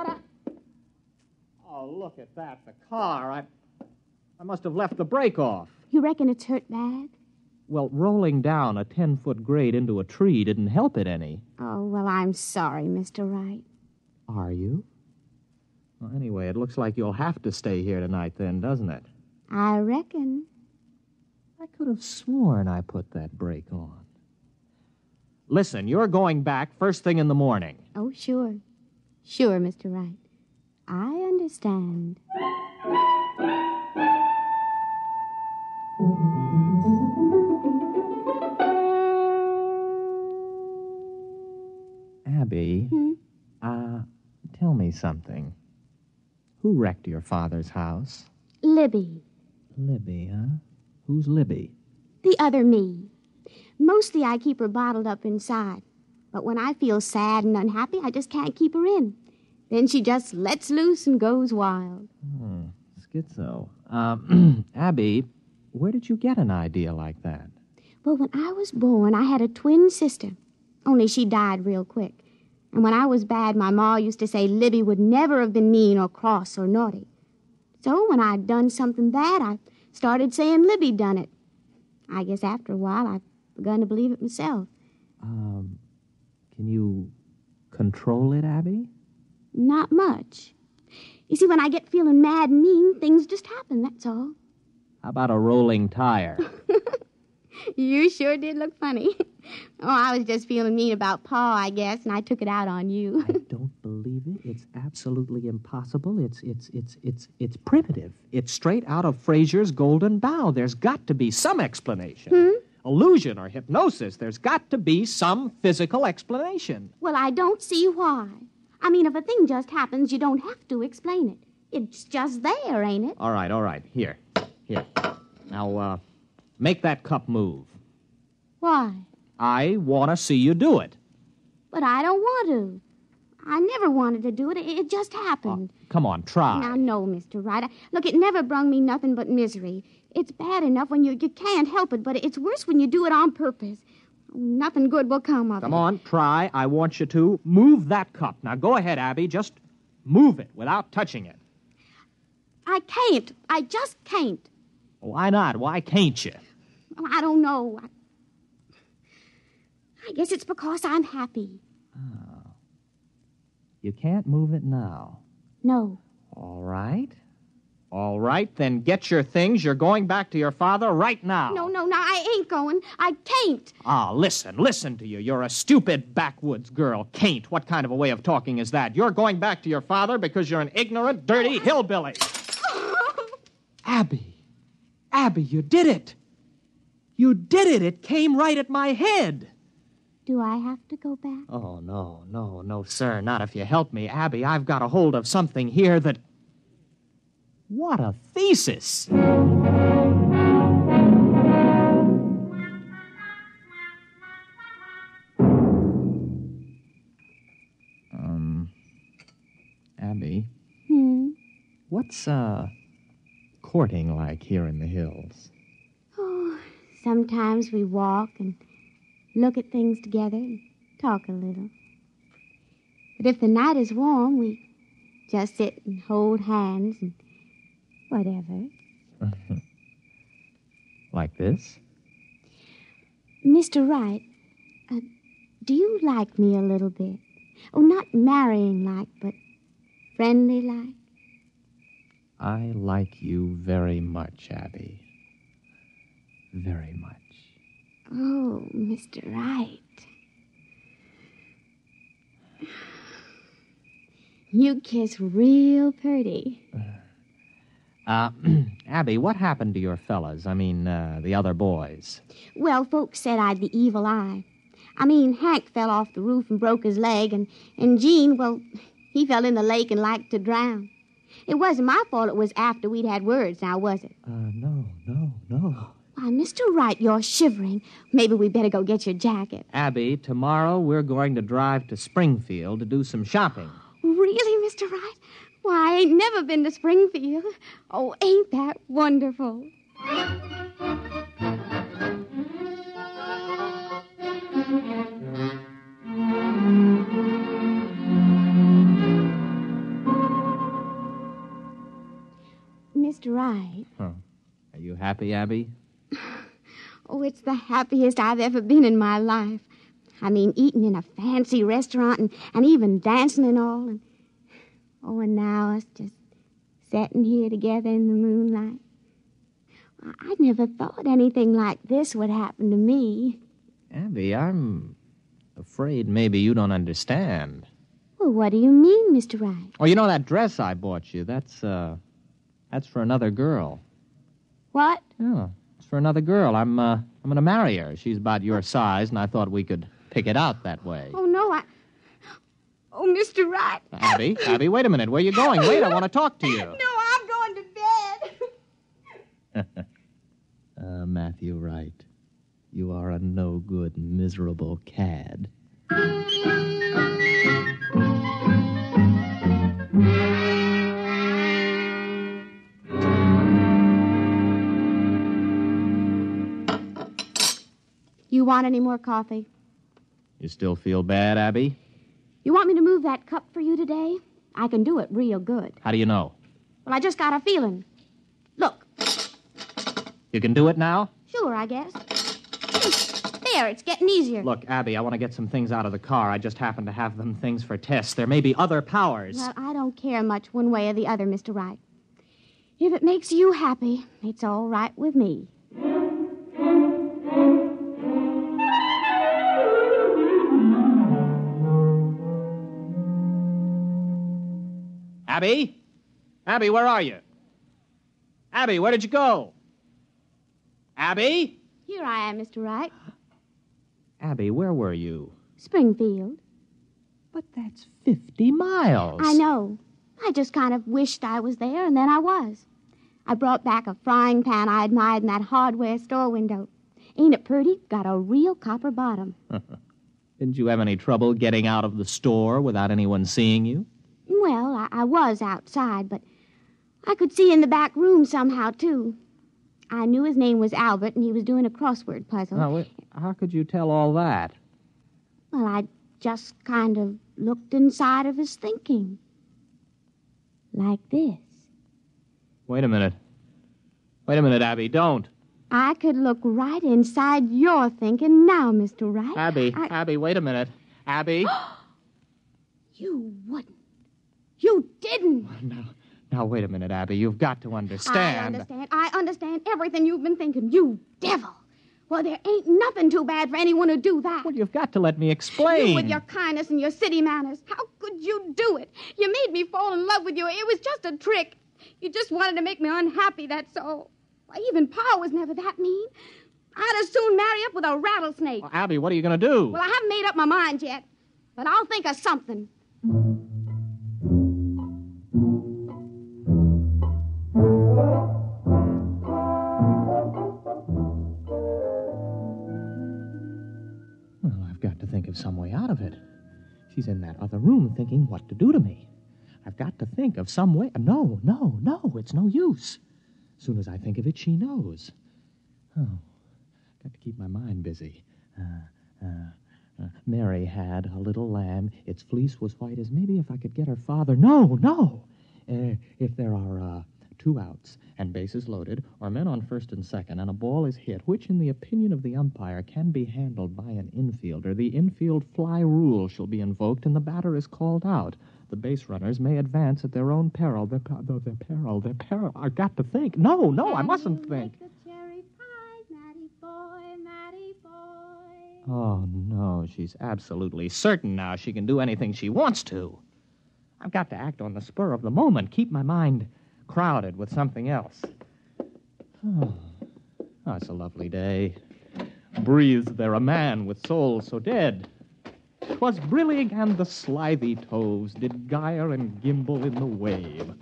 Oh, look at that. The car. I must have left the brake off.
You reckon it's hurt bad?
Well, rolling down a 10-foot grade into a tree didn't help it any.
Oh, well, I'm sorry, Mr. Wright.
Are you? Well, anyway, it looks like you'll have to stay here tonight then, doesn't it?
I reckon.
I could have sworn I put that brake on. Listen, you're going back first thing in the morning.
Oh, sure. Sure, Mr. Wright. I understand.
Abby, tell me something. Who wrecked your father's house?
Libby.
Libby, huh? Who's Libby?
The other me. Mostly I keep her bottled up inside. But when I feel sad and unhappy, I just can't keep her in. Then she just lets loose and goes wild.
Schizo. Abby, where did you get an idea like that?
Well, when I was born, I had a twin sister. Only she died real quick. And when I was bad, my ma used to say Libby would never have been mean or cross or naughty. So when I'd done something bad, I started saying Libby done it. I guess after a while, I've begun to believe it myself.
Can you control it, Abby?
Not much. You see, when I get feeling mad and mean, things just happen, that's all.
How about a rolling tire?
You sure did look funny. Oh, I was just feeling mean about Pa, I guess, and I took it out on you.
I don't believe it. It's absolutely impossible. It's primitive. It's straight out of Fraser's Golden Bough. There's got to be some explanation. Illusion or hypnosis. There's got to be some physical explanation.
Well, I don't see why. I mean, if a thing just happens, you don't have to explain it. It's just there, ain't it?
All right. Here. Now, make that cup move.
Why?
I want to see you do it.
But I don't want to. I never wanted to do it. It just happened.
Come on, try.
Now, no, Mr. Wright. Look, it never brung me nothing but misery. It's bad enough when you can't help it, but it's worse when you do it on purpose. Nothing good will come of it.
Come on, try. I want you to. Move that cup. Now, go ahead, Abby. Just move it without touching it.
I can't. I just can't.
Why not? Why can't you?
I don't know. I guess it's because I'm happy.
Oh. You can't move it now.
No.
All right, then get your things. You're going back to your father right now.
No, I ain't going. I can't.
Listen to you. You're a stupid backwoods girl. Can't. What kind of a way of talking is that? You're going back to your father because you're an ignorant, dirty hillbilly. Abby, you did it. You did it. It came right at my head.
Do I have to go back?
Oh, no, sir. Not if you help me. Abby, I've got a hold of something here that... What a thesis! Abby? What's, courting like here in the hills?
Oh, sometimes we walk and look at things together and talk a little. But if the night is warm, we just sit and hold hands and whatever.
Like this?
Mr. Wright, do you like me a little bit? Oh, not marrying like, but friendly like.
I like you very much, Abby. Very much.
Oh, Mr. Wright. You kiss real pretty.
Abby, what happened to your fellas? I mean, the other boys.
Well, folks said I'd the evil eye. I mean, Hank fell off the roof and broke his leg, and Gene, well, he fell in the lake and liked to drown. It wasn't my fault it was after we'd had words, now was it?
No.
Why, Mr. Wright, you're shivering. Maybe we better go get your jacket.
Abby, tomorrow we're going to drive to Springfield to do some shopping.
Really, Mr. Wright? Why, I ain't never been to Springfield. Oh, ain't that wonderful? Mr. Wright.
Huh. Are you happy, Abby?
Oh, it's the happiest I've ever been in my life. I mean, eating in a fancy restaurant and even dancing and all. And now us just sitting here together in the moonlight. I never thought anything like this would happen to me.
Abby, I'm afraid maybe you don't understand.
Well, what do you mean, Mr. Wright?
Oh, you know that dress I bought you? That's for another girl.
What?
Oh, it's for another girl. I'm going to marry her. She's about your size, and I thought we could pick it out that way.
Oh, no, Oh, Mr. Wright.
Abby, wait a minute. Where are you going? Wait, I want to talk to you.
No, I'm going to bed.
Matthew Wright, you are a no-good, miserable cad.
You want any more coffee?
You still feel bad, Abby?
You want me to move that cup for you today? I can do it real good.
How do you know?
Well, I just got a feeling. Look.
You can do it now?
Sure, I guess. There, it's getting easier.
Look, Abby, I want to get some things out of the car. I just happen to have them things for tests. There may be other powers.
Well, I don't care much one way or the other, Mr. Wright. If it makes you happy, it's all right with me.
Abby? Abby, where are you? Abby, where did you go? Abby?
Here I am, Mr. Wright.
Abby, where were you?
Springfield.
But that's 50 miles.
I know. I just kind of wished I was there, and then I was. I brought back a frying pan I admired in that hardware store window. Ain't it pretty? Got a real copper bottom.
Didn't you have any trouble getting out of the store without anyone seeing you?
Well, I was outside, but I could see in the back room somehow, too. I knew his name was Albert, and he was doing a crossword puzzle.
Now, how could you tell all that?
Well, I just kind of looked inside of his thinking. Like this.
Wait a minute. Wait a minute, Abby, don't.
I could look right inside your thinking now, Mr. Wright.
Abby, wait a minute. Abby?
You wouldn't. You didn't.
Now, wait a minute, Abby. You've got to understand.
I understand everything you've been thinking, you devil. Well, there ain't nothing too bad for anyone to do that.
Well, you've got to let me explain.
You with your kindness and your city manners. How could you do it? You made me fall in love with you. It was just a trick. You just wanted to make me unhappy, that's all. Why, even Pa was never that mean. I'd as soon marry up with a rattlesnake.
Well, Abby, what are you going to do?
Well, I haven't made up my mind yet, but I'll think of something.
Well, I've got to think of some way out of it. She's in that other room thinking what to do to me. I've got to think of some way. No, it's no use. As soon as I think of it, she knows. Oh, got to keep my mind busy. Mary had a little lamb. Its fleece was white as maybe if I could get her father. No. If there are 2 outs, and bases loaded, or men on first and second, and a ball is hit, which, in the opinion of the umpire, can be handled by an infielder, the infield fly rule shall be invoked, and the batter is called out. The base runners may advance at their own peril. Their peril. I've got to think. No, I mustn't think. Oh, no, she's absolutely certain now she can do anything she wants to. I've got to act on the spur of the moment, keep my mind crowded with something else. Oh, it's a lovely day. Breathes there a man with soul so dead. 'Twas brillig and the slithy toves did gyre and gimble in the wave.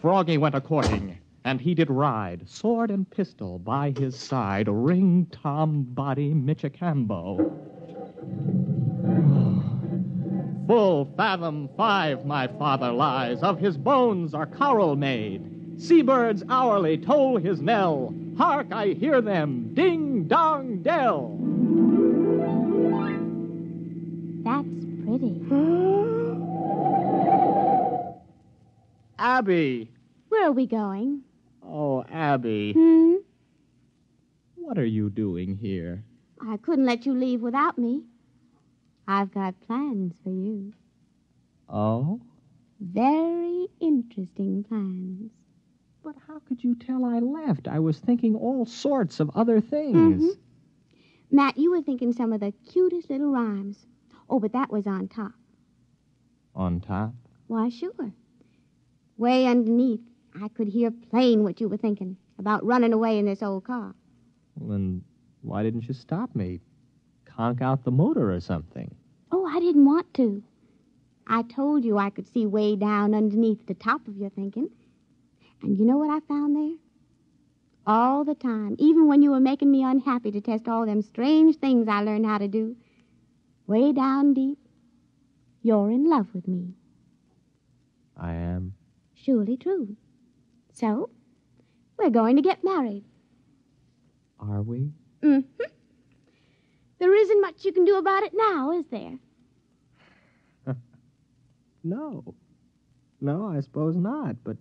Froggy went a-courting, and he did ride, sword and pistol by his side, ring Tom Body Michicambo. Full fathom 5 my father lies, of his bones are coral made. Seabirds hourly toll his knell. Hark, I hear them, ding dong dell.
That's pretty.
Abby!
Where are we going?
Oh, Abby. What are you doing here?
I couldn't let you leave without me. I've got plans for you.
Oh?
Very interesting plans.
But how could you tell I left? I was thinking all sorts of other things.
Matt, you were thinking some of the cutest little rhymes. Oh, but that was on top.
On top?
Why, sure. Way underneath, I could hear plain what you were thinking about running away in this old car.
Well, then why didn't you stop me? Conk out the motor or something.
Oh, I didn't want to. I told you I could see way down underneath the top of your thinking. And you know what I found there? All the time, even when you were making me unhappy to test all them strange things I learned how to do, way down deep, you're in love with me.
I am?
Surely true. So, we're going to get married.
Are we?
There isn't much you can do about it now, is there?
No, I suppose not, but,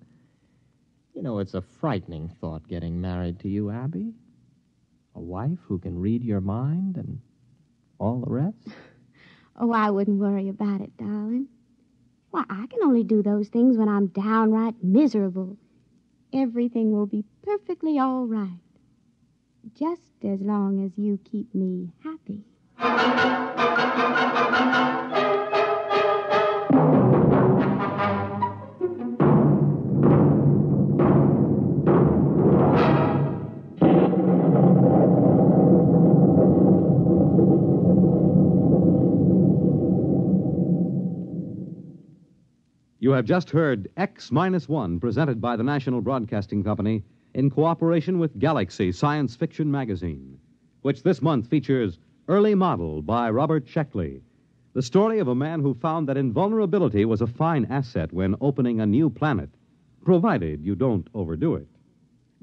you know, it's a frightening thought getting married to you, Abby. A wife who can read your mind and all the rest.
Oh, I wouldn't worry about it, darling. Why, I can only do those things when I'm downright miserable. Everything will be perfectly all right. Just as long as you keep me happy.
You have just heard X-1, presented by the National Broadcasting Company in cooperation with Galaxy Science Fiction Magazine, which this month features Early Model by Robert Sheckley, the story of a man who found that invulnerability was a fine asset when opening a new planet, provided you don't overdo it.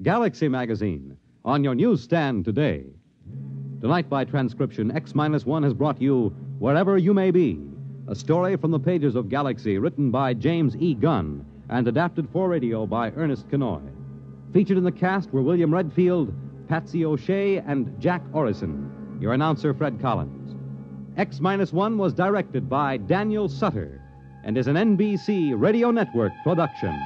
Galaxy Magazine, on your newsstand today. Tonight, by transcription, X-1 has brought you Wherever You May Be, a story from the pages of Galaxy written by James E. Gunn and adapted for radio by Ernest Kenoy. Featured in the cast were William Redfield, Patsy O'Shea, and Jack Orrison. Your announcer, Fred Collins. X-1 was directed by Daniel Sutter and is an NBC Radio Network production.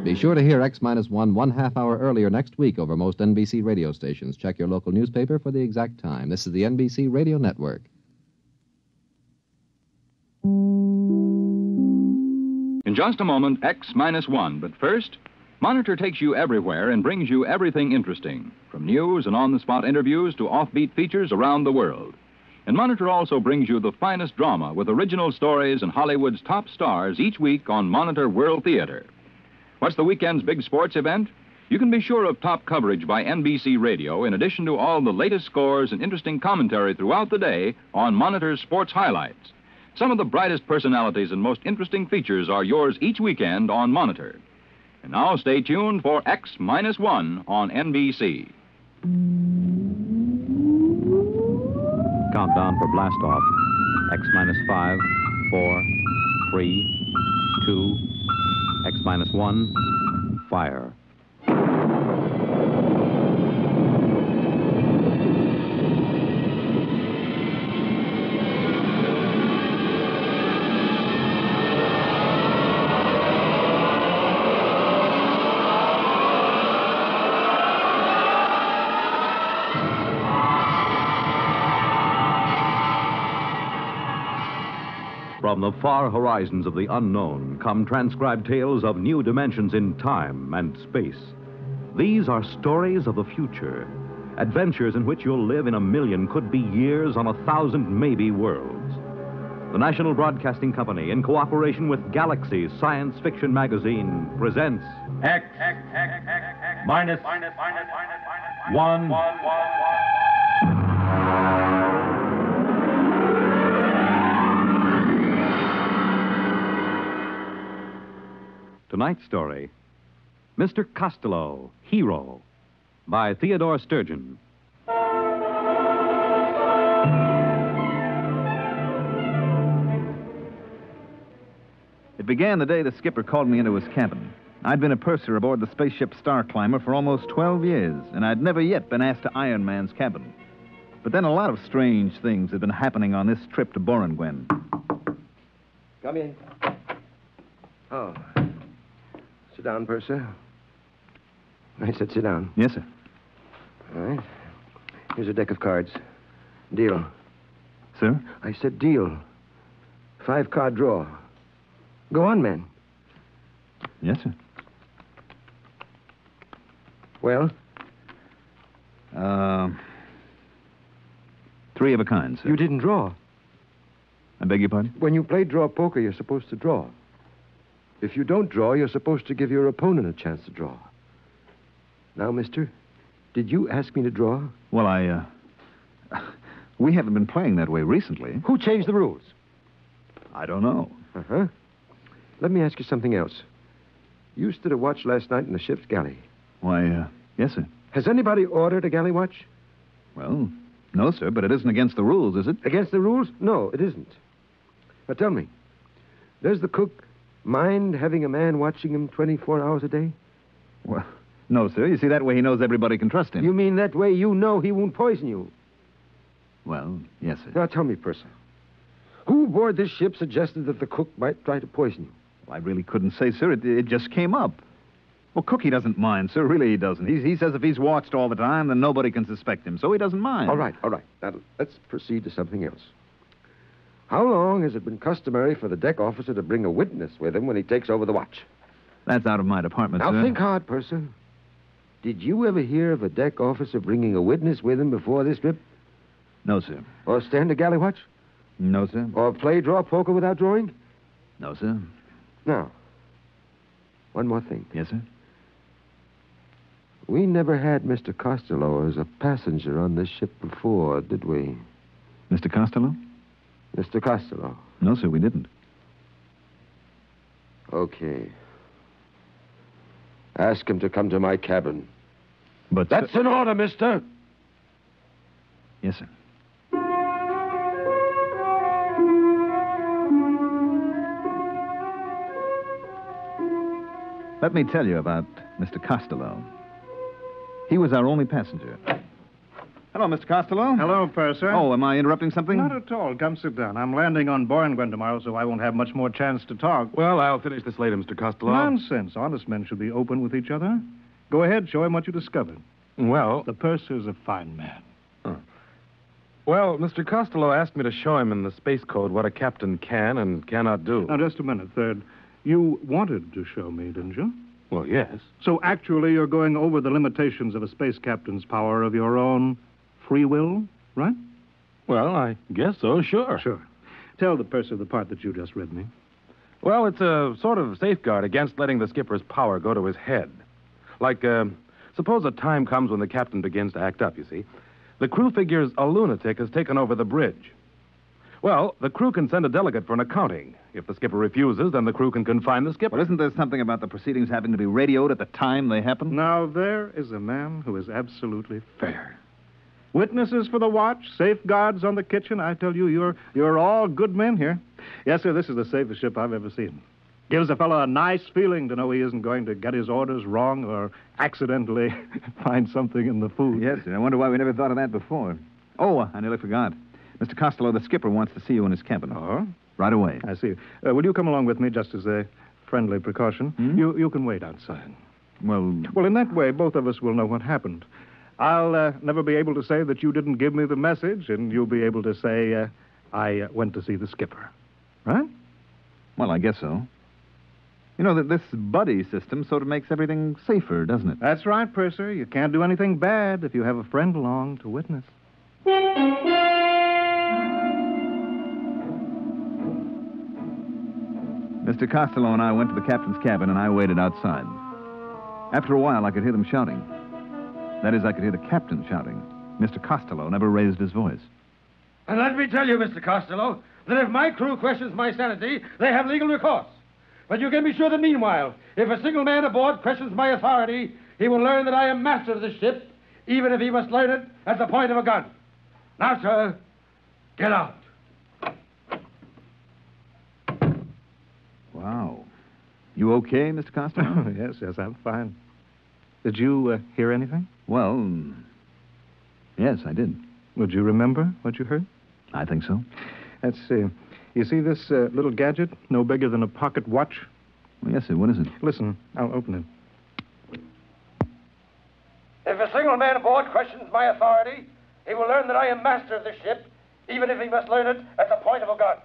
Be sure to hear X-1 one half hour earlier next week over most NBC radio stations. Check your local newspaper for the exact time. This is the NBC Radio Network.
In just a moment, X-1. But first, Monitor takes you everywhere and brings you everything interesting, from news and on-the-spot interviews to offbeat features around the world. And Monitor also brings you the finest drama with original stories and Hollywood's top stars each week on Monitor World Theater. What's the weekend's big sports event? You can be sure of top coverage by NBC Radio in addition to all the latest scores and interesting commentary throughout the day on Monitor's sports highlights. Some of the brightest personalities and most interesting features are yours each weekend on Monitor. And now stay tuned for X-1 on NBC.
countdown for blast off. X minus 5, 4, 3, 2, X minus 1, fire. From the far horizons of the unknown come transcribed tales of new dimensions in time and space. These are stories of the future, adventures in which you'll live in a million, could be years, on 1,000 maybe worlds. The National Broadcasting Company, in cooperation with Galaxy Science Fiction Magazine, presents
X minus 1.
Tonight's story, Mr. Costello, Hero, by Theodore Sturgeon.
It began the day the skipper called me into his cabin. I'd been a purser aboard the spaceship Star Climber for almost 12 years, and I'd never yet been asked to Iron Man's cabin. But then a lot of strange things had been happening on this trip to Borengwen.
Come in. Oh. Sit down, Purser. I said sit down.
Yes, sir.
All right. Here's a deck of cards. Deal.
Sir?
I said deal. 5-card draw. Go on, man.
Yes, sir.
Well?
3 of a kind, sir.
You didn't draw.
I beg your pardon?
When you play draw poker, you're supposed to draw. If you don't draw, you're supposed to give your opponent a chance to draw. Now, mister, did you ask me to draw?
Well, we haven't been playing that way recently.
Who changed the rules?
I don't know.
Uh-huh. Let me ask you something else. You stood a watch last night in the ship's galley.
Why, yes, sir.
Has anybody ordered a galley watch?
Well, no, sir, but it isn't against the rules, is it?
Against the rules? No, it isn't. Now, tell me, does the cook mind having a man watching him 24 hours a day?
Well, no, sir. You see, that way he knows everybody can trust him.
You mean that way you know he won't poison you?
Well, yes, sir.
Now, tell me, Purser, who aboard this ship suggested that the cook might try to poison you?
Well, I really couldn't say, sir. It just came up. Well, Cookie doesn't mind, sir. Really, he doesn't. He says if he's watched all the time, then nobody can suspect him, so he doesn't mind.
All right. Now, let's proceed to something else. How long has it been customary for the deck officer to bring a witness with him when he takes over the watch?
That's out of my department,
now,
sir.
Now, think hard, Purser. Did you ever hear of a deck officer bringing a witness with him before this trip?
No, sir.
Or stand a galley watch?
No, sir.
Or play draw poker without drawing?
No, sir.
Now, one more thing.
Yes, sir?
We never had Mr. Costello as a passenger on this ship before, did we?
Mr. Costello?
Mr. Costello.
No, sir, we didn't.
Okay. Ask him to come to my cabin.
But...
That's an order, mister.
Yes, sir. Let me tell you about Mr. Costello. He was our only passenger. Hello, Mr. Costello.
Hello, Purser.
Oh, am I interrupting something?
Not at all. Come sit down. I'm landing on Borengwen tomorrow, so I won't have much more chance to talk.
Well, I'll finish this later, Mr. Costello.
Nonsense. Honest men should be open with each other. Go ahead, show him what you discovered.
Well...
The Purser's a fine man.
Well, Mr. Costello asked me to show him in the space code what a captain can and cannot do.
Now, just a minute, Third. You wanted to show me, didn't you?
Well, yes.
So actually you're going over the limitations of a space captain's power of your own free will, right?
Well, I guess so, sure.
Sure. Tell the Purser the part that you just read me.
Well, it's a sort of safeguard against letting the skipper's power go to his head. Like, suppose a time comes when the captain begins to act up, you see. The crew figures a lunatic has taken over the bridge. Well, the crew can send a delegate for an accounting. If the skipper refuses, then the crew can confine the skipper.
Well, isn't there something about the proceedings having to be radioed at the time they happen?
Now, there is a man who is absolutely fair. Witnesses for the watch, safeguards on the kitchen. I tell you, you're all good men here. Yes, sir, this is the safest ship I've ever seen. Gives a fellow a nice feeling to know he isn't going to get his orders wrong or accidentally find something in the food.
Yes, sir. I wonder why we never thought of that before. Oh, I nearly forgot. Mr. Costello, the skipper, wants to see you in his cabin.
Oh?
Right away.
I see. Will you come along with me just as a friendly precaution? You can wait outside.
Well,
in that way, both of us will know what happened. I'll never be able to say that you didn't give me the message, and you'll be able to say I went to see the skipper. Right?
Well, I guess so. You know, that this buddy system sort of makes everything safer, doesn't it?
That's right, Purser. You can't do anything bad if you have a friend along to witness.
Mr. Costello and I went to the captain's cabin, and I waited outside. After a while, I could hear them shouting. That is, I could hear the captain shouting. Mr. Costello never raised his voice.
And let me tell you, Mr. Costello, that if my crew questions my sanity, they have legal recourse. But you can be sure that meanwhile, if a single man aboard questions my authority, he will learn that I am master of the ship, even if he must learn it at the point of a gun. Now, sir, get out.
Wow. You okay, Mr. Costello?
Yes, I'm fine. Did you hear anything?
Well, yes, I did.
Would you remember what you heard?
I think so.
Let's see. You see this little gadget, no bigger than a pocket watch?
Well, yes, sir. What is it?
Listen, I'll open it.
If a single man aboard questions my authority, he will learn that I am master of the ship, even if he must learn it at the point of a gun.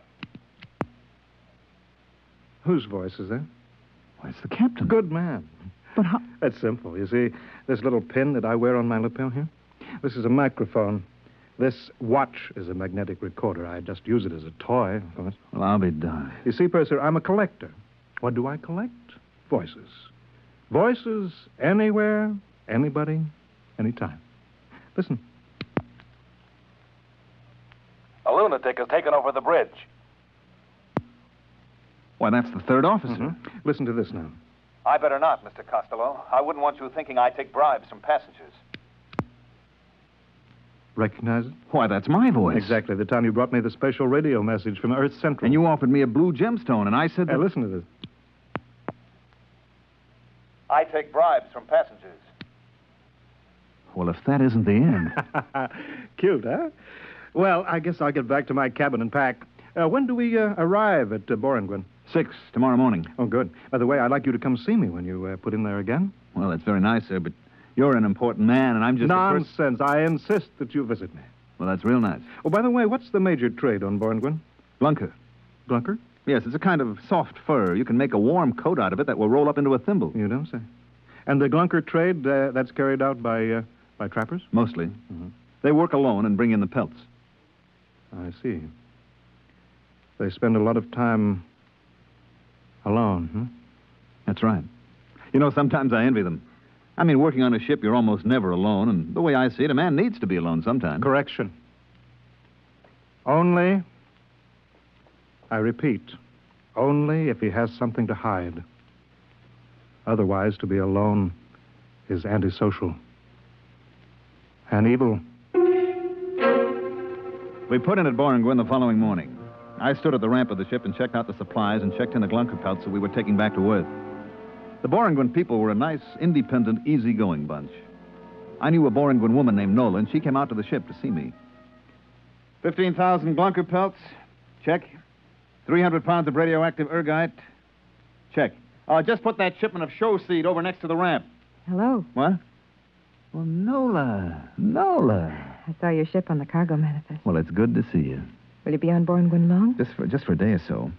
Whose voice is that?
Why, it's the captain.
Good man.
But how?
That's simple. You see, this little pin that I wear on my lapel here? This is a microphone. This watch is a magnetic recorder. I just use it as a toy, of course.
Well, I'll be darned.
You see, Purser, I'm a collector. What do I collect? Voices. Voices anywhere, anybody, anytime. Listen.
A lunatic has taken over the bridge.
Why, that's the third officer.
Listen to this now.
I better not, Mr. Costello. I wouldn't want you thinking I take bribes from passengers.
Recognize it?
Why, that's my voice.
Exactly. The time you brought me the special radio message from Earth Central.
And you offered me a blue gemstone, and I said that...
Hey, listen to this.
I take bribes from passengers.
Well, if that isn't the end...
Cute, huh? Well, I guess I'll get back to my cabin and pack. When do we arrive at Borenguen?
6 tomorrow morning.
Oh, good. By the way, I'd like you to come see me when you put in there again.
Well, that's very nice, sir, but you're an important man, and I'm just
Nonsense. I insist that you visit me.
Well, that's real nice.
Oh, by the way, what's the major trade on Borenguen?
Glunker.
Glunker?
Yes, it's a kind of soft fur. You can make a warm coat out of it that will roll up into a thimble.
You don't say. And the Glunker trade, that's carried out by trappers?
Mostly. They work alone and bring in the pelts.
I see. They spend a lot of time alone, huh?
That's right. You know, sometimes I envy them. I mean, working on a ship, you're almost never alone, and the way I see it, a man needs to be alone sometimes.
Correction. Only, I repeat, only if he has something to hide. Otherwise, to be alone is antisocial and evil.
We put in at Borenguen the following morning. I stood at the ramp of the ship and checked out the supplies and checked in the Glunker pelts that we were taking back to Earth. The Borenguen people were a nice, independent, easygoing bunch. I knew a Borenguen woman named Nola, and she came out to the ship to see me. 15,000 Glunker pelts. Check. 300 pounds of radioactive ergite. Check. Just put that shipment of show seed over next to the ramp.
Hello.
What? Well, Nola. Nola.
I saw your ship on the cargo manifest.
Well, it's good to see you.
Will you be on Borenguen long?
Just for a day or so.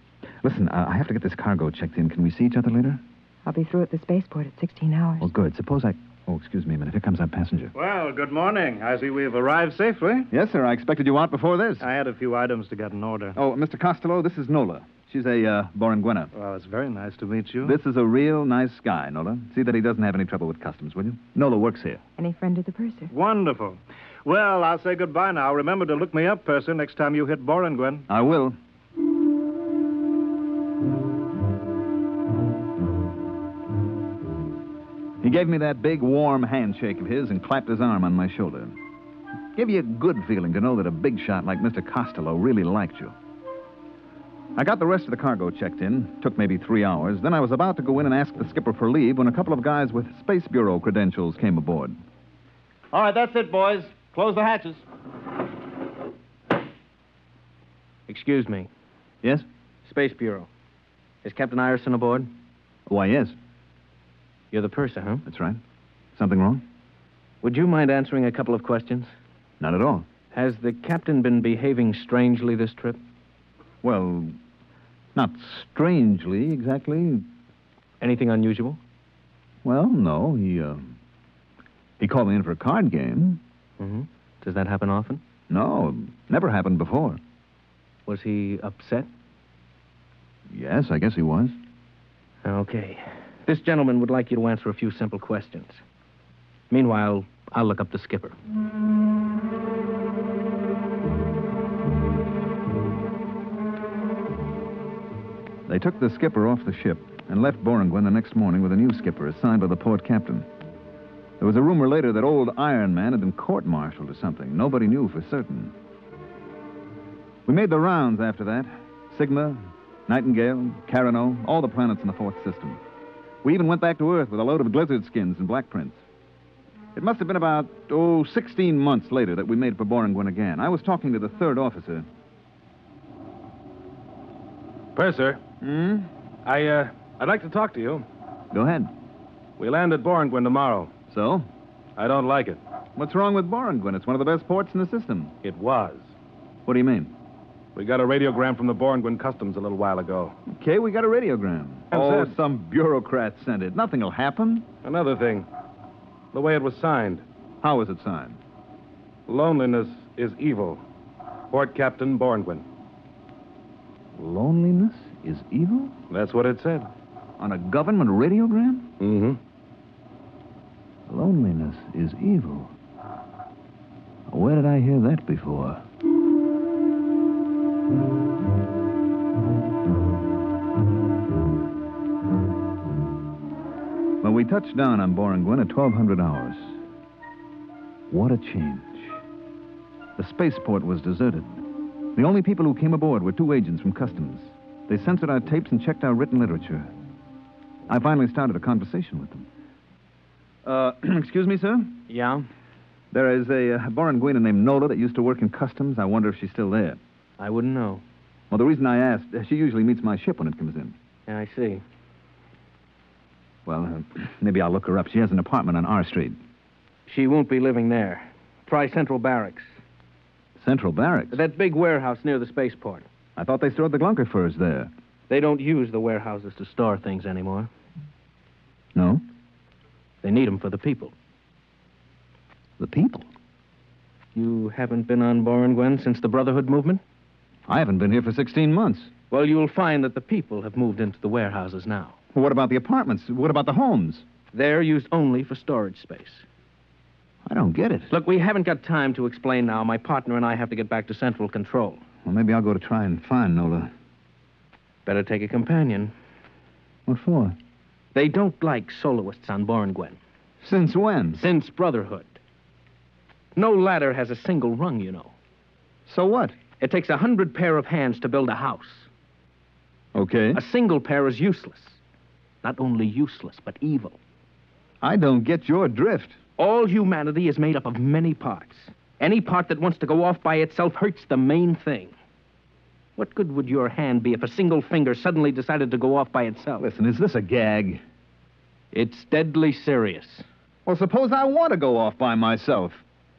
Listen, I have to get this cargo checked in. Can we see each other later?
I'll be through at the spaceport at 16 hours.
Well, good. Suppose I... Oh, excuse me a minute. Here comes our passenger.
Well, good morning. I see we've arrived safely.
Yes, sir. I expected you out before this.
I had a few items to get in order.
Oh, Mr. Costello, this is Nola. She's a Borenguena.
Well, it's very nice to meet you.
This is a real nice guy, Nola. See that he doesn't have any trouble with customs, will you? Nola works here.
Any friend of the purser?
Wonderful. Well, I'll say goodbye now. Remember to look me up, purser, next time you hit Borenguen.
I will. He gave me that big, warm handshake of his and clapped his arm on my shoulder. Gave you a good feeling to know that a big shot like Mr. Costello really liked you. I got the rest of the cargo checked in. Took maybe 3 hours. Then I was about to go in and ask the skipper for leave when a couple of guys with Space Bureau credentials came aboard.
All right, that's it, boys. Close the hatches.
Excuse me.
Yes?
Space Bureau. Is Captain Ireson aboard?
Why, yes.
You're the purser, huh?
That's right. Something wrong?
Would you mind answering a couple of questions?
Not at all.
Has the captain been behaving strangely this trip?
Well, not strangely, exactly.
Anything unusual?
Well, no. He called me in for a card game.
Mm-hmm. Does that happen often?
No, never happened before.
Was he upset?
Yes, I guess he was.
Okay. This gentleman would like you to answer a few simple questions. Meanwhile, I'll look up the skipper.
They took the skipper off the ship and left Borengwen the next morning with a new skipper assigned by the port captain. There was a rumor later that old Iron Man had been court-martialed or something. Nobody knew for certain. We made the rounds after that. Sigma, Nightingale, Carano, all the planets in the fourth system. We even went back to Earth with a load of glizzard skins and black prints. It must have been about, 16 months later that we made it for Borengwen again. I was talking to the third officer.
Purser. I'd like to talk to you.
Go ahead.
We land at Borengwen tomorrow.
So?
I don't like it.
What's wrong with Borengwen? It's one of the best ports in the system.
It was.
What do you mean?
We got a radiogram from the Borengwen Customs a little while ago.
Okay, we got a radiogram.
That's it.
Some bureaucrat sent it. Nothing will happen.
Another thing. The way it was signed.
How was it signed?
Loneliness is evil. Port Captain Borengwen.
Loneliness is evil?
That's what it said.
On a government radiogram?
Mm-hmm.
Loneliness is evil. Where did I hear that before? Well, we touched down on Borengwen at 1200 hours. What a change. The spaceport was deserted. The only people who came aboard were 2 agents from Customs. They censored our tapes and checked our written literature. I finally started a conversation with them. Excuse me, sir?
Yeah?
There is a Borengwena named Nola that used to work in Customs. I wonder if she's still there.
I wouldn't know.
Well, the reason I asked, she usually meets my ship when it comes in.
Yeah, I see.
Well, maybe I'll look her up. She has an apartment on R Street.
She won't be living there. Try Central Barracks.
Central Barracks?
That big warehouse near the spaceport.
I thought they stored the Glunker furs there.
They don't use the warehouses to store things anymore.
No?
They need them for the people.
The people?
You haven't been on Borengwen since the Brotherhood movement?
I haven't been here for 16 months.
Well, you'll find that the people have moved into the warehouses now.
Well, what about the apartments? What about the homes?
They're used only for storage space.
I don't get it.
Look, we haven't got time to explain now. My partner and I have to get back to Central Control.
Well, maybe I'll go to try and find Nola.
Better take a companion.
What for?
They don't like soloists on Borengwen.
Since when?
Since Brotherhood. No ladder has a single rung, you know.
So what?
It takes 100 pair of hands to build a house.
Okay.
A single pair is useless. Not only useless, but evil.
I don't get your drift.
All humanity is made up of many parts. Any part that wants to go off by itself hurts the main thing. What good would your hand be if a single finger suddenly decided to go off by itself?
Listen, is this a gag?
It's deadly serious.
Well, suppose I want to go off by myself.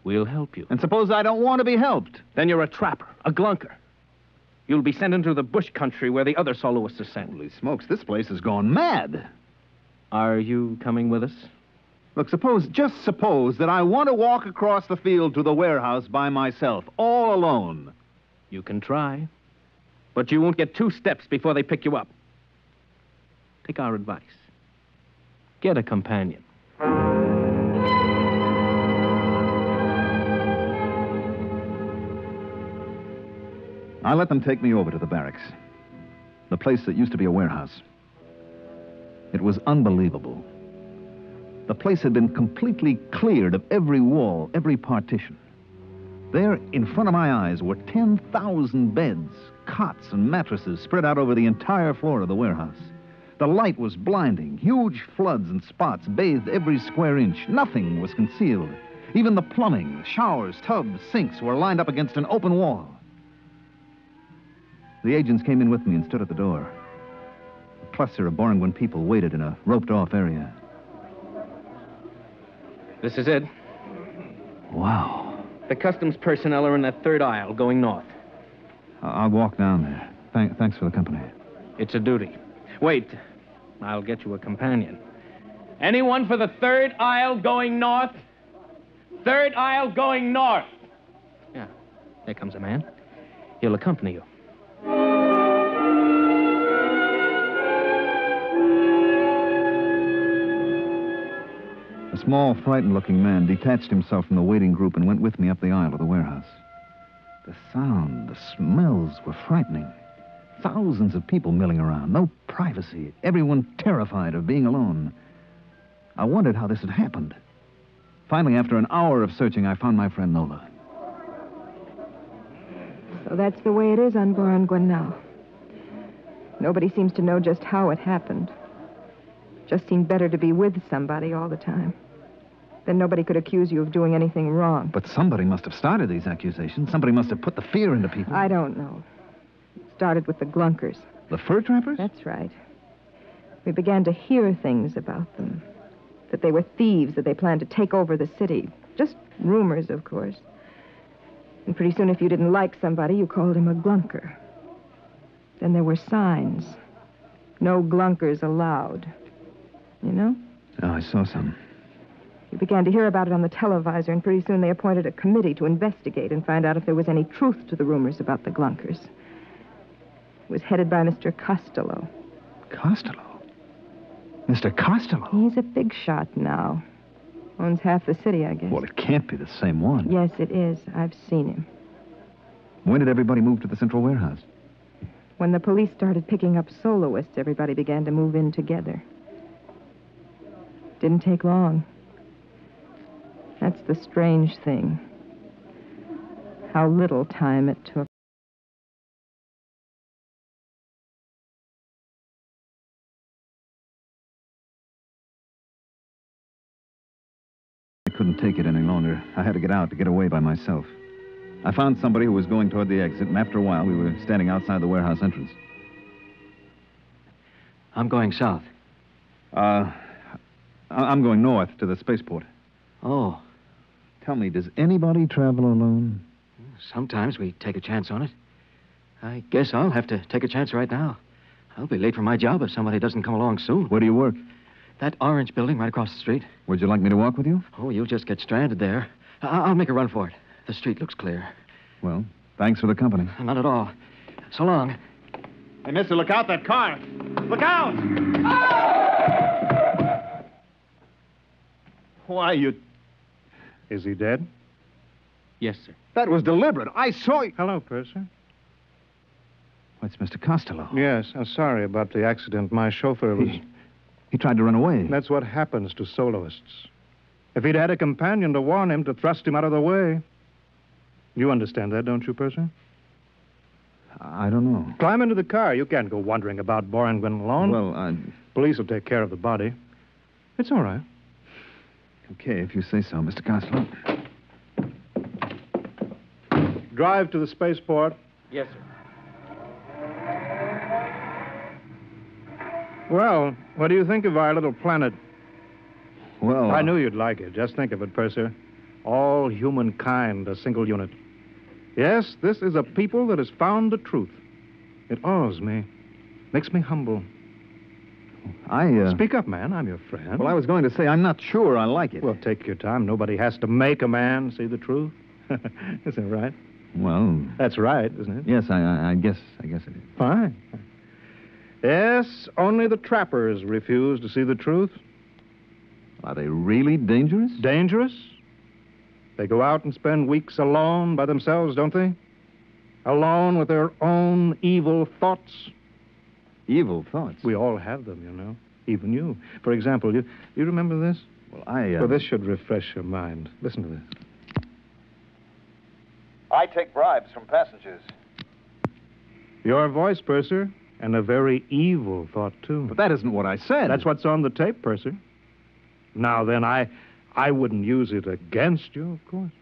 We'll help you.
And suppose I don't want to be helped.
Then you're a trapper, a glunker. You'll be sent into the bush country where the other soloists are sent.
Holy smokes, this place has gone mad.
Are you coming with us?
Look, just suppose that I want to walk across the field to the warehouse by myself, all alone.
You can try. But you won't get 2 steps before they pick you up. Take our advice. Get a companion.
I let them take me over to the barracks. The place that used to be a warehouse. It was unbelievable. The place had been completely cleared of every wall, every partition. There, in front of my eyes, were 10,000 beds, cots, and mattresses spread out over the entire floor of the warehouse. The light was blinding. Huge floods and spots bathed every square inch. Nothing was concealed. Even the plumbing, showers, tubs, sinks were lined up against an open wall. The agents came in with me and stood at the door. A cluster of Boranguen people waited in a roped-off area.
This is it.
Wow.
The customs personnel are in that third aisle, going north.
I'll walk down there. Thanks for the company.
It's a duty. Wait. I'll get you a companion. Anyone for the third aisle going north? Third aisle going north. Yeah. There comes a man. He'll accompany you.
A small, frightened-looking man detached himself from the waiting group and went with me up the aisle of the warehouse. The sound, the smells were frightening. Thousands of people milling around, no privacy, everyone terrified of being alone. I wondered how this had happened. Finally, after an hour of searching, I found my friend Nola.
So that's the way it is on Boranguen now. Nobody seems to know just how it happened. Just seemed better to be with somebody all the time. Then nobody could accuse you of doing anything wrong.
But somebody must have started these accusations. Somebody must have put the fear into people.
I don't know. It started with the Glunkers.
The fur trappers?
That's right. We began to hear things about them. That they were thieves, that they planned to take over the city. Just rumors, of course. And pretty soon, if you didn't like somebody, you called him a Glunker. Then there were signs. No Glunkers allowed. You know?
Oh, I saw some.
You began to hear about it on the televisor, and pretty soon they appointed a committee to investigate and find out if there was any truth to the rumors about the Glunkers. It was headed by Mr. Costello.
Costello? Mr. Costello?
He's a big shot now. Owns half the city, I guess.
Well, it can't be the same one.
Yes, it is. I've seen him.
When did everybody move to the central warehouse?
When the police started picking up soloists, everybody began to move in together. Didn't take long. That's the strange thing. How little time it took.
I couldn't take it any longer. I had to get out, to get away by myself. I found somebody who was going toward the exit, and after a while, we were standing outside the warehouse entrance.
I'm going south.
I'm going north to the spaceport.
Oh.
Tell me, does anybody travel alone?
Sometimes we take a chance on it. I guess I'll have to take a chance right now. I'll be late for my job if somebody doesn't come along soon.
Where do you work?
That orange building right across the street.
Would you like me to walk with you?
Oh, you'll just get stranded there. I'll make a run for it. The street looks clear.
Well, thanks for the company.
Not at all. So long.
Hey, mister, look out, that car. Look out!
Why, you...
Is he dead?
Yes, sir.
That was deliberate. I saw you.
Hello, Purser.
It's Mr. Costello.
Yes, I'm sorry about the accident. My chauffeur was...
He tried to run away.
That's what happens to soloists. If he'd had a companion to warn him, to thrust him out of the way. You understand that, don't you, Purser?
I don't know.
Climb into the car. You can't go wandering about Boranguen alone.
Well,
Police will take care of the body. It's all right.
Okay, if you say so, Mr. Costello.
Drive to the spaceport.
Yes, sir.
Well, what do you think of our little planet?
Well...
I knew you'd like it. Just think of it, Purser. All humankind, a single unit. Yes, this is a people that has found the truth. It awes me. Makes me humble. Speak up, man. I'm your friend.
Well, I was going to say, I'm not sure I like it.
Well, take your time. Nobody has to make a man see the truth. Isn't it right?
Well...
That's right, isn't it?
Yes, I guess it is.
Fine. Yes, only the trappers refuse to see the truth.
Are they really dangerous?
Dangerous? They go out and spend weeks alone by themselves, don't they? Alone with their own evil thoughts.
Evil thoughts?
We all have them, you know. Even you. For example, you remember this?
Well,
Well, this should refresh your mind. Listen to this.
I take bribes from passengers.
Your voice, Purser, and a very evil thought, too.
But that isn't what I said.
That's what's on the tape, Purser. Now then, I wouldn't use it against you, of course.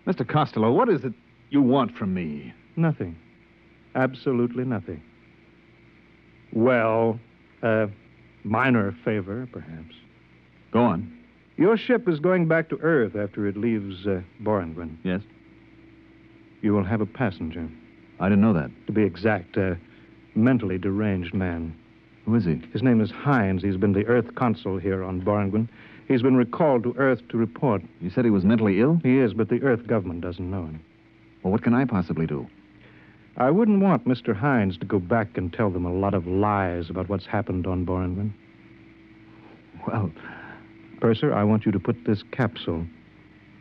Mr. Costello, what is it you want from me?
Nothing. Absolutely nothing. Well, a minor favor, perhaps.
Go on.
Your ship is going back to Earth after it leaves Boranguen.
Yes?
You will have a passenger.
I didn't know that.
To be exact, a mentally deranged man.
Who is he?
His name is Hines. He's been the Earth consul here on Boranguen. He's been recalled to Earth to report.
You said he was mentally ill?
He is, but the Earth government doesn't know him.
Well, what can I possibly do?
I wouldn't want Mr. Hines to go back and tell them a lot of lies about what's happened on Boranguen.
Well,
Purser, I want you to put this capsule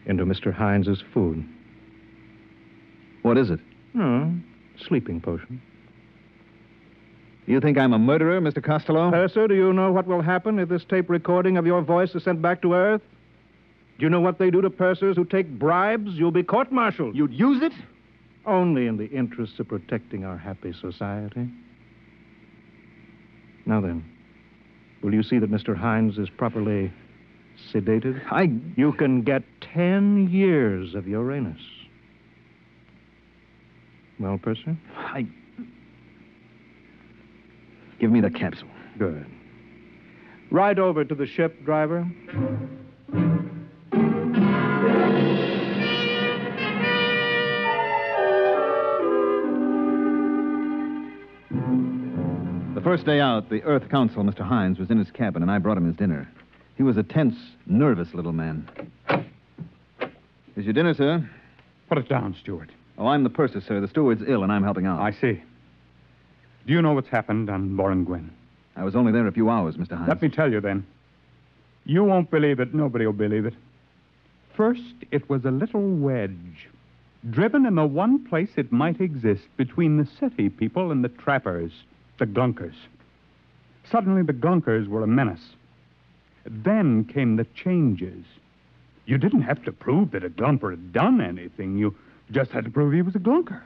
into Mr. Hines's food.
What is it?
Oh, sleeping potion.
You think I'm a murderer, Mr. Costello?
Purser, do you know what will happen if this tape recording of your voice is sent back to Earth? Do you know what they do to pursers who take bribes? You'll be court-martialed.
You'd use it?
Only in the interests of protecting our happy society. Now then, will you see that Mr. Hines is properly sedated? You can get 10 years of Uranus. Well, Purser?
Give me the capsule.
Good. Ride over to the ship, driver.
The first day out, the Earth Council, Mr. Hines, was in his cabin, and I brought him his dinner. He was a tense, nervous little man. Here's your dinner, sir.
Put it down, steward.
Oh, I'm the purser, sir. The steward's ill, and I'm helping out.
I see. Do you know what's happened on Boranguen?
I was only there a few hours, Mr. Hines.
Let me tell you, then. You won't believe it. Nobody will believe it. First, it was a little wedge, driven in the one place it might exist between the city people and the trappers, the glunkers. Suddenly, the glunkers were a menace. Then came the changes. You didn't have to prove that a glumper had done anything. You just had to prove he was a glunker.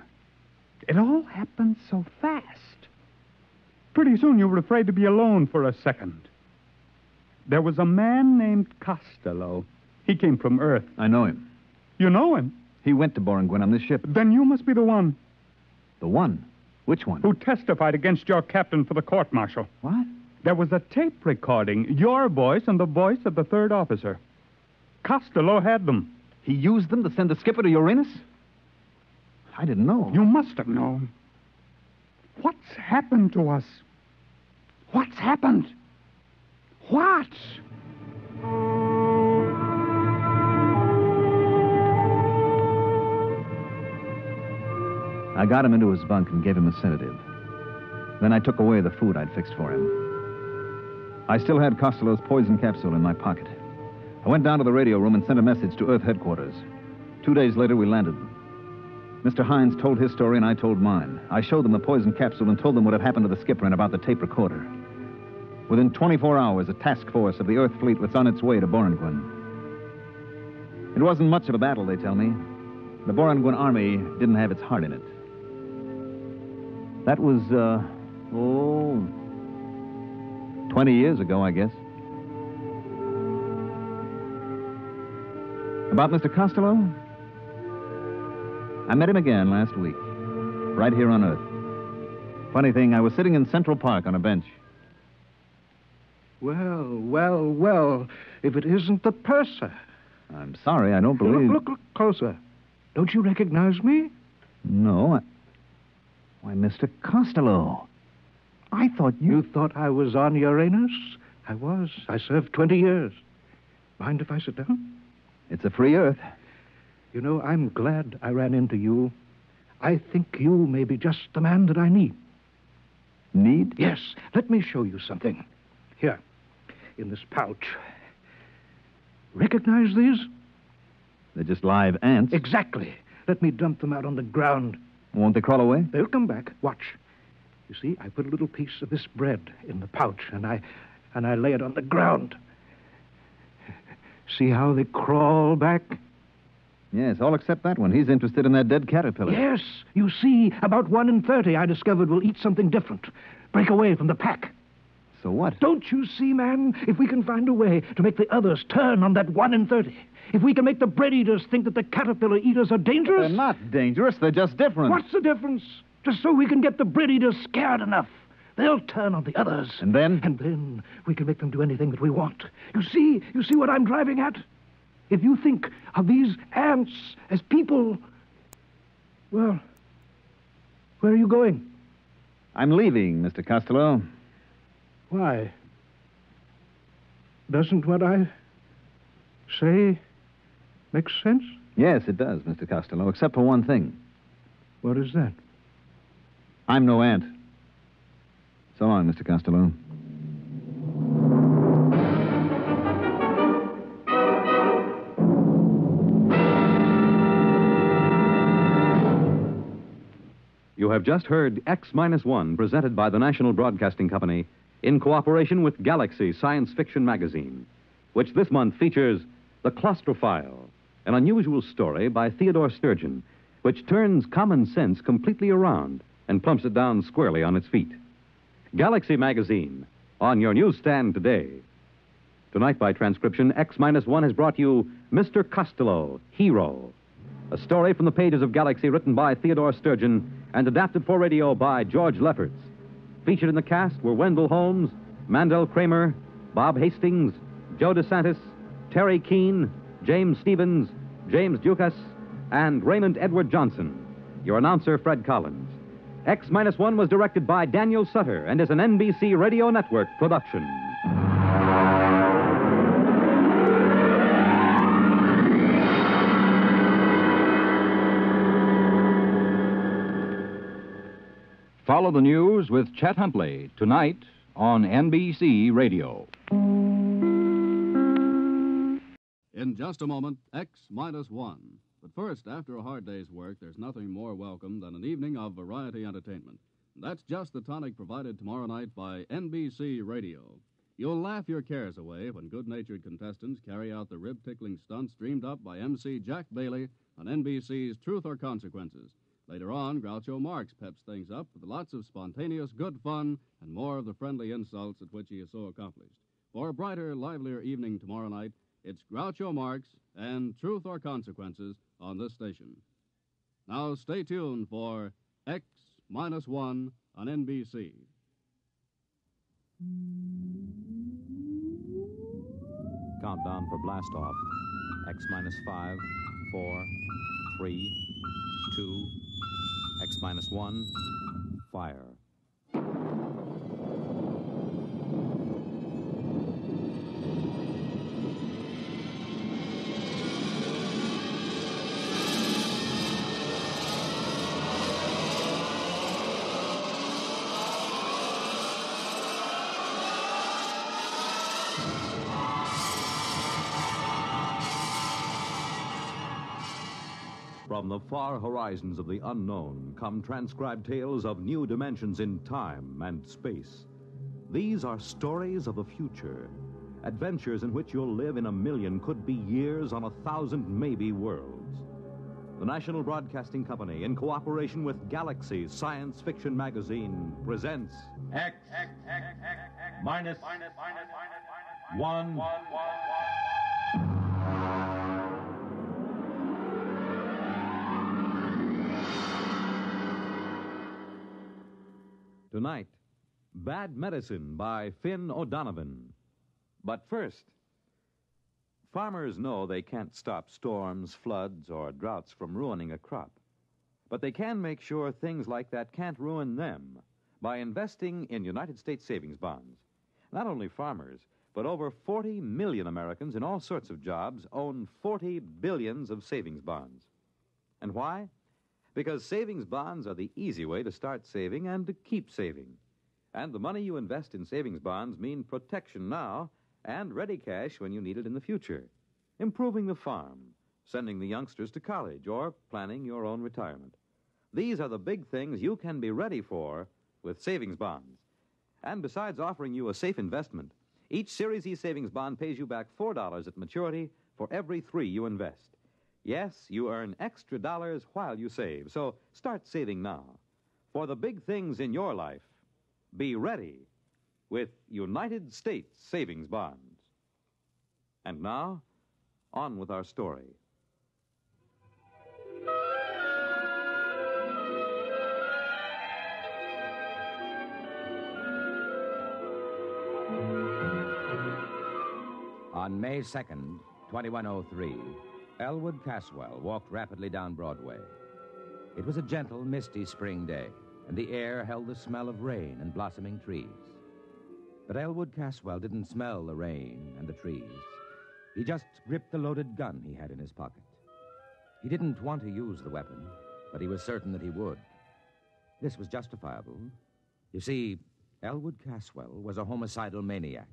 It all happened so fast. Pretty soon you were afraid to be alone for a second. There was a man named Costello. He came from Earth.
I know him.
You know him?
He went to Boranguen on this ship.
Then you must be the one.
The one? Which one?
Who testified against your captain for the court-martial.
What?
There was a tape recording, your voice and the voice of the third officer. Costello had them.
He used them to send the skipper to Uranus? I didn't know.
You must have known. What's happened to us? What's happened? What?
I got him into his bunk and gave him a sedative. Then I took away the food I'd fixed for him. I still had Costello's poison capsule in my pocket. I went down to the radio room and sent a message to Earth headquarters. 2 days later, we landed. Mr. Hines told his story and I told mine. I showed them the poison capsule and told them what had happened to the skipper and about the tape recorder. Within 24 hours, a task force of the Earth fleet was on its way to Boranguen. It wasn't much of a battle, they tell me. The Boranguen army didn't have its heart in it. That was, 20 years ago, I guess. About Mr. Costello? I met him again last week, right here on Earth. Funny thing, I was sitting in Central Park on a bench.
Well, if it isn't the purser.
I'm sorry, I don't believe...
Look closer. Don't you recognize me?
No, Why, Mr. Costello. I thought you...
You thought I was on Uranus? I was. I served 20 years. Mind if I sit down?
It's a free Earth.
You know, I'm glad I ran into you. I think you may be just the man that I need.
Need?
Yes. Let me show you something. Here, in this pouch. Recognize these?
They're just live ants.
Exactly. Let me dump them out on the ground.
Won't they crawl away?
They'll come back. Watch. You see, I put a little piece of this bread in the pouch, and I lay it on the ground. See how they crawl back?
Yes, all except that one. He's interested in that dead caterpillar.
Yes. You see, about 1 in 30 I discovered will eat something different. Break away from the pack.
So what?
Don't you see, man? If we can find a way to make the others turn on that 1 in 30, if we can make the bread eaters think that the caterpillar eaters are dangerous...
They're not dangerous. They're just different.
What's the difference? Just so we can get the bread eaters scared enough. They'll turn on the others.
And then?
And then we can make them do anything that we want. You see what I'm driving at? If you think of these ants as people, well, where are you going?
I'm leaving, Mr. Costello.
Why? Doesn't what I say make sense?
Yes, it does, Mr. Costello, except for one thing.
What is that?
I'm no ant. So long, Mr. Costello.
You have just heard X-1, presented by the National Broadcasting Company in cooperation with Galaxy Science Fiction Magazine, which this month features The Claustrophile, an unusual story by Theodore Sturgeon, which turns common sense completely around and plumps it down squarely on its feet. Galaxy Magazine, on your newsstand today. Tonight, by transcription, X-1 has brought you Mr. Costello, Hero, a story from the pages of Galaxy written by Theodore Sturgeon and adapted for radio by George Lefferts. Featured in the cast were Wendell Holmes, Mandel Kramer, Bob Hastings, Joe DeSantis, Terry Keane, James Stevens, James Dukas, and Raymond Edward Johnson. Your announcer, Fred Collins. X-1 was directed by Daniel Sutter and is an NBC Radio Network production.
Follow the news with Chet Huntley tonight on NBC Radio.
In just a moment, X-1. But first, after a hard day's work, there's nothing more welcome than an evening of variety entertainment. That's just the tonic provided tomorrow night by NBC Radio. You'll laugh your cares away when good-natured contestants carry out the rib-tickling stunts dreamed up by MC Jack Bailey on NBC's Truth or Consequences. Later on, Groucho Marx peps things up with lots of spontaneous good fun and more of the friendly insults at which he is so accomplished. For a brighter, livelier evening tomorrow night, it's Groucho Marx and Truth or Consequences on this station. Now stay tuned for X-1 on NBC.
Countdown for blast off. X-5, 4, 3, 2, X-1, fire. From the far horizons of the unknown come transcribed tales of new dimensions in time and space. These are stories of the future, adventures in which you'll live in a million, could be years, on 1,000 maybe worlds. The National Broadcasting Company, in cooperation with Galaxy Science Fiction Magazine, presents
X minus 1.
Tonight, Bad Medicine by Finn O'Donovan. But first, farmers know they can't stop storms, floods, or droughts from ruining a crop. But they can make sure things like that can't ruin them by investing in United States savings bonds. Not only farmers, but over 40 million Americans in all sorts of jobs own 40 billions of savings bonds. And why? Because savings bonds are the easy way to start saving and to keep saving. And the money you invest in savings bonds mean protection now and ready cash when you need it in the future. Improving the farm, sending the youngsters to college, or planning your own retirement. These are the big things you can be ready for with savings bonds. And besides offering you a safe investment, each Series E savings bond pays you back $4 at maturity for every $3 you invest. Yes, you earn extra dollars while you save, so start saving now. For the big things in your life, be ready with United States Savings Bonds. And now, on with our story.
On May 2nd, 2103, Elwood Caswell walked rapidly down Broadway. It was a gentle, misty spring day, and the air held the smell of rain and blossoming trees. But Elwood Caswell didn't smell the rain and the trees. He just gripped the loaded gun he had in his pocket. He didn't want to use the weapon, but he was certain that he would. This was justifiable. You see, Elwood Caswell was a homicidal maniac.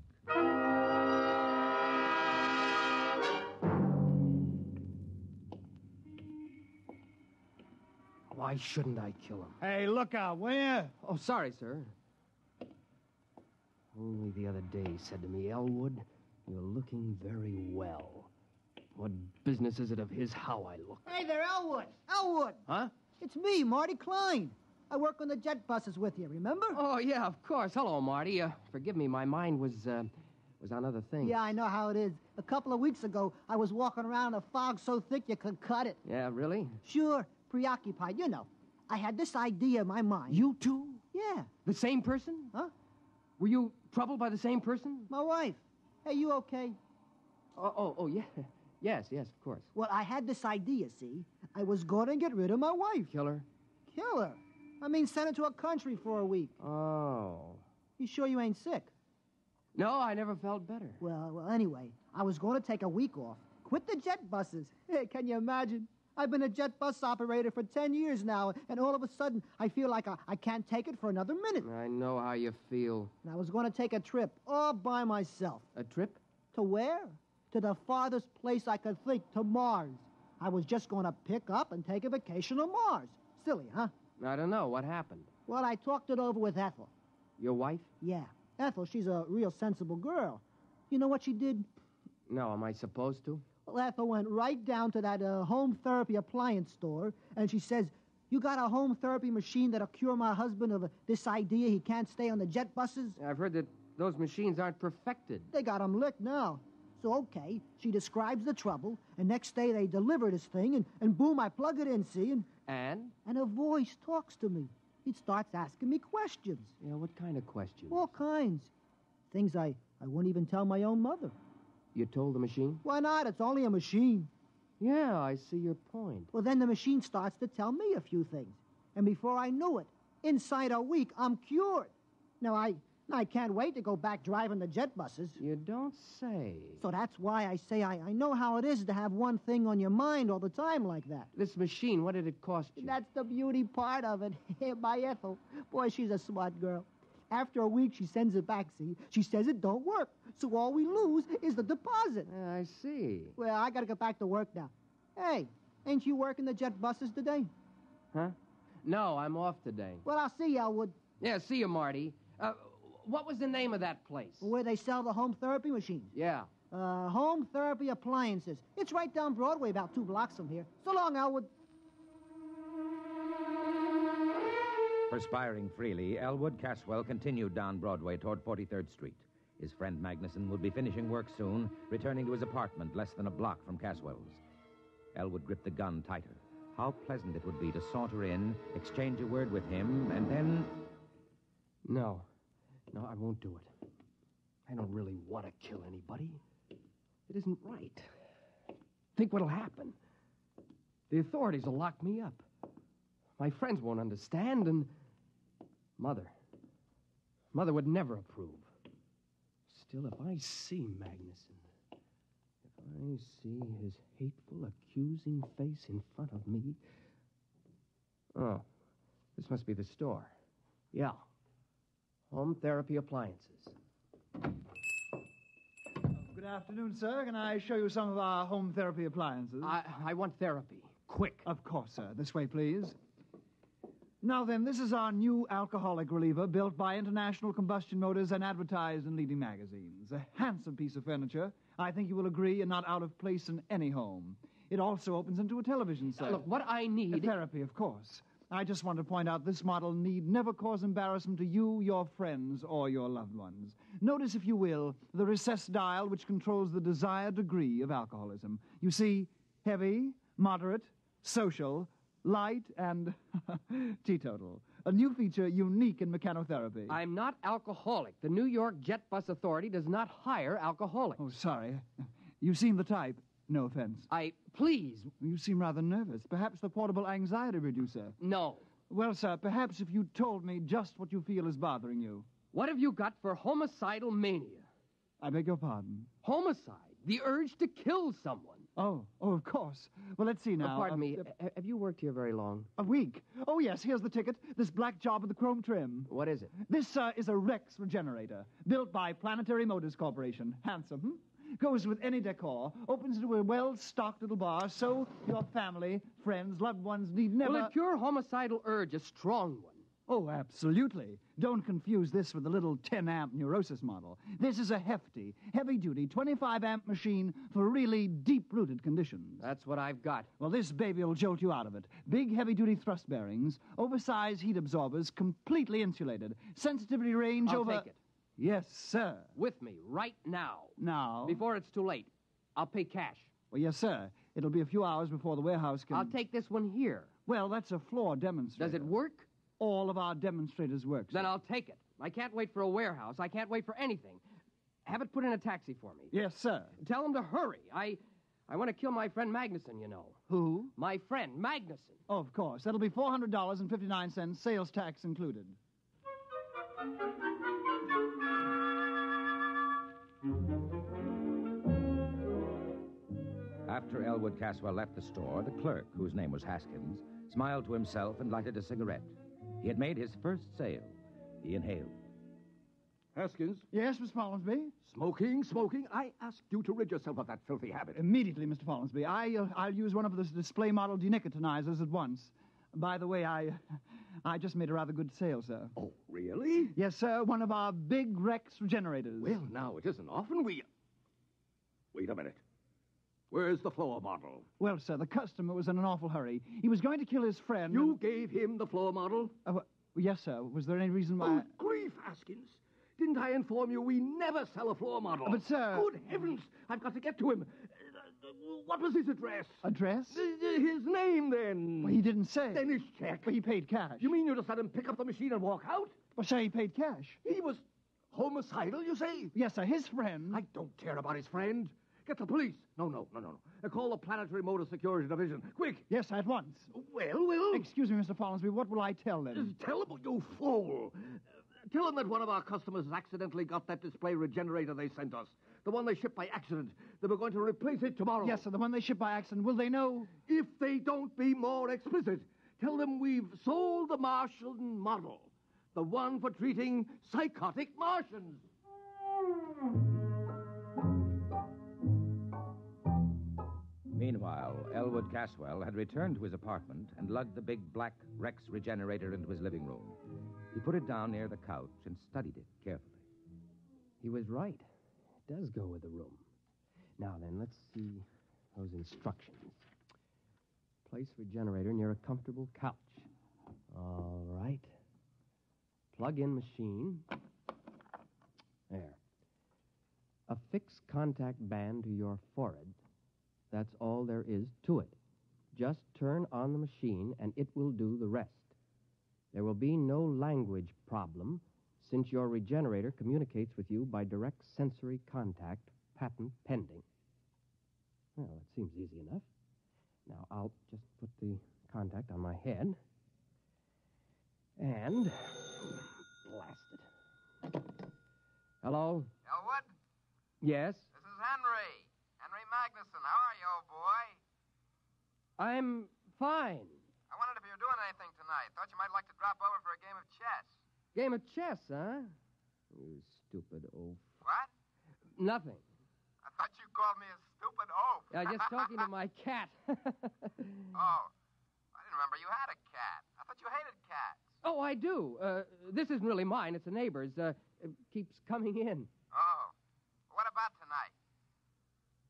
Why shouldn't I kill him?
Hey, look out, will you?
Oh, sorry, sir. Only the other day he said to me, Elwood, you're looking very well. What business is it of his how I look?
Hey there, Elwood. Elwood.
Huh?
It's me, Marty Klein. I work on the jet buses with you, remember?
Oh, yeah, of course. Hello, Marty. Forgive me, my mind was on other things.
Yeah, I know how it is. A couple of weeks ago, I was walking around in a fog so thick you could cut it.
Yeah, really?
Sure. Preoccupied, you know. I had this idea in my mind.
You too?
Yeah.
The same person?
Huh?
Were you troubled by the same person?
My wife. Hey, you okay?
Oh, yeah. Yes, of course.
Well, I had this idea, see? I was going to get rid of my wife.
Kill her?
Kill her? I mean, send her to a country for a week.
Oh.
You sure you ain't sick?
No, I never felt better.
Well, anyway, I was going to take a week off. Quit the jet buses. Hey, can you imagine? I've been a jet bus operator for 10 years now, and all of a sudden, I feel like I can't take it for another minute.
I know how you feel.
And I was going to take a trip all by myself.
A trip?
To where? To the farthest place I could think, to Mars. I was just going to pick up and take a vacation on Mars. Silly, huh?
I don't know. What happened?
Well, I talked it over with Ethel.
Your wife?
Yeah. Ethel, she's a real sensible girl. You know what she did?
No, am I supposed to?
Well, Ethel went right down to that home therapy appliance store, and she says, you got a home therapy machine that'll cure my husband of this idea he can't stay on the jet buses?
I've heard that those machines aren't perfected.
They got him licked now. So, okay, she describes the trouble, and next day they deliver this thing, and boom, I plug it in, see?
And?
And a voice talks to me. It starts asking me questions.
Yeah, what kind of questions?
All kinds. Things I wouldn't even tell my own mother.
You told the machine?
Why not? It's only a machine.
Yeah, I see your point.
Well, then the machine starts to tell me a few things. And before I knew it, inside a week, I'm cured. Now, I can't wait to go back driving the jet buses.
You don't say.
So that's why I say I know how it is to have one thing on your mind all the time like that.
This machine, what did it cost you?
That's the beauty part of it. My Ethel. Boy, she's a smart girl. After a week, she sends it back, see? She says it don't work. So all we lose is the deposit.
I see.
Well, I gotta get back to work now. Hey, ain't you working the jet buses today?
Huh? No, I'm off today.
Well, I'll see you, Elwood.
Yeah, see you, Marty. What was the name of that place?
Where they sell the home therapy machines.
Yeah.
Home therapy appliances. It's right down Broadway, about 2 blocks from here. So long, Elwood.
Perspiring freely, Elwood Caswell continued down Broadway toward 43rd Street. His friend Magnuson would be finishing work soon, returning to his apartment less than a block from Caswell's. Elwood gripped the gun tighter. How pleasant it would be to saunter in, exchange a word with him, and then...
No, I won't do it. I don't really want to kill anybody. It isn't right. Think what'll happen. The authorities will lock me up. My friends won't understand, and... Mother would never approve. Still, if I see Magnuson, if I see his hateful, accusing face in front of me... Oh, this must be the store. Yeah. Home therapy appliances.
Good afternoon, sir. Can I show you some of our home therapy appliances?
I want therapy. Quick.
Of course, sir. This way, please. Now then, this is our new alcoholic reliever built by International Combustion Motors and advertised in leading magazines. A handsome piece of furniture. I think you will agree, and not out of place in any home. It also opens into a television set.
Look, what I need...
Therapy, of course. I just want to point out this model need never cause embarrassment to you, your friends, or your loved ones. Notice, if you will, the recessed dial which controls the desired degree of alcoholism. You see, heavy, moderate, social, light, and teetotal. A new feature unique in mechanotherapy.
I'm not alcoholic. The New York Jet Bus Authority does not hire alcoholics.
Oh, sorry. You seem the type. No offense.
Please.
You seem rather nervous. Perhaps the portable anxiety reducer.
No.
Well, sir, perhaps if you told me just what you feel is bothering you.
What have you got for homicidal mania?
I beg your pardon?
Homicide. The urge to kill someone.
Oh, of course. Well, let's see now.
Pardon me. Have you worked here very long?
A week. Oh, yes, here's the ticket. This black job with the chrome trim.
What is it?
This, is a Rex regenerator, built by Planetary Motors Corporation. Handsome, Goes with any decor, opens into a well-stocked little bar, so your family, friends, loved ones need never...
Will it cure homicidal urge, a strong one?
Oh, absolutely. Don't confuse this with the little 10-amp neurosis model. This is a hefty, heavy-duty 25-amp machine for really deep-rooted conditions.
That's what I've got.
Well, this baby will jolt you out of it. Big, heavy-duty thrust bearings, oversized heat absorbers, completely insulated, sensitivity range
I'll take it.
Yes, sir.
With me, right now.
Now?
Before it's too late. I'll pay cash.
Well, yes, sir. It'll be a few hours before the warehouse can...
I'll take this one here.
Well, that's a floor demonstrator.
Does it work?
All of our demonstrators work, sir.
Then I'll take it. I can't wait for a warehouse. I can't wait for anything. Have it put in a taxi for me.
Yes, sir.
Tell him to hurry. I want to kill my friend Magnuson, you know.
Who?
My friend, Magnuson.
Oh, of course. That'll be $400.59, sales tax included.
After Elwood Caswell left the store, the clerk, whose name was Haskins, smiled to himself and lighted a cigarette. He had made his first sale. He inhaled.
Haskins?
Yes, Miss Follansby?
Smoking. I asked you to rid yourself of that filthy habit.
Immediately, Mr. Follansby. I'll use one of the display model denicotinizers at once. By the way, I just made a rather good sale, sir.
Oh, really?
Yes, sir. One of our big Rex regenerators.
Well, now, it isn't often we... Wait a minute. Where's the floor model?
Well, sir, the customer was in an awful hurry. He was going to kill his friend.
You gave him the floor model?
Yes, sir. Was there any reason why...
Oh, grief, Haskins. Didn't I inform you we never sell a floor model?
But, sir...
Good heavens, I've got to get to him. What was his address?
Address?
His name, then.
Well, he didn't say.
Then his check.
Well, he paid cash.
You mean you just let him pick up the machine and walk out?
Well, sir, he paid cash.
He was homicidal, you say?
Yes, sir. His friend...
I don't care about his friend. Get the police. No. Call the Planetary Motor Security Division. Quick.
Yes, at once.
Well.
Excuse me, Mr. Follansby. What will I tell them?
Just tell them, you fool. Tell them that one of our customers has accidentally got that display regenerator they sent us. The one they shipped by accident. They were going to replace it tomorrow.
Yes, sir. The one they shipped by accident. Will they know?
If they don't be more explicit, tell them we've sold the Martian model. The one for treating psychotic Martians.
Meanwhile, Elwood Caswell had returned to his apartment and lugged the big black Rex regenerator into his living room. He put it down near the couch and studied it carefully.
He was right. It does go with the room. Now then, let's see those instructions. Place regenerator near a comfortable couch. All right. Plug in machine. There. Affix contact band to your forehead. That's all there is to it. Just turn on the machine and it will do the rest. There will be no language problem since your regenerator communicates with you by direct sensory contact, patent pending. Well, it seems easy enough. Now, I'll just put the contact on my head and blast it. Hello?
Elwood?
Yes?
This is Henry. Henry Magnuson. How are you, old boy?
I'm fine.
I wondered if you were doing anything tonight. Thought you might like to drop over for a game of chess.
Game of chess, huh? You stupid oaf.
What?
Nothing.
I thought you called me a stupid oaf.
Just talking to my cat.
Oh. I didn't remember you had a cat. I thought you hated cats.
Oh, I do. This isn't really mine. It's a neighbor's. It keeps coming in.
Oh. What about tonight?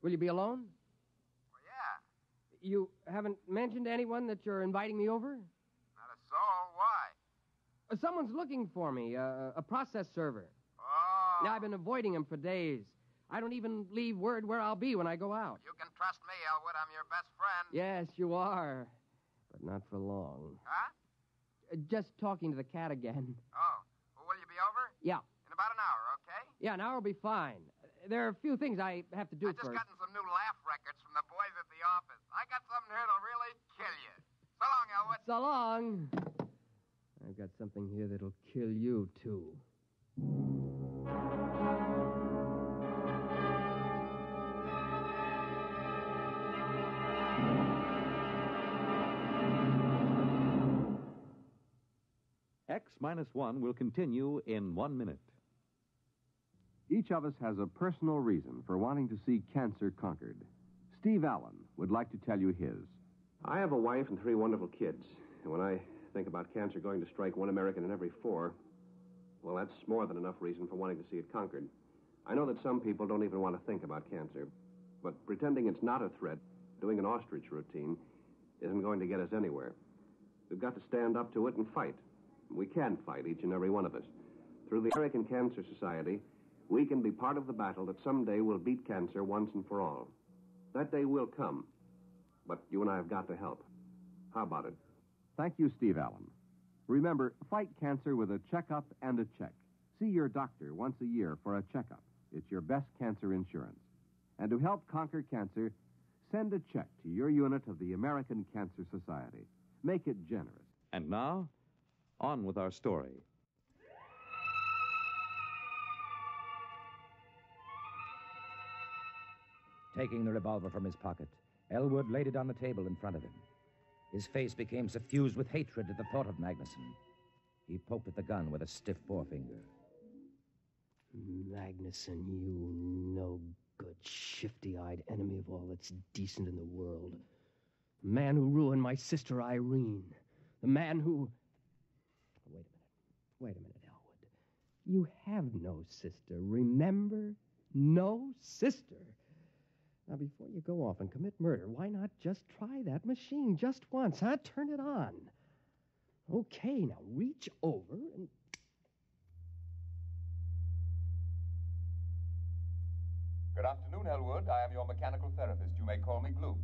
Will you be alone?
Well, yeah.
You haven't mentioned to anyone that you're inviting me over?
Not a soul. Why?
Someone's looking for me, a process server.
Oh.
Yeah, I've been avoiding him for days. I don't even leave word where I'll be when I go out.
You can trust me, Elwood. I'm your best friend.
Yes, you are. But not for long.
Huh?
Just talking to the cat again.
Oh. Well, will you be over?
Yeah.
In about an hour, okay?
Yeah, an hour will be fine. There are a few things I have to do
I just
first.
gotten some new laugh records from the boys at the office. I got something here that'll really kill you. So long, Elwood.
So long. I've got something here that'll kill you, too.
X-1 will continue in 1 minute.
Each of us has a personal reason for wanting to see cancer conquered. Steve Allen would like to tell you his.
I have a wife and 3 wonderful kids. And when I think about cancer going to strike 1 American in every 4, well, that's more than enough reason for wanting to see it conquered. I know that some people don't even want to think about cancer. But pretending it's not a threat, doing an ostrich routine, isn't going to get us anywhere. We've got to stand up to it and fight. We can fight, each and every one of us. Through the American Cancer Society, we can be part of the battle that someday will beat cancer once and for all. That day will come, but you and I have got to help. How about it?
Thank you, Steve Allen. Remember, fight cancer with a checkup and a check. See your doctor once a year for a checkup. It's your best cancer insurance. And to help conquer cancer, send a check to your unit of the American Cancer Society. Make it generous.
And now, on with our story.
Taking the revolver from his pocket, Elwood laid it on the table in front of him. His face became suffused with hatred at the thought of Magnuson. He poked at the gun with a stiff forefinger.
Magnuson, you no-good, shifty-eyed enemy of all that's decent in the world. The man who ruined my sister Irene. The man who... Wait a minute, Elwood. You have no sister, remember? No sister. Now, before you go off and commit murder, why not just try that machine just once, huh? Turn it on. Okay, now reach over and...
Good afternoon, Elwood. I am your mechanical therapist. You may call me Gloop.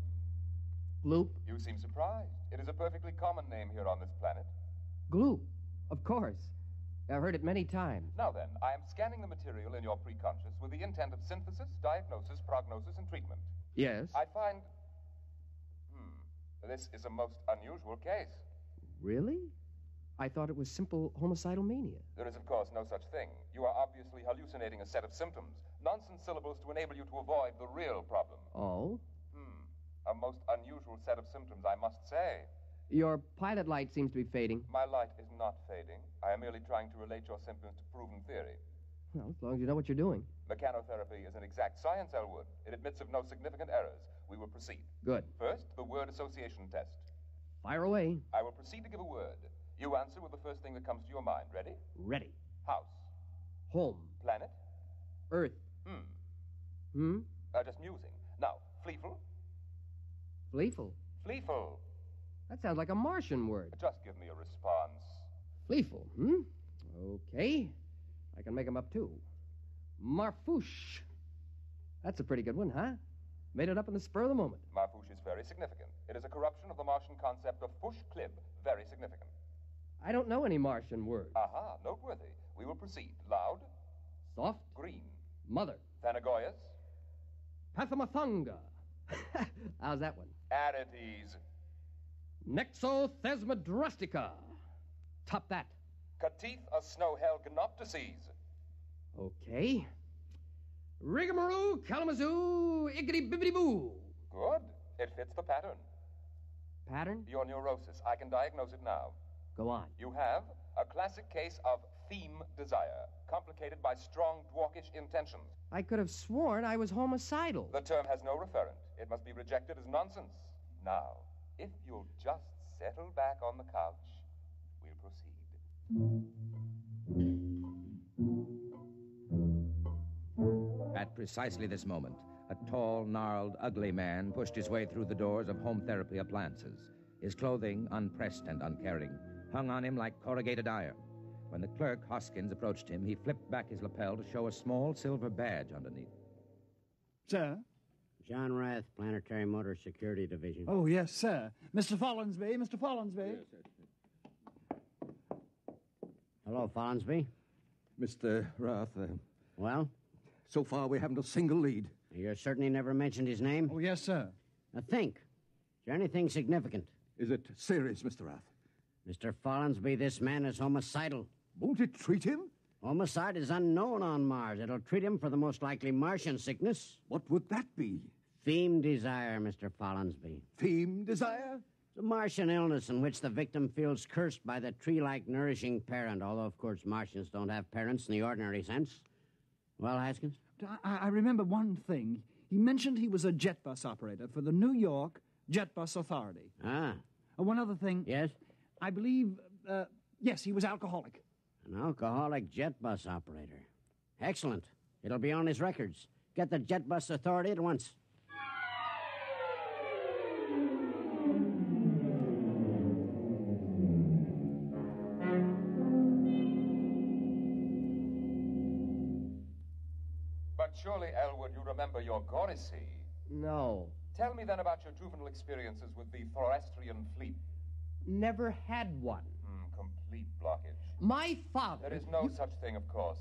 Gloop?
You seem surprised. It is a perfectly common name here on this planet.
Gloop, of course. I've heard it many times.
Now then, I am scanning the material in your preconscious with the intent of synthesis, diagnosis, prognosis, and treatment.
Yes?
I find... This is a most unusual case.
Really? I thought it was simple homicidal mania.
There is, of course, no such thing. You are obviously hallucinating a set of symptoms. Nonsense syllables to enable you to avoid the real problem.
Oh?
A most unusual set of symptoms, I must say.
Your pilot light seems to be fading.
My light is not fading. I am merely trying to relate your symptoms to proven theory.
Well, as long as you know what you're doing.
Mechanotherapy is an exact science, Elwood. It admits of no significant errors. We will proceed.
Good.
First, the word association test.
Fire away.
I will proceed to give a word. You answer with the first thing that comes to your mind. Ready?
Ready.
House.
Home.
Planet.
Earth.
Just musing. Now, Fleeful.
Fleeful?
Fleeful.
That sounds like a Martian word.
Just give me a response.
Fleeful, Okay. I can make 'em up, too. Marfouche. That's a pretty good one, huh? Made it up in the spur of the moment.
Marfouche is very significant. It is a corruption of the Martian concept of fush klib. Very significant.
I don't know any Martian words.
Aha, noteworthy. We will proceed. Loud.
Soft.
Green.
Mother.
Thanagoyas.
Pathamathanga. How's that one?
Arides.
Nexothesmodrustica. Top that.
Katith a snowhell gnoptices.
Okay. Rigamaroo, Kalamazoo, Iggity Bibbity Boo.
Good. It fits the pattern.
Pattern?
Your neurosis. I can diagnose it now.
Go on.
You have a classic case of theme desire, complicated by strong dwarkish intentions.
I could have sworn I was homicidal.
The term has no referent. It must be rejected as nonsense. Now, if you'll just settle back on the couch, we'll proceed.
At precisely this moment, A tall, gnarled, ugly man pushed his way through the doors of home therapy appliances. His clothing, unpressed and uncaring, hung on him like corrugated iron. When the clerk, Hoskins, approached him, he flipped back his lapel to show a small silver badge underneath.
Sir?
John Rath, Planetary Motor Security Division.
Oh, yes, sir. Mr. Follinsby, Mr. Follinsby.
Yes, sir.
Hello, Follinsby.
Mr. Rath,
Well?
so far we haven't a single lead.
You certainly never mentioned his name?
Oh, yes, sir.
Now think. Is there anything significant?
Is it serious, Mr. Rath?
Mr. Follinsby, this man is homicidal.
Won't it treat him?
Homicide is unknown on Mars. It'll treat him for the most likely Martian sickness.
What would that be?
Theme desire, Mr. Follinsby.
Theme desire?
It's a Martian illness in which the victim feels cursed by the tree-like nourishing parent, although, of course, Martians don't have parents in the ordinary sense. Well, Haskins?
I remember one thing. He mentioned he was a jet bus operator for the New York Jet Bus Authority.
Ah.
One other thing.
Yes?
I believe, yes, he was alcoholic.
An alcoholic jet bus operator. Excellent. It'll be on his records. Get the Jet Bus Authority at once.
But surely, Elwood, you remember your Gorisy.
No.
Tell me then about your juvenile experiences with the Thorastrian fleet.
Never had one.
Complete blockage.
My father...
There is no such thing, of course.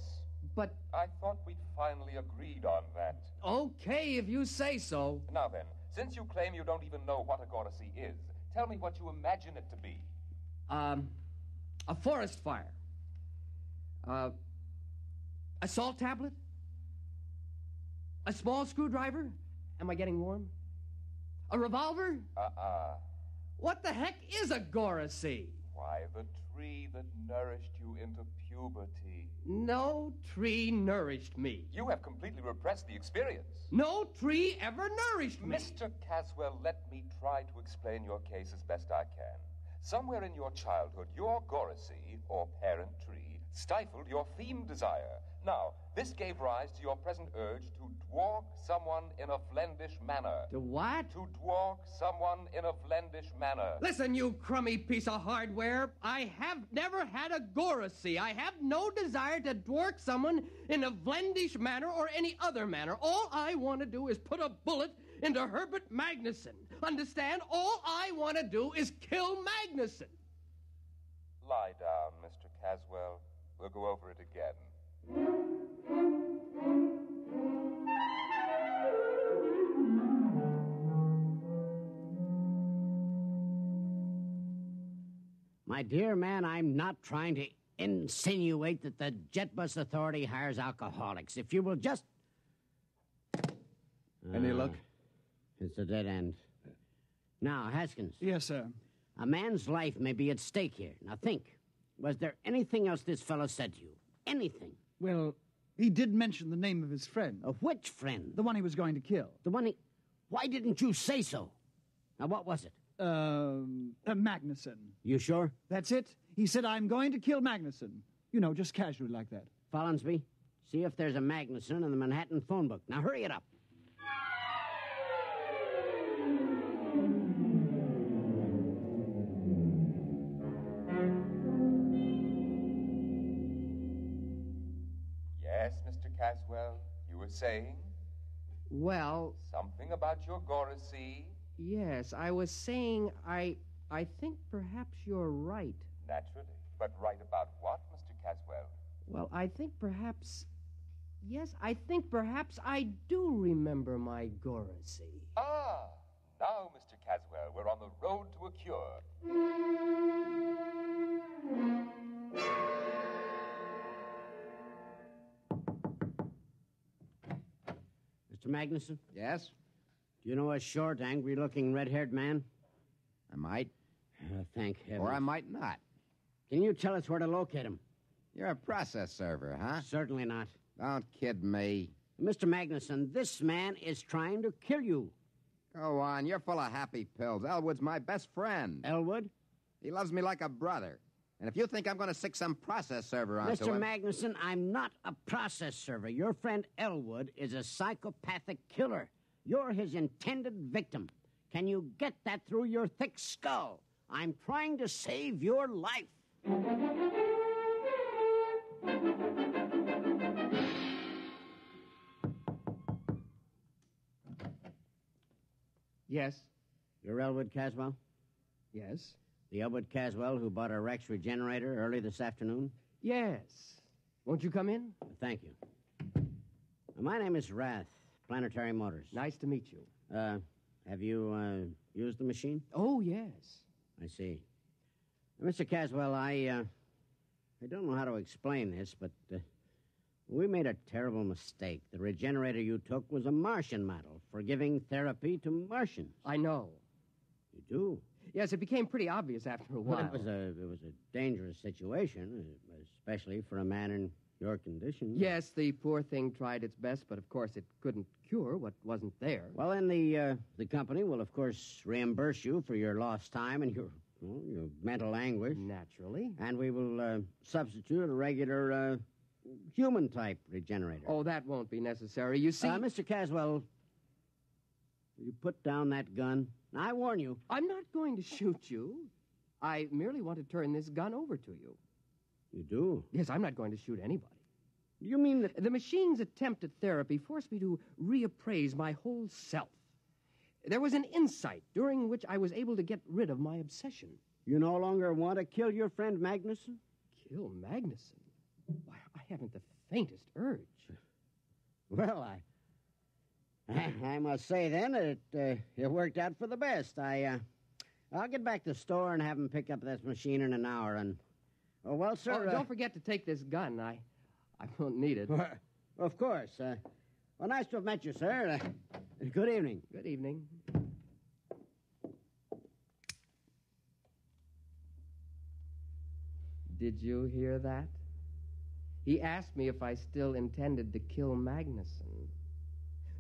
But...
I thought we'd finally agreed on that.
Okay, if you say so.
Now then, since you claim you don't even know what a Gorisy is, tell me what you imagine it to be.
A forest fire. A salt tablet? A small screwdriver? Am I getting warm? A revolver? What the heck is a Gorisy?
Why, the tree that nourished you into puberty.
No tree nourished me.
You have completely repressed the experience.
No tree ever nourished me.
Mr. Caswell, let me try to explain your case as best I can. Somewhere in your childhood, your Gorisy, or parent tree, stifled your theme desire. Now, this gave rise to your present urge to dwark someone in a Flendish manner.
To what?
To dwark someone in a Flendish manner.
Listen, you crummy piece of hardware. I have never had a Gorisy. I have no desire to dwark someone in a Flendish manner or any other manner. All I want to do is put a bullet into Herbert Magnuson. Understand? All I want to do is kill Magnuson.
Lie down, Mr. Caswell. We'll go over it again.
My dear man, I'm not trying to insinuate that the Jet Bus Authority hires alcoholics. If you will just...
Any luck?
It's a dead end. Now, Haskins.
Yes, sir.
A man's life may be at stake here. Now think. Was there anything else this fellow said to you? Anything?
Well, he did mention the name of his friend.
Of which friend?
The one he was going to kill.
The one he... Why didn't you say so? Now, what was it?
Magnuson.
You sure?
That's it. He said, I'm going to kill Magnuson. You know, just casually like that.
Follinsby, see if there's a Magnuson in the Manhattan phone book. Now, hurry it up.
Yes, Mr. Caswell, you were saying?
Well...
Something about your Gorisy?
Yes, I was saying I think perhaps you're right.
Naturally. But right about what, Mr. Caswell?
Well, I think perhaps... Yes, I think perhaps I do remember my Gorisy.
Ah! Now, Mr. Caswell, we're on the road to a cure.
Mr. Magnuson?
Yes?
Do you know a short, angry-looking, red-haired man?
I might.
Thank heavens.
Or I might not.
Can you tell us where to locate him?
You're a process server, huh?
Certainly not.
Don't kid me.
Mr. Magnuson, this man is trying to kill you.
Go on, you're full of happy pills. Elwood's my best friend.
Elwood?
He loves me like a brother. And if you think I'm going to stick some process server onto
Mr.
him...
Magnuson, I'm not a process server. Your friend Elwood is a psychopathic killer. You're his intended victim. Can you get that through your thick skull? I'm trying to save your life.
Yes.
You're Elwood Caswell?
Yes.
The Elwood Caswell who bought a Rex regenerator early this afternoon?
Yes. Won't you come in?
Thank you. My name is Rath, Planetary Motors.
Nice to meet you.
Have you used the machine?
Oh, yes.
I see. Mr. Caswell, I don't know how to explain this, but we made a terrible mistake. The regenerator you took was a Martian model for giving therapy to Martians.
I know.
You do?
Yes, it became pretty obvious after a while.
Well, it was a dangerous situation, especially for a man in your condition.
Yes, the poor thing tried its best, but of course it couldn't cure what wasn't there.
Well, then the company will, of course, reimburse you for your lost time and your mental anguish.
Naturally.
And we will substitute a regular human-type regenerator.
Oh, that won't be necessary. You see...
Mr. Caswell, will you put down that gun? I warn you.
I'm not going to shoot you. I merely want to turn this gun over to you.
You do?
Yes, I'm not going to shoot anybody.
You mean that...
The machine's attempt at therapy forced me to reappraise my whole self. There was an insight during which I was able to get rid of my obsession.
You no longer want to kill your friend Magnuson?
Kill Magnuson? Why, I haven't the faintest urge.
Well, I must say, then, that it worked out for the best. I'll get back to the store and have him pick up this machine in an hour. And, well, sir...
don't forget to take this gun. I won't need it.
Of course. Well, nice to have met you, sir. Good evening.
Good evening. Did you hear that? He asked me if I still intended to kill Magnuson.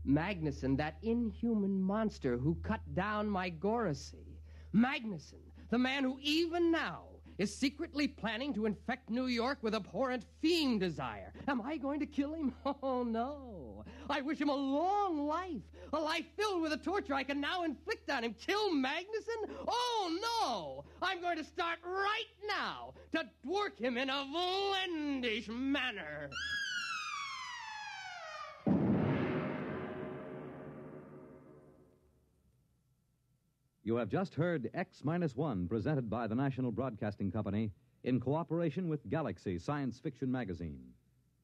Magnuson, that inhuman monster who cut down my Goracy. Magnuson, the man who even now is secretly planning to infect New York with abhorrent fiend desire. Am I going to kill him? Oh, no. I wish him a long life, a life filled with the torture I can now inflict on him. Kill Magnuson? Oh, no. I'm going to start right now to dwork him in a vlendish manner.
You have just heard X-1, presented by the National Broadcasting Company in cooperation with Galaxy Science Fiction Magazine,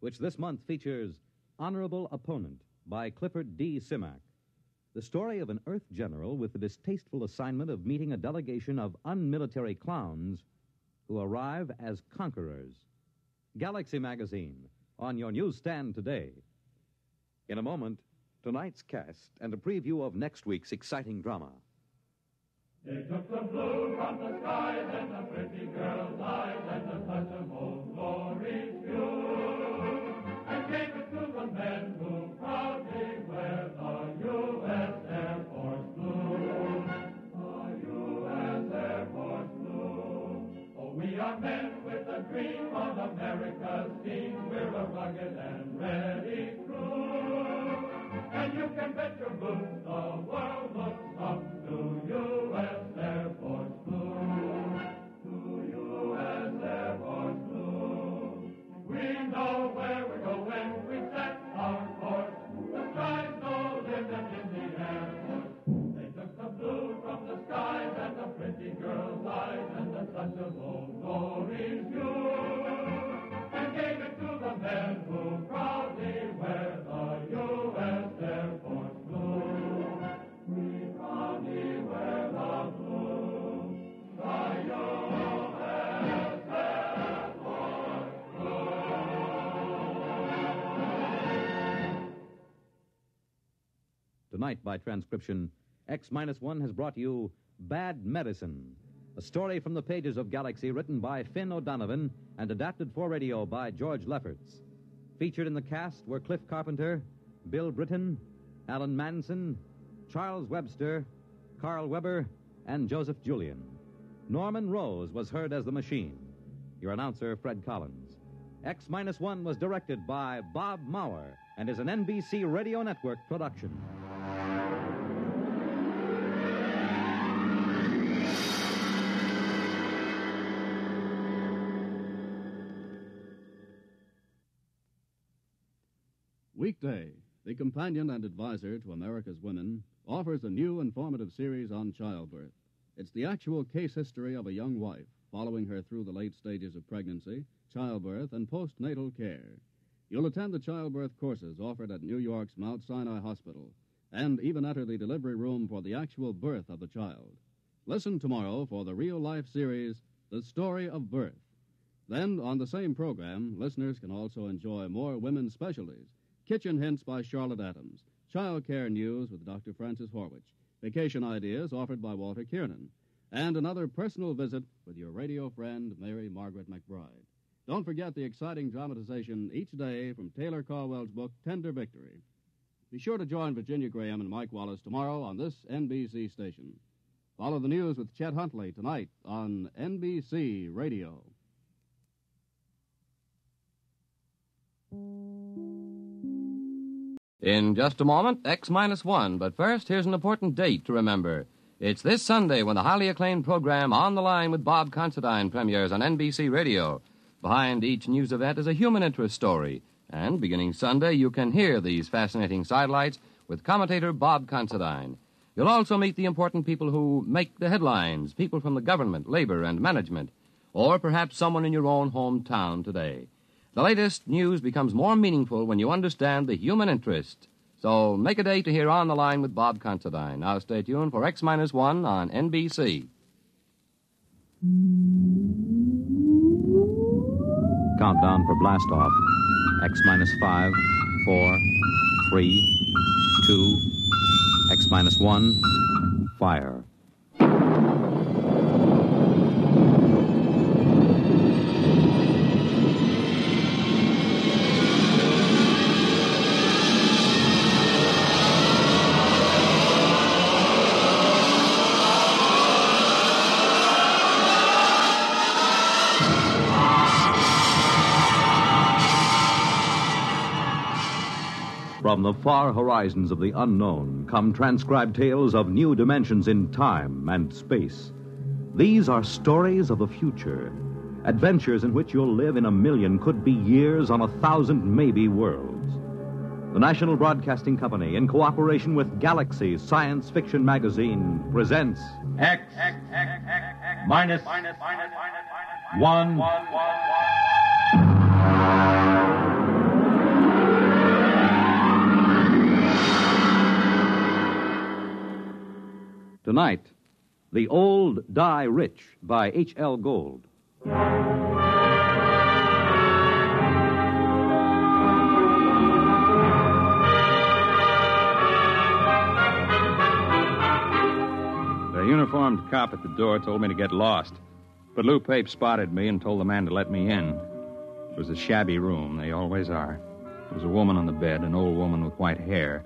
which this month features Honorable Opponent by Clifford D. Simak, the story of an Earth general with the distasteful assignment of meeting a delegation of unmilitary clowns who arrive as conquerors. Galaxy Magazine, on your newsstand today. In a moment, tonight's cast and a preview of next week's exciting drama.
They took the blue from the skies and the pretty girl's eyes and the touch of old glory's view, and gave it to the men who proudly wear the U.S. Air Force blue. The U.S. Air Force blue. Oh, we are men with a dream on America's team. We're a rugged and ready crew. And you can bet your boots the world looks up to U.S. Air Force Blue. To U.S. Air Force Blue. We know where we're going. We set our course. The sky's no limit in the Air Force. They took the blue from the skies and the pretty girl's eyes and the touch of old glory's view, and gave it to the men who proudly wear the U.S. Air Force blue. We proudly wear the blue, the U.S. Air Force blue.
Tonight, by transcription, X-1 has brought you Bad Medicine, a story from the pages of Galaxy written by Finn O'Donovan and adapted for radio by George Lefferts. Featured in the cast were Cliff Carpenter, Bill Britton, Alan Manson, Charles Webster, Carl Weber, and Joseph Julian. Norman Rose was heard as the machine. Your announcer, Fred Collins. X-1 was directed by Bob Maurer and is an NBC Radio Network production.
Weekday, the companion and advisor to America's women, offers a new informative series on childbirth. It's the actual case history of a young wife, following her through the late stages of pregnancy, childbirth, and postnatal care. You'll attend the childbirth courses offered at New York's Mount Sinai Hospital, and even enter the delivery room for the actual birth of the child. Listen tomorrow for the real-life series, The Story of Birth. Then, on the same program, listeners can also enjoy more women's specialties. Kitchen Hints by Charlotte Adams, Child Care News with Dr. Francis Horwich, Vacation Ideas offered by Walter Kiernan, and another personal visit with your radio friend, Mary Margaret McBride. Don't forget the exciting dramatization each day from Taylor Caldwell's book, Tender Victory. Be sure to join Virginia Graham and Mike Wallace tomorrow on this NBC station. Follow the news with Chet Huntley tonight on NBC Radio.
In just a moment, X-1. But first, here's an important date to remember. It's this Sunday when the highly acclaimed program On the Line with Bob Considine premieres on NBC Radio. Behind each news event is a human interest story. And beginning Sunday, you can hear these fascinating sidelights with commentator Bob Considine. You'll also meet the important people who make the headlines, people from the government, labor, and management, or perhaps someone in your own hometown today. The latest news becomes more meaningful when you understand the human interest. So make a date to hear On the Line with Bob Considine. Now stay tuned for X-1 on NBC.
Countdown for blastoff. X-5, 4, 3, 2, X-1, fire. From the far horizons of the unknown come transcribed tales of new dimensions in time and space. These are stories of the future, adventures in which you'll live in a million, could be years, on 1,000 maybe worlds. The National Broadcasting Company, in cooperation with Galaxy Science Fiction Magazine, presents
X minus one.
Tonight, The Old Die Rich by H.L. Gold.
The uniformed cop at the door told me to get lost. But Lou Pape spotted me and told the man to let me in. It was a shabby room. They always are. There was a woman on the bed, an old woman with white hair,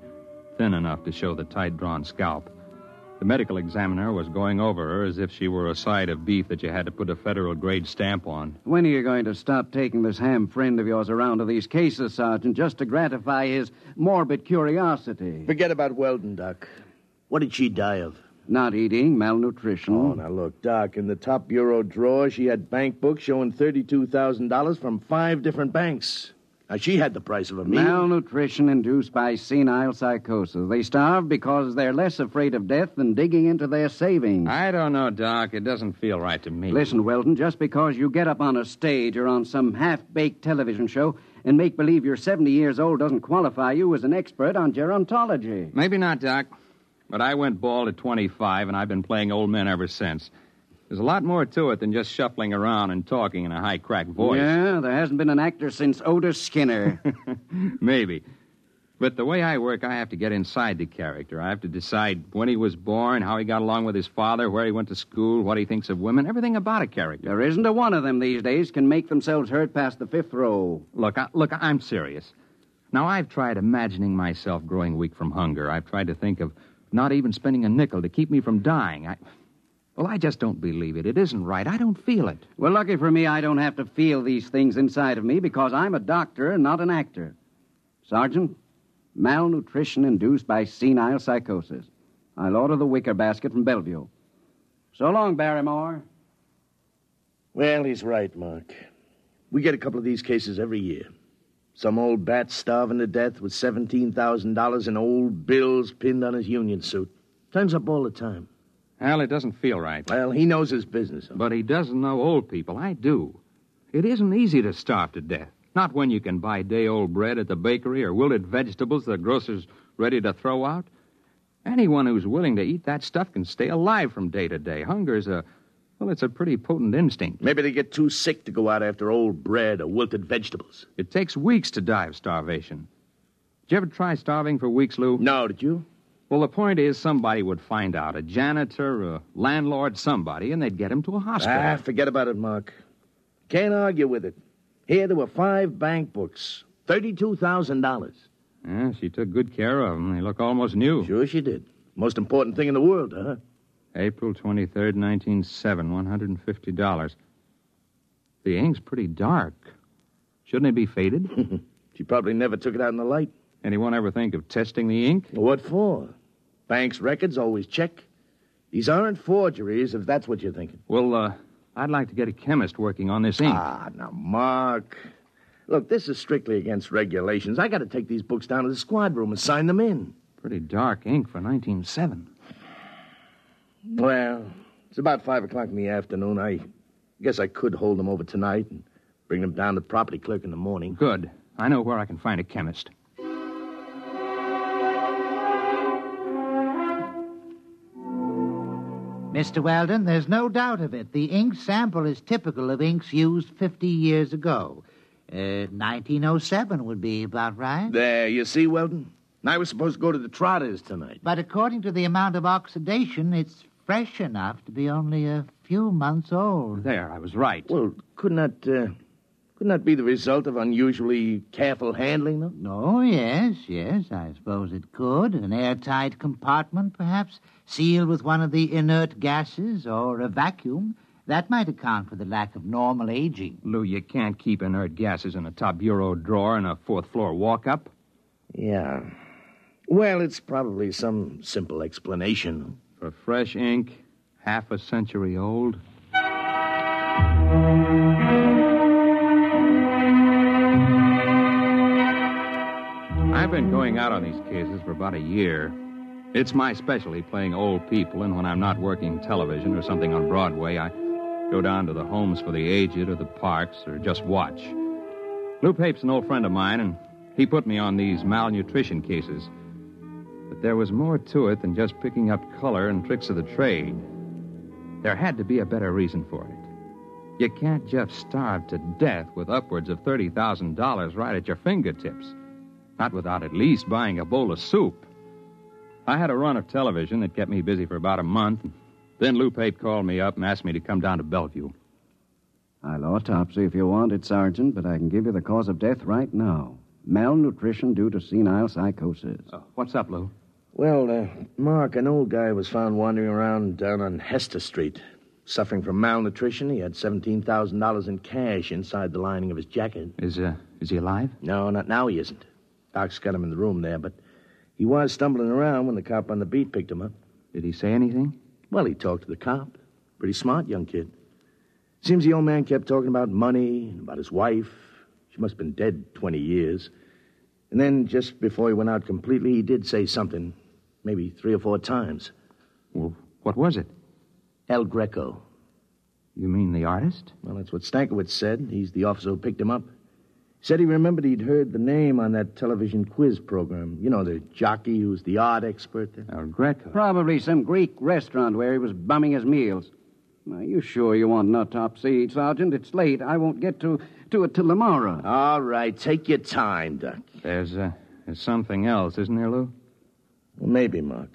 thin enough to show the tight-drawn scalp. The medical examiner was going over her as if she were a side of beef that you had to put a federal-grade stamp on.
When are you going to stop taking this ham friend of yours around to these cases, Sergeant, just to gratify his morbid curiosity?
Forget about Weldon, Doc. What did she die of?
Not eating, malnutrition.
Oh, now look, Doc, in the top bureau drawer, she had bank books showing $32,000 from 5 different banks. Now, she had the price of a meal.
Malnutrition induced by senile psychosis. They starve because they're less afraid of death than digging into their savings.
I don't know, Doc. It doesn't feel right to me.
Listen, Weldon, just because you get up on a stage or on some half-baked television show and make believe you're 70 years old doesn't qualify you as an expert on gerontology.
Maybe not, Doc. But I went bald at 25, and I've been playing old men ever since. There's a lot more to it than just shuffling around and talking in a high-cracked voice.
Yeah, there hasn't been an actor since Otis Skinner.
Maybe. But the way I work, I have to get inside the character. I have to decide when he was born, how he got along with his father, where he went to school, what he thinks of women, everything about a character.
There isn't a one of them these days can make themselves heard past the 5th row.
Look, I'm serious. Now, I've tried imagining myself growing weak from hunger. I've tried to think of not even spending a nickel to keep me from dying.
Well, I just don't believe it. It isn't right. I don't feel it.
Well, lucky for me, I don't have to feel these things inside of me because I'm a doctor and not an actor. Sergeant, malnutrition induced by senile psychosis. I'll order the wicker basket from Bellevue. So long, Barrymore.
Well, he's right, Mark. We get a couple of these cases every year. Some old bat starving to death with $17,000 in old bills pinned on his union suit. Turns up all the time.
Al, it doesn't feel right.
Well, he knows his business.
But he doesn't know old people. I do. It isn't easy to starve to death. Not when you can buy day-old bread at the bakery or wilted vegetables the grocer's ready to throw out. Anyone who's willing to eat that stuff can stay alive from day to day. Hunger's it's a pretty potent instinct.
Maybe they get too sick to go out after old bread or wilted vegetables.
It takes weeks to die of starvation. Did you ever try starving for weeks, Lou?
No, did you?
Well, the point is somebody would find out. A janitor, a landlord, somebody, and they'd get him to a hospital.
Forget about it, Mark. Can't argue with it. Here there were 5 bank books. $32,000.
Yeah, she took good care of them. They look almost new.
Sure she did. Most important thing in the world, huh?
April 23rd, 1907, $150. The ink's pretty dark. Shouldn't it be faded?
She probably never took it out in the light.
Anyone ever think of testing the ink?
What for? Bank's records always check. These aren't forgeries, if that's what you're thinking.
Well, I'd like to get a chemist working on this ink.
Now, Mark. Look, this is strictly against regulations. I got to take these books down to the squad room and sign them in.
Pretty dark ink for 1907.
Well, it's about 5 o'clock in the afternoon. I guess I could hold them over tonight and bring them down to the property clerk in the morning.
Good. I know where I can find a chemist.
Mr. Weldon, there's no doubt of it. The ink sample is typical of inks used 50 years ago. 1907 would be about right.
There, you see, Weldon? I was supposed to go to the Trotters tonight.
But according to the amount of oxidation, it's fresh enough to be only a few months old.
There, I was right.
Well, couldn't that be the result of unusually careful handling, though?
Oh, yes, I suppose it could. An airtight compartment, perhaps, sealed with one of the inert gases or a vacuum. That might account for the lack of normal aging.
Lou, you can't keep inert gases in a top bureau drawer in a 4th-floor walk-up.
Yeah. Well, it's probably some simple explanation.
For fresh ink, half a century old. I've been going out on these cases for about a year. It's my specialty, playing old people, and when I'm not working television or something on Broadway, I go down to the homes for the aged or the parks or just watch. Lou Pape's an old friend of mine, and he put me on these malnutrition cases. But there was more to it than just picking up color and tricks of the trade. There had to be a better reason for it. You can't just starve to death with upwards of $30,000 right at your fingertips. Not without at least buying a bowl of soup. I had a run of television that kept me busy for about a month. Then Lou Pape called me up and asked me to come down to Bellevue.
I'll autopsy if you want it, Sergeant, but I can give you the cause of death right now. Malnutrition due to senile psychosis.
What's up, Lou?
Well, Mark, an old guy was found wandering around down on Hester Street. Suffering from malnutrition. He had $17,000 in cash inside the lining of his jacket.
Is he alive?
No, not now he isn't. Doc's got him in the room there, but he was stumbling around when the cop on the beat picked him up.
Did he say anything?
Well, he talked to the cop. Pretty smart young kid. Seems the old man kept talking about money and about his wife. She must have been dead 20 years. And then, just before he went out completely, he did say something. Maybe 3 or 4 times.
Well, what was it?
El Greco.
You mean the artist?
Well, that's what Stankiewicz said. He's the officer who picked him up. Said he remembered he'd heard the name on that television quiz program. You know, the jockey who's the art expert there.
El Greco.
Probably some Greek restaurant where he was bumming his meals. Are you sure you want an autopsy, Sergeant? It's late. I won't get to it till tomorrow.
All right, take your time, Doc.
There's something else, isn't there, Lou?
Well, maybe, Mark.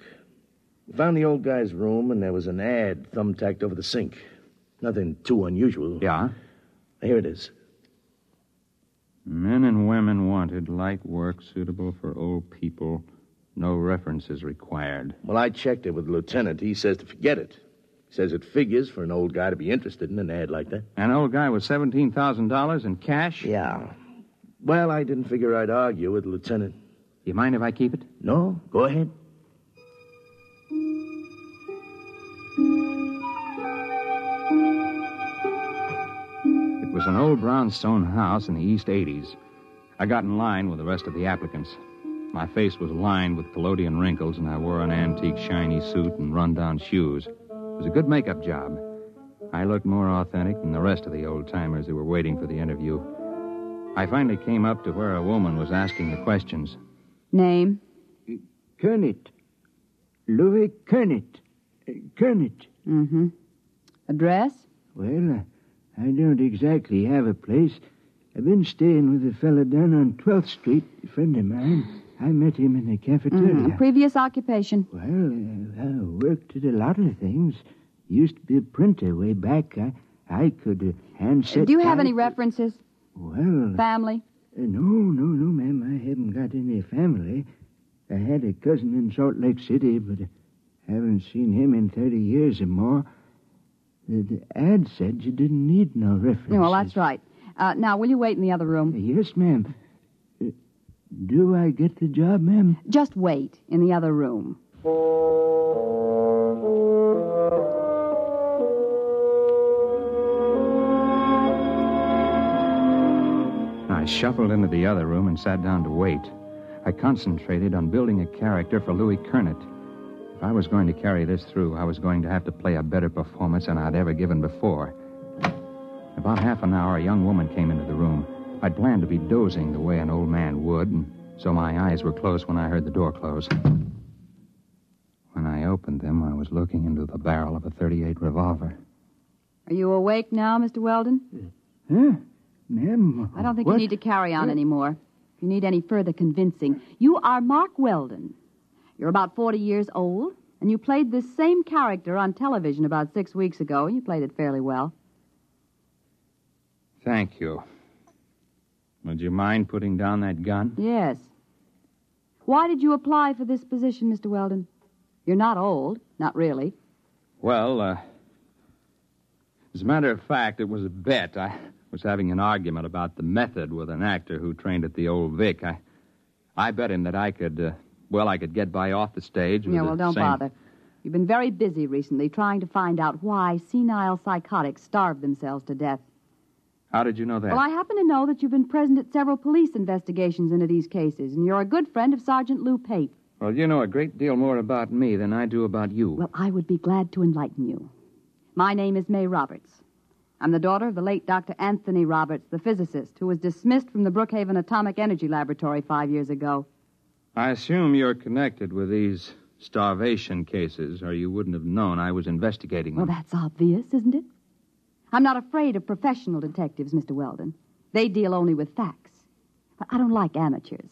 We found the old guy's room, and there was an ad thumbtacked over the sink. Nothing too unusual.
Yeah?
Here it is.
Men and women wanted, light work suitable for old people. No references required.
Well, I checked it with the lieutenant. He says to forget it. Says it figures for an old guy to be interested in an ad like that.
An old guy with $17,000 in cash?
Yeah. Well, I didn't figure I'd argue with the lieutenant.
You mind if I keep it?
No, go ahead.
It was an old brownstone house in the East 80s. I got in line with the rest of the applicants. My face was lined with collodion wrinkles, and I wore an antique shiny suit and run-down shoes. It was a good makeup job. I looked more authentic than the rest of the old-timers who were waiting for the interview. I finally came up to where a woman was asking the questions.
Name?
Kernet. Louis Kernet. Kernet.
Mm-hmm. Address?
Well, I don't exactly have a place. I've been staying with a fella down on 12th Street, a friend of mine. I met him in the cafeteria.
Mm-hmm. Previous occupation?
Well, I worked at a lot of things. Used to be a printer way back. I could hand set...
Do you have any references?
Well...
Family?
No, ma'am. I haven't got any family. I had a cousin in Salt Lake City, but I haven't seen him in 30 years or more. The ad said you didn't need no references.
Well, that's right. Now, will you wait in the other room?
Yes, ma'am. Do I get the job, ma'am?
Just wait in the other room.
I shuffled into the other room and sat down to wait. I concentrated on building a character for Louis Kernet. If I was going to carry this through, I was going to have to play a better performance than I'd ever given before. About half an hour, a young woman came into the room. I'd planned to be dozing the way an old man would, and so my eyes were closed when I heard the door close. When I opened them, I was looking into the barrel of a .38 revolver.
Are you awake now, Mr. Weldon?
Huh? Ma'am?
I don't think you need to carry on anymore. If you need any further convincing, you are Mark Weldon. You're about 40 years old, and you played this same character on television about 6 weeks ago. You played it fairly well.
Thank you. Would you mind putting down that gun?
Yes. Why did you apply for this position, Mr. Weldon? You're not old. Not really.
Well, as a matter of fact, it was a bet. I was having an argument about the method with an actor who trained at the Old Vic. I bet him that I could get by off the stage with
don't bother. You've been very busy recently trying to find out why senile psychotics starve themselves to death.
How did you know that?
Well, I happen to know that you've been present at several police investigations into these cases, and you're a good friend of Sergeant Lou Pate.
Well, you know a great deal more about me than I do about you.
Well, I would be glad to enlighten you. My name is May Roberts. I'm the daughter of the late Dr. Anthony Roberts, the physicist, who was dismissed from the Brookhaven Atomic Energy Laboratory 5 years ago.
I assume you're connected with these starvation cases, or you wouldn't have known I was investigating them.
Well, that's obvious, isn't it? I'm not afraid of professional detectives, Mr. Weldon. They deal only with facts. But I don't like amateurs.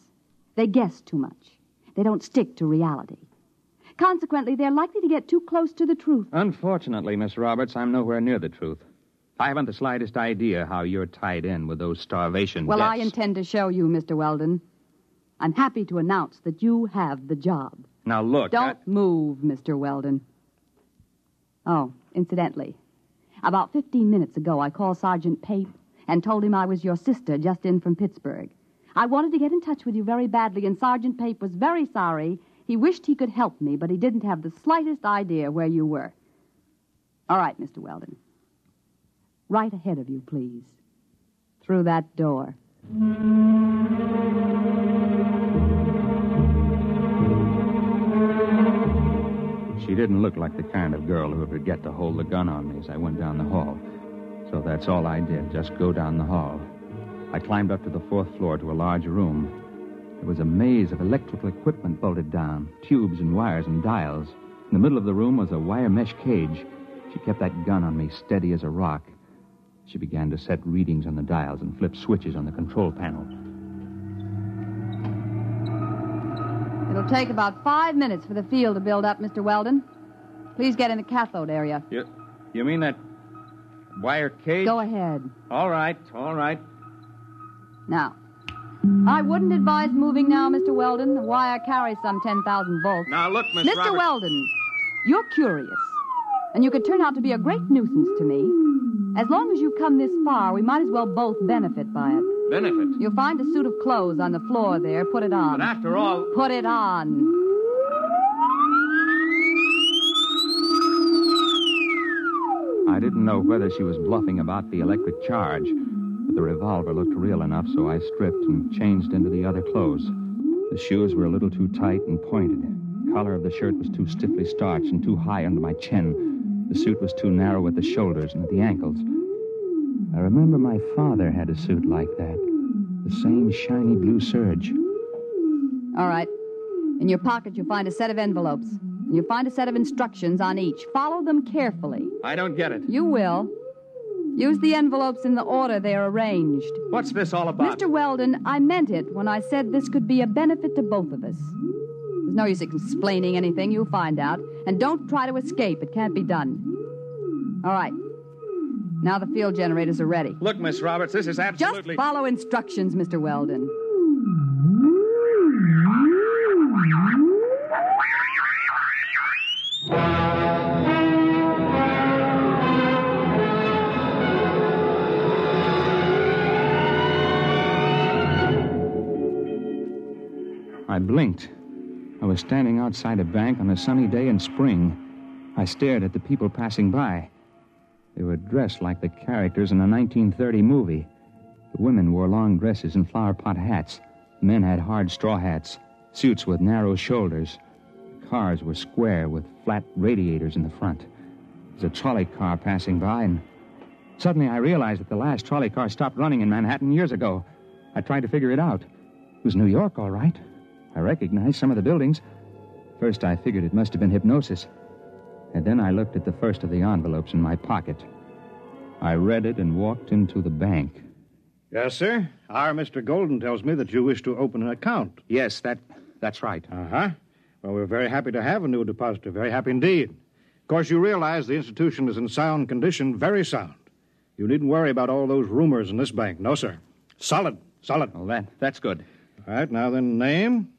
They guess too much. They don't stick to reality. Consequently, they're likely to get too close to the truth.
Unfortunately, Miss Roberts, I'm nowhere near the truth. I haven't the slightest idea how you're tied in with those starvation
Well,
deaths.
I intend to show you, Mr. Weldon. I'm happy to announce that you have the job.
Now, look...
Don't move, Mr. Weldon. Oh, incidentally, about 15 minutes ago, I called Sergeant Pape and told him I was your sister just in from Pittsburgh. I wanted to get in touch with you very badly, and Sergeant Pape was very sorry. He wished he could help me, but he didn't have the slightest idea where you were. All right, Mr. Weldon. Right ahead of you, please. Through that door.
She didn't look like the kind of girl who would forget to hold the gun on me as I went down the hall. So that's all I did, just go down the hall. I climbed up to the 4th floor to a large room. There was a maze of electrical equipment bolted down, tubes and wires and dials. In the middle of the room was a wire mesh cage. She kept that gun on me, steady as a rock. She began to set readings on the dials and flip switches on the control panel.
It'll take about 5 minutes for the field to build up, Mr. Weldon. Please get in the cathode area.
You mean that wire cage?
Go ahead.
All right.
Now, I wouldn't advise moving now, Mr. Weldon. The wire carries some 10,000 volts.
Now, look, Miss
Mr.
Roberts.
Weldon, you're curious. And you could turn out to be a great nuisance to me. As long as you've come this far, we might as well both benefit by it.
Benefit?
You'll find a suit of clothes on the floor there. Put it on.
But after all...
Put it on.
I didn't know whether she was bluffing about the electric charge, but the revolver looked real enough, so I stripped and changed into the other clothes. The shoes were a little too tight and pointed. The collar of the shirt was too stiffly starched and too high under my chin. The suit was too narrow at the shoulders and at the ankles. I remember my father had a suit like that. The same shiny blue serge.
All right. In your pocket, you'll find a set of envelopes. And you'll find a set of instructions on each. Follow them carefully.
I don't get it.
You will. Use the envelopes in the order they are arranged.
What's this all about?
Mr. Weldon, I meant it when I said this could be a benefit to both of us. There's no use explaining anything. You'll find out. And don't try to escape. It can't be done. All right. Now the field generators are ready.
Look, Miss Roberts, this is absolutely...
Just follow instructions, Mr. Weldon.
I blinked. I was standing outside a bank on a sunny day in spring. I stared at the people passing by. They were dressed like the characters in a 1930 movie. The women wore long dresses and flower pot hats. The men had hard straw hats, suits with narrow shoulders. The cars were square with flat radiators in the front. There was a trolley car passing by, and suddenly I realized that the last trolley car stopped running in Manhattan years ago. I tried to figure it out. It was New York, all right. I recognized some of the buildings. First, I figured it must have been hypnosis. And then I looked at the first of the envelopes in my pocket. I read it and walked into the bank.
Yes, sir. Our Mr. Golden tells me that you wish to open an account.
Yes, that's right.
Uh-huh. Well, we're very happy to have a new depositor. Very happy indeed. Of course, you realize the institution is in sound condition, very sound. You needn't worry about all those rumors in this bank. No, sir. Solid.
Well, that's good.
All right, now then, name?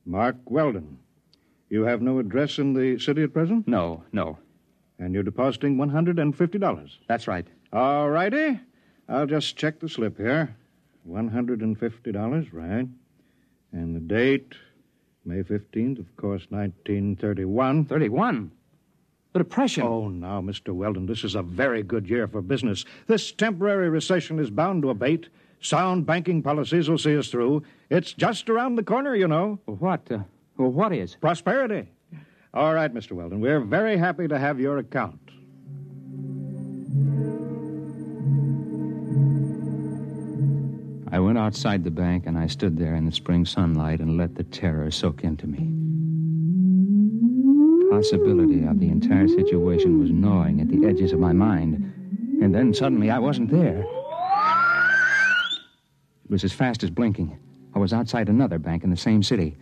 Mark Weldon. You have no address in the city at present?
No.
And you're depositing $150?
That's right.
All righty. I'll just check the slip here. $150, right. And the date, May 15th, of course, 1931.
31? The Depression.
Oh, now, Mr. Weldon, this is a very good year for business. This temporary recession is bound to abate. Sound banking policies will see us through. It's just around the corner, you know.
What is?
Prosperity. All right, Mr. Weldon, we're very happy to have your account.
I went outside the bank, and I stood there in the spring sunlight and let the terror soak into me. Possibility of the entire situation was gnawing at the edges of my mind. And then suddenly I wasn't there. It was as fast as blinking. I was outside another bank in the same city.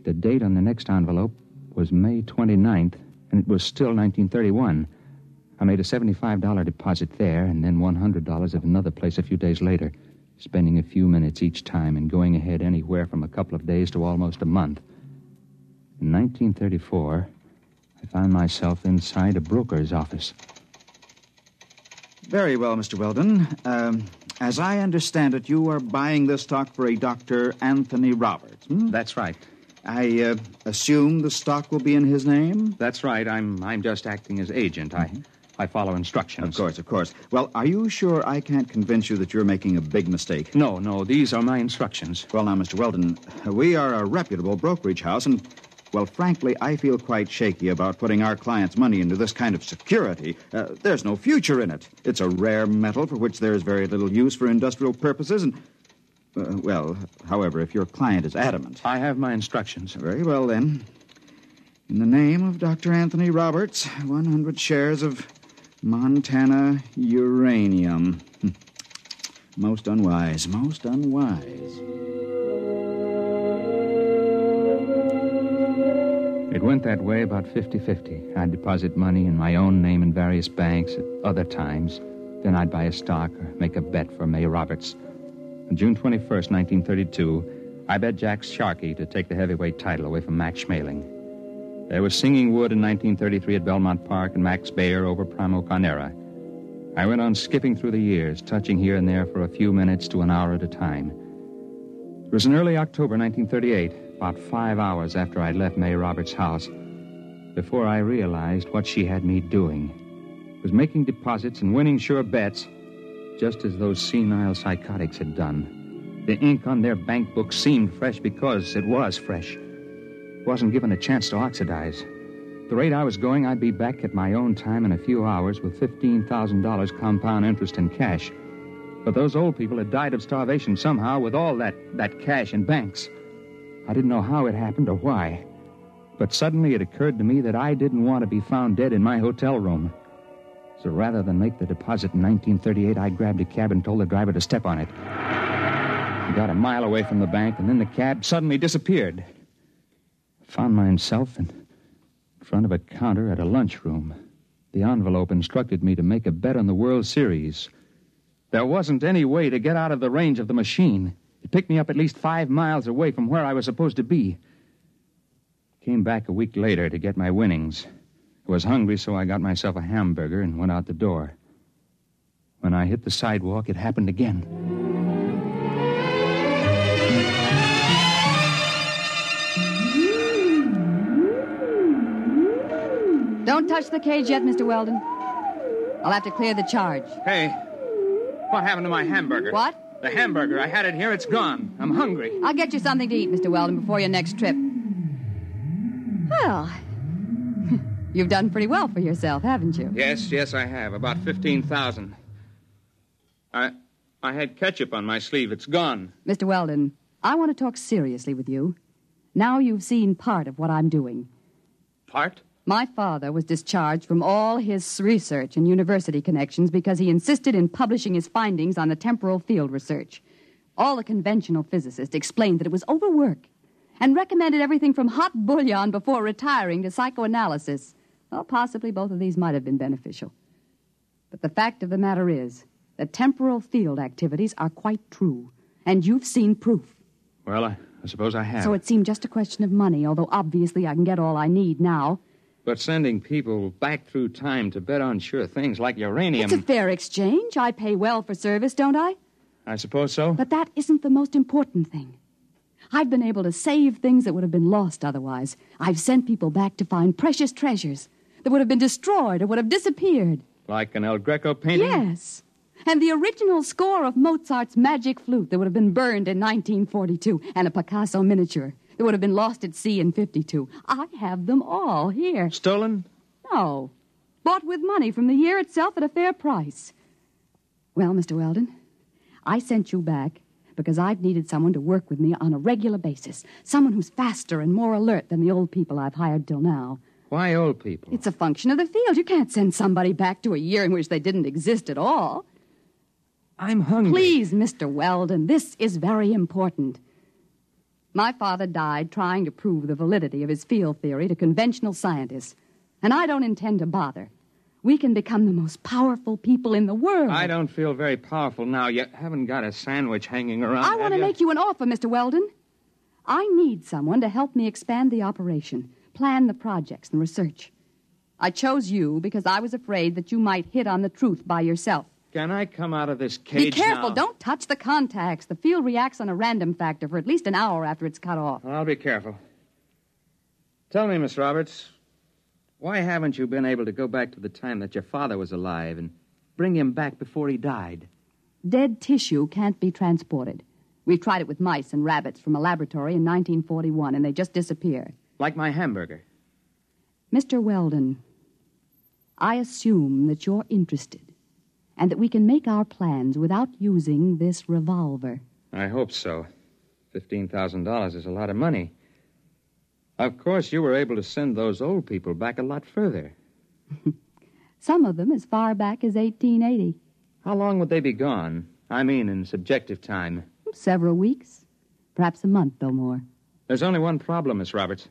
The date on the next envelope was May 29th, and it was still 1931. I made a $75 deposit there, and then $100 at another place a few days later, spending a few minutes each time and going ahead anywhere from a couple of days to almost a month. In 1934, I found myself inside a broker's office.
Very well, Mr. Weldon. As I understand it, you are buying this stock for a Dr. Anthony Roberts.
That's right.
I assume the stock will be in his name?
That's right. I'm just acting as agent. I follow instructions.
Of course. Well, are you sure I can't convince you that you're making a big mistake?
No. These are my instructions.
Well, now, Mr. Weldon, we are a reputable brokerage house, and, well, frankly, I feel quite shaky about putting our clients' money into this kind of security. There's no future in it. It's a rare metal for which there is very little use for industrial purposes, and... however, if your client is adamant...
I have my instructions.
Very well, then. In the name of Dr. Anthony Roberts, 100 shares of Montana uranium. Most unwise.
It went that way about 50-50. I'd deposit money in my own name in various banks at other times. Then I'd buy a stock or make a bet for May Roberts. On June 21st, 1932, I bet Jack Sharkey to take the heavyweight title away from Max Schmeling. There was Singing Wood in 1933 at Belmont Park and Max Baer over Primo Carnera. I went on skipping through the years, touching here and there for a few minutes to an hour at a time. It was in early October 1938, about 5 hours after I'd left May Roberts' house, before I realized what she had me doing. It was making deposits and winning sure bets, just as those senile psychotics had done. The ink on their bank book seemed fresh because it was fresh. It wasn't given a chance to oxidize. At the rate I was going, I'd be back at my own time in a few hours with $15,000 compound interest in cash. But those old people had died of starvation somehow with all that cash in banks. I didn't know how it happened or why. But suddenly it occurred to me that I didn't want to be found dead in my hotel room. So rather than make the deposit in 1938, I grabbed a cab and told the driver to step on it. I got a mile away from the bank, and then the cab suddenly disappeared. I found myself in front of a counter at a lunchroom. The envelope instructed me to make a bet on the World Series. There wasn't any way to get out of the range of the machine. It picked me up at least 5 miles away from where I was supposed to be. Came back a week later to get my winnings. I was hungry, so I got myself a hamburger and went out the door. When I hit the sidewalk, it happened again.
Don't touch the cage yet, Mr. Weldon. I'll have to clear the charge.
Hey, what happened to my hamburger?
What?
The hamburger. I had it here. It's gone. I'm hungry.
I'll get you something to eat, Mr. Weldon, before your next trip. Well, you've done pretty well for yourself, haven't you?
Yes, I have. About 15,000. I had ketchup on my sleeve. It's gone.
Mr. Weldon, I want to talk seriously with you. Now you've seen part of what I'm doing.
Part?
My father was discharged from all his research and university connections because he insisted in publishing his findings on the temporal field research. All the conventional physicists explained that it was overwork and recommended everything from hot bouillon before retiring to psychoanalysis. Well, possibly both of these might have been beneficial. But the fact of the matter is that temporal field activities are quite true, and you've seen proof.
Well, I suppose I have.
So it seemed just a question of money, although obviously I can get all I need now.
But sending people back through time to bet on sure things like uranium...
It's a fair exchange. I pay well for service, don't I?
I suppose so.
But that isn't the most important thing. I've been able to save things that would have been lost otherwise. I've sent people back to find precious treasures that would have been destroyed or would have disappeared.
Like an El Greco painting?
Yes. And the original score of Mozart's Magic Flute that would have been burned in 1942, and a Picasso miniature that would have been lost at sea in 52. I have them all here.
Stolen?
No. Bought with money from the year itself at a fair price. Well, Mr. Weldon, I sent you back because I've needed someone to work with me on a regular basis. Someone who's faster and more alert than the old people I've hired till now.
Why old people?
It's a function of the field. You can't send somebody back to a year in which they didn't exist at all.
I'm hungry.
Please, Mr. Weldon, this is very important. My father died trying to prove the validity of his field theory to conventional scientists, and I don't intend to bother. We can become the most powerful people in the world.
I don't feel very powerful now. You haven't got a sandwich hanging around.
I want to make you an offer, Mr. Weldon. I need someone to help me expand the operation, plan the projects and research. I chose you because I was afraid that you might hit on the truth by yourself.
Can I come out of this cage
Be careful.
now?
Don't touch the contacts. The field reacts on a random factor for at least an hour after it's cut off.
I'll be careful. Tell me, Miss Roberts, why haven't you been able to go back to the time that your father was alive and bring him back before he died?
Dead tissue can't be transported. We've tried it with mice and rabbits from a laboratory in 1941, and they just disappear.
Like my hamburger.
Mr. Weldon, I assume that you're interested and that we can make our plans without using this revolver.
I hope so. $15,000 is a lot of money. Of course, you were able to send those old people back a lot further.
Some of them as far back as 1880.
How long would they be gone? I mean, in subjective time.
Several weeks. Perhaps a month or more.
There's only one problem, Miss Roberts.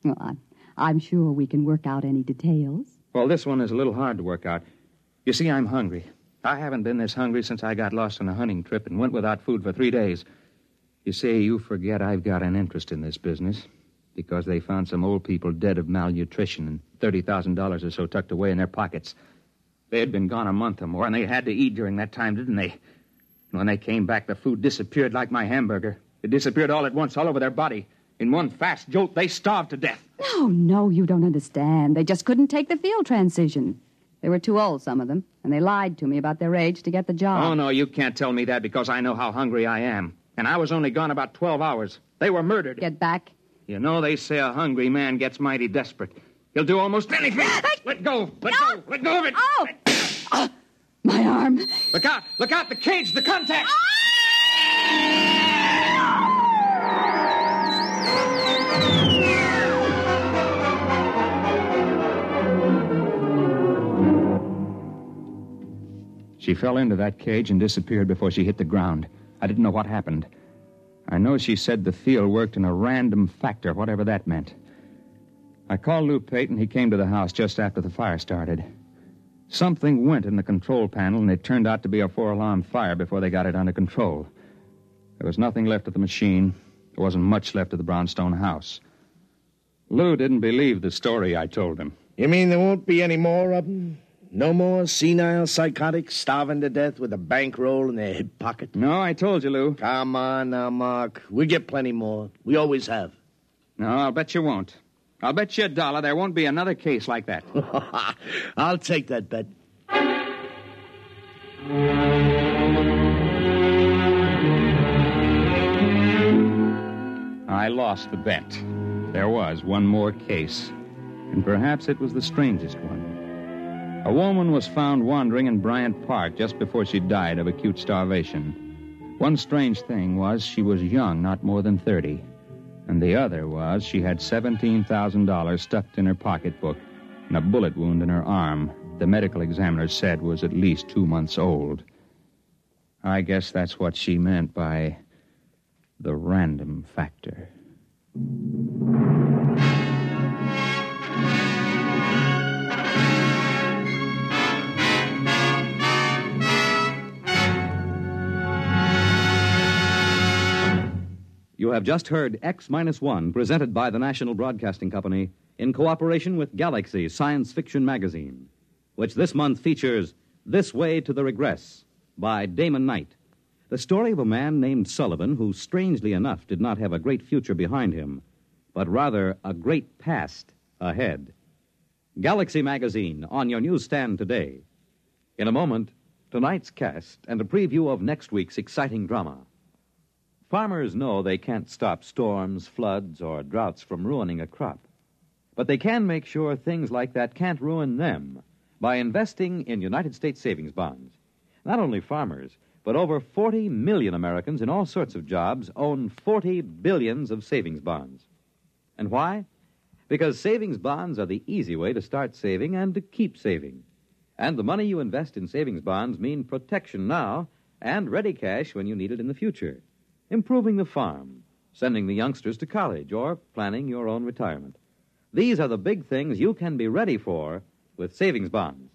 Well, I'm sure we can work out any details.
Well, this one is a little hard to work out. You see, I'm hungry. I haven't been this hungry since I got lost on a hunting trip and went without food for 3 days. You see, you forget I've got an interest in this business. because they found some old people dead of malnutrition and $30,000 or so tucked away in their pockets. They had been gone a month or more, and they had to eat during that time, didn't they? When they came back, the food disappeared like my hamburger. It disappeared all at once, all over their body. In one fast jolt, they starved to death.
No, you don't understand. They just couldn't take the field transition. They were too old, some of them, and they lied to me about their age to get the job.
Oh, no, you can't tell me that because I know how hungry I am. And I was only gone about 12 hours. They were murdered.
Get back.
You know, they say a hungry man gets mighty desperate. He'll do almost anything. Let go. Let go. Let go of it.
Oh! My arm.
Look out. Look out. The cage. The contact. She fell into that cage and disappeared before she hit the ground. I didn't know what happened. I know she said the field worked in a random factor, whatever that meant. I called Lou Payton. He came to the house just after the fire started. Something went in the control panel, and it turned out to be a 4-alarm fire before they got it under control. There was nothing left of the machine. There wasn't much left of the brownstone house. Lou didn't believe the story I told him.
You mean there won't be any more of them? No more senile psychotics starving to death with a bankroll in their hip pocket?
No, I told you, Lou.
Come on now, Mark. We'll get plenty more. We always have.
No, I'll bet you won't. I'll bet you $1 there won't be another case like that.
I'll take that bet.
I lost the bet. There was one more case, and perhaps it was the strangest one. A woman was found wandering in Bryant Park just before she died of acute starvation. One strange thing was she was young, not more than 30. And the other was she had $17,000 stuck in her pocketbook and a bullet wound in her arm the medical examiner said was at least 2 months old. I guess that's what she meant by the random factor.
You have just heard X-1, presented by the National Broadcasting Company in cooperation with Galaxy Science Fiction Magazine, which this month features This Way to the Regress by Damon Knight, the story of a man named Sullivan who, strangely enough, did not have a great future behind him, but rather a great past ahead. Galaxy Magazine on your newsstand today. In a moment, tonight's cast and a preview of next week's exciting drama. Farmers know they can't stop storms, floods, or droughts from ruining a crop. But they can make sure things like that can't ruin them by investing in United States savings bonds. Not only farmers, but over 40 million Americans in all sorts of jobs own 40 billions of savings bonds. And why? Because savings bonds are the easy way to start saving and to keep saving. And the money you invest in savings bonds mean protection now and ready cash when you need it in the future. Improving the farm, sending the youngsters to college, or planning your own retirement. These are the big things you can be ready for with savings bonds.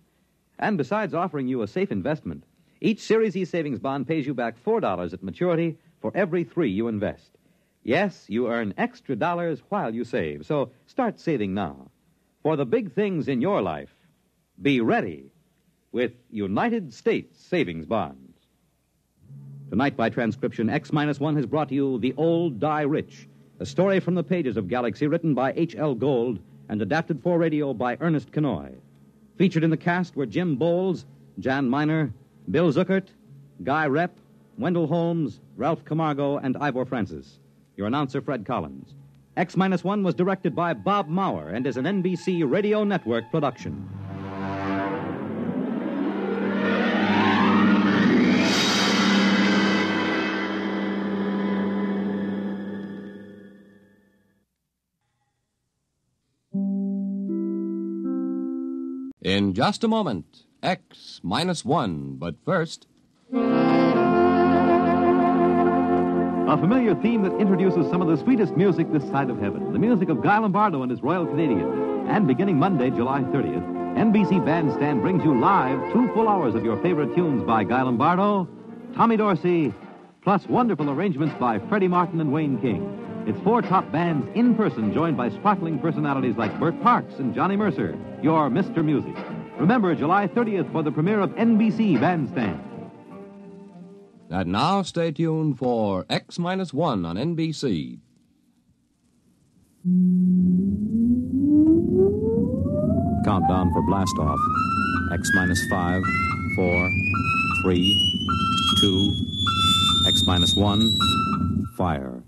And besides offering you a safe investment, each Series E savings bond pays you back $4 at maturity for every $3 you invest. Yes, you earn extra dollars while you save, so start saving now. For the big things in your life, be ready with United States savings bonds. Tonight, by transcription, X-1 has brought you The Old Die Rich, a story from the pages of Galaxy written by H.L. Gold and adapted for radio by Ernest Kenoy. Featured in the cast were Jim Bowles, Jan Miner, Bill Zuckert, Guy Repp, Wendell Holmes, Ralph Camargo, and Ivor Francis. Your announcer, Fred Collins. X-1 was directed by Bob Maurer and is an NBC Radio Network production.
In just a moment, X-1, but first...
A familiar theme that introduces some of the sweetest music this side of heaven, the music of Guy Lombardo and his Royal Canadian. And beginning Monday, July 30th, NBC Bandstand brings you live 2 full hours of your favorite tunes by Guy Lombardo, Tommy Dorsey, plus wonderful arrangements by Freddie Martin and Wayne King. It's 4 top bands in person, joined by sparkling personalities like Burt Parks and Johnny Mercer, your Mr. Music. Remember, July 30th for the premiere of NBC Bandstand.
And now stay tuned for X-1 on NBC.
Countdown for blastoff. X-5, 4, 3, 2, X-1, fire.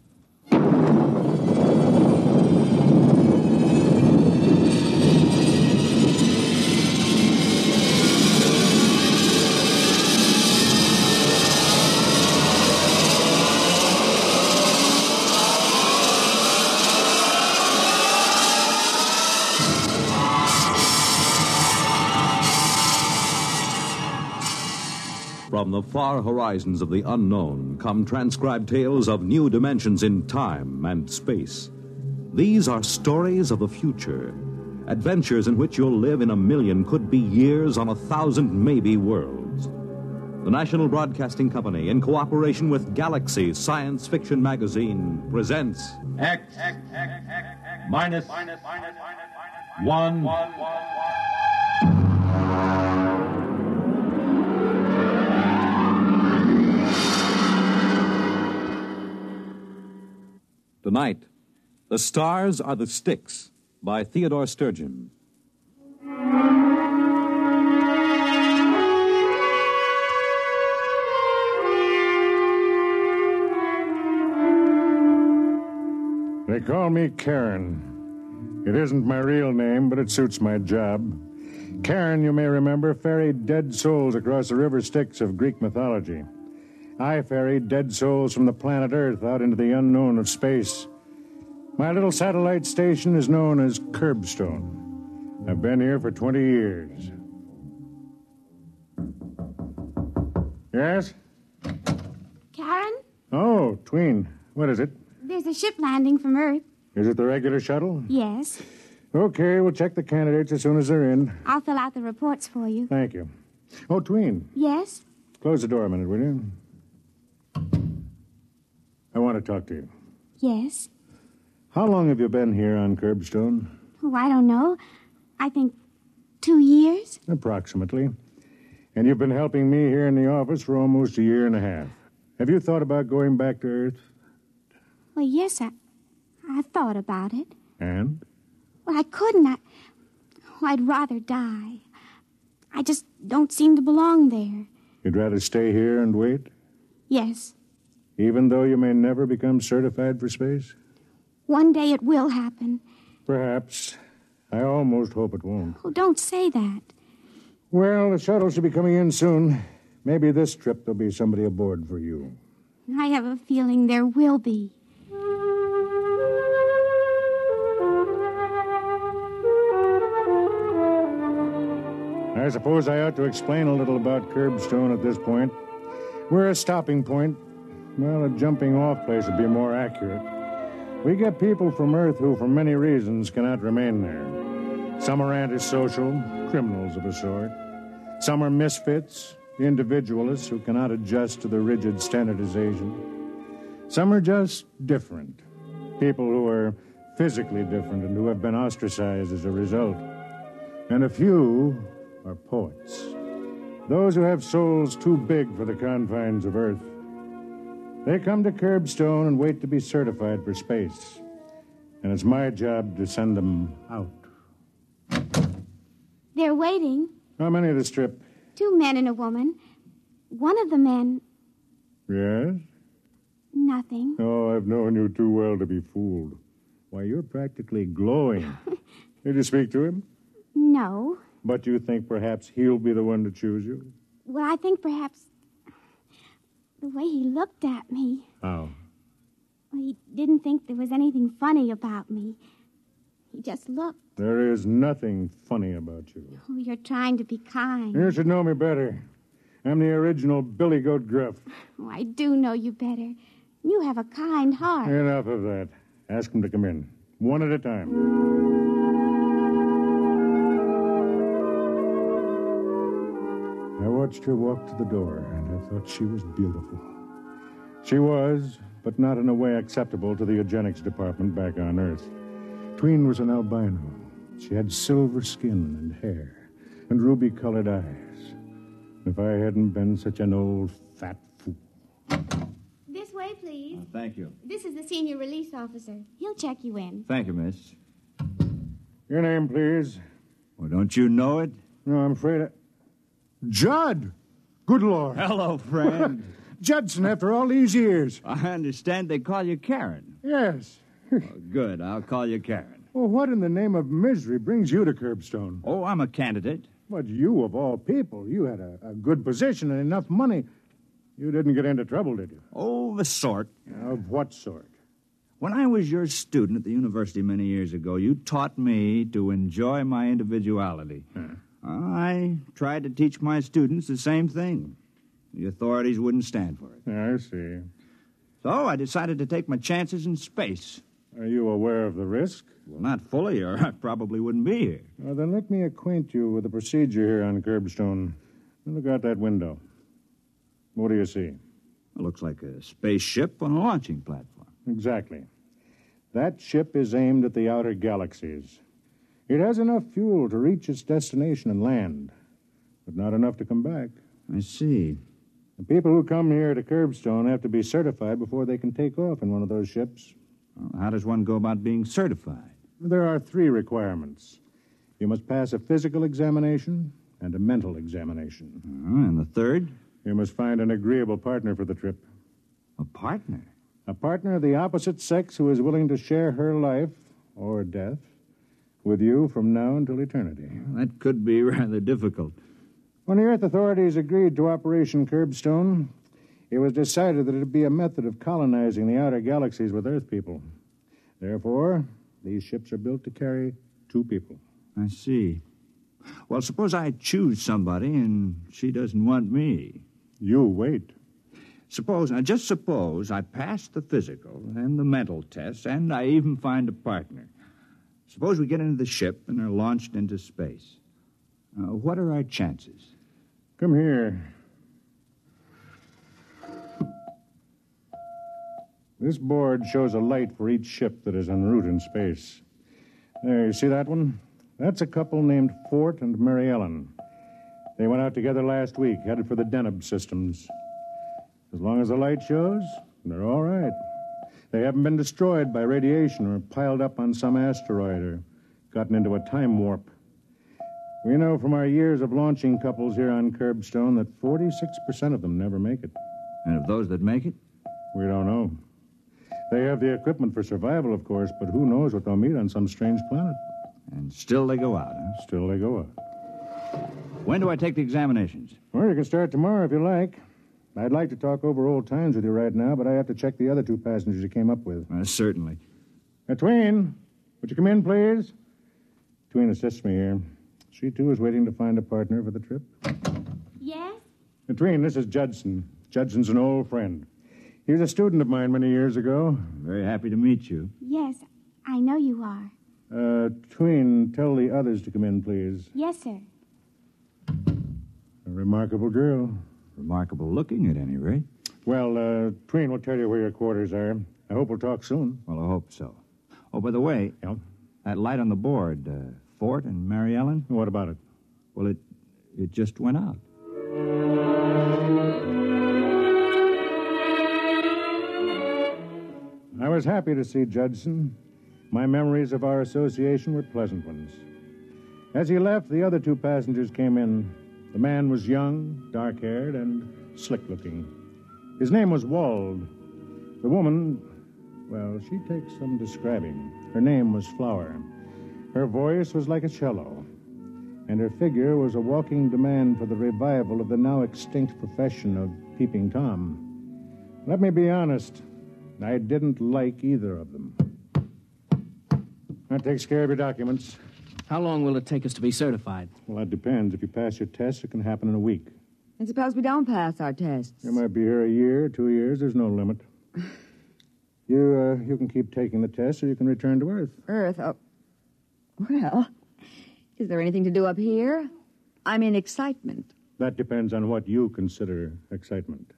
From the far horizons of the unknown come transcribed tales of new dimensions in time and space. These are stories of the future, adventures in which you'll live in a million, could be years, on 1,000 maybe worlds. The National Broadcasting Company, in cooperation with Galaxy Science Fiction Magazine, presents
X minus 1.
Tonight, The Stars Are the Styx by Theodore Sturgeon.
They call me Karen. It isn't my real name, but it suits my job. Karen, you may remember, ferried dead souls across the river Styx of Greek mythology. I ferried dead souls from the planet Earth out into the unknown of space. My little satellite station is known as Curbstone. I've been here for 20 years. Yes?
Karen,
Oh, Tween. What is it?
there's a ship landing from Earth.
Is it the regular shuttle?
Yes.
Okay, we'll check the candidates as soon as they're in.
I'll fill out the reports for you.
Thank you. Oh, Tween.
Yes?
Close the door a minute, will you? I want to talk to you.
Yes.
How long have you been here on Curbstone?
Oh, I don't know. I think 2 years.
Approximately. And you've been helping me here in the office for almost 1.5 years. Have you thought about going back to Earth?
Well, yes, I've thought about it.
And?
Well, I couldn't. I'd rather die. I just don't seem to belong there.
You'd rather stay here and wait?
Yes.
Even though you may never become certified for space?
One day it will happen.
Perhaps. I almost hope it won't.
Oh, don't say that.
Well, the shuttle should be coming in soon. Maybe this trip there'll be somebody aboard for you.
I have a feeling there will be.
I suppose I ought to explain a little about Curbstone at this point. We're a stopping point. Well, a jumping-off place would be more accurate. We get people from Earth who, for many reasons, cannot remain there. Some are antisocial, criminals of a sort. Some are misfits, individualists who cannot adjust to the rigid standardization. Some are just different, people who are physically different and who have been ostracized as a result. And a few are poets, those who have souls too big for the confines of Earth. They come to Curbstone and wait to be certified for space. And it's my job to send them out.
They're waiting.
How many of the strip?
2 men and a woman. One of the men...
Yes?
Nothing.
Oh, I've known you too well to be fooled. Why, you're practically glowing. Did you speak to him?
No.
But you think perhaps he'll be the one to choose you?
Well, I think perhaps... the way he looked at me.
How?
Well, he didn't think there was anything funny about me. He just looked.
There is nothing funny about you.
Oh, you're trying to be kind.
You should know me better. I'm the original Billy Goat Gruff.
Oh, I do know you better. You have a kind heart.
Enough of that. Ask him to come in. One at a time. I watched her walk to the door, and I thought she was beautiful. She was, but not in a way acceptable to the eugenics department back on Earth. Tween was an albino. She had silver skin and hair and ruby-colored eyes. If I hadn't been such an old fat fool.
This way, please.
Thank you.
This is the senior release officer. He'll check you in.
Thank you, miss.
Your name, please.
Well, don't you know it?
No, I'm afraid Judd! Good Lord.
Hello, friend.
Judson, after all these years.
I understand they call you Karen.
Yes.
Well, good. I'll call you Karen.
Well, what in the name of misery brings you to Curbstone?
Oh, I'm a candidate.
But you, of all people, you had a good position and enough money. You didn't get into trouble, did you?
Oh, the sort.
Of what sort?
When I was your student at the university many years ago, you taught me to enjoy my individuality. I tried to teach my students the same thing. The authorities wouldn't stand for it.
I see.
So I decided to take my chances in space.
Are you aware of the risk?
Well, not fully, or I probably wouldn't be here.
Well, then let me acquaint you with the procedure here on Curbstone. Look out that window. What do you see?
It looks like a spaceship on a launching platform.
Exactly. That ship is aimed at the outer galaxies. It has enough fuel to reach its destination and land, but not enough to come back.
I see.
The people who come here to Curbstone have to be certified before they can take off in one of those ships.
Well, how does one go about being certified?
There are 3 requirements. You must pass a physical examination and a mental examination.
And the third?
You must find an agreeable partner for the trip.
A partner?
A partner of the opposite sex who is willing to share her life, or death, with you from now until eternity.
That could be rather difficult.
When the Earth authorities agreed to Operation Curbstone, it was decided that it would be a method of colonizing the outer galaxies with Earth people. Therefore, these ships are built to carry 2 people.
I see. Well, suppose I choose somebody and she doesn't want me.
You wait.
Just suppose I pass the physical and the mental tests, and I even find a partner. Suppose we get into the ship and are launched into space. What are our chances?
Come here. This board shows a light for each ship that is en route in space. There, you see that one? That's a couple named Fort and Mary Ellen. They went out together last week, headed for the Deneb systems. As long as the light shows, they're all right. They haven't been destroyed by radiation or piled up on some asteroid or gotten into a time warp. We know from our years of launching couples here on Curbstone that 46% of them never make it.
And of those that make it?
We don't know. They have the equipment for survival, of course, but who knows what they'll meet on some strange planet.
And still they go out, huh?
Still they go out.
When do I take the examinations?
Well, you can start tomorrow if you like. I'd like to talk over old times with you right now, but I have to check the other 2 passengers you came up with.
Certainly.
Tween, would you come in, please? Tween assists me here. She, too, is waiting to find a partner for the trip.
Yes?
Tween, this is Judson. Judson's an old friend. He was a student of mine many years ago.
Very happy to meet you.
Yes, I know you are.
Tween, tell the others to come in, please.
Yes, sir.
A remarkable girl.
Remarkable looking, at any rate.
Well, Tween will tell you where your quarters are. I hope we'll talk soon.
Well, I hope so. Oh, by the way, that light on the board, Fort and Mary Ellen?
What about it?
Well, it just went out.
I was happy to see Judson. My memories of our association were pleasant ones. As he left, the other 2 passengers came in. The man was young, dark-haired, and slick-looking. His name was Wald. The woman, well, she takes some describing. Her name was Flower. Her voice was like a cello, and her figure was a walking demand for the revival of the now extinct profession of Peeping Tom. Let me be honest, I didn't like either of them. That takes care of your documents.
How long will it take us to be certified?
Well, that depends. If you pass your test, it can happen in a week.
And suppose we don't pass our tests?
You might be here a year, 2 years. There's no limit. You can keep taking the test, or you can return to Earth.
Earth? Oh. Well, is there anything to do up here? I'm in excitement.
That depends on what you consider excitement.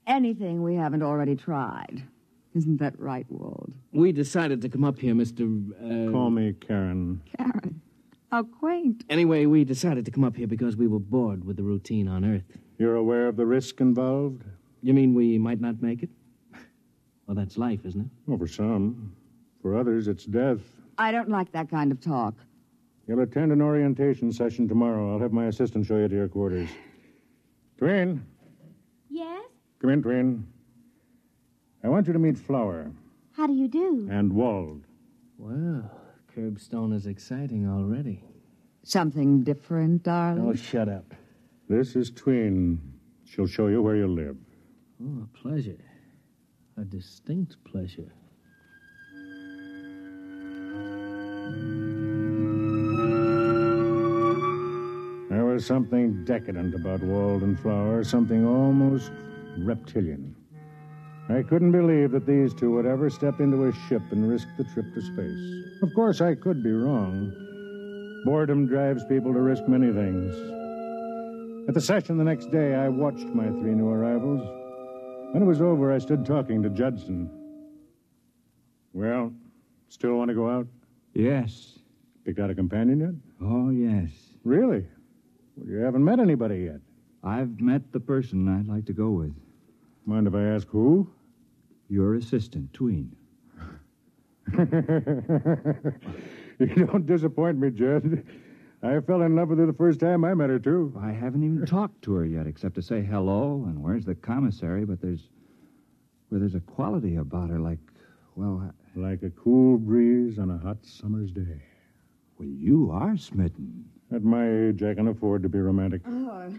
Anything we haven't already tried. Isn't that right, Wald?
We decided to come up here, Mr.
Call me Karen.
Karen. How quaint.
Anyway, we decided to come up here because we were bored with the routine on Earth.
You're aware of the risk involved?
You mean we might not make it? Well, that's life, isn't it?
Well, for some. For others, it's death.
I don't like that kind of talk.
You'll attend an orientation session tomorrow. I'll have my assistant show you to your quarters. Twin.
Yes?
Come in, Twin. I want you to meet Flower.
How do you do?
And Wald.
Well, Curbstone is exciting already.
Something different, darling?
Oh, shut up.
This is Tween. She'll show you where you live.
Oh, a pleasure. A distinct pleasure.
There was something decadent about Wald and Flower, something almost reptilian. I couldn't believe that these two would ever step into a ship and risk the trip to space. Of course, I could be wrong. Boredom drives people to risk many things. At the session the next day, I watched my three new arrivals. When it was over, I stood talking to Judson. Well, still want to go out?
Yes.
Picked out a companion yet?
Oh, yes.
Really? Well, you haven't met anybody yet.
I've met the person I'd like to go with.
Mind if I ask who?
Your assistant, Tween.
You don't disappoint me, Jed. I fell in love with her the first time I met her, too.
I haven't even talked to her yet, except to say hello and where's the commissary, but there's a quality about her like, well...
Like a cool breeze on a hot summer's day.
Well, you are smitten.
At my age, I can afford to be romantic.
Oh,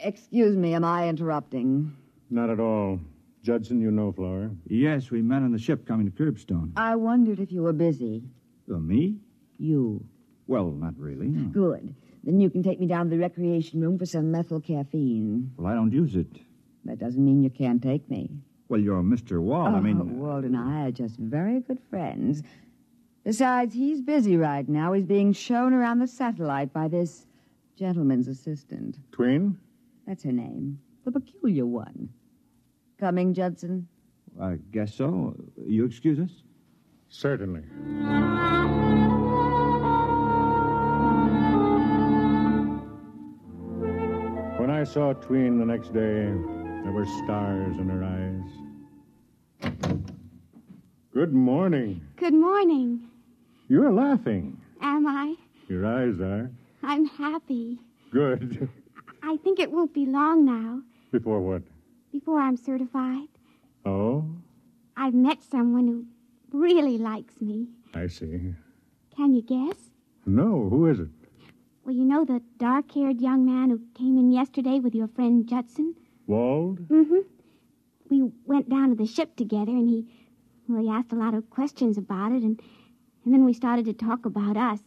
excuse me, am I interrupting?
Not at all. Judson, you know Flower.
Yes, we met on the ship coming to Curbstone.
I wondered if you were busy.
Me?
You.
Well, not really. No.
Good. Then you can take me down to the recreation room for some methyl caffeine.
Well, I don't use it.
That doesn't mean you can't take me.
Well, you're Mr. Wald. I mean...
Wald and I are just very good friends. Besides, he's busy right now. He's being shown around the satellite by this gentleman's assistant.
Tween?
That's her name. The peculiar one. Coming, Judson?
I guess so. You excuse us?
Certainly. When I saw Tween the next day, there were stars in her eyes. Good morning.
Good morning.
You're laughing.
Am I?
Your eyes are.
I'm happy.
Good.
I think it won't be long now.
Before what?
Before I'm certified.
Oh?
I've met someone who really likes me.
I see.
Can you guess?
No, who is it?
Well, you know the dark-haired young man who came in yesterday with your friend Judson?
Wald?
Mm-hmm. We went down to the ship together, and he asked a lot of questions about it, and then we started to talk about us.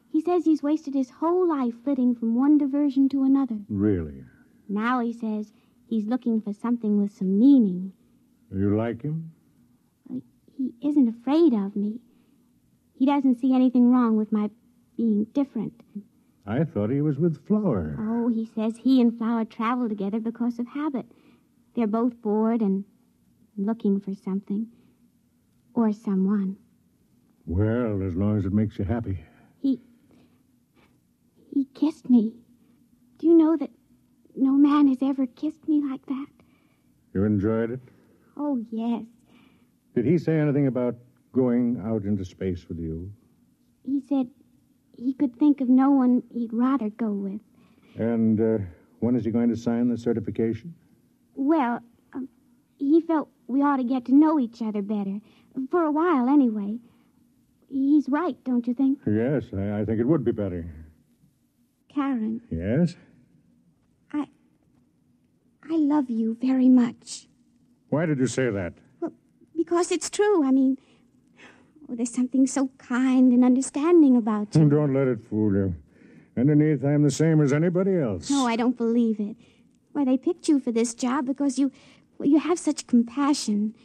He says he's wasted his whole life flitting from one diversion to another.
Really?
Now he says he's looking for something with some meaning.
You like him?
He isn't afraid of me. He doesn't see anything wrong with my being different.
I thought he was with Flower.
Oh, he says he and Flower travel together because of habit. They're both bored and looking for something. Or someone.
Well, as long as it makes you happy.
He kissed me. Do you know that no man has ever kissed me like that?
You enjoyed it?
Oh, yes.
Did he say anything about going out into space with you?
He said he could think of no one he'd rather go with.
And when is he going to sign the certification?
Well, he felt we ought to get to know each other better. For a while, anyway. He's right, don't you think?
Yes, I think it would be better.
Karen.
Yes?
I love you very much.
Why did you say that?
Well, because it's true. I mean, there's something so kind and understanding about you.
Don't let it fool you. Underneath, I'm the same as anybody else.
No, I don't believe it. Why, they picked you for this job because you have such compassion.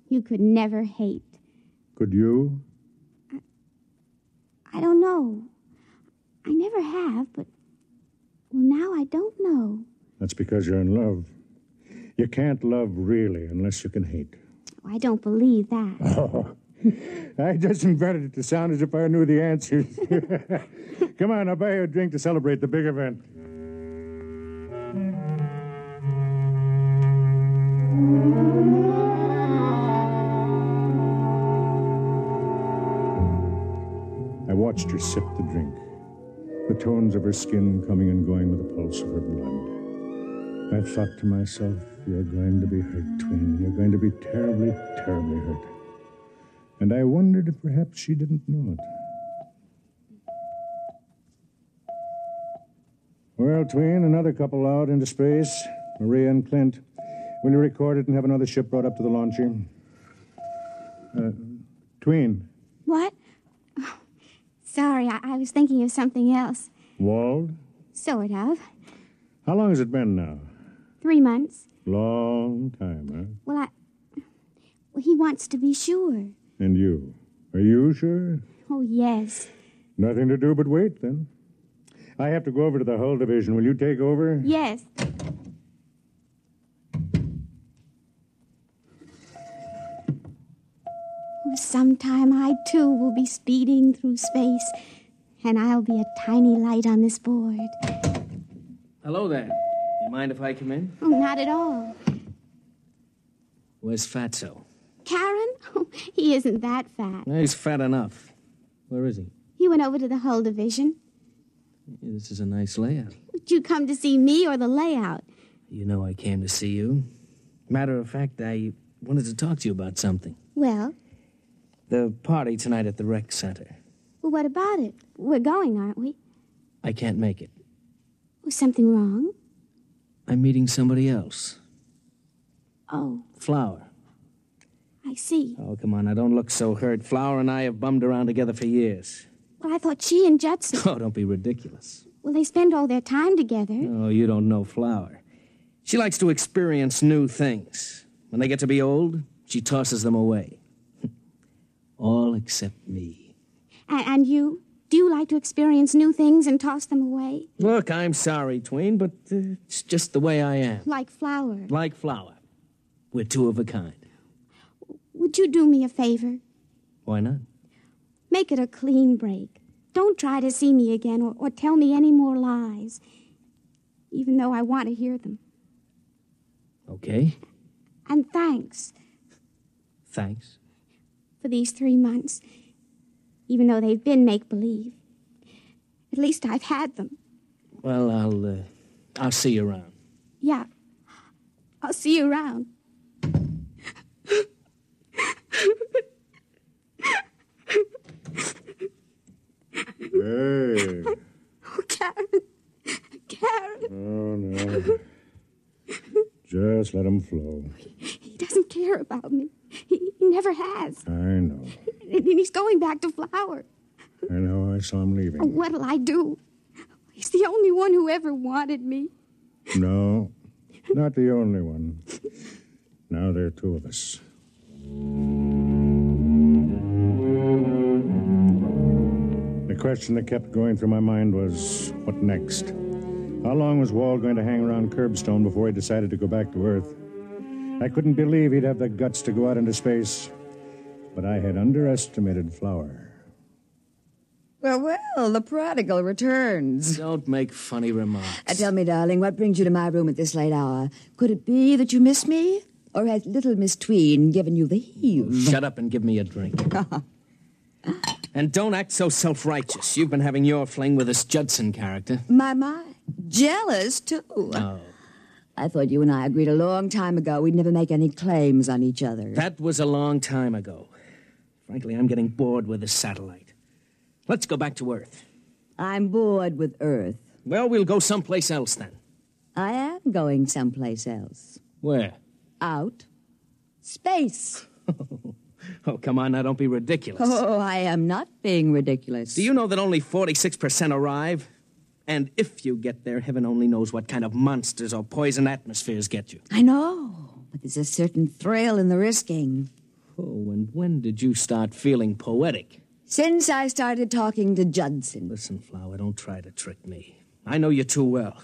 You could never hate.
Could you?
I don't know. I never have, but, well, now I don't know.
That's because you're in love. You can't love really unless you can hate.
Oh, I don't believe that.
Oh, I just invented it to sound as if I knew the answers. Come on, I'll buy you a drink to celebrate the big event. I watched her sip the drink, the tones of her skin coming and going with the pulse of her blood. I thought to myself, you're going to be hurt, Twin. You're going to be terribly, terribly hurt. And I wondered if perhaps she didn't know it. Well, Tween, another couple out into space. Maria and Clint. Will you record it and have another ship brought up to the launcher? Tween.
What? Oh, sorry, I was thinking of something else.
Wald?
Sort of.
How long has it been now?
3 months.
Long time, huh?
Well, he wants to be sure.
And you? Are you sure?
Oh, yes.
Nothing to do but wait, then. I have to go over to the hull division. Will you take over?
Yes. Sometime I, too, will be speeding through space, and I'll be a tiny light on this board.
Hello there. You mind if I come in?
Oh, not at all.
Where's Fatso?
Karen? Oh, he isn't that fat.
He's fat enough. Where is he?
He went over to the hull division.
This is a nice layout.
Would you come to see me or the layout?
You know I came to see you. Matter of fact, I wanted to talk to you about something.
Well?
The party tonight at the rec center.
Well, what about it? We're going, aren't we?
I can't make it.
Was something wrong?
I'm meeting somebody else.
Oh.
Flower.
I see.
Oh, come on, now don't look so hurt. Flower and I have bummed around together for years.
Well, I thought she and Judson...
Oh, don't be ridiculous.
Well, they spend all their time together.
Oh, you don't know Flower. She likes to experience new things. When they get to be old, she tosses them away. All except me.
And you? Do you like to experience new things and toss them away?
Look, I'm sorry, Tween, but it's just the way I am.
Like Flower.
Like Flower. We're two of a kind.
Would you do me a favor?
Why not?
Make it a clean break. Don't try to see me again or tell me any more lies, even though I want to hear them.
Okay.
And thanks.
Thanks.
For these 3 months, even though they've been make-believe. At least I've had them.
Well, I'll see you around.
Yeah. I'll see you around.
Hey.
Oh, Karen. Karen.
Oh, no. Just let him flow.
He doesn't care about me. He never has.
I know.
And he's going back to Flower.
I know. I saw him leaving.
What'll I do? He's the only one who ever wanted me.
No, not the only one. Now there are two of us. The question that kept going through my mind was, what next? How long was Wald going to hang around Curbstone before he decided to go back to Earth? I couldn't believe he'd have the guts to go out into space. But I had underestimated Flower.
Well, the prodigal returns.
Don't make funny remarks.
Tell me, darling, what brings you to my room at this late hour? Could it be that you miss me? Or has little Miss Tween given you the heave?
Shut up and give me a drink. And don't act so self-righteous. You've been having your fling with this Judson character.
My. Jealous, too.
Oh.
I thought you and I agreed a long time ago we'd never make any claims on each other.
That was a long time ago. Frankly, I'm getting bored with this satellite. Let's go back to Earth.
I'm bored with Earth.
Well, we'll go someplace else then.
I am going someplace else.
Where?
Out. Space.
Oh, come on now, don't be ridiculous.
Oh, I am not being ridiculous.
Do you know that only 46% arrive? And if you get there, heaven only knows what kind of monsters or poison atmospheres get you.
I know, but there's a certain thrill in the risking.
Oh, and when did you start feeling poetic?
Since I started talking to Judson.
Listen, Flower, don't try to trick me. I know you too well.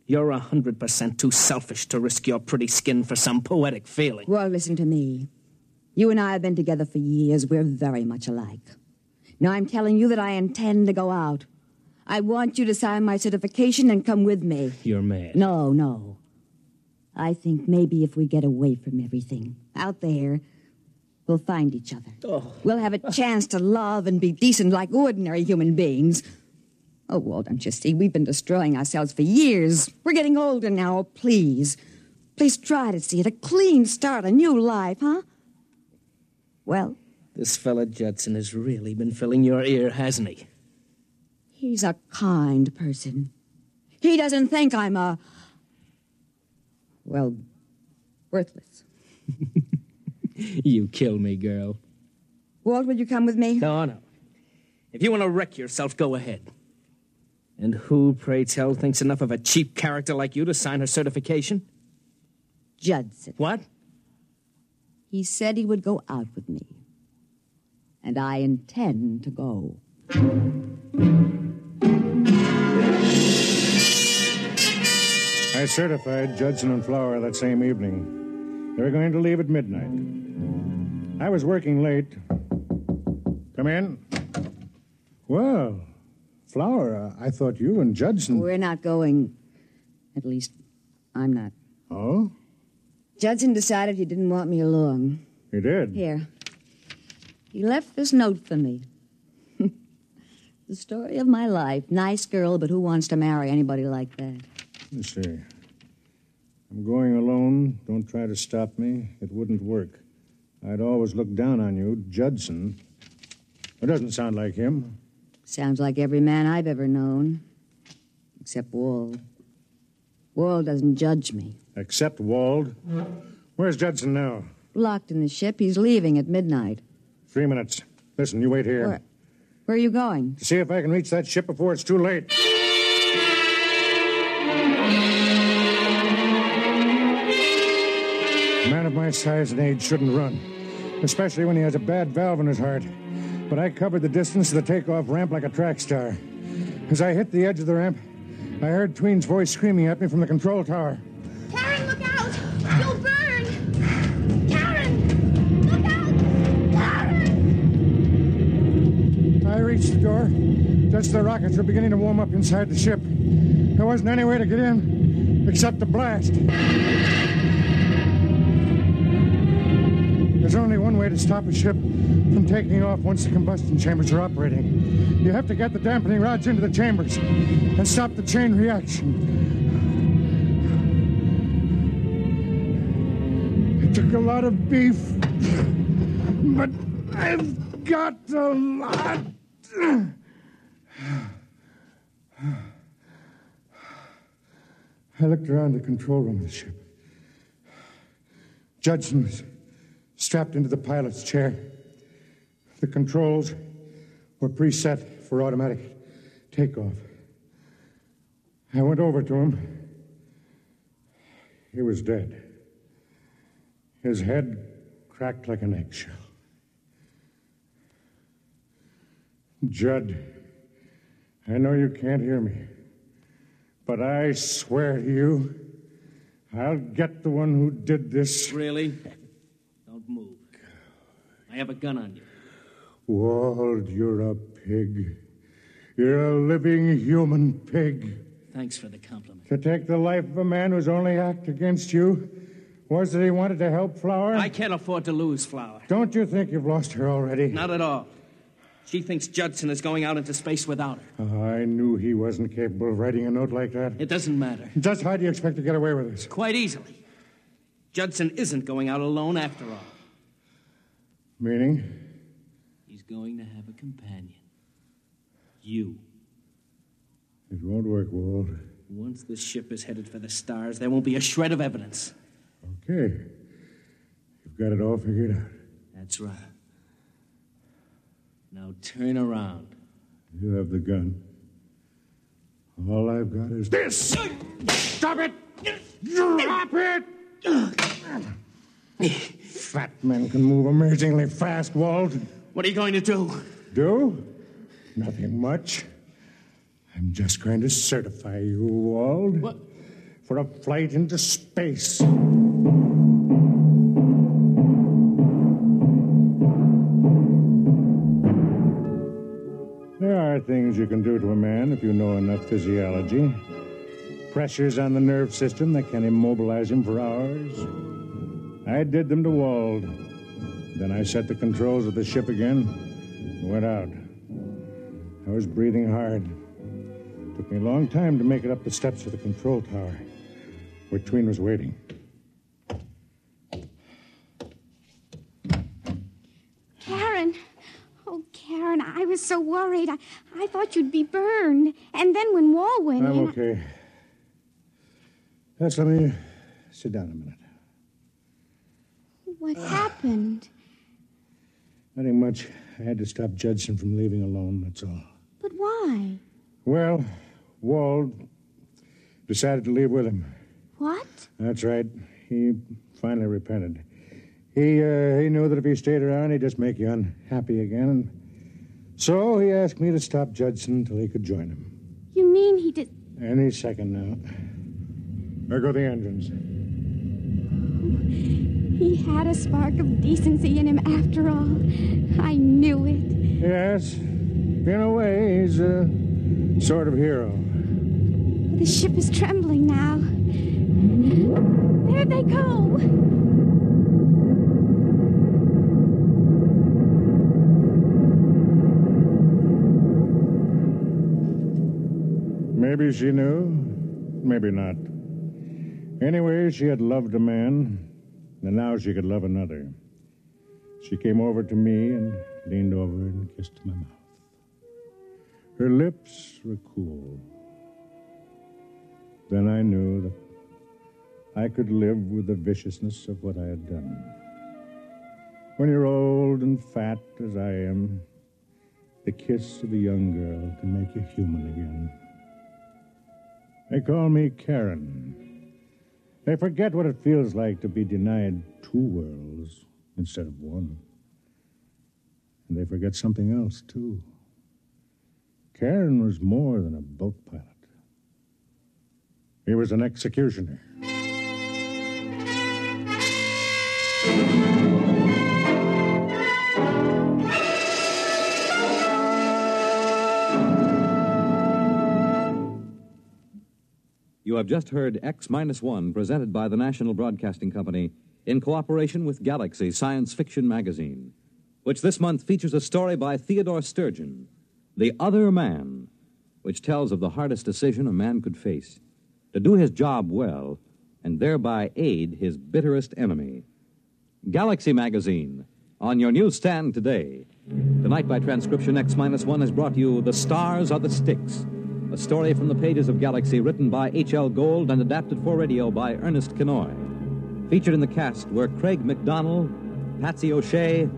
You're 100% too selfish to risk your pretty skin for some poetic feeling.
Well, listen to me. You and I have been together for years. We're very much alike. Now I'm telling you that I intend to go out. I want you to sign my certification and come with me.
You're mad.
No. I think maybe if we get away from everything out there, we'll find each other.
Oh.
We'll have a chance to love and be decent like ordinary human beings. Oh, Walt, don't you see? We've been destroying ourselves for years. We're getting older now. Please try to see it. A clean start, a new life, huh? Well?
This fella Judson has really been filling your ear, hasn't he?
He's a kind person. He doesn't think I'm worthless.
You kill me, girl.
Walt, will you come with me?
No. If you want to wreck yourself, go ahead. And who, pray tell, thinks enough of a cheap character like you to sign her certification?
Judson.
What?
He said he would go out with me. And I intend to go.
I certified Judson and Flower that same evening. They were going to leave at midnight. I was working late. Come in. Well, Flower, I thought you and Judson...
We're not going. At least, I'm not.
Oh?
Judson decided he didn't want me along.
He did?
Here. He left this note for me. The story of my life. Nice girl, but who wants to marry anybody like that?
Let's see. I'm going alone. Don't try to stop me. It wouldn't work. I'd always look down on you, Judson. It doesn't sound like him.
Sounds like every man I've ever known. Except Wald. Wald doesn't judge me.
Except Wald? Where's Judson now?
Locked in the ship. He's leaving at midnight.
3 minutes. Listen, you wait here.
Where are you going?
To see if I can reach that ship before it's too late. A man of my size and age shouldn't run, especially when he has a bad valve in his heart. But I covered the distance to the takeoff ramp like a track star. As I hit the edge of the ramp, I heard Tween's voice screaming at me from the control tower.
Karen, look out! You'll burn! Karen! Look out! Karen!
I reached the door just as the rockets were beginning to warm up inside the ship. There wasn't any way to get in except to blast. There's only one way to stop a ship from taking off once the combustion chambers are operating. You have to get the dampening rods into the chambers and stop the chain reaction. It took a lot of beef, but I've got a lot. I looked around the control room of the ship. Judson was strapped into the pilot's chair. The controls were preset for automatic takeoff. I went over to him. He was dead. His head cracked like an eggshell. Judd, I know you can't hear me, but I swear to you, I'll get the one who did this.
Really? Don't move. I have a gun on you.
Wald, you're a pig. You're a living human pig.
Thanks for the compliment.
To take the life of a man whose only act against you was that he wanted to help Flower?
I can't afford to lose Flower.
Don't you think you've lost her already?
Not at all. She thinks Judson is going out into space without her.
Oh, I knew he wasn't capable of writing a note like that.
It doesn't matter.
Just how do you expect to get away with this?
Quite easily. Judson isn't going out alone after all.
Meaning?
He's going to have a companion. You.
It won't work, Wald.
Once the ship is headed for the stars, there won't be a shred of evidence.
Okay. You've got it all figured out.
That's right. Now turn around.
You have the gun. All I've got is this. Stop it! Drop it! Fat men can move amazingly fast, Walt.
What are you going to do?
Do? Nothing much. I'm just going to certify you, Wald.
What?
For a flight into space. are things you can do to a man if you know enough physiology. Pressures on the nerve system that can immobilize him for hours. I did them to Wald. Then I set the controls of the ship again and went out. I was breathing hard. Took me a long time to make it up the steps of the control tower, where Tween was waiting.
Karen. Oh, Karen, I was so worried. I thought you'd be burned. And then when Wall went in...
I'm okay. Let me sit down a minute.
What happened?
Nothing much. I had to stop Judson from leaving alone, that's all.
But why?
Well, Wald decided to leave with him.
What?
That's right. He finally repented. He knew that if he stayed around, he'd just make you unhappy again. So he asked me to stop Judson until he could join him.
You mean he did...
Any second now. There go the engines.
He had a spark of decency in him after all. I knew it.
Yes. In a way, he's a sort of hero.
The ship is trembling now. There they go.
Maybe she knew, maybe not. Anyway, she had loved a man, and now she could love another. She came over to me and leaned over and kissed my mouth. Her lips were cool. Then I knew that I could live with the viciousness of what I had done. When you're old and fat as I am, the kiss of a young girl can make you human again. They call me Karen. They forget what it feels like to be denied two worlds instead of one. And they forget something else, too. Karen was more than a boat pilot. He was an executioner.
You have just heard X-1, presented by the National Broadcasting Company in cooperation with Galaxy Science Fiction Magazine, which this month features a story by Theodore Sturgeon, The Other Man, which tells of the hardest decision a man could face, to do his job well and thereby aid his bitterest enemy. Galaxy Magazine, on your newsstand today. Tonight, by transcription, X-1 has brought you The Stars Are the Styx, a story from the pages of Galaxy written by H.L. Gold and adapted for radio by Ernest Kenoy. Featured in the cast were Craig McDonnell, Patsy O'Shea,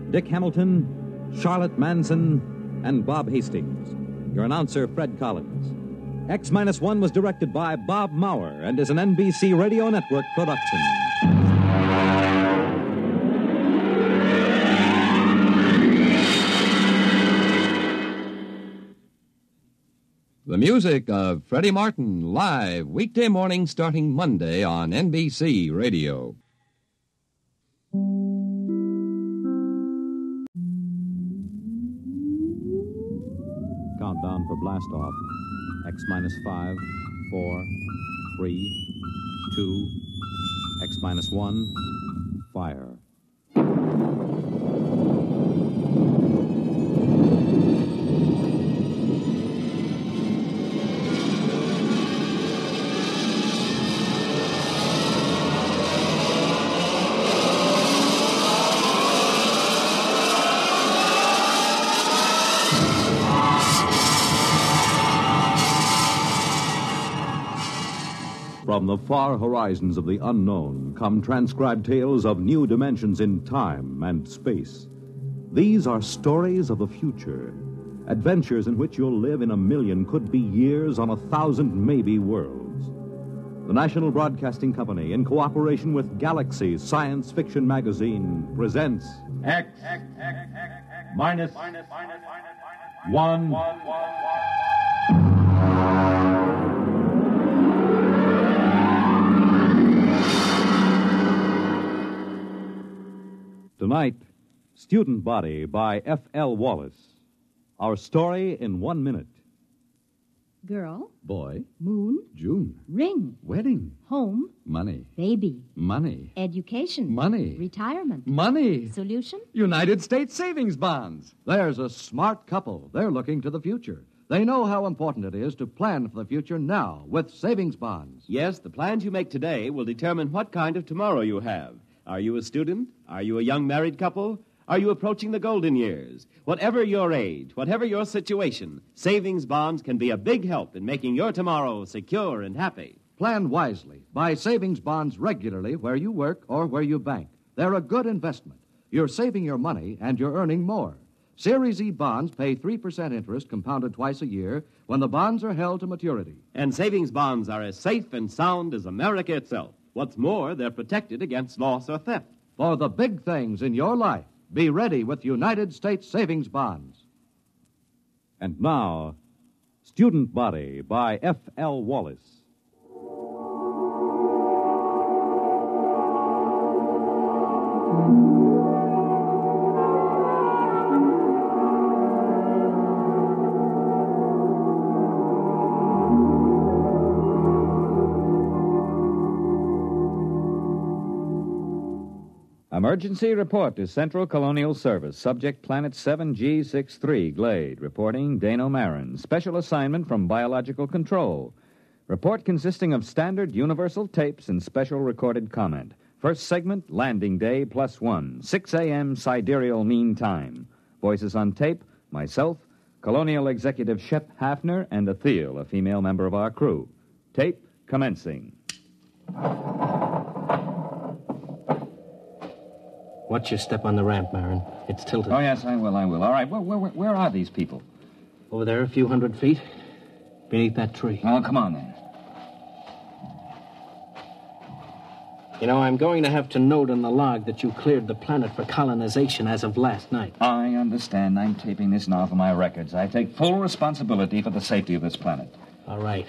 Dick Hamilton, Charlotte Manson, and Bob Hastings. Your announcer, Fred Collins. X-1 was directed by Bob Maurer and is an NBC Radio Network production.
The music of Freddie Martin, live weekday morning starting Monday on NBC Radio.
Countdown for blast off. X-5, 4, 3, 2, X-1, fire. From the far horizons of the unknown come transcribed tales of new dimensions in time and space. These are stories of the future, adventures in which you'll live in 1,000,000, could be years, on 1,000 maybe worlds. The National Broadcasting Company, in cooperation with Galaxy Science Fiction Magazine, presents
X-1.
Tonight, Student Body by F.L. Wallace. Our story in 1 minute.
Girl,
Boy,
moon,
June,
ring,
wedding,
home,
money,
baby,
money,
education,
money,
retirement,
money,
solution.
United States savings bonds. There's a smart couple. They're looking to the future. They know how important it is to plan for the future now with savings bonds.
Yes, the plans you make today will determine what kind of tomorrow you have. Are you a student? Are you a young married couple? Are you approaching the golden years? Whatever your age, whatever your situation, savings bonds can be a big help in making your tomorrow secure and happy.
Plan wisely. Buy savings bonds regularly where you work or where you bank. They're a good investment. You're saving your money and you're earning more. Series E bonds pay 3% interest compounded twice a year when the bonds are held to maturity.
And savings bonds are as safe and sound as America itself. What's more, they're protected against loss or theft.
For the big things in your life, be ready with United States savings bonds.
And now, Student Body by F.L. Wallace.
Emergency report to Central Colonial Service. Subject Planet 7G63, Glade. Reporting Dano Marin. Special assignment from Biological Control. Report consisting of standard universal tapes and special recorded comment. First segment, landing day +1. 6 a.m. sidereal mean time. Voices on tape, myself, Colonial Executive Shep Hafner, and Athel, a female member of our crew. Tape commencing.
Watch your step on the ramp, Marin. It's tilted.
Oh, yes, I will. All right, where are these people?
Over there, a few hundred feet. Beneath that tree.
Oh, come on, then.
You know, I'm going to have to note on the log that you cleared the planet for colonization as of last night.
I understand. I'm taping this now for my records. I take full responsibility for the safety of this planet.
All right.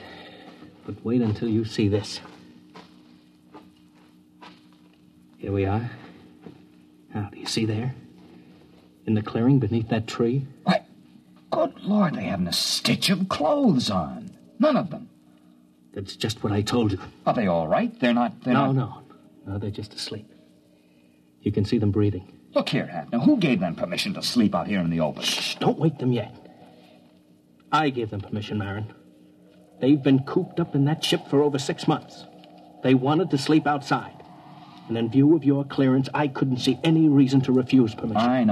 But wait until you see this. Here we are. Now, do you see there? In the clearing beneath that tree?
Why, good Lord, they haven't a stitch of clothes on. None of them.
That's just what I told you.
Are they all right?
No, they're just asleep. You can see them breathing.
Look here, Hafner, who gave them permission to sleep out here in the open?
Shh, don't wake them yet. I gave them permission, Marin. They've been cooped up in that ship for over 6 months. They wanted to sleep outside. And in view of your clearance, I couldn't see any reason to refuse permission.
I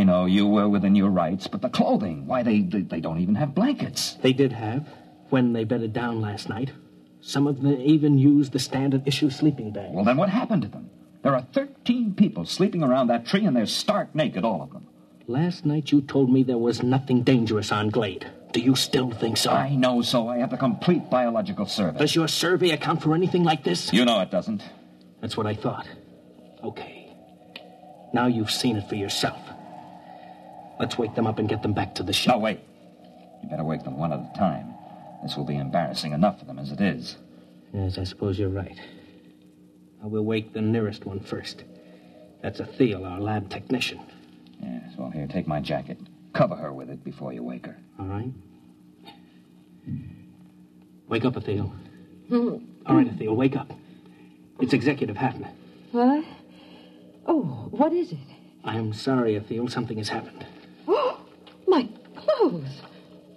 know. You were within your rights. But the clothing, why, they don't even have blankets.
They did have, when they bedded down last night. Some of them even used the standard issue sleeping bag.
Well, then what happened to them? There are 13 people sleeping around that tree, and they're stark naked, all of them.
Last night you told me there was nothing dangerous on Glade. Do you still think so?
I know so. I have the complete biological survey.
Does your survey account for anything like this?
You know it doesn't.
That's what I thought. Okay. Now you've seen it for yourself. Let's wake them up and get them back to the ship.
No, wait. You better wake them one at a time. This will be embarrassing enough for them as it is.
Yes, I suppose you're right. I will wake the nearest one first. That's Athel, our lab technician.
Yes, well, here, take my jacket. Cover her with it before you wake her.
All right. Wake up, Athel. All right, Athel, wake up. It's Executive Hafner.
What? Oh, what is it?
I'm sorry, Athel. Something has happened.
Oh, my clothes.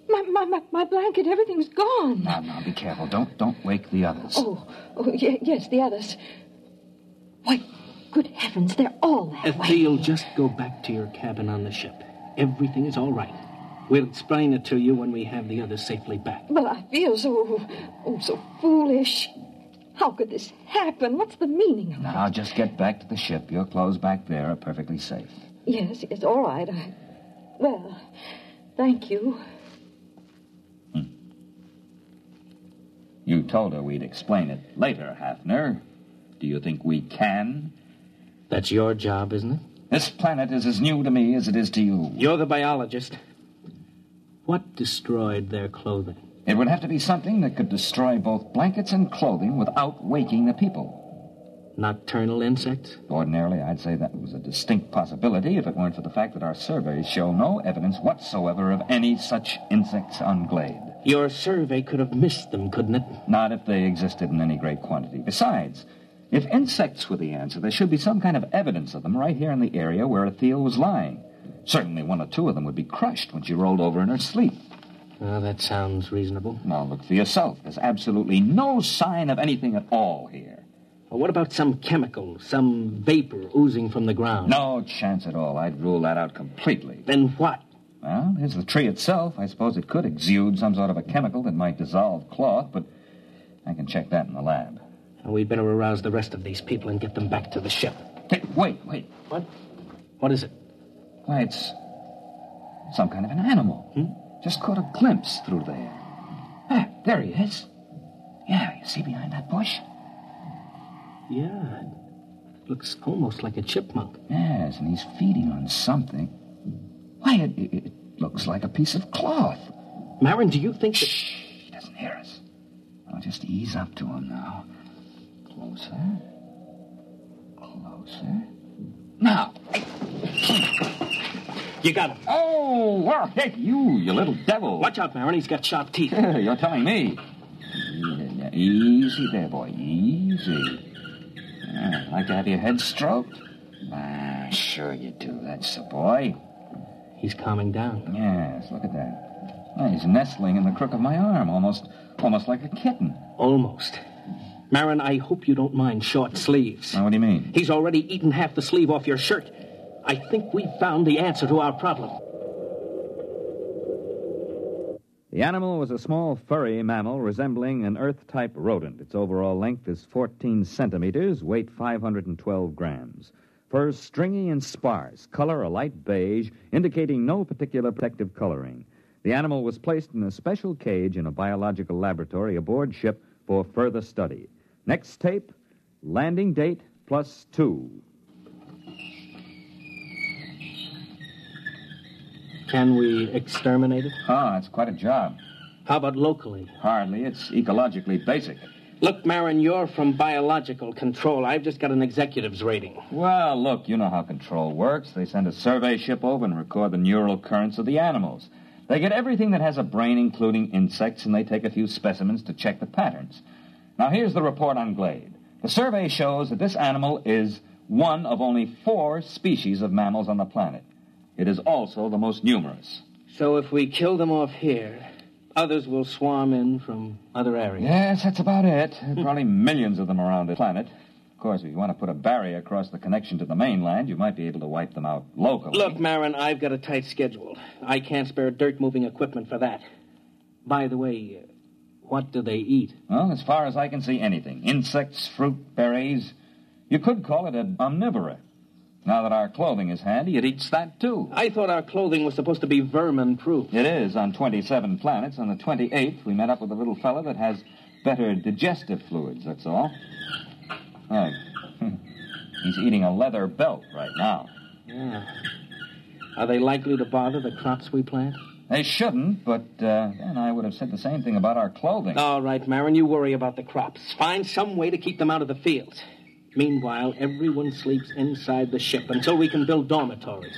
My blanket, everything's gone.
Now, be careful. Don't wake the others.
Oh, yes, the others. Why, good heavens, they're all that way.
Athel, just go back to your cabin on the ship. Everything is all right. We'll explain it to you when we have the others safely back.
But I feel so foolish. How could this happen? What's the meaning of it?
Now, just get back to the ship. Your clothes back there are perfectly safe.
Yes, all right. Well, thank you.
You told her we'd explain it later, Hafner. Do you think we can?
That's your job, isn't it?
This planet is as new to me as it is to you.
You're the biologist. What destroyed their clothing?
It would have to be something that could destroy both blankets and clothing without waking the people.
Nocturnal insects?
Ordinarily, I'd say that was a distinct possibility if it weren't for the fact that our surveys show no evidence whatsoever of any such insects on Glade.
Your survey could have missed them, couldn't it?
Not if they existed in any great quantity. Besides, if insects were the answer, there should be some kind of evidence of them right here in the area where Ethel was lying. Certainly one or two of them would be crushed when she rolled over in her sleep.
Well, that sounds reasonable.
Now, look for yourself. There's absolutely no sign of anything at all here.
Well, what about some chemical, some vapor oozing from the ground?
No chance at all. I'd rule that out completely.
Then what?
Well, there's the tree itself. I suppose it could exude some sort of a chemical that might dissolve cloth, but I can check that in the lab.
Well, we'd better arouse the rest of these people and get them back to the ship.
Hey, wait.
What? What is it?
Why, it's some kind of an animal. Just caught a glimpse through there. Ah, there he is. Yeah, you see behind that bush?
Yeah, it looks almost like a chipmunk.
Yes, and he's feeding on something. Why, it looks like a piece of cloth.
Marin, do you think that...
Shh, he doesn't hear us. I'll just ease up to him now. Closer. Now.
You got him.
Oh, well, hey, you little devil.
Watch out, Marin. He's got sharp teeth.
You're telling me. Easy there, boy. Easy. Like to have your head stroked? Sure you do. That's the boy.
He's calming down.
Yes, look at that. Oh, he's nestling in the crook of my arm, almost like a kitten.
Almost. Marin, I hope you don't mind short sleeves.
Now, what do you mean?
He's already eaten half the sleeve off your shirt. I think we've found the answer to our problem.
The animal was a small, furry mammal resembling an Earth-type rodent. Its overall length is 14 centimeters, weight 512 grams. Fur stringy and sparse, color a light beige, indicating no particular protective coloring. The animal was placed in a special cage in a biological laboratory aboard ship for further study. Next tape, landing date +2.
Can we exterminate it?
Oh, it's quite a job.
How about locally?
Hardly. It's ecologically basic.
Look, Marin, you're from biological control. I've just got an executive's rating.
Well, look, you know how control works. They send a survey ship over and record the neural currents of the animals. They get everything that has a brain, including insects, and they take a few specimens to check the patterns. Now, here's the report on Glade. The survey shows that this animal is one of only 4 species of mammals on the planet. It is also the most numerous.
So if we kill them off here, others will swarm in from other areas?
Yes, that's about it. There are probably millions of them around the planet. Of course, if you want to put a barrier across the connection to the mainland, you might be able to wipe them out locally.
Look, Marin, I've got a tight schedule. I can't spare dirt-moving equipment for that. By the way, what do they eat?
Well, as far as I can see, anything. Insects, fruit, berries. You could call it an omnivora. Now that our clothing is handy, it eats that, too.
I thought our clothing was supposed to be vermin-proof.
It is on 27 planets. On the 28th, we met up with a little fella that has better digestive fluids, that's all. He's eating a leather belt right now.
Yeah. Are they likely to bother the crops we plant?
They shouldn't, but then I would have said the same thing about our clothing.
All right, Marin, you worry about the crops. Find some way to keep them out of the fields. Meanwhile, everyone sleeps inside the ship until we can build dormitories.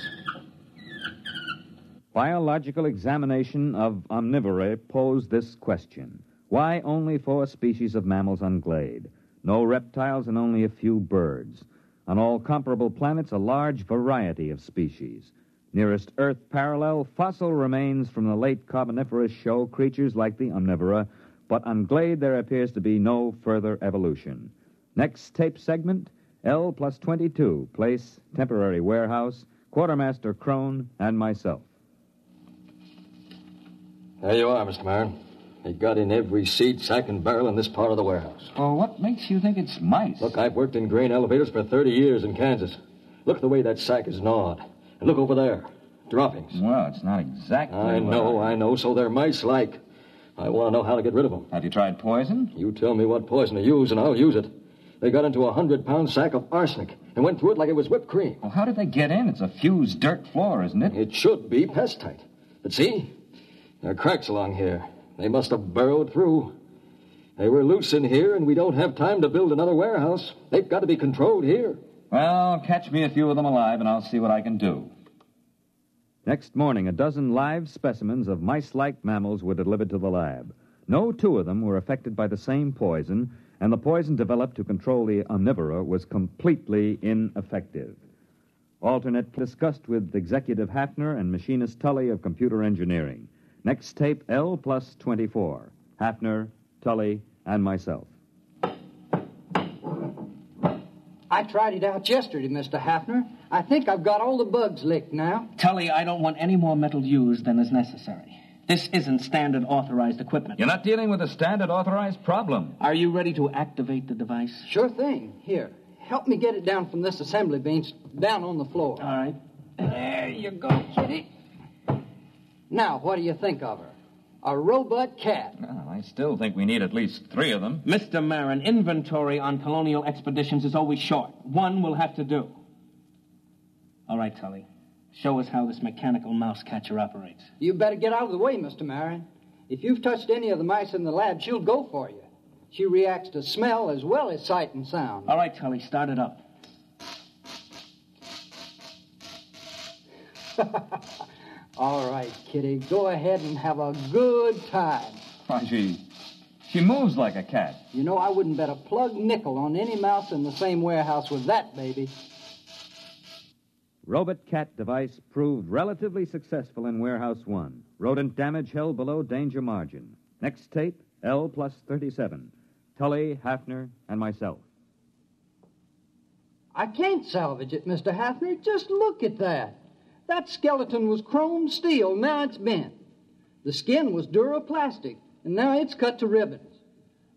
Biological examination of omnivora posed this question. Why only 4 species of mammals on Glade? No reptiles and only a few birds. On all comparable planets, a large variety of species. Nearest Earth parallel, fossil remains from the late Carboniferous show creatures like the omnivora, but on Glade there appears to be no further evolution. Next tape segment, L+22, place, temporary warehouse, Quartermaster Crone, and myself.
There you are, Mr. Marin. They got in every seat, sack, and barrel in this part of the warehouse.
Well, what makes you think it's mice?
Look, I've worked in grain elevators for 30 years in Kansas. Look at the way that sack is gnawed. And look over there. Droppings.
Well, it's not exactly...
I know, so they're mice-like. I want to know how to get rid of them.
Have you tried poison?
You tell me what poison to use, and I'll use it. They got into a 100-pound sack of arsenic and went through it like it was whipped cream.
Well, how did they get in? It's a fused dirt floor, isn't it?
It should be pest-tight. But see, there are cracks along here. They must have burrowed through. Hey, we're loose in here, and we don't have time to build another warehouse. They've got to be controlled here.
Well, catch me a few of them alive, and I'll see what I can do.
Next morning, a dozen live specimens of mice-like mammals were delivered to the lab. No two of them were affected by the same poison, and the poison developed to control the omnivora was completely ineffective. Alternate discussed with Executive Hafner and Machinist Tully of Computer Engineering. Next tape, L plus 24. Hafner, Tully, and myself.
I tried it out yesterday, Mr. Hafner. I think I've got all the bugs licked now.
Tully, I don't want any more metal used than is necessary. This isn't standard authorized equipment.
You're not dealing with a standard authorized problem.
Are you ready to activate the device?
Sure thing. Here, help me get it down from this assembly bench down on the floor.
All right.
There you go, Kitty. Now, what do you think of her? A robot cat.
Well, I still think we need at least 3 of them.
Mr. Marin, inventory on colonial expeditions is always short. One will have to do. All right, Tully. Show us how this mechanical mouse catcher operates.
You better get out of the way, Mr. Marin. If you've touched any of the mice in the lab, she'll go for you. She reacts to smell as well as sight and sound.
All right, Tully, start it up.
All right, Kitty, go ahead and have a good time.
Why, she moves like a cat.
You know, I wouldn't bet a plug nickel on any mouse in the same warehouse with that baby.
Robot cat device proved relatively successful in Warehouse 1. Rodent damage held below danger margin. Next tape, L plus 37. Tully, Hafner, and myself.
I can't salvage it, Mr. Hafner. Just look at that. That skeleton was chrome steel. Now it's bent. The skin was duroplastic, and now it's cut to ribbons.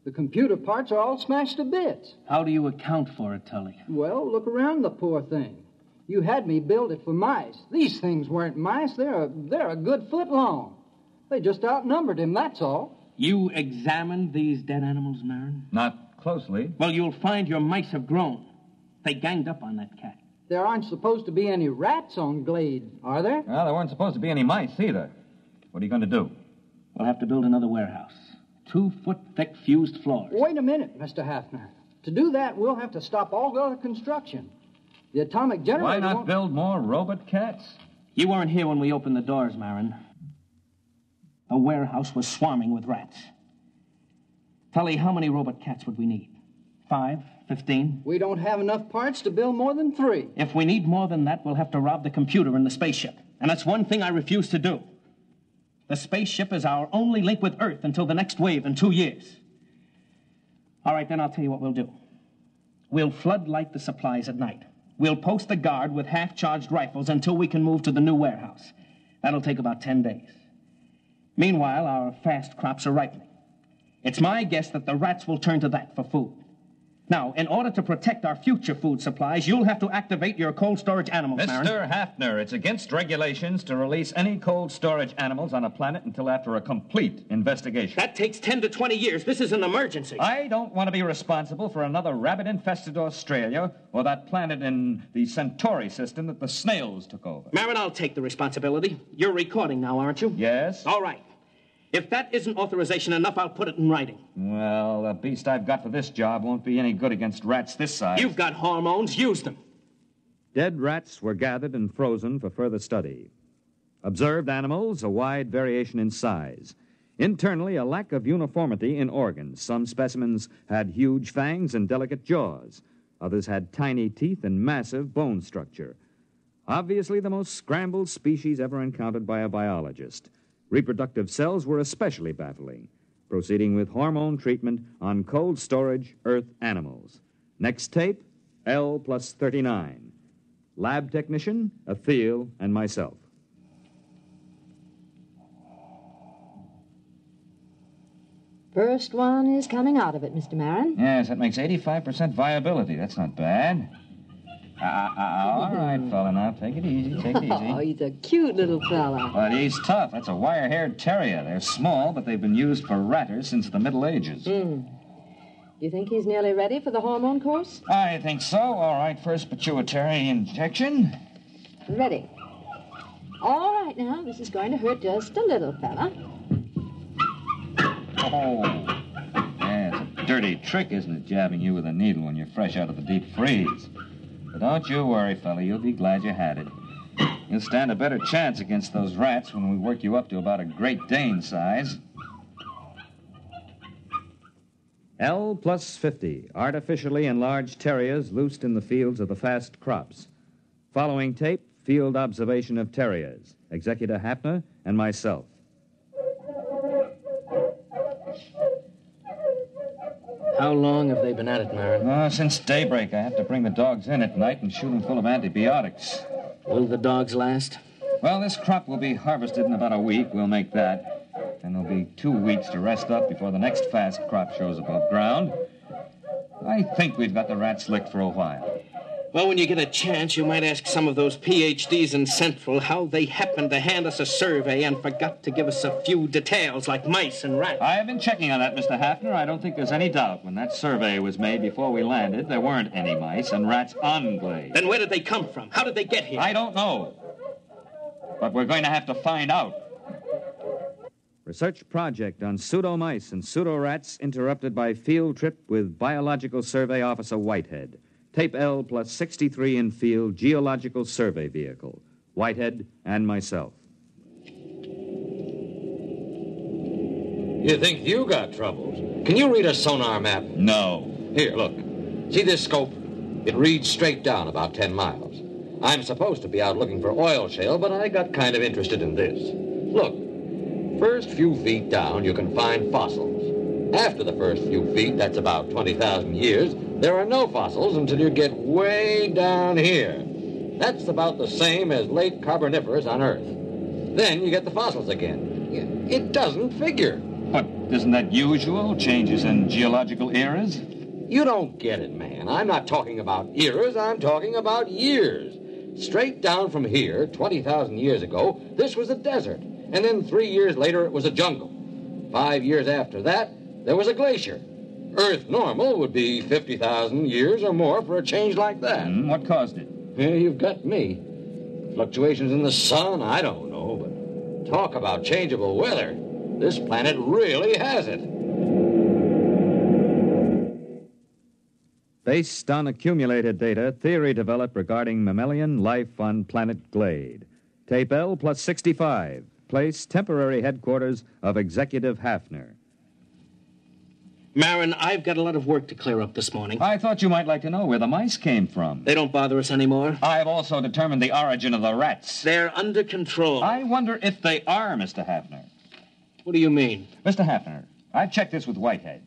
The computer parts are all smashed to bits.
How do you account for it, Tully?
Well, look around the poor thing. You had me build it for mice. These things weren't mice. They're a good foot long. They just outnumbered him, that's all.
You examined these dead animals, Marin?
Not closely.
Well, you'll find your mice have grown. They ganged up on that cat.
There aren't supposed to be any rats on Glade, are there?
Well, there weren't supposed to be any mice either. What are you going to do?
We'll have to build another warehouse. 2-foot-thick fused floors.
Wait a minute, Mr. Hafner. To do that, we'll have to stop all the other construction. The atomic generator...
Why not build more robot cats?
You weren't here when we opened the doors, Marin. The warehouse was swarming with rats. Tully, how many robot cats would we need? 5? 15?
We don't have enough parts to build more than 3.
If we need more than that, we'll have to rob the computer in the spaceship. And that's one thing I refuse to do. The spaceship is our only link with Earth until the next wave in 2 years. All right, then I'll tell you what we'll do. We'll floodlight the supplies at night. We'll post a guard with half-charged rifles until we can move to the new warehouse. That'll take about 10 days. Meanwhile, our fast crops are ripening. It's my guess that the rats will turn to that for food. Now, in order to protect our future food supplies, you'll have to activate your cold storage animals, Marin.
Mr. Hafner, it's against regulations to release any cold storage animals on a planet until after a complete investigation.
That takes 10 to 20 years. This is an emergency.
I don't want to be responsible for another rabbit-infested Australia or that planet in the Centauri system that the snails took over.
Marin, I'll take the responsibility. You're recording now, aren't you?
Yes.
All right. If that isn't authorization enough, I'll put it in writing.
Well, the beast I've got for this job won't be any good against rats this size.
You've got hormones. Use them.
Dead rats were gathered and frozen for further study. Observed animals, a wide variation in size. Internally, a lack of uniformity in organs. Some specimens had huge fangs and delicate jaws. Others had tiny teeth and massive bone structure. Obviously, the most scrambled species ever encountered by a biologist. Reproductive cells were especially baffling. Proceeding with hormone treatment on cold storage Earth animals. Next tape, L plus 39. Lab technician, Atheel, and myself.
First one is coming out of it, Mr. Marin.
Yes, that makes 85% viability. That's not bad. All right, fella, now take it easy, take it easy.
Oh, he's a cute little fella.
But he's tough. That's a wire-haired terrier. They're small, but they've been used for ratters since the Middle Ages.
Do you think he's nearly ready for the hormone course?
I think so. All right, first pituitary injection.
Ready. All right, now, this is going to hurt just a little, fella.
Oh, yes.
dirty trick, isn't it, jabbing you with a needle when you're fresh out of the deep freeze? But don't you worry, fella. You'll be glad you had it. You'll stand a better chance against those rats when we work you up to about a Great Dane size.
L plus 50, artificially enlarged terriers loosed in the fields of the fast crops. Following tape, field observation of terriers. Executor Hafner and myself.
How long have they been at it, Marin?
Since daybreak. I have to bring the dogs in at night and shoot them full of antibiotics.
Will the dogs last?
Well, this crop will be harvested in about a week. We'll make that. And there'll be 2 weeks to rest up before the next fast crop shows above ground. I think we've got the rats licked for a while.
Well, when you get a chance, you might ask some of those PhDs in Central how they happened to hand us a survey and forgot to give us a few details like mice and rats.
I have been checking on that, Mr. Hafner. I don't think there's any doubt. When that survey was made before we landed, there weren't any mice and rats on Glade.
Then where did they come from? How did they get here?
I don't know. But we're going to have to find out.
Research project on pseudo-mice and pseudo-rats interrupted by field trip with Biological Survey Officer Whitehead. Tape L plus 63 in field geological survey vehicle. Whitehead and myself.
You think you got troubles? Can you read a sonar map?
No.
Here, look. See this scope? It reads straight down about 10 miles. I'm supposed to be out looking for oil shale, but I got kind of interested in this. Look, first few feet down, you can find fossils. After the first few feet, that's about 20,000 years, there are no fossils until you get way down here. That's about the same as late Carboniferous on Earth. Then you get the fossils again. It doesn't figure.
But isn't that usual? Changes in geological eras?
You don't get it, man. I'm not talking about eras. I'm talking about years. Straight down from here, 20,000 years ago, this was a desert. And then 3 years later, it was a jungle. 5 years after that, there was a glacier. Earth normal would be 50,000 years or more for a change like that.
What caused it?
Yeah, you've got me. Fluctuations in the sun, I don't know, but talk about changeable weather. This planet really has it.
Based on accumulated data, theory developed regarding mammalian life on planet Glade. Tape L plus 65. Place temporary headquarters of Executive Hafner.
Marin, I've got a lot of work to clear up this morning.
I thought you might like to know where the mice came from.
They don't bother us anymore.
I've also determined the origin of the rats.
They're under control.
I wonder if they are, Mr. Hafner.
What do you mean?
Mr. Hafner, I've checked this with Whitehead.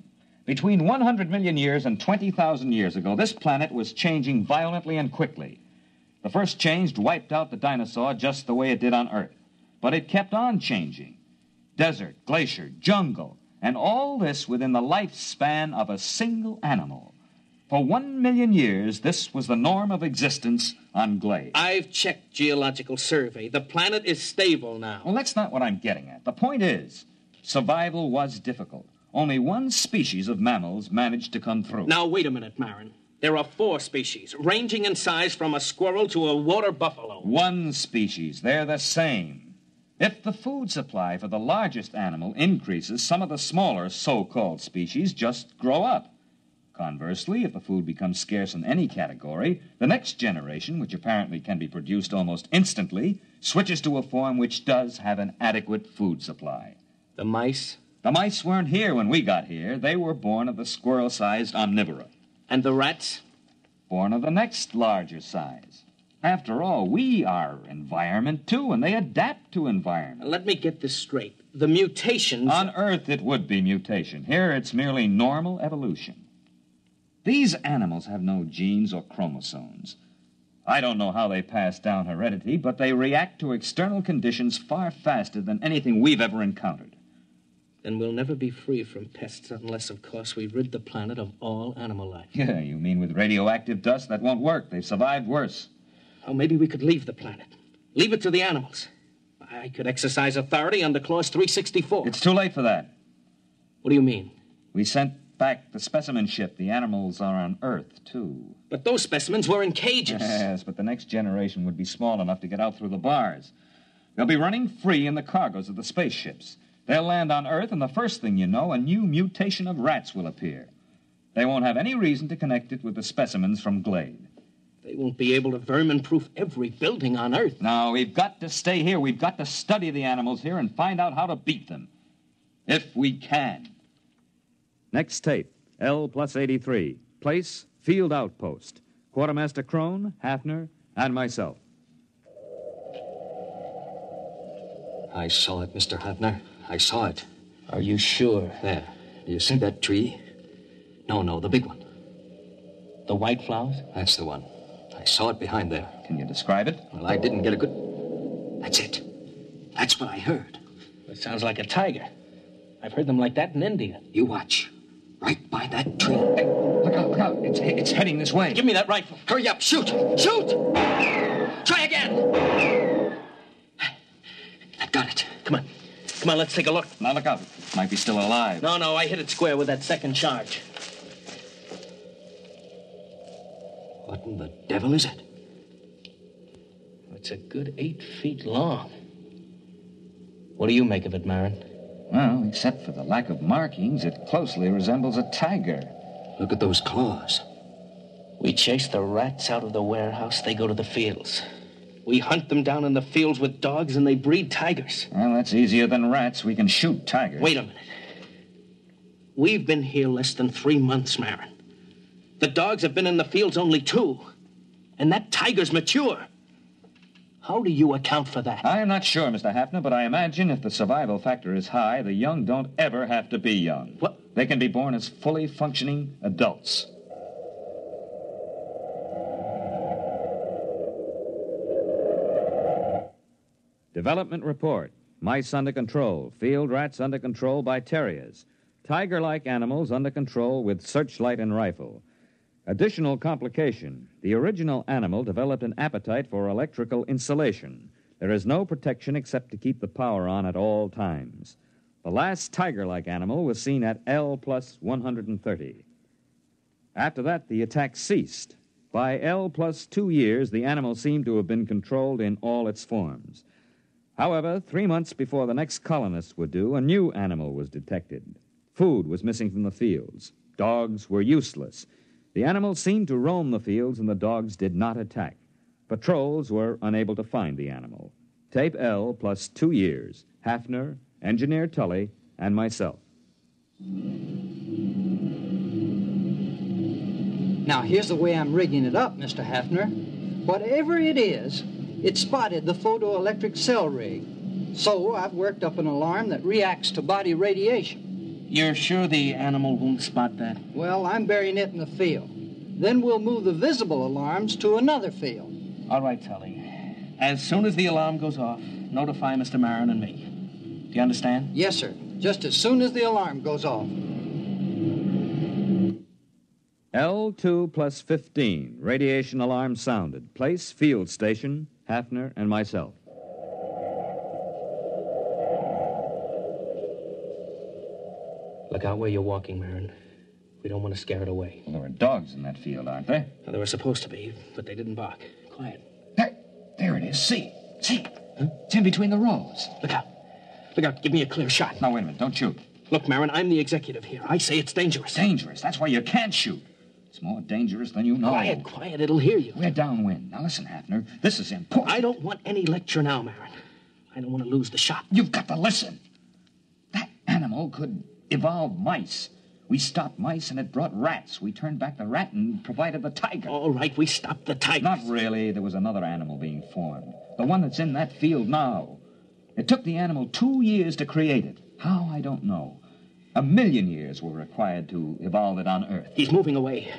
Between 100 million years and 20,000 years ago, this planet was changing violently and quickly. The first change wiped out the dinosaur just the way it did on Earth. But it kept on changing. Desert, glacier, jungle, and all this within the lifespan of a single animal. For 1 million years, this was the norm of existence on Glade.
I've checked Geological Survey. The planet is stable now.
Well, that's not what I'm getting at. The point is, survival was difficult. Only one species of mammals managed to come through.
Now, wait a minute, Marin. There are 4 species, ranging in size from a squirrel to a water buffalo.
One species. They're the same. If the food supply for the largest animal increases, some of the smaller so-called species just grow up. Conversely, if the food becomes scarce in any category, the next generation, which apparently can be produced almost instantly, switches to a form which does have an adequate food supply.
The mice?
The mice weren't here when we got here. They were born of the squirrel-sized omnivora.
And the rats?
Born of the next larger size. After all, we are environment, too, and they adapt to environment.
Let me get this straight. The mutations...
On Earth, it would be mutation. Here, it's merely normal evolution. These animals have no genes or chromosomes. I don't know how they pass down heredity, but they react to external conditions far faster than anything we've ever encountered.
Then we'll never be free from pests unless, of course, we rid the planet of all animal life.
Yeah, you mean with radioactive dust? That won't work. They've survived worse.
Oh, maybe we could leave the planet. Leave it to the animals. I could exercise authority under Clause 364.
It's too late for that.
What do you mean?
We sent back the specimen ship. The animals are on Earth, too.
But those specimens were in cages.
Yes, but the next generation would be small enough to get out through the bars. They'll be running free in the cargoes of the spaceships. They'll land on Earth, and the first thing you know, a new mutation of rats will appear. They won't have any reason to connect it with the specimens from Glade.
They won't be able to vermin-proof every building on Earth.
No, we've got to stay here. We've got to study the animals here and find out how to beat them. If we can.
Next tape, L plus 83. Place, Field Outpost. Quartermaster Crone, Hafner, and myself.
I saw it, Mr. Hafner. I saw it.
Are you sure?
There. Do you see that tree? No, the big one.
The white flowers?
That's the one. I saw it behind there.
Can you describe it?
Well, I didn't get a good... That's it. That's what I heard.
It sounds like a tiger. I've heard them like that in India.
You watch. Right by that tree.
Hey, look out. It's heading this way.
Give me that rifle.
Hurry up. Shoot. Try again. I've got it.
Come on, let's take a look.
Now look out. It might be still alive.
No, I hit it square with that second charge.
What in the devil is it?
It's a good 8 feet long. What do you make of it, Marin?
Well, except for the lack of markings, it closely resembles a tiger.
Look at those claws.
We chase the rats out of the warehouse, they go to the fields. We hunt them down in the fields with dogs, and they breed tigers.
Well, that's easier than rats. We can shoot tigers.
Wait a minute. We've been here less than 3 months, Marin. The dogs have been in the fields only 2. And that tiger's mature. How do you account for that?
I'm not sure, Mr. Hafner, but I imagine if the survival factor is high, the young don't ever have to be young.
What?
They can be born as fully functioning adults.
Development report. Mice under control. Field rats under control by terriers. Tiger-like animals under control with searchlight and rifle. Additional complication. The original animal developed an appetite for electrical insulation. There is no protection except to keep the power on at all times. The last tiger-like animal was seen at L plus 130. After that, the attack ceased. By L plus 2 years, the animal seemed to have been controlled in all its forms. However, 3 months before the next colonists were due, a new animal was detected. Food was missing from the fields. Dogs were useless. The animals seemed to roam the fields, and the dogs did not attack. Patrols were unable to find the animal. Tape L plus 2 years. Hafner, Engineer Tully, and myself.
Now, here's the way I'm rigging it up, Mr. Hafner. Whatever it is, it spotted the photoelectric cell rig. So I've worked up an alarm that reacts to body radiation.
You're sure the animal won't spot that?
Well, I'm burying it in the field. Then we'll move the visible alarms to another field.
All right, Tully. As soon as the alarm goes off, notify Mr. Marin and me. Do you understand?
Yes, sir. Just as soon as the alarm goes off.
L2 plus 15. Radiation alarm sounded. Place, field station, Hafner, and myself.
Look out where you're walking, Marin. We don't want to scare it away.
Well, there are dogs in that field, aren't there?
Well, there were supposed to be, but they didn't bark. Quiet.
Hey, there it is. See? Huh? It's in between the rows.
Look out. Look out. Give me a clear shot.
Now, wait a minute. Don't shoot.
Look, Marin, I'm the executive here. I say it's dangerous.
Dangerous? That's why you can't shoot. It's more dangerous than you know.
Quiet. It'll hear you.
We're downwind. Now, listen, Hafner. This is important.
I don't want any lecture now, Marin. I don't want to lose the shot.
You've got to listen. That animal could evolve mice. We stopped mice and it brought rats. We turned back the rat and provided the tiger.
All right, we stopped the tiger.
Not really. There was another animal being formed. The one that's in that field now. It took the animal 2 years to create it. How, I don't know. 1 million years were required to evolve it on Earth.
He's moving away.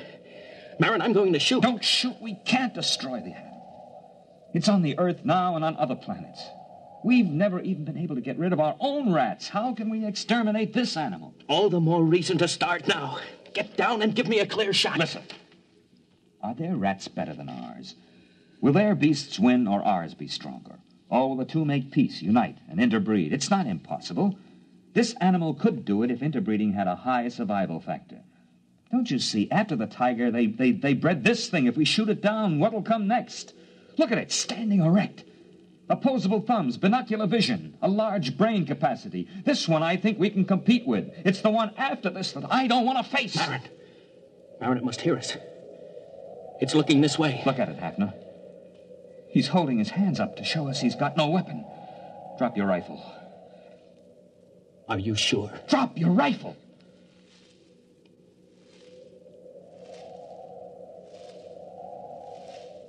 Marin, I'm going to shoot.
Don't shoot. We can't destroy the animal. It's on the Earth now and on other planets. We've never even been able to get rid of our own rats. How can we exterminate this animal?
All the more reason to start now. Get down and give me a clear shot.
Listen. Are their rats better than ours? Will their beasts win or ours be stronger? Or will the two make peace, unite, and interbreed? It's not impossible. This animal could do it if interbreeding had a high survival factor. Don't you see, after the tiger, they bred this thing. If we shoot it down, what'll come next? Look at it, standing erect. Opposable thumbs, binocular vision, a large brain capacity. This one I think we can compete with. It's the one after this that I don't want to face.
Marin, it must hear us. It's looking this way.
Look at it, Hafner. He's holding his hands up to show us he's got no weapon. Drop your rifle.
Are you sure?
Drop your rifle!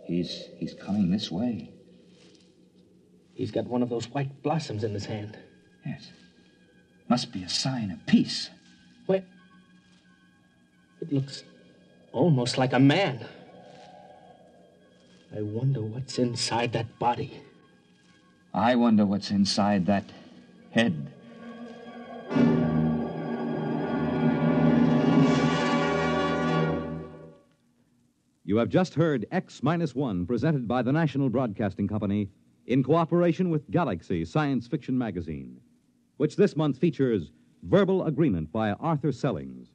He's coming this way.
He's got one of those white blossoms in his hand.
Yes. Must be a sign of peace.
What? It looks almost like a man. I wonder what's inside that body.
I wonder what's inside that head.
You have just heard X-1, presented by the National Broadcasting Company in cooperation with Galaxy Science Fiction Magazine, which this month features Verbal Agreement by Arthur Sellings,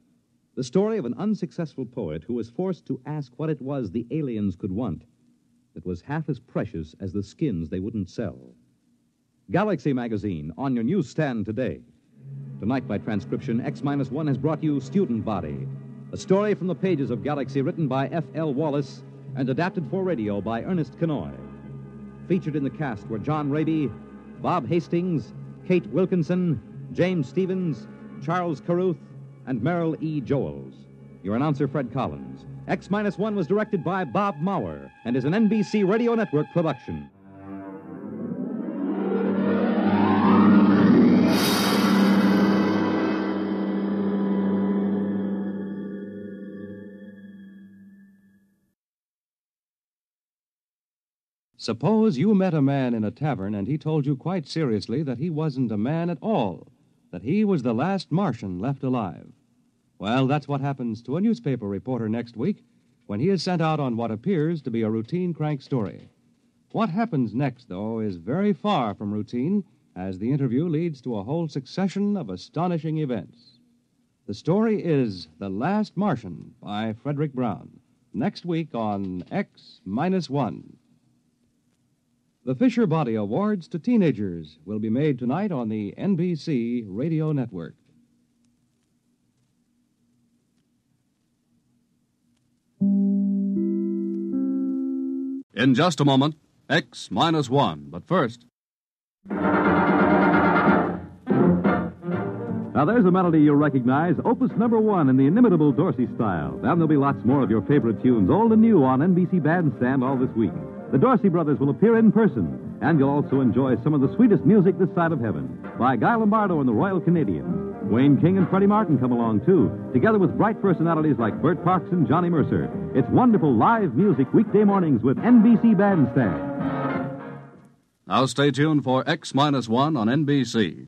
the story of an unsuccessful poet who was forced to ask what it was the aliens could want that was half as precious as the skins they wouldn't sell. Galaxy Magazine, on your newsstand today. Tonight, by transcription, X-1 has brought you Student Body, a story from the pages of Galaxy written by F.L. Wallace and adapted for radio by Ernest Kenoy. Featured in the cast were John Raby, Bob Hastings, Kate Wilkinson, James Stevens, Charles Carruth, and Merrill E. Joels. Your announcer, Fred Collins. X-1 was directed by Bob Maurer and is an NBC Radio Network production.
Suppose you met a man in a tavern and he told you quite seriously that he wasn't a man at all, that he was the last Martian left alive. Well, that's what happens to a newspaper reporter next week when he is sent out on what appears to be a routine crank story. What happens next, though, is very far from routine, as the interview leads to a whole succession of astonishing events. The story is The Last Martian by Frederick Brown, next week on X-1. The Fisher Body Awards to Teenagers will be made tonight on the NBC Radio Network.
In just a moment, X-1. But first...
Now, there's a melody you'll recognize, Opus number 1 in the inimitable Dorsey style. Then there'll be lots more of your favorite tunes, old and new, on NBC Bandstand all this week. The Dorsey brothers will appear in person, and you'll also enjoy some of the sweetest music this side of heaven by Guy Lombardo and the Royal Canadians. Wayne King and Freddie Martin come along, too, together with bright personalities like Bert Parks and Johnny Mercer. It's wonderful live music weekday mornings with NBC Bandstand.
Now stay tuned for X-1 on NBC.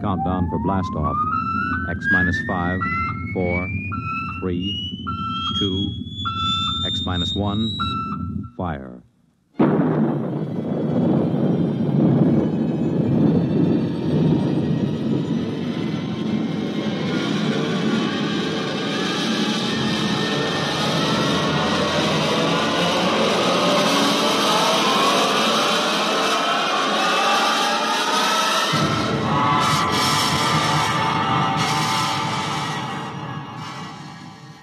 Countdown for blast-off. X-5, 4, 3, 2, X-1, fire.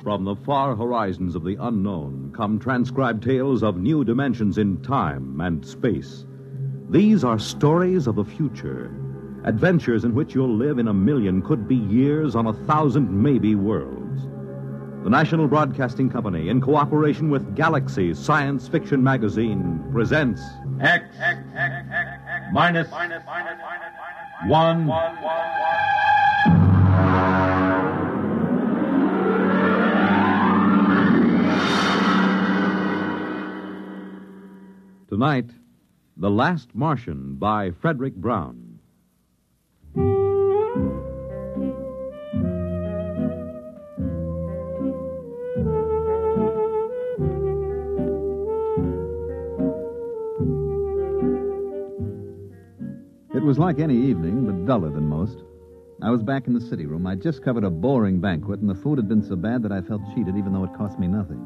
From the far horizons of the unknown come transcribed tales of new dimensions in time and space. These are stories of the future, adventures in which you'll live in a million, could be years, on 1,000 maybe worlds. The National Broadcasting Company, in cooperation with Galaxy Science Fiction Magazine, presents
X-1.
Tonight, The Last Martian by Frederick Brown.
It was like any evening, but duller than most. I was back in the city room. I'd just covered a boring banquet, and the food had been so bad that I felt cheated, even though it cost me nothing.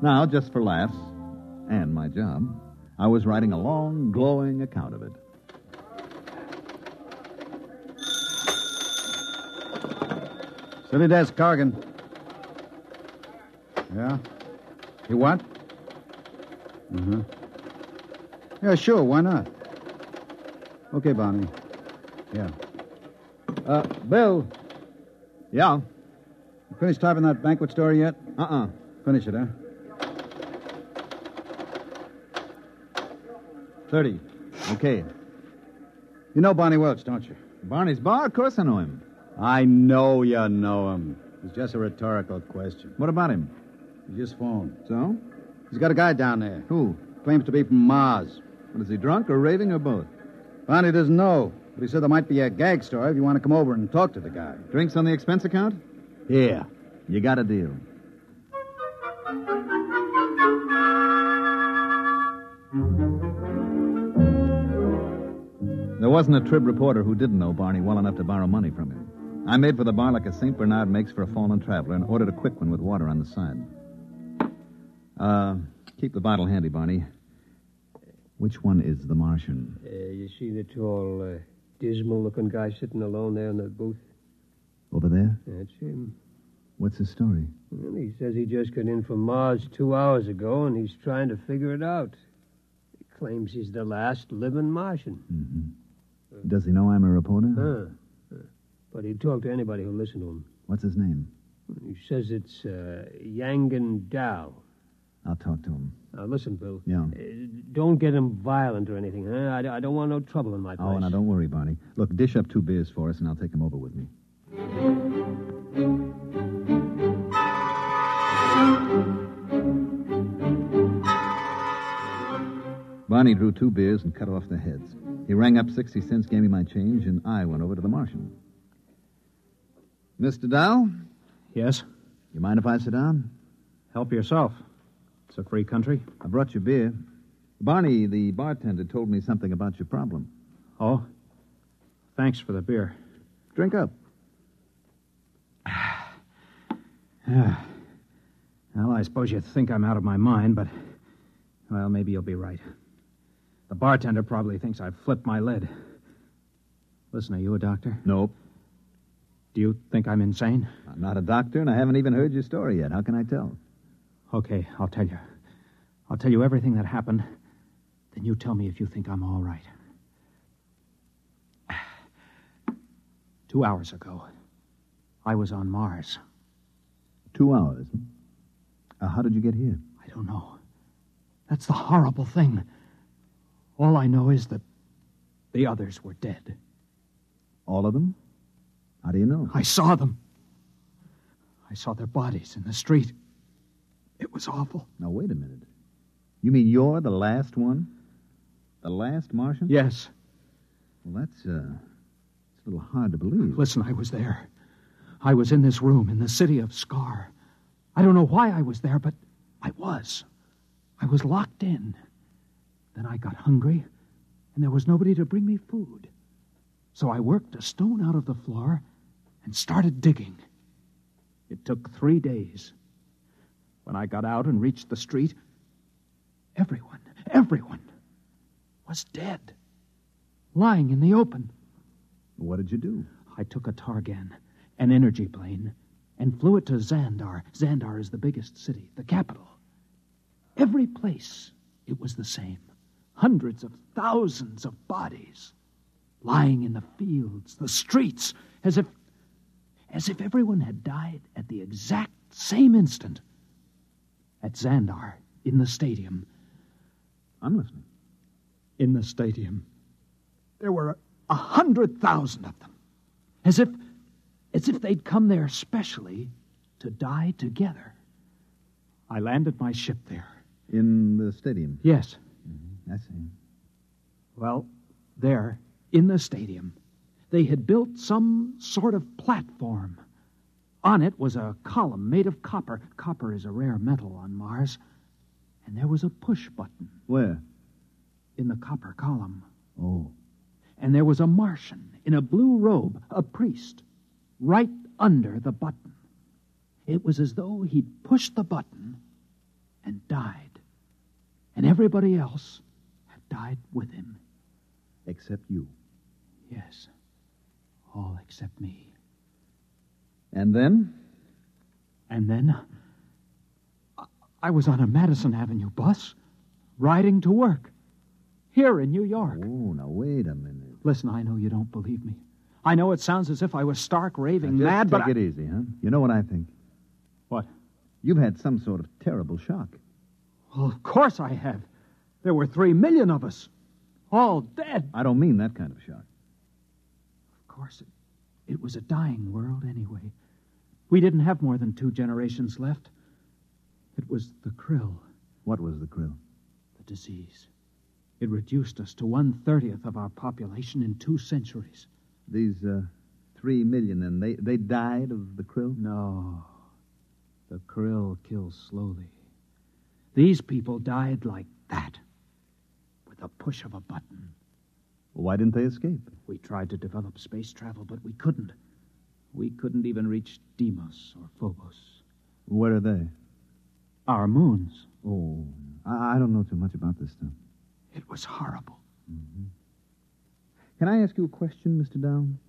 Now, just for laughs, and my job, I was writing a long, glowing account of it.
City desk, Corrigan. Yeah? You what? Mm-hmm. Yeah, sure, why not? Okay, Barney. Yeah. Bill.
Yeah?
You finished typing that banquet story yet? Finish it, huh? 30.
Okay.
You know Barney Welch, don't you?
Barney's bar? Of course I know him.
I know you know him. It's just a rhetorical question.
What about him?
He just phoned.
So?
He's got a guy down there.
Who?
Claims to be from Mars.
What, is he drunk or raving or both?
Barney doesn't know, but he said there might be a gag story if you want to come over and talk to the guy.
Drinks on the expense account?
Yeah.
You got a deal. There wasn't a Trib reporter who didn't know Barney well enough to borrow money from him. I made for the bar like a St. Bernard makes for a fallen traveler and ordered a quick one with water on the side. Keep the bottle handy, Barney. Which one is the Martian?
You see the tall, dismal-looking guy sitting alone there in the booth?
Over there?
That's him.
What's his story?
Well, he says he just got in from Mars 2 hours ago, and he's trying to figure it out. He claims he's the last living Martian.
Mm-hmm. Does he know I'm a reporter?
But he'd talk to anybody who'll listen to him.
What's his name?
He says it's Yangan Dao.
I'll talk to him.
Now, listen, Bill.
Yeah.
Don't get him violent or anything, huh? I don't want no trouble in my place.
Oh, now, don't worry, Barney. Look, dish up 2 beers for us, and I'll take him over with me. Barney drew 2 beers and cut off the heads. He rang up 60 cents, gave me my change, and I went over to the Martian. Mr. Dow?
Yes?
You mind if I sit down?
Help yourself. It's a free country.
I brought you beer. Barney, the bartender, told me something about your problem.
Oh? Thanks for the beer.
Drink up.
Well, I suppose you think I'm out of my mind, but, well, maybe you'll be right. The bartender probably thinks I've flipped my lid. Listen, are you a doctor?
Nope.
Do you think I'm insane?
I'm not a doctor, and I haven't even heard your story yet. How can I tell?
Okay, I'll tell you. I'll tell you everything that happened. Then you tell me if you think I'm all right. 2 hours ago, I was on Mars.
2 hours? How did you get here?
I don't know. That's the horrible thing. All I know is that the others were dead.
All of them? How do you know?
I saw them. I saw their bodies in the street. It was awful.
Now, wait a minute. You mean you're the last one? The last Martian?
Yes.
Well, it's a little hard to believe.
Listen, I was there. I was in this room in the city of Scar. I don't know why I was there, but I was. I was locked in. Then I got hungry, and there was nobody to bring me food. So I worked a stone out of the floor and started digging. It took 3 days. When I got out and reached the street, everyone was dead, lying in the open.
What did you do?
I took a Targan, an energy plane, and flew it to Xandar. Xandar is the biggest city, the capital. Every place, it was the same. Hundreds of thousands of bodies lying in the fields, the streets, as if everyone had died at the exact same instant. At Xandar, in the stadium.
I'm listening.
In the stadium, there were 100,000 of them. As if they'd come there specially to die together. I landed my ship there.
In the stadium?
Yes.
Mm-hmm. I see.
Well, there, in the stadium, they had built some sort of platform. On it was a column made of copper. Copper is a rare metal on Mars. And there was a push button.
Where?
In the copper column.
Oh.
And there was a Martian in a blue robe, a priest, right under the button. It was as though he'd pushed the button and died. And everybody else had died with him.
Except you?
Yes. All except me.
And then?
And then I was on a Madison Avenue bus, riding to work, here in New York.
Oh, now wait a minute.
Listen, I know you don't believe me. I know it sounds as if I was stark raving
Now,
mad, but
take it easy, huh? You know what I think?
What?
You've had some sort of terrible shock.
Well, of course I have. There were 3 million of us, all dead.
I don't mean that kind of shock.
Of course, it was a dying world anyway. We didn't have more than 2 generations left. It was the krill.
What was the krill?
The disease. It reduced us to 1/30th of our population in 2 centuries.
These 3 million, then, they died of the krill?
No. The krill kills slowly. These people died like that, with a push of a button.
Why didn't they escape?
We tried to develop space travel, but we couldn't. We couldn't even reach Deimos or Phobos.
Where are they?
Our moons.
Oh, I don't know too much about this stuff.
It was horrible.
Mm-hmm. Can I ask you a question, Mr. Down?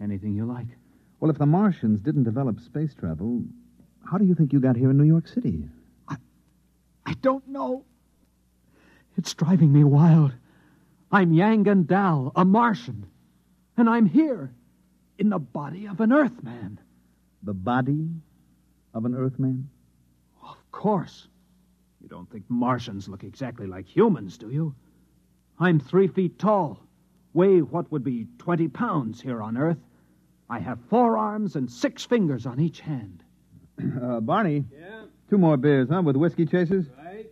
Anything you like.
Well, if the Martians didn't develop space travel, how do you think you got here in New York City?
I don't know. It's driving me wild. I'm Yangan Dal, a Martian. And I'm here, in the body of an Earthman.
The body of an Earthman?
Of course. You don't think Martians look exactly like humans, do you? I'm 3 feet tall, weigh what would be 20 pounds here on Earth. I have 4 arms and 6 fingers on each hand.
Barney?
Yeah?
2 more beers, huh, with whiskey chasers?
Right.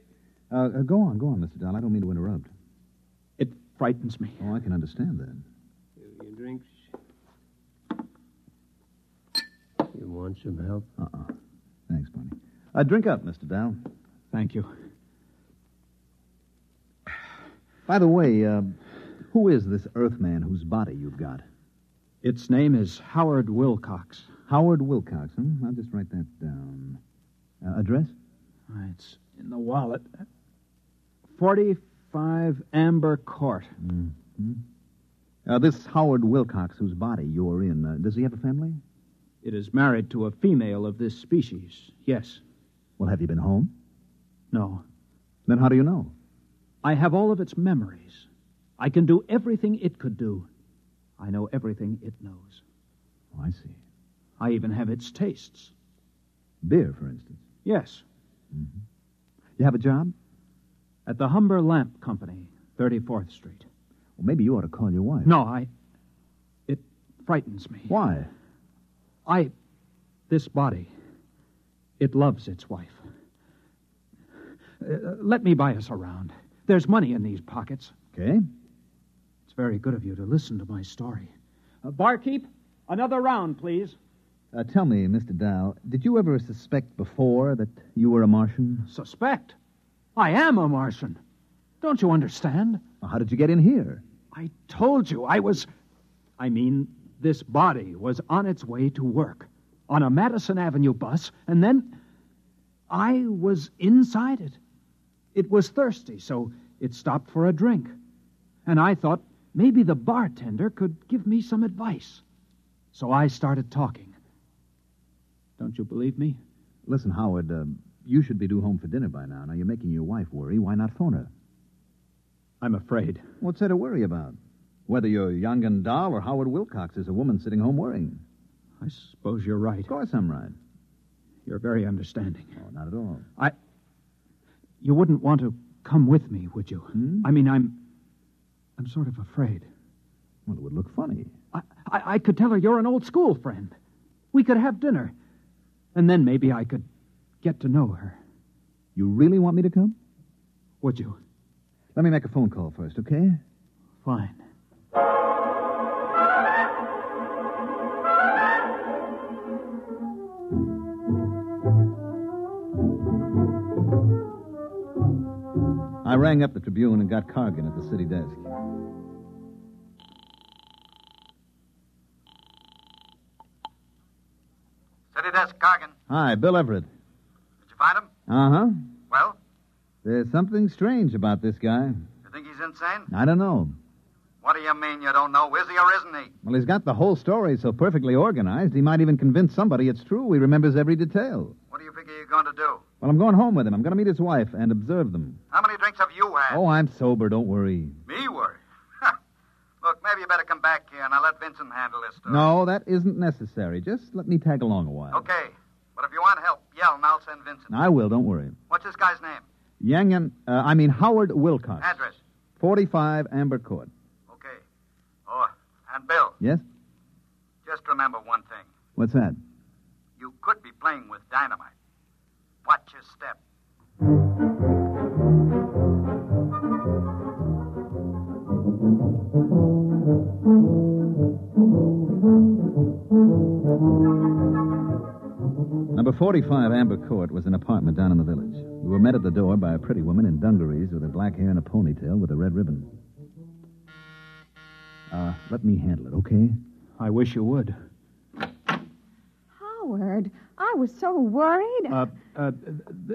Go on, Mr. Dahl. I don't mean to interrupt.
It frightens me.
Oh, I can understand that.
Your drinks. You want some help?
Thanks, Barney. Drink up, Mr. Dahl.
Thank you.
By the way, who is this Earthman whose body you've got?
Its name is Howard Wilcox.
Howard Wilcox, huh? I'll just write that down. Address?
It's in the wallet. 45 Amber Court.
Mm-hmm. This Howard Wilcox whose body you're in, does he have a family?
It is married to a female of this species, yes.
Well, have you been home?
No.
Then how do you know?
I have all of its memories. I can do everything it could do. I know everything it knows.
Oh, I see.
I even have its tastes.
Beer, for instance?
Yes.
Mm-hmm. You have a job?
At the Humber Lamp Company, 34th Street.
Well, maybe you ought to call your wife.
No, it frightens me.
Why?
This body, it loves its wife. Let me buy us around. There's money in these pockets.
Okay.
It's very good of you to listen to my story. Barkeep, another round, please.
Tell me, Mr. Dow, did you ever suspect before that you were a Martian?
Suspect? I am a Martian. Don't you understand?
Well, how did you get in here?
I told you this body was on its way to work on a Madison Avenue bus, and then I was inside it. It was thirsty, so it stopped for a drink. And I thought maybe the bartender could give me some advice. So I started talking. Don't you believe me?
Listen, Howard, you should be due home for dinner by now. Now, you're making your wife worry. Why not phone her?
I'm afraid.
What's there to worry about? Whether you're Yangan Dahl or Howard Wilcox is a woman sitting home worrying.
I suppose you're right.
Of course I'm right.
You're very understanding.
Oh, not at all.
You wouldn't want to come with me, would you? I mean, I'm sort of afraid.
Well, it would look funny.
I could tell her you're an old school friend. We could have dinner. And then maybe I could get to know her.
You really want me to come?
Would you?
Let me make a phone call first, okay?
Fine.
I rang up the Tribune and got Cargan at the city desk.
City desk, Cargan.
Hi, Bill Everett.
Did you find him?
Uh-huh.
Well?
There's something strange about this guy.
You think he's insane?
I don't know.
What do you mean you don't know? Is he or isn't he?
Well, he's got the whole story so perfectly organized, he might even convince somebody it's true. He remembers every detail.
What do you figure you're going to do?
Well, I'm going home with him. I'm going to meet his wife and observe them.
How many drinks have you had?
Oh, I'm sober. Don't worry.
Me worry? Look, maybe you better come back here and I'll let Vincent handle this stuff.
No, that isn't necessary. Just let me tag along a while.
Okay. But if you want help, yell and I'll send Vincent.
I will. Don't worry.
What's this guy's name?
Howard Wilcox.
Address?
45 Amber Court.
Okay. Oh, and Bill.
Yes?
Just remember one thing.
What's that?
You could be playing with dynamite. Watch your step.
Number 45 Amber Court was an apartment down in the village. We were met at the door by a pretty woman in dungarees with her black hair and a ponytail with a red ribbon. Let me handle it, okay?
I wish you would.
Howard, I was so worried.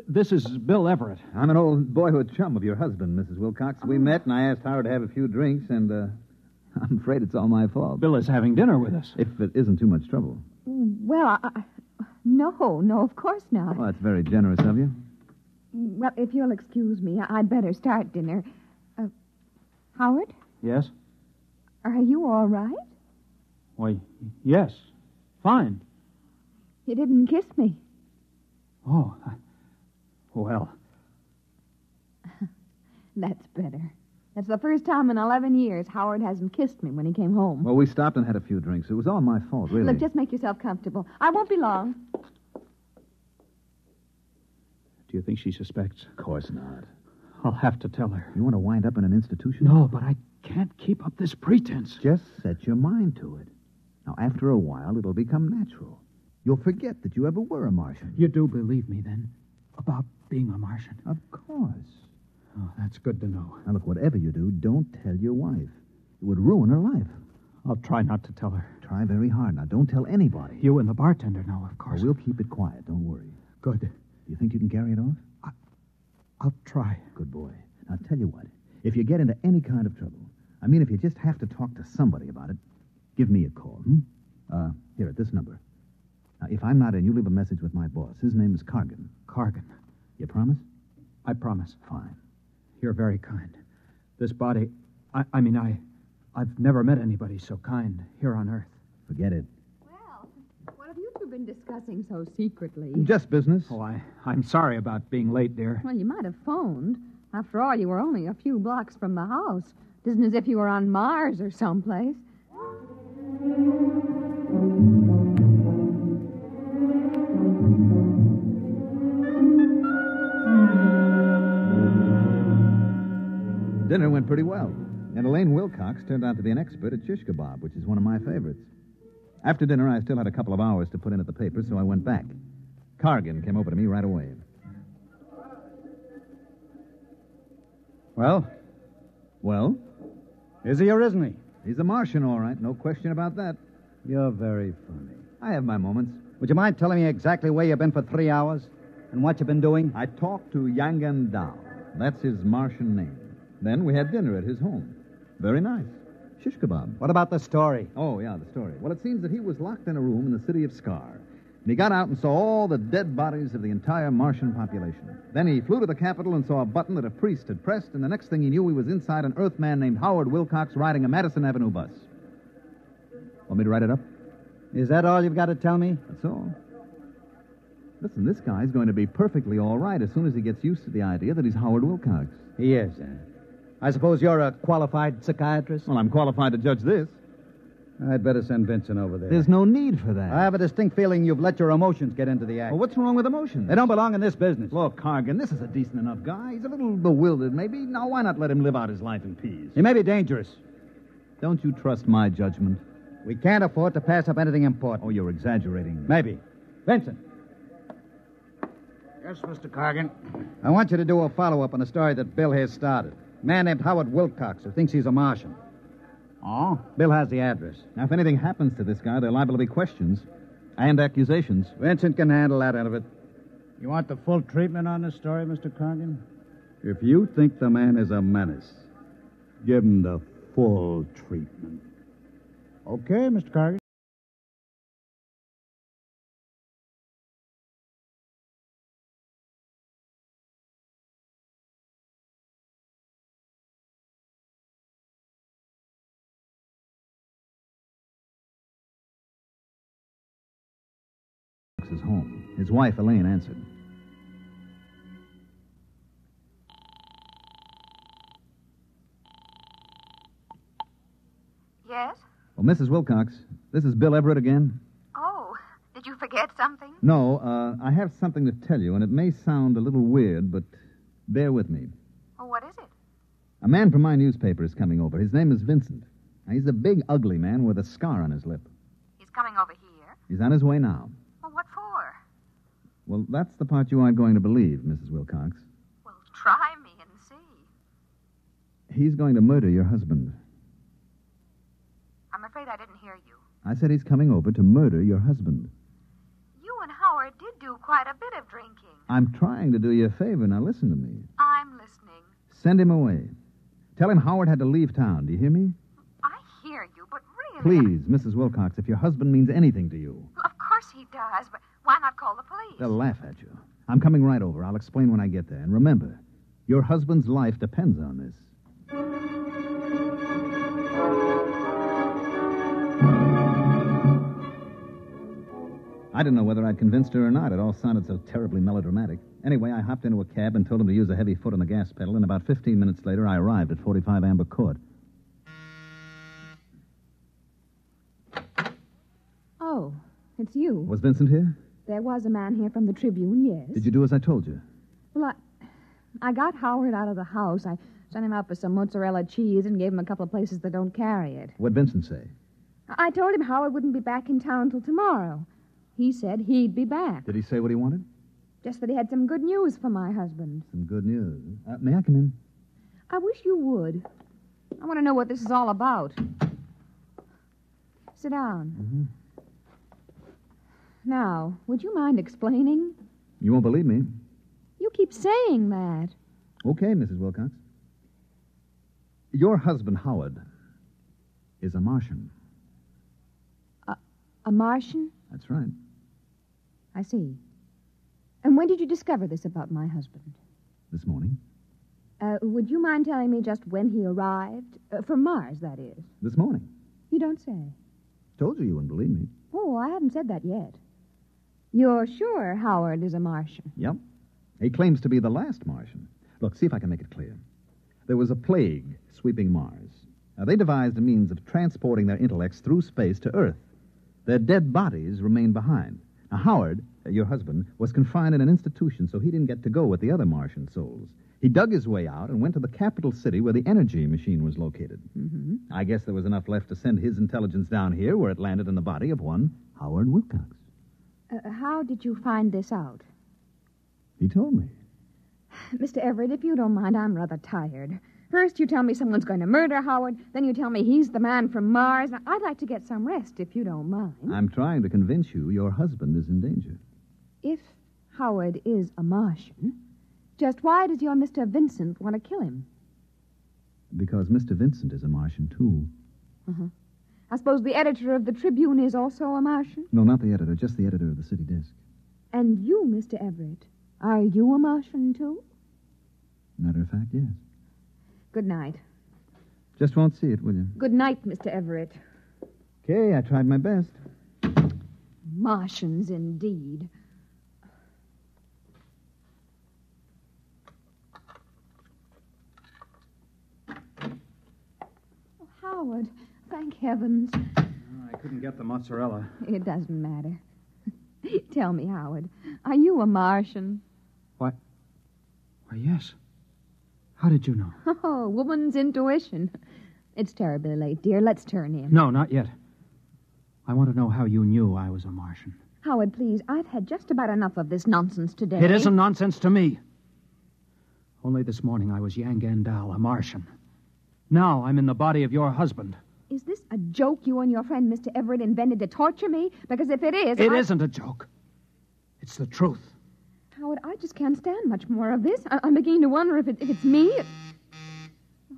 This is Bill Everett.
I'm an old boyhood chum of your husband, Mrs. Wilcox. We met, and I asked Howard to have a few drinks, and I'm afraid it's all my fault.
Bill is having dinner with us.
If it isn't too much trouble.
Well, no, of course not.
Well, that's very generous of you.
Well, if you'll excuse me, I'd better start dinner. Howard,
Yes?
are you all right?
Why, yes. Fine.
You didn't kiss me.
Oh, well.
That's better. That's the first time in 11 years Howard hasn't kissed me when he came home.
Well, we stopped and had a few drinks. It was all my fault, really.
Look, just make yourself comfortable. I won't be long.
Do you think she suspects?
Of course not.
I'll have to tell her.
You want to wind up in an institution?
No, but I can't keep up this pretense.
Just set your mind to it. Now, after a while, it'll become natural. You'll forget that you ever were a Martian.
You do believe me, then, about being a Martian?
Of course.
Oh, that's good to know.
Now, look, whatever you do, don't tell your wife. It would ruin her life.
I'll try not to tell her.
Try very hard. Now, don't tell anybody.
You and the bartender know, of course.
Well, we'll keep it quiet. Don't worry.
Good.
Do you think you can carry it off?
I'll try.
Good boy. Now, tell you what. If you get into any kind of trouble, I mean, if you just have to talk to somebody about it, give me a call. Here, at this number. Now, if I'm not in, you leave a message with my boss. His name is Cargan.
Cargan.
You promise?
I promise.
Fine.
You're very kind. This body... I've never met anybody so kind here on Earth.
Forget it.
Well, what have you two been discussing so secretly?
Just business.
Oh, I'm sorry about being late, dear.
Well, you might have phoned. After all, you were only a few blocks from the house. It isn't as if you were on Mars or someplace.
Dinner went pretty well, and Elaine Wilcox turned out to be an expert at shish kebab, which is one of my favorites. After dinner, I still had a couple of hours to put in at the paper, so I went back. Cargan came over to me right away.
Well?
Well?
Is he or isn't he?
He's a Martian, all right. No question about that.
You're very funny.
I have my moments.
Would you mind telling me exactly where you've been for 3 hours? And what you've been doing?
I talked to Yangan Dao. That's his Martian name. Then we had dinner at his home. Very nice. Shish kebab.
What about the story?
Oh, yeah, the story. Well, it seems that he was locked in a room in the city of Scar. And he got out and saw all the dead bodies of the entire Martian population. Then he flew to the Capitol and saw a button that a priest had pressed, and the next thing he knew, he was inside an Earthman named Howard Wilcox riding a Madison Avenue bus. Want me to write it up?
Is that all you've got to tell me?
That's all. Listen, this guy's going to be perfectly all right as soon as he gets used to the idea that he's Howard Wilcox.
He is, I suppose you're a qualified psychiatrist?
Well, I'm qualified to judge this.
I'd better send Vincent over there.
There's no need for that.
I have a distinct feeling you've let your emotions get into the act.
Well, what's wrong with emotions?
They don't belong in this business.
Look, Cargan, this is a decent enough guy. He's a little bewildered, maybe. Now, why not let him live out his life in peace?
He may be dangerous.
Don't you trust my judgment?
We can't afford to pass up anything important.
Oh, you're exaggerating.
Maybe. Vincent.
Yes, Mr. Cargan.
I want you to do a follow-up on a story that Bill here started. A man named Howard Wilcox who thinks he's a Martian.
Oh?
Bill has the address.
Now, if anything happens to this guy, there are liable to be questions and accusations.
Vincent can handle that end of it.
You want the full treatment on this story, Mr. Cargan?
If you think the man is a menace, give him the
Full treatment. Okay, Mr. Cargan.
His home. His wife, Elaine, answered.
Yes?
Well, Mrs. Wilcox, this is Bill Everett again.
Oh, did you forget something?
No, I have something to tell you, and it may sound a little weird, but bear with me.
Oh, what is it?
A man from my newspaper is coming over. His name is Vincent. Now, he's a big, ugly man with a scar on his lip.
He's coming over here?
He's on his way now.
Well, what for?
Well, that's the part you aren't going to believe, Mrs. Wilcox.
Well, try me and see.
He's going to murder your husband.
I'm afraid I didn't hear you.
I said he's coming over to murder your husband.
You and Howard did do quite a bit of drinking.
I'm trying to do you a favor. Now listen to me.
I'm listening.
Send him away. Tell him Howard had to leave town. Do you hear me?
I hear you, but really...
Please, Mrs. Wilcox, if your husband means anything to you.
Well, of course he does, but why not call the police?
They'll laugh at you. I'm coming right over. I'll explain when I get there. And remember, your husband's life depends on this. I didn't know whether I'd convinced her or not. It all sounded so terribly melodramatic. Anyway, I hopped into a cab and told him to use a heavy foot on the gas pedal, and about 15 minutes later, I arrived at 45 Amber Court.
Oh, it's you.
Was Vincent here?
There was a man here from the Tribune, yes.
Did you do as I told you?
Well, I got Howard out of the house. I sent him out for some mozzarella cheese and gave him a couple of places that don't carry it.
What'd Vincent say?
I told him Howard wouldn't be back in town till tomorrow. He said he'd be back.
Did he say what he wanted?
Just that he had some good news for my husband.
Some good news. May I come in?
I wish you would. I want to know what this is all about. Sit down.
Mm-hmm.
Now, would you mind explaining?
You won't believe me.
You keep saying that.
Okay, Mrs. Wilcox. Your husband, Howard, is a Martian.
A Martian?
That's right.
I see. And when did you discover this about my husband?
This morning.
Would you mind telling me just when he arrived? From Mars, that is.
This morning.
You don't say.
Told you wouldn't believe me.
Oh, I haven't said that yet. You're sure Howard is a Martian?
Yep. He claims to be the last Martian. Look, see if I can make it clear. There was a plague sweeping Mars. Now, they devised a means of transporting their intellects through space to Earth. Their dead bodies remained behind. Now, Howard, your husband, was confined in an institution, so he didn't get to go with the other Martian souls. He dug his way out and went to the capital city where the energy machine was located.
Mm-hmm.
I guess there was enough left to send his intelligence down here, where it landed in the body of one Howard Wilcox.
How did you find this out?
He told me.
Mr. Everett, if you don't mind, I'm rather tired. First, you tell me someone's going to murder Howard. Then you tell me he's the man from Mars. Now, I'd like to get some rest, if you don't mind.
I'm trying to convince you your husband is in danger.
If Howard is a Martian, just why does your Mr. Vincent want to kill him?
Because Mr. Vincent is a Martian, too.
Uh-huh. I suppose the editor of the Tribune is also a Martian?
No, not the editor, just the editor of the city desk.
And you, Mr. Everett, are you a Martian, too?
Matter of fact, yes.
Good night.
Just won't see it, will you?
Good night, Mr. Everett.
Okay, I tried my best.
Martians, indeed. Oh, Howard, thank heavens.
I couldn't get the mozzarella.
It doesn't matter. Tell me, Howard, are you a Martian?
Why, yes. How did you know?
Oh, woman's intuition. It's terribly late, dear. Let's turn in.
No, not yet. I want to know how you knew I was a Martian.
Howard, please, I've had just about enough of this nonsense today.
It isn't nonsense to me. Only this morning I was Yang Gandal, a Martian. Now I'm in the body of your husband.
Is this a joke you and your friend Mr. Everett invented to torture me? Because if it is...
It isn't a joke. It's the truth.
Howard, I just can't stand much more of this. I'm beginning to wonder if it's me.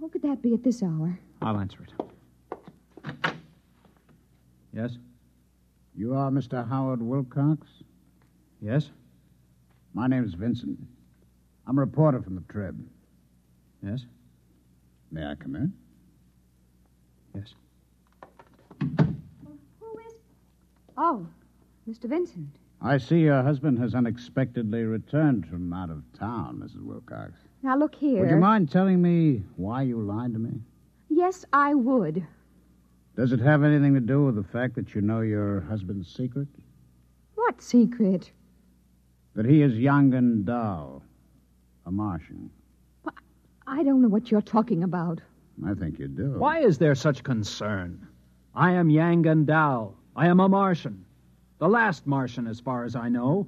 Who could that be at this hour?
I'll answer it. Yes?
You are Mr. Howard Wilcox?
Yes?
My name's Vincent. I'm a reporter from the Trib.
Yes?
May I come in?
Yes.
Oh, Mr. Vincent.
I see your husband has unexpectedly returned from out of town, Mrs. Wilcox.
Now, look here.
Would you mind telling me why you lied to me?
Yes, I would.
Does it have anything to do with the fact that you know your husband's secret?
What secret?
That he is young and dull. A Martian.
I don't know what you're talking about.
I think you do.
Why is there such concern? I am Yang and Dao. I am a Martian. The last Martian, as far as I know.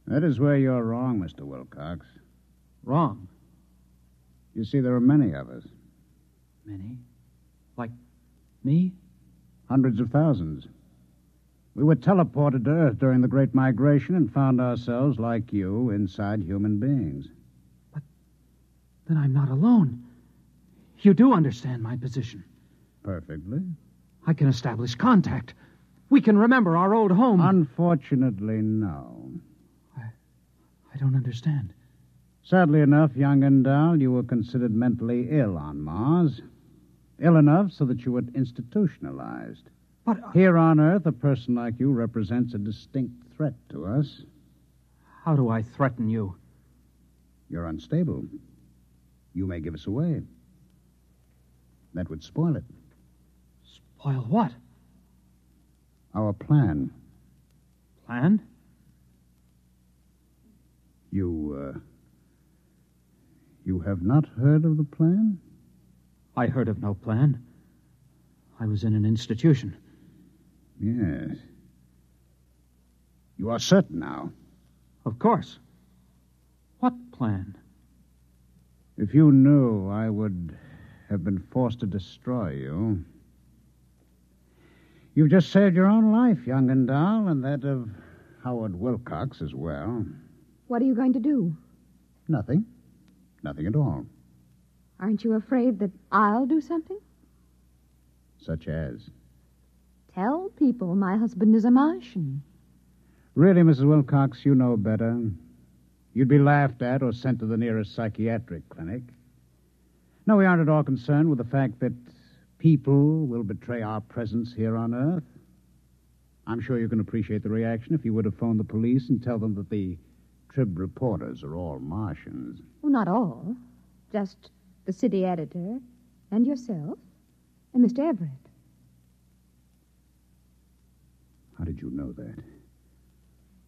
That is where you're wrong, Mr. Wilcox.
Wrong?
You see, there are many of us.
Many? Like me?
Hundreds of thousands. We were teleported to Earth during the Great Migration and found ourselves, like you, inside human beings.
But then I'm not alone. You do understand my position.
Perfectly.
I can establish contact. We can remember our old home.
Unfortunately, no.
I don't understand.
Sadly enough, young and dull, you were considered mentally ill on Mars. Ill enough so that you were institutionalized.
But
here on Earth, a person like you represents a distinct threat to us.
How do I threaten you?
You're unstable. You may give us away. That would spoil it.
Spoil what?
Our plan.
Plan?
You have not heard of the plan?
I heard of no plan. I was in an institution.
Yes. You are certain now?
Of course. What plan?
If you knew, I would have been forced to destroy you. You've just saved your own life, young and dull, and that of Howard Wilcox as well.
What are you going to do?
Nothing. Nothing at all.
Aren't you afraid that I'll do something?
Such as?
Tell people my husband is a Martian.
Really, Mrs. Wilcox, you know better. You'd be laughed at or sent to the nearest psychiatric clinic. No, we aren't at all concerned with the fact that people will betray our presence here on Earth. I'm sure you can appreciate the reaction if you were to phone the police and tell them that the Trib reporters are all Martians.
Well, not all. Just the city editor and yourself and Mr. Everett.
How did you know that?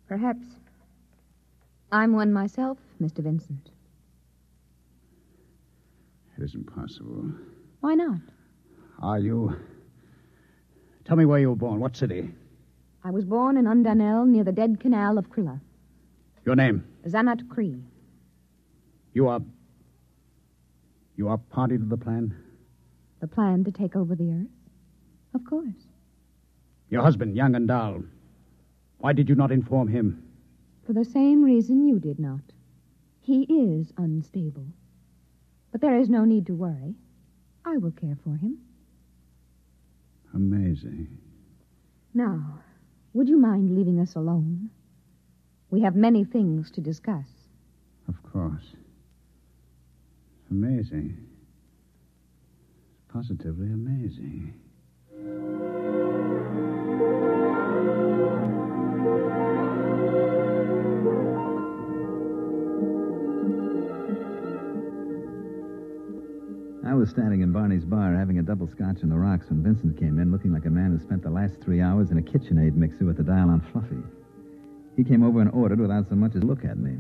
Perhaps I'm one myself, Mr. Vincent.
It isn't possible.
Why not?
Are you... Tell me where you were born. What city?
I was born in Undanel near the dead canal of Krilla.
Your name?
Zanat Cree.
You are party to the plan?
The plan to take over the Earth? Of course.
Your husband, young and dull. Why did you not inform him?
For the same reason you did not. He is unstable. But there is no need to worry. I will care for him.
Amazing.
Now, would you mind leaving us alone? We have many things to discuss.
Of course. Amazing. Positively amazing.
I was standing in Barney's bar having a double scotch on the rocks when Vincent came in looking like a man who spent the last 3 hours in a KitchenAid mixer with the dial on Fluffy. He came over and ordered without so much as a look at me.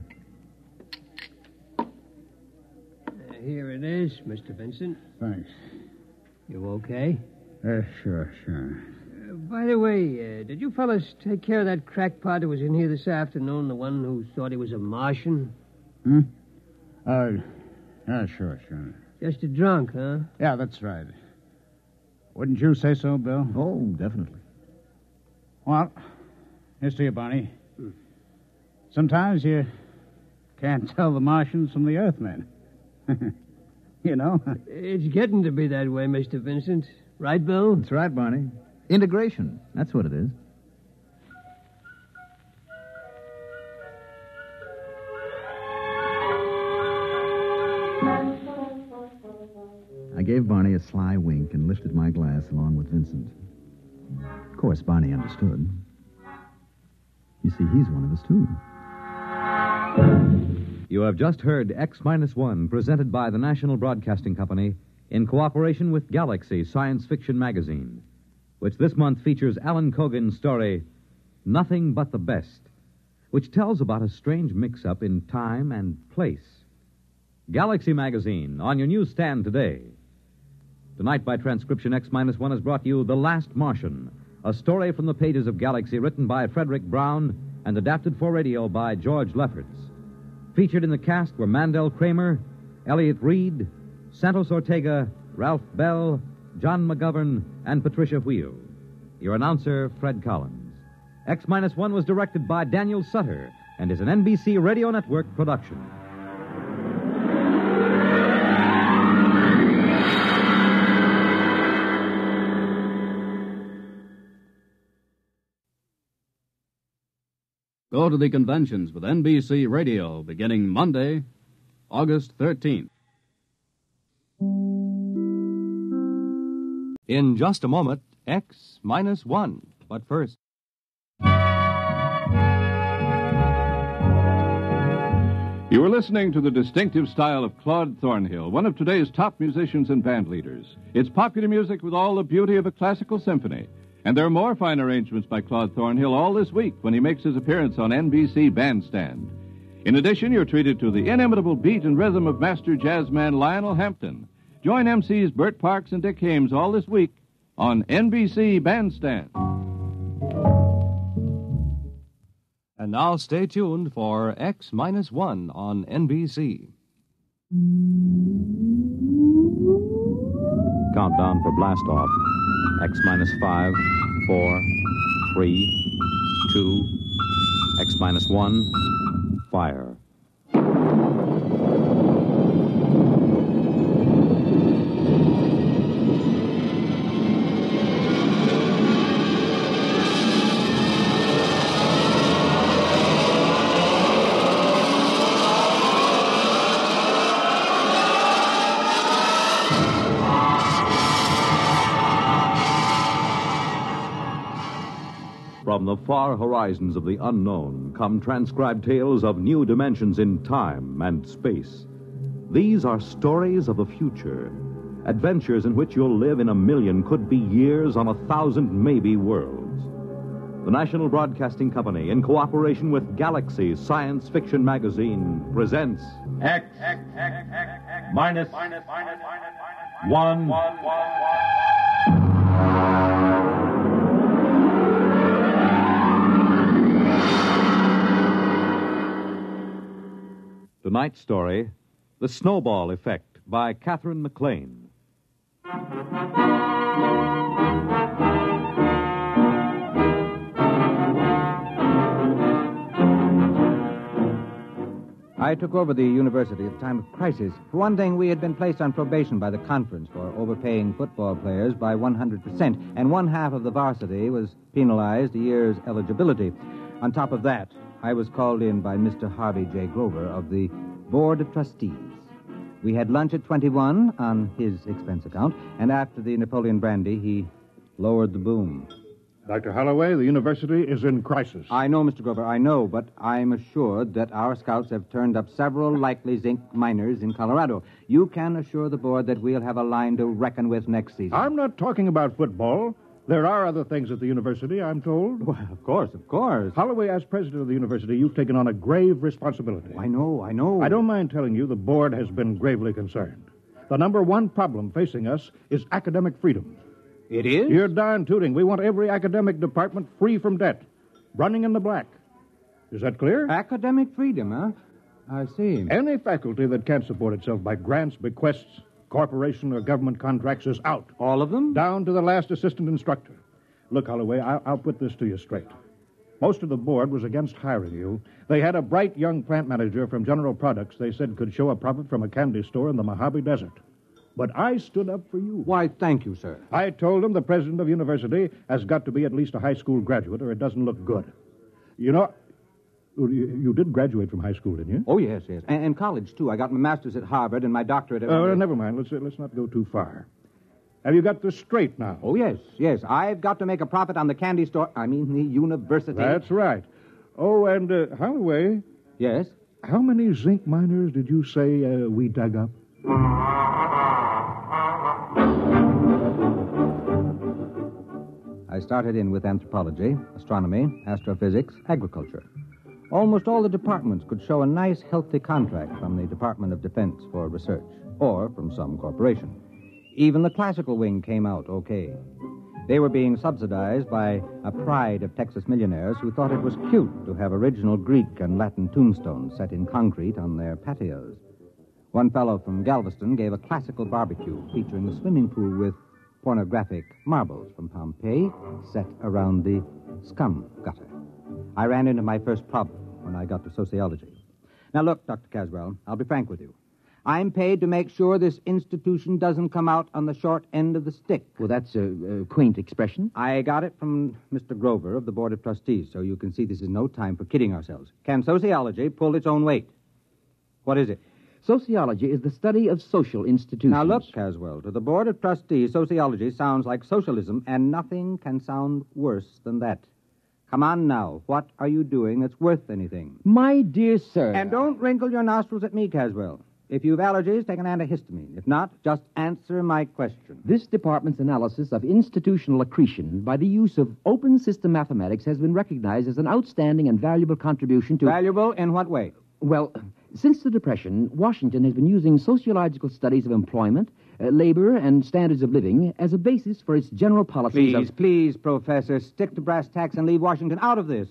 Here it is, Mr. Vincent.
Thanks.
You okay?
Sure.
By the way, did you fellas take care of that crackpot who was in here this afternoon, the one who thought he was a Martian?
Sure.
Just a drunk, huh?
Yeah, that's right. Wouldn't you say so, Bill?
Oh, definitely.
Well, here's to you, Barney. Sometimes you can't tell the Martians from the Earthmen. you know.
It's getting to be that way, Mr. Vincent. Right, Bill?
That's right, Barney. Integration. That's what it is. I gave Barney a sly wink and lifted my glass along with Vincent. Of course, Barney understood. You see, he's one of us, too.
You have just heard X-1, presented by the National Broadcasting Company in cooperation with Galaxy Science Fiction Magazine, which this month features Alan Cogan's story, Nothing But the Best, which tells about a strange mix-up in time and place. Galaxy Magazine, on your newsstand today. Tonight, by transcription, X-1 has brought you The Last Martian, a story from the pages of Galaxy written by Frederick Brown and adapted for radio by George Lefferts. Featured in the cast were Mandel Kramer, Elliot Reed, Santos Ortega, Ralph Bell, John McGovern, and Patricia Wheel. Your announcer, Fred Collins. X-1 was directed by Daniel Sutter and is an NBC Radio Network production.
Go to the conventions with NBC Radio beginning Monday, August 13th.
In just a moment, X-1. But first...
You are listening to the distinctive style of Claude Thornhill, one of today's top musicians and band leaders. It's popular music with all the beauty of a classical symphony. And there are more fine arrangements by Claude Thornhill all this week when he makes his appearance on NBC Bandstand. In addition, you're treated to the inimitable beat and rhythm of master jazzman Lionel Hampton. Join MCs Bert Parks and Dick Hames all this week on NBC Bandstand.
And now stay tuned for X-1 on NBC. Countdown for blast off. X-5, 4, 3, 2, X-1, fire. From the far horizons of the unknown come transcribed tales of new dimensions in time and space. These are stories of the future, adventures in which you'll live in a million, could be years, on 1,000 maybe worlds. The National Broadcasting Company, in cooperation with Galaxy Science Fiction Magazine, presents
X minus one.
Tonight's story, The Snowball Effect, by Catherine McLean.
I took over the university at a time of crisis. For one thing, we had been placed on probation by the conference for overpaying football players by 100%, and one half of the varsity was penalized a year's eligibility. On top of that, I was called in by Mr. Harvey J. Grover of the Board of Trustees. We had lunch at 21 on his expense account, and after the Napoleon brandy, he lowered the boom.
Dr. Holloway, the university is in crisis.
I know, Mr. Grover, I know, but I'm assured that our scouts have turned up several likely zinc miners in Colorado. You can assure the board that we'll have a line to reckon with next season.
I'm not talking about football. There are other things at the university, I'm told.
Well, of course.
Holloway, as president of the university, you've taken on a grave responsibility.
I know.
I don't mind telling you the board has been gravely concerned. The number one problem facing us is academic freedom.
It is?
You're darn tooting. We want every academic department free from debt, running in the black. Is that clear?
Academic freedom, huh? I see.
Any faculty that can't support itself by grants, bequests, corporation or government contracts is out.
All of them?
Down to the last assistant instructor. Look, Holloway, I'll put this to you straight. Most of the board was against hiring you. They had a bright young plant manager from General Products they said could show a profit from a candy store in the Mojave Desert. But I stood up for you.
Why, thank you, sir.
I told him the president of university has got to be at least a high school graduate, or it doesn't look good. You know, you did graduate from high school, didn't you?
Oh, yes. And college, too. I got my master's at Harvard and my doctorate at...
Never mind. Let's not go too far. Have you got this straight now?
Oh, yes. I've got to make a profit on the candy store. I mean, the university.
That's right. Oh, and, Holloway.
Yes?
How many zinc miners did you say we dug up?
I started in with anthropology, astronomy, astrophysics, agriculture. Almost all the departments could show a nice, healthy contract from the Department of Defense for research, or from some corporation. Even the classical wing came out okay. They were being subsidized by a pride of Texas millionaires who thought it was cute to have original Greek and Latin tombstones set in concrete on their patios. One fellow from Galveston gave a classical barbecue featuring a swimming pool with pornographic marbles from Pompeii set around the scum gutter. I ran into my first problem when I got to sociology. Now, look, Dr. Caswell, I'll be frank with you. I'm paid to make sure this institution doesn't come out on the short end of the stick.
Well, that's a quaint expression.
I got it from Mr. Grover of the Board of Trustees, so you can see this is no time for kidding ourselves. Can sociology pull its own weight? What is it?
Sociology is the study of social institutions.
Now, look, Caswell, to the Board of Trustees, sociology sounds like socialism, and nothing can sound worse than that. Come on now. What are you doing that's worth anything?
My dear sir.
And don't wrinkle your nostrils at me, Caswell. If you've allergies, take an antihistamine. If not, just answer my question.
This department's analysis of institutional accretion by the use of open system mathematics has been recognized as an outstanding and valuable contribution to...
Valuable in what way?
Well, since the Depression, Washington has been using sociological studies of employment, labor, and standards of living as a basis for its general policies
Please, Professor, stick to brass tacks and leave Washington out of this.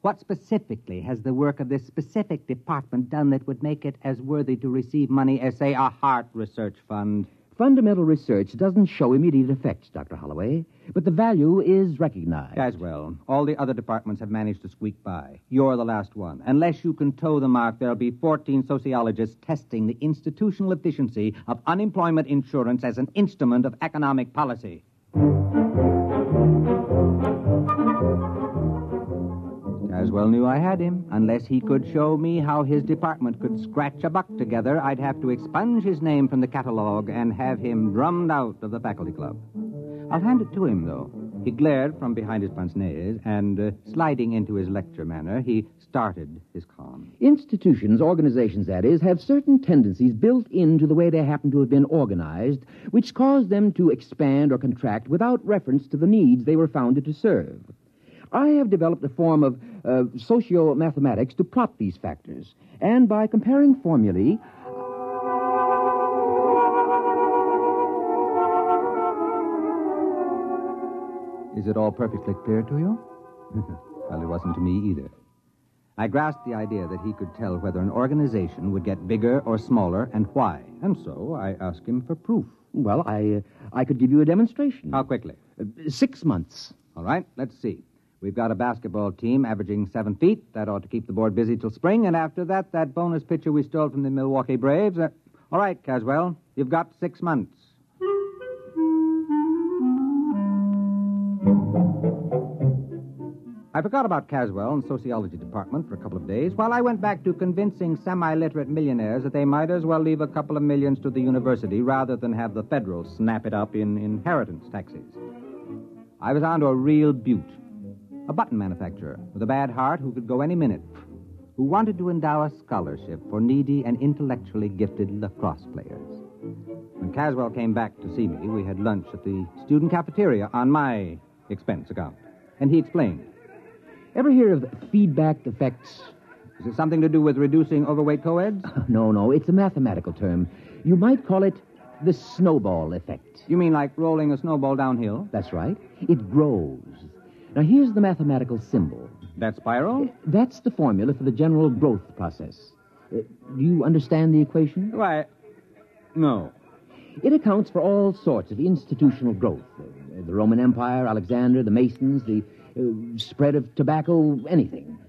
What specifically has the work of this specific department done that would make it as worthy to receive money as, say, a heart research fund?
Fundamental research doesn't show immediate effects, Dr. Holloway, but the value is recognized.
Caswell, all the other departments have managed to squeak by. You're the last one. Unless you can toe the mark, there'll be 14 sociologists testing the institutional efficiency of unemployment insurance as an instrument of economic policy. Caswell knew I had him. Unless he could show me how his department could scratch a buck together, I'd have to expunge his name from the catalog and have him drummed out of the faculty club. I'll hand it to him, though. He glared from behind his pince-nez, and sliding into his lecture manner, he started his con.
Institutions, organizations, that is, have certain tendencies built into the way they happen to have been organized, which cause them to expand or contract without reference to the needs they were founded to serve. I have developed a form of socio-mathematics to plot these factors, and by comparing formulae...
Is it all perfectly clear to you? Well, it wasn't to me either. I grasped the idea that he could tell whether an organization would get bigger or smaller and why, and so I asked him for proof.
Well, I could give you a demonstration.
How quickly?
6 months.
All right, let's see. We've got a basketball team averaging 7 feet. That ought to keep the board busy till spring. And after that, that bonus pitcher we stole from the Milwaukee Braves. All right, Caswell, you've got 6 months. I forgot about Caswell and sociology department for a couple of days while I went back to convincing semi-literate millionaires that they might as well leave a couple of millions to the university rather than have the federal snap it up in inheritance taxes. I was on to a real beaut. A button manufacturer with a bad heart who could go any minute, who wanted to endow a scholarship for needy and intellectually gifted lacrosse players. When Caswell came back to see me, we had lunch at the student cafeteria on my expense account. And he explained.
Ever hear of feedback effects?
Is it something to do with reducing overweight co-eds?
No, it's a mathematical term. You might call it the snowball effect.
You mean like rolling a snowball downhill?
That's right. It grows. Now, here's the mathematical symbol.
That spiral?
That's the formula for the general growth process. Do you understand the equation?
Why, no.
It accounts for all sorts of institutional growth. The Roman Empire, Alexander, the Masons, the spread of tobacco, anything.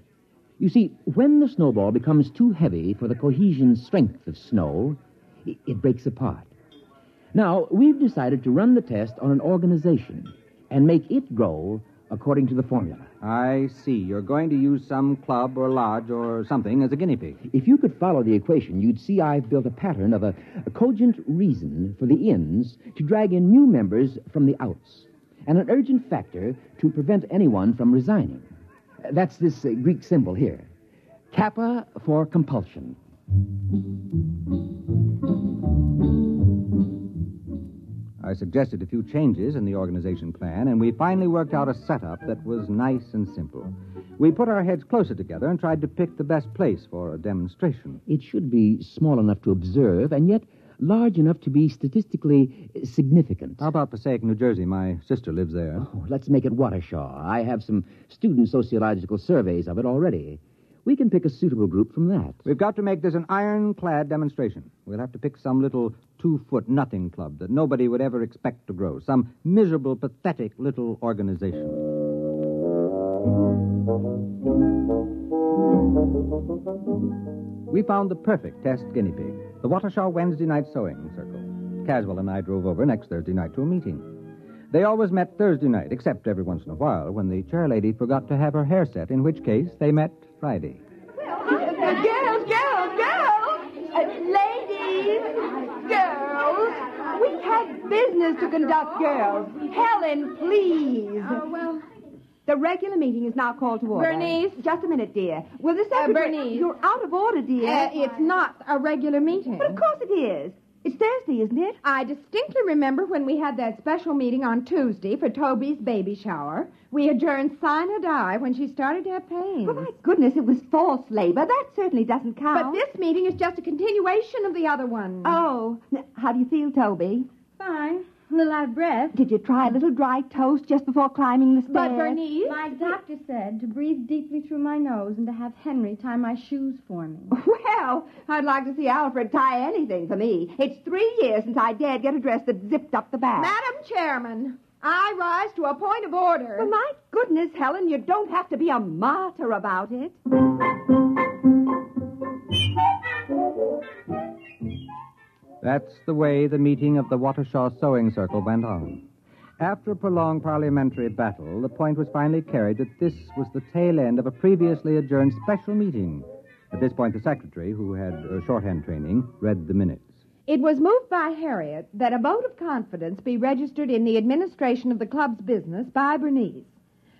You see, when the snowball becomes too heavy for the cohesion strength of snow, it breaks apart. Now, we've decided to run the test on an organization and make it grow according to the formula.
I see. You're going to use some club or lodge or something as a guinea pig.
If you could follow the equation, you'd see I've built a pattern of a cogent reason for the ins to drag in new members from the outs, and an urgent factor to prevent anyone from resigning. That's this Greek symbol here. Kappa for compulsion.
I suggested a few changes in the organization plan, and we finally worked out a setup that was nice and simple. We put our heads closer together and tried to pick the best place for a demonstration.
It should be small enough to observe, and yet large enough to be statistically significant.
How about Passaic, New Jersey? My sister lives there.
Oh, let's make it Watershaw. I have some student sociological surveys of it already. We can pick a suitable group from that.
We've got to make this an ironclad demonstration. We'll have to pick some little 2-foot nothing club that nobody would ever expect to grow. Some miserable, pathetic little organization. We found the perfect test guinea pig, the Watershaw Wednesday Night Sewing Circle. Caswell and I drove over next Thursday night to a meeting. They always met Thursday night, except every once in a while when the chairlady forgot to have her hair set, in which case they met Friday.
Girls! Ladies! Girls! We have business to conduct, girls. Helen, please. The regular meeting is now called to order.
Bernice?
Just a minute, dear. Will the secretary...
Bernice?
You're out of order, dear.
It's not a regular meeting.
But of course it is. It's Thursday, isn't it?
I distinctly remember when we had that special meeting on Tuesday for Toby's baby shower. We adjourned sine die when she started to have pain.
Oh, my goodness, it was false labor. That certainly doesn't count.
But this meeting is just a continuation of the other one.
Oh. How do you feel, Toby?
Fine. A little out of breath.
Did you try a little dry toast just before climbing the stairs?
But, Bernice...
My doctor said to breathe deeply through my nose and to have Henry tie my shoes for me.
Well, I'd like to see Alfred tie anything for me. It's 3 years since I dared get a dress that zipped up the back.
Madam Chairman, I rise to a point of order.
Well, my goodness, Helen, you don't have to be a martyr about it.
That's the way the meeting of the Watershaw Sewing Circle went on. After a prolonged parliamentary battle, the point was finally carried that this was the tail end of a previously adjourned special meeting. At this point, the secretary, who had shorthand training, read the minutes.
It was moved by Harriet that a vote of confidence be registered in the administration of the club's business by Bernice.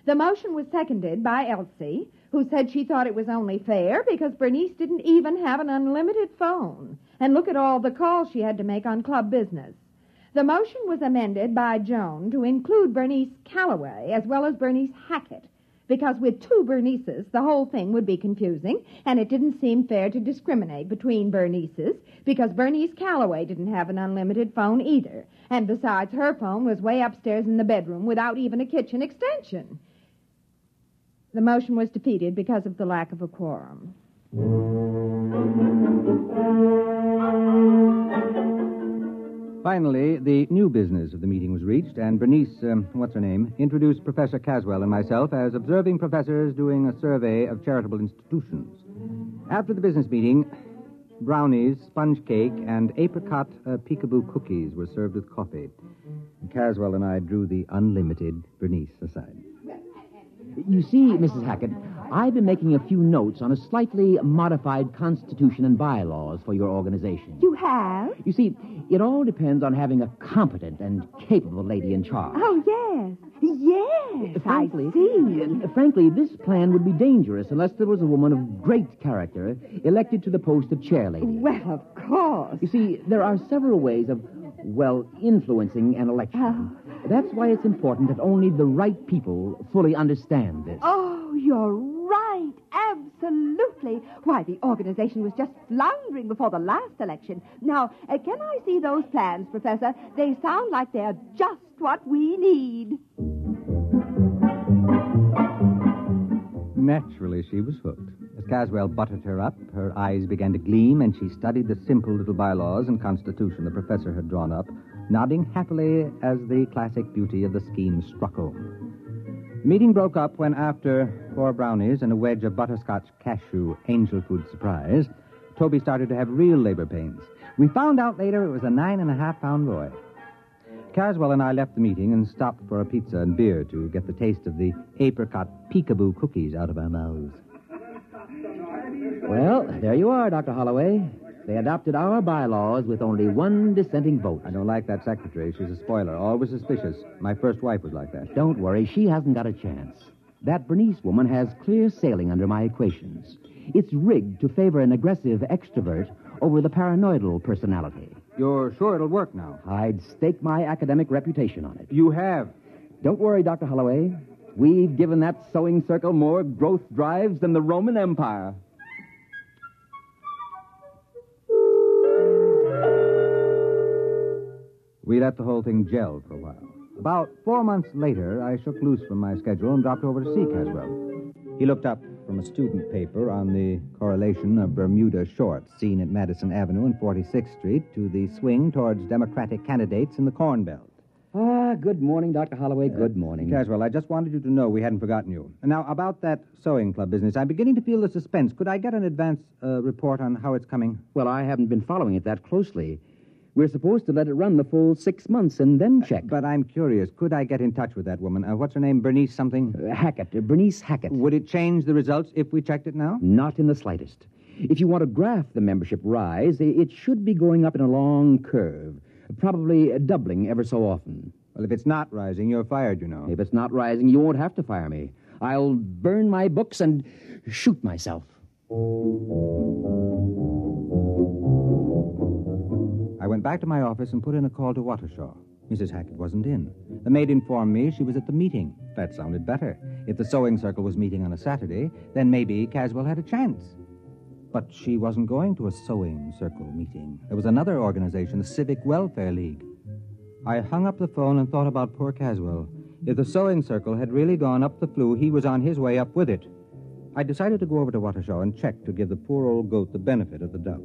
The motion was seconded by Elsie, who said she thought it was only fair because Bernice didn't even have an unlimited phone. And look at all the calls she had to make on club business. The motion was amended by Joan to include Bernice Calloway as well as Bernice Hackett, because with 2 Bernices, the whole thing would be confusing, and it didn't seem fair to discriminate between Bernices, because Bernice Calloway didn't have an unlimited phone either, and besides, her phone was way upstairs in the bedroom without even a kitchen extension. The motion was defeated because of the lack of a quorum.
Finally, the new business of the meeting was reached, and Bernice, introduced Professor Caswell and myself as observing professors doing a survey of charitable institutions. After the business meeting, brownies, sponge cake, and apricot peekaboo cookies were served with coffee. Caswell and I drew the unlimited Bernice aside.
You see, Mrs. Hackett, I've been making a few notes on a slightly modified constitution and bylaws for your organization.
You have?
You see, it all depends on having a competent and capable lady in charge.
Oh, yes. Yes,
frankly,
I see.
Frankly, this plan would be dangerous unless there was a woman of great character elected to the post of chairlady.
Well, of course.
You see, there are several ways of, influencing an election. That's why it's important that only the right people fully understand this.
Oh, you're right. Absolutely. Why, the organization was just floundering before the last election. Now, can I see those plans, Professor? They sound like they're just what we need.
Naturally, she was hooked. As Caswell buttered her up, her eyes began to gleam, and she studied the simple little bylaws and constitution the professor had drawn up, nodding happily as the classic beauty of the scheme struck home. The meeting broke up when, after 4 brownies and a wedge of butterscotch cashew angel food surprise, Toby started to have real labor pains. We found out later it was a 9.5-pound boy. Caswell and I left the meeting and stopped for a pizza and beer to get the taste of the apricot peekaboo cookies out of our mouths.
Well, there you are, Dr. Holloway. They adopted our bylaws with only one dissenting vote.
I don't like that secretary. She's a spoiler, always suspicious. My first wife was like that.
Don't worry, she hasn't got a chance. That Bernice woman has clear sailing under my equations. It's rigged to favor an aggressive extrovert over the paranoidal personality.
You're sure it'll work now?
I'd stake my academic reputation on it.
You have?
Don't worry, Dr. Holloway. We've given that sewing circle more growth drives than the Roman Empire.
We let the whole thing gel for a while. About 4 months later, I shook loose from my schedule and dropped over to see Caswell. He looked up from a student paper on the correlation of Bermuda shorts seen at Madison Avenue and 46th Street to the swing towards Democratic candidates in the Corn Belt.
Good morning, Dr. Holloway. Good morning.
Caswell, I just wanted you to know we hadn't forgotten you. Now, about that sewing club business, I'm beginning to feel the suspense. Could I get an advance report on how it's coming?
Well, I haven't been following it that closely. We're supposed to let it run the full 6 months and then check.
But I'm curious. Could I get in touch with that woman? What's her name? Bernice something?
Hackett. Bernice Hackett.
Would it change the results if we checked it now?
Not in the slightest. If you want to graph the membership rise, it should be going up in a long curve, probably doubling ever so often.
Well, if it's not rising, you're fired, you know.
If it's not rising, you won't have to fire me. I'll burn my books and shoot myself.
I went back to my office and put in a call to Watershaw. Mrs. Hackett wasn't in. The maid informed me she was at the meeting. That sounded better. If the sewing circle was meeting on a Saturday, then maybe Caswell had a chance. But she wasn't going to a sewing circle meeting. There was another organization, the Civic Welfare League. I hung up the phone and thought about poor Caswell. If the sewing circle had really gone up the flue, he was on his way up with it. I decided to go over to Watershaw and check to give the poor old goat the benefit of the doubt.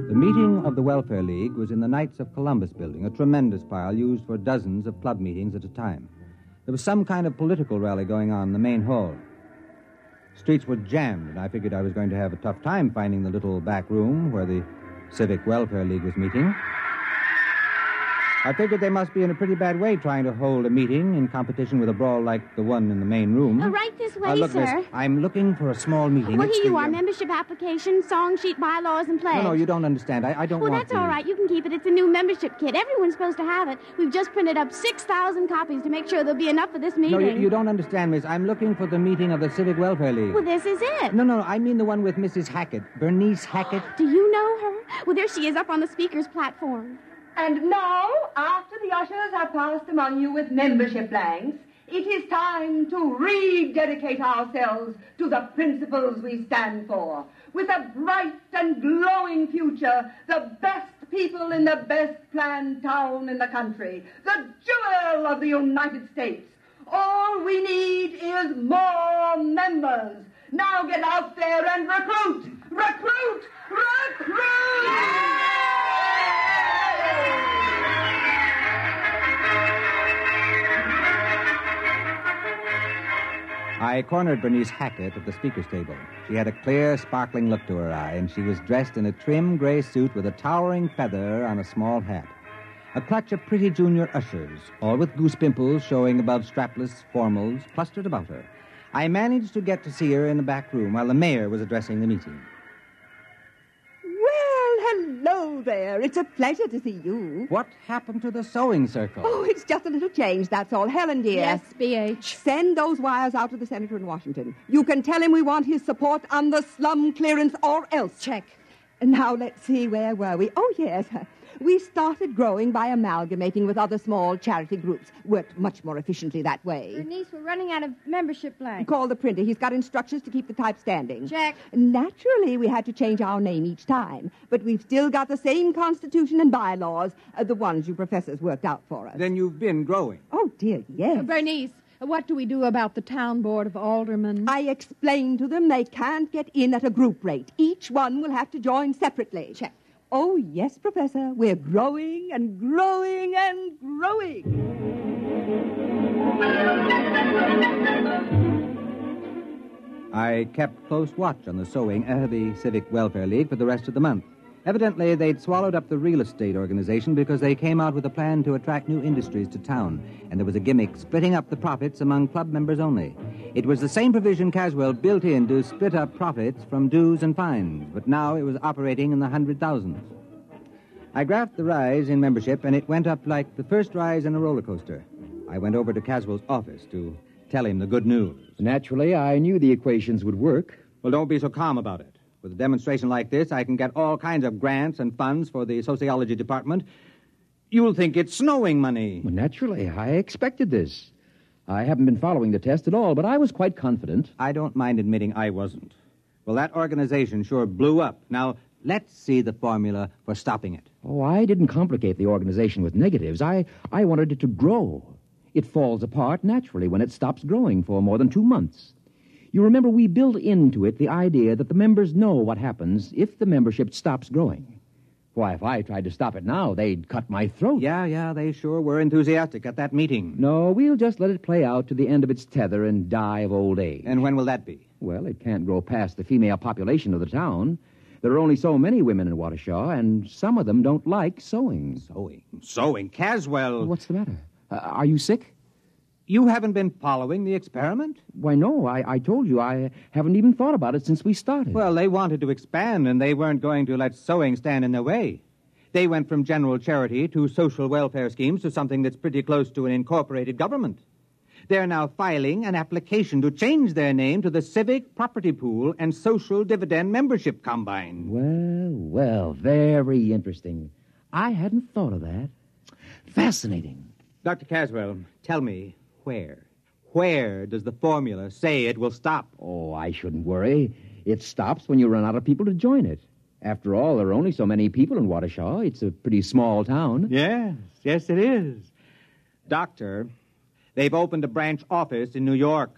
The meeting of the Welfare League was in the Knights of Columbus building, a tremendous pile used for dozens of club meetings at a time. There was some kind of political rally going on in the main hall. Streets were jammed, and I figured I was going to have a tough time finding the little back room where the Civic Welfare League was meeting. I figured they must be in a pretty bad way trying to hold a meeting in competition with a brawl like the one in the main room.
Right this way,
look,
sir.
Miss, I'm looking for a small meeting.
Well, here you are, membership application, song sheet, bylaws, and pledge.
No, you don't understand. I don't want
Well, that's all right. You can keep it. It's a new membership kit. Everyone's supposed to have it. We've just printed up 6,000 copies to make sure there'll be enough for this meeting.
No, you don't understand, Miss. I'm looking for the meeting of the Civic Welfare League.
Well, this is it.
No, I mean the one with Mrs. Hackett. Bernice Hackett.
Do you know her? Well, there she is up on the speaker's platform.
And now, after the ushers have passed among you with membership blanks, it is time to rededicate ourselves to the principles we stand for. With a bright and glowing future, the best people in the best planned town in the country, the jewel of the United States. All we need is more members. Now get out there and recruit! Recruit! Recruit!
I cornered Bernice Hackett at the speaker's table. She had a clear, sparkling look to her eye, and she was dressed in a trim gray suit with a towering feather on a small hat. A clutch of pretty junior ushers, all with goose pimples showing above strapless formals, clustered about her. I managed to get to see her in the back room while the mayor was addressing the meeting.
Hello there. It's a pleasure to see you.
What happened to the sewing circle?
Oh, it's just a little change, that's all. Helen, dear.
Yes, BH.
Send those wires out to the senator in Washington. You can tell him we want his support on the slum clearance or else.
Check.
Now, let's see, where were we? Oh, yes. We started growing by amalgamating with other small charity groups. Worked much more efficiently that way.
Bernice, we're running out of membership blanks.
Call the printer. He's got instructions to keep the type standing.
Check.
Naturally, we had to change our name each time, but we've still got the same constitution and bylaws, the ones you professors worked out for us.
Then you've been growing.
Oh, dear, yes.
Bernice, what do we do about the town board of aldermen?
I explained to them they can't get in at a group rate. Each one will have to join separately.
Check.
Oh, yes, Professor. We're growing and growing and growing.
I kept close watch on the the Civic Welfare League for the rest of the month. Evidently, they'd swallowed up the real estate organization because they came out with a plan to attract new industries to town, and there was a gimmick splitting up the profits among club members only. It was the same provision Caswell built in to split up profits from dues and fines, but now it was operating in the 100,000s. I graphed the rise in membership, and it went up like the first rise in a roller coaster. I went over to Caswell's office to tell him the good news.
Naturally, I knew the equations would work.
Well, don't be so calm about it. With a demonstration like this, I can get all kinds of grants and funds for the sociology department. You'll think it's snowing money.
Well, naturally, I expected this. I haven't been following the test at all, but I was quite confident.
I don't mind admitting I wasn't. Well, that organization sure blew up. Now, let's see the formula for stopping it.
Oh, I didn't complicate the organization with negatives. I wanted it to grow. It falls apart naturally when it stops growing for more than 2 months. You remember we built into it the idea that the members know what happens if the membership stops growing. Why, if I tried to stop it now, they'd cut my throat.
Yeah, they sure were enthusiastic at that meeting.
No, we'll just let it play out to the end of its tether and die of old age.
And when will that be?
Well, it can't grow past the female population of the town. There are only so many women in Waukesha, and some of them don't like sewing.
Sewing? Caswell!
What's the matter? Are you sick?
You haven't been following the experiment?
Why, no. I told you I haven't even thought about it since we started.
Well, they wanted to expand, and they weren't going to let sewing stand in their way. They went from general charity to social welfare schemes to something that's pretty close to an incorporated government. They're now filing an application to change their name to the Civic Property Pool and Social Dividend Membership Combine.
Well, very interesting. I hadn't thought of that. Fascinating.
Dr. Caswell, tell me, where does the formula say it will stop?
Oh, I shouldn't worry. It stops when you run out of people to join it. After all, there are only so many people in Waukesha. It's a pretty small town.
Yes, it is. Doctor, they've opened a branch office in New York.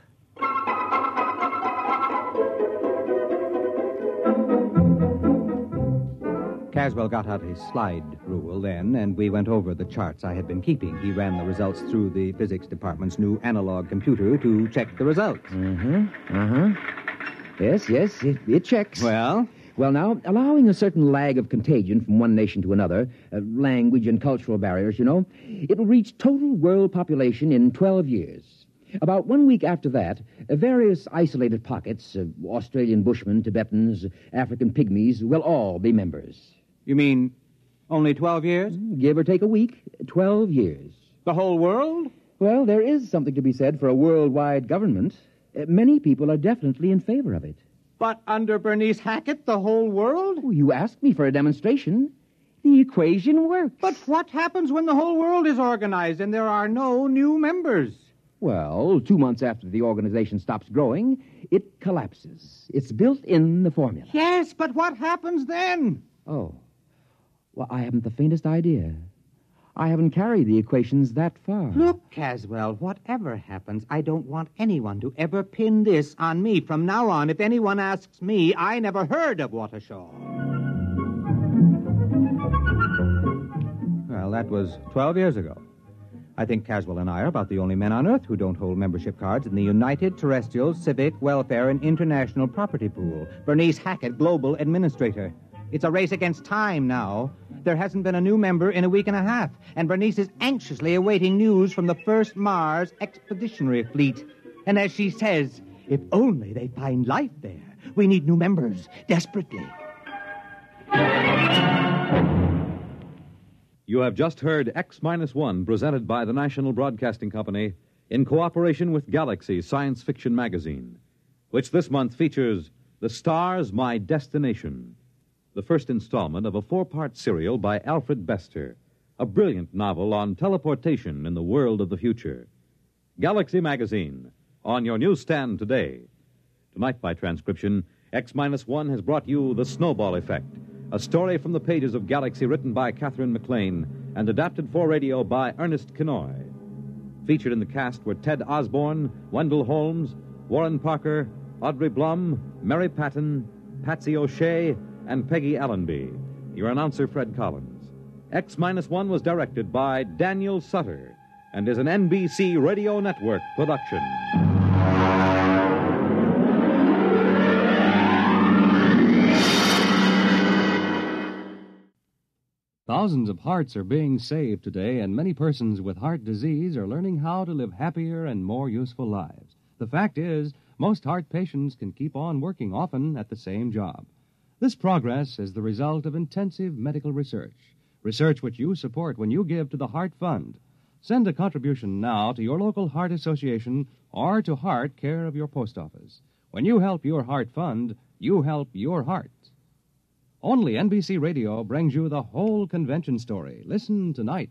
Caswell got out his slide rule then, and we went over the charts I had been keeping. He ran the results through the physics department's new analog computer to check the results.
Yes, it checks.
Well,
now, allowing a certain lag of contagion from one nation to another, language and cultural barriers, it will reach total world population in 12 years. About 1 week after that, various isolated pockets, Australian Bushmen, Tibetans, African Pygmies, will all be members.
You mean only 12 years?
Give or take a week, 12 years.
The whole world?
Well, there is something to be said for a worldwide government. Many people are definitely in favor of it.
But under Bernice Hackett, the whole world?
Oh, you asked me for a demonstration. The equation works.
But what happens when the whole world is organized and there are no new members?
Well, 2 months after the organization stops growing, it collapses. It's built in the formula.
Yes, but what happens then?
Oh. Well, I haven't the faintest idea. I haven't carried the equations that far.
Look, Caswell, whatever happens, I don't want anyone to ever pin this on me. From now on, if anyone asks me, I never heard of Waukesha. Well, that was 12 years ago. I think Caswell and I are about the only men on Earth who don't hold membership cards in the United Terrestrial Civic Welfare and International Property Pool. Bernice Hackett, Global Administrator. It's a race against time now. There hasn't been a new member in a week and a half, and Bernice is anxiously awaiting news from the first Mars Expeditionary Fleet. And as she says, if only they find life there. We need new members, desperately.
You have just heard X-1, presented by the National Broadcasting Company in cooperation with Galaxy Science Fiction Magazine, which this month features The Stars, My Destination, the first installment of a 4-part serial by Alfred Bester, a brilliant novel on teleportation in the world of the future. Galaxy Magazine, on your newsstand today. Tonight, by transcription, X-1 has brought you The Snowball Effect, a story from the pages of Galaxy written by Catherine McLean and adapted for radio by Ernest Kenoy. Featured in the cast were Ted Osborne, Wendell Holmes, Warren Parker, Audrey Blum, Mary Patton, Patsy O'Shea, and Peggy Allenby. Your announcer, Fred Collins. X-1 was directed by Daniel Sutter and is an NBC Radio Network production.
Thousands of hearts are being saved today, and many persons with heart disease are learning how to live happier and more useful lives. The fact is, most heart patients can keep on working, often at the same job. This progress is the result of intensive medical research which you support when you give to the Heart Fund. Send a contribution now to your local Heart Association or to Heart, care of your post office. When you help your Heart Fund, you help your heart. Only NBC Radio brings you the whole convention story. Listen tonight.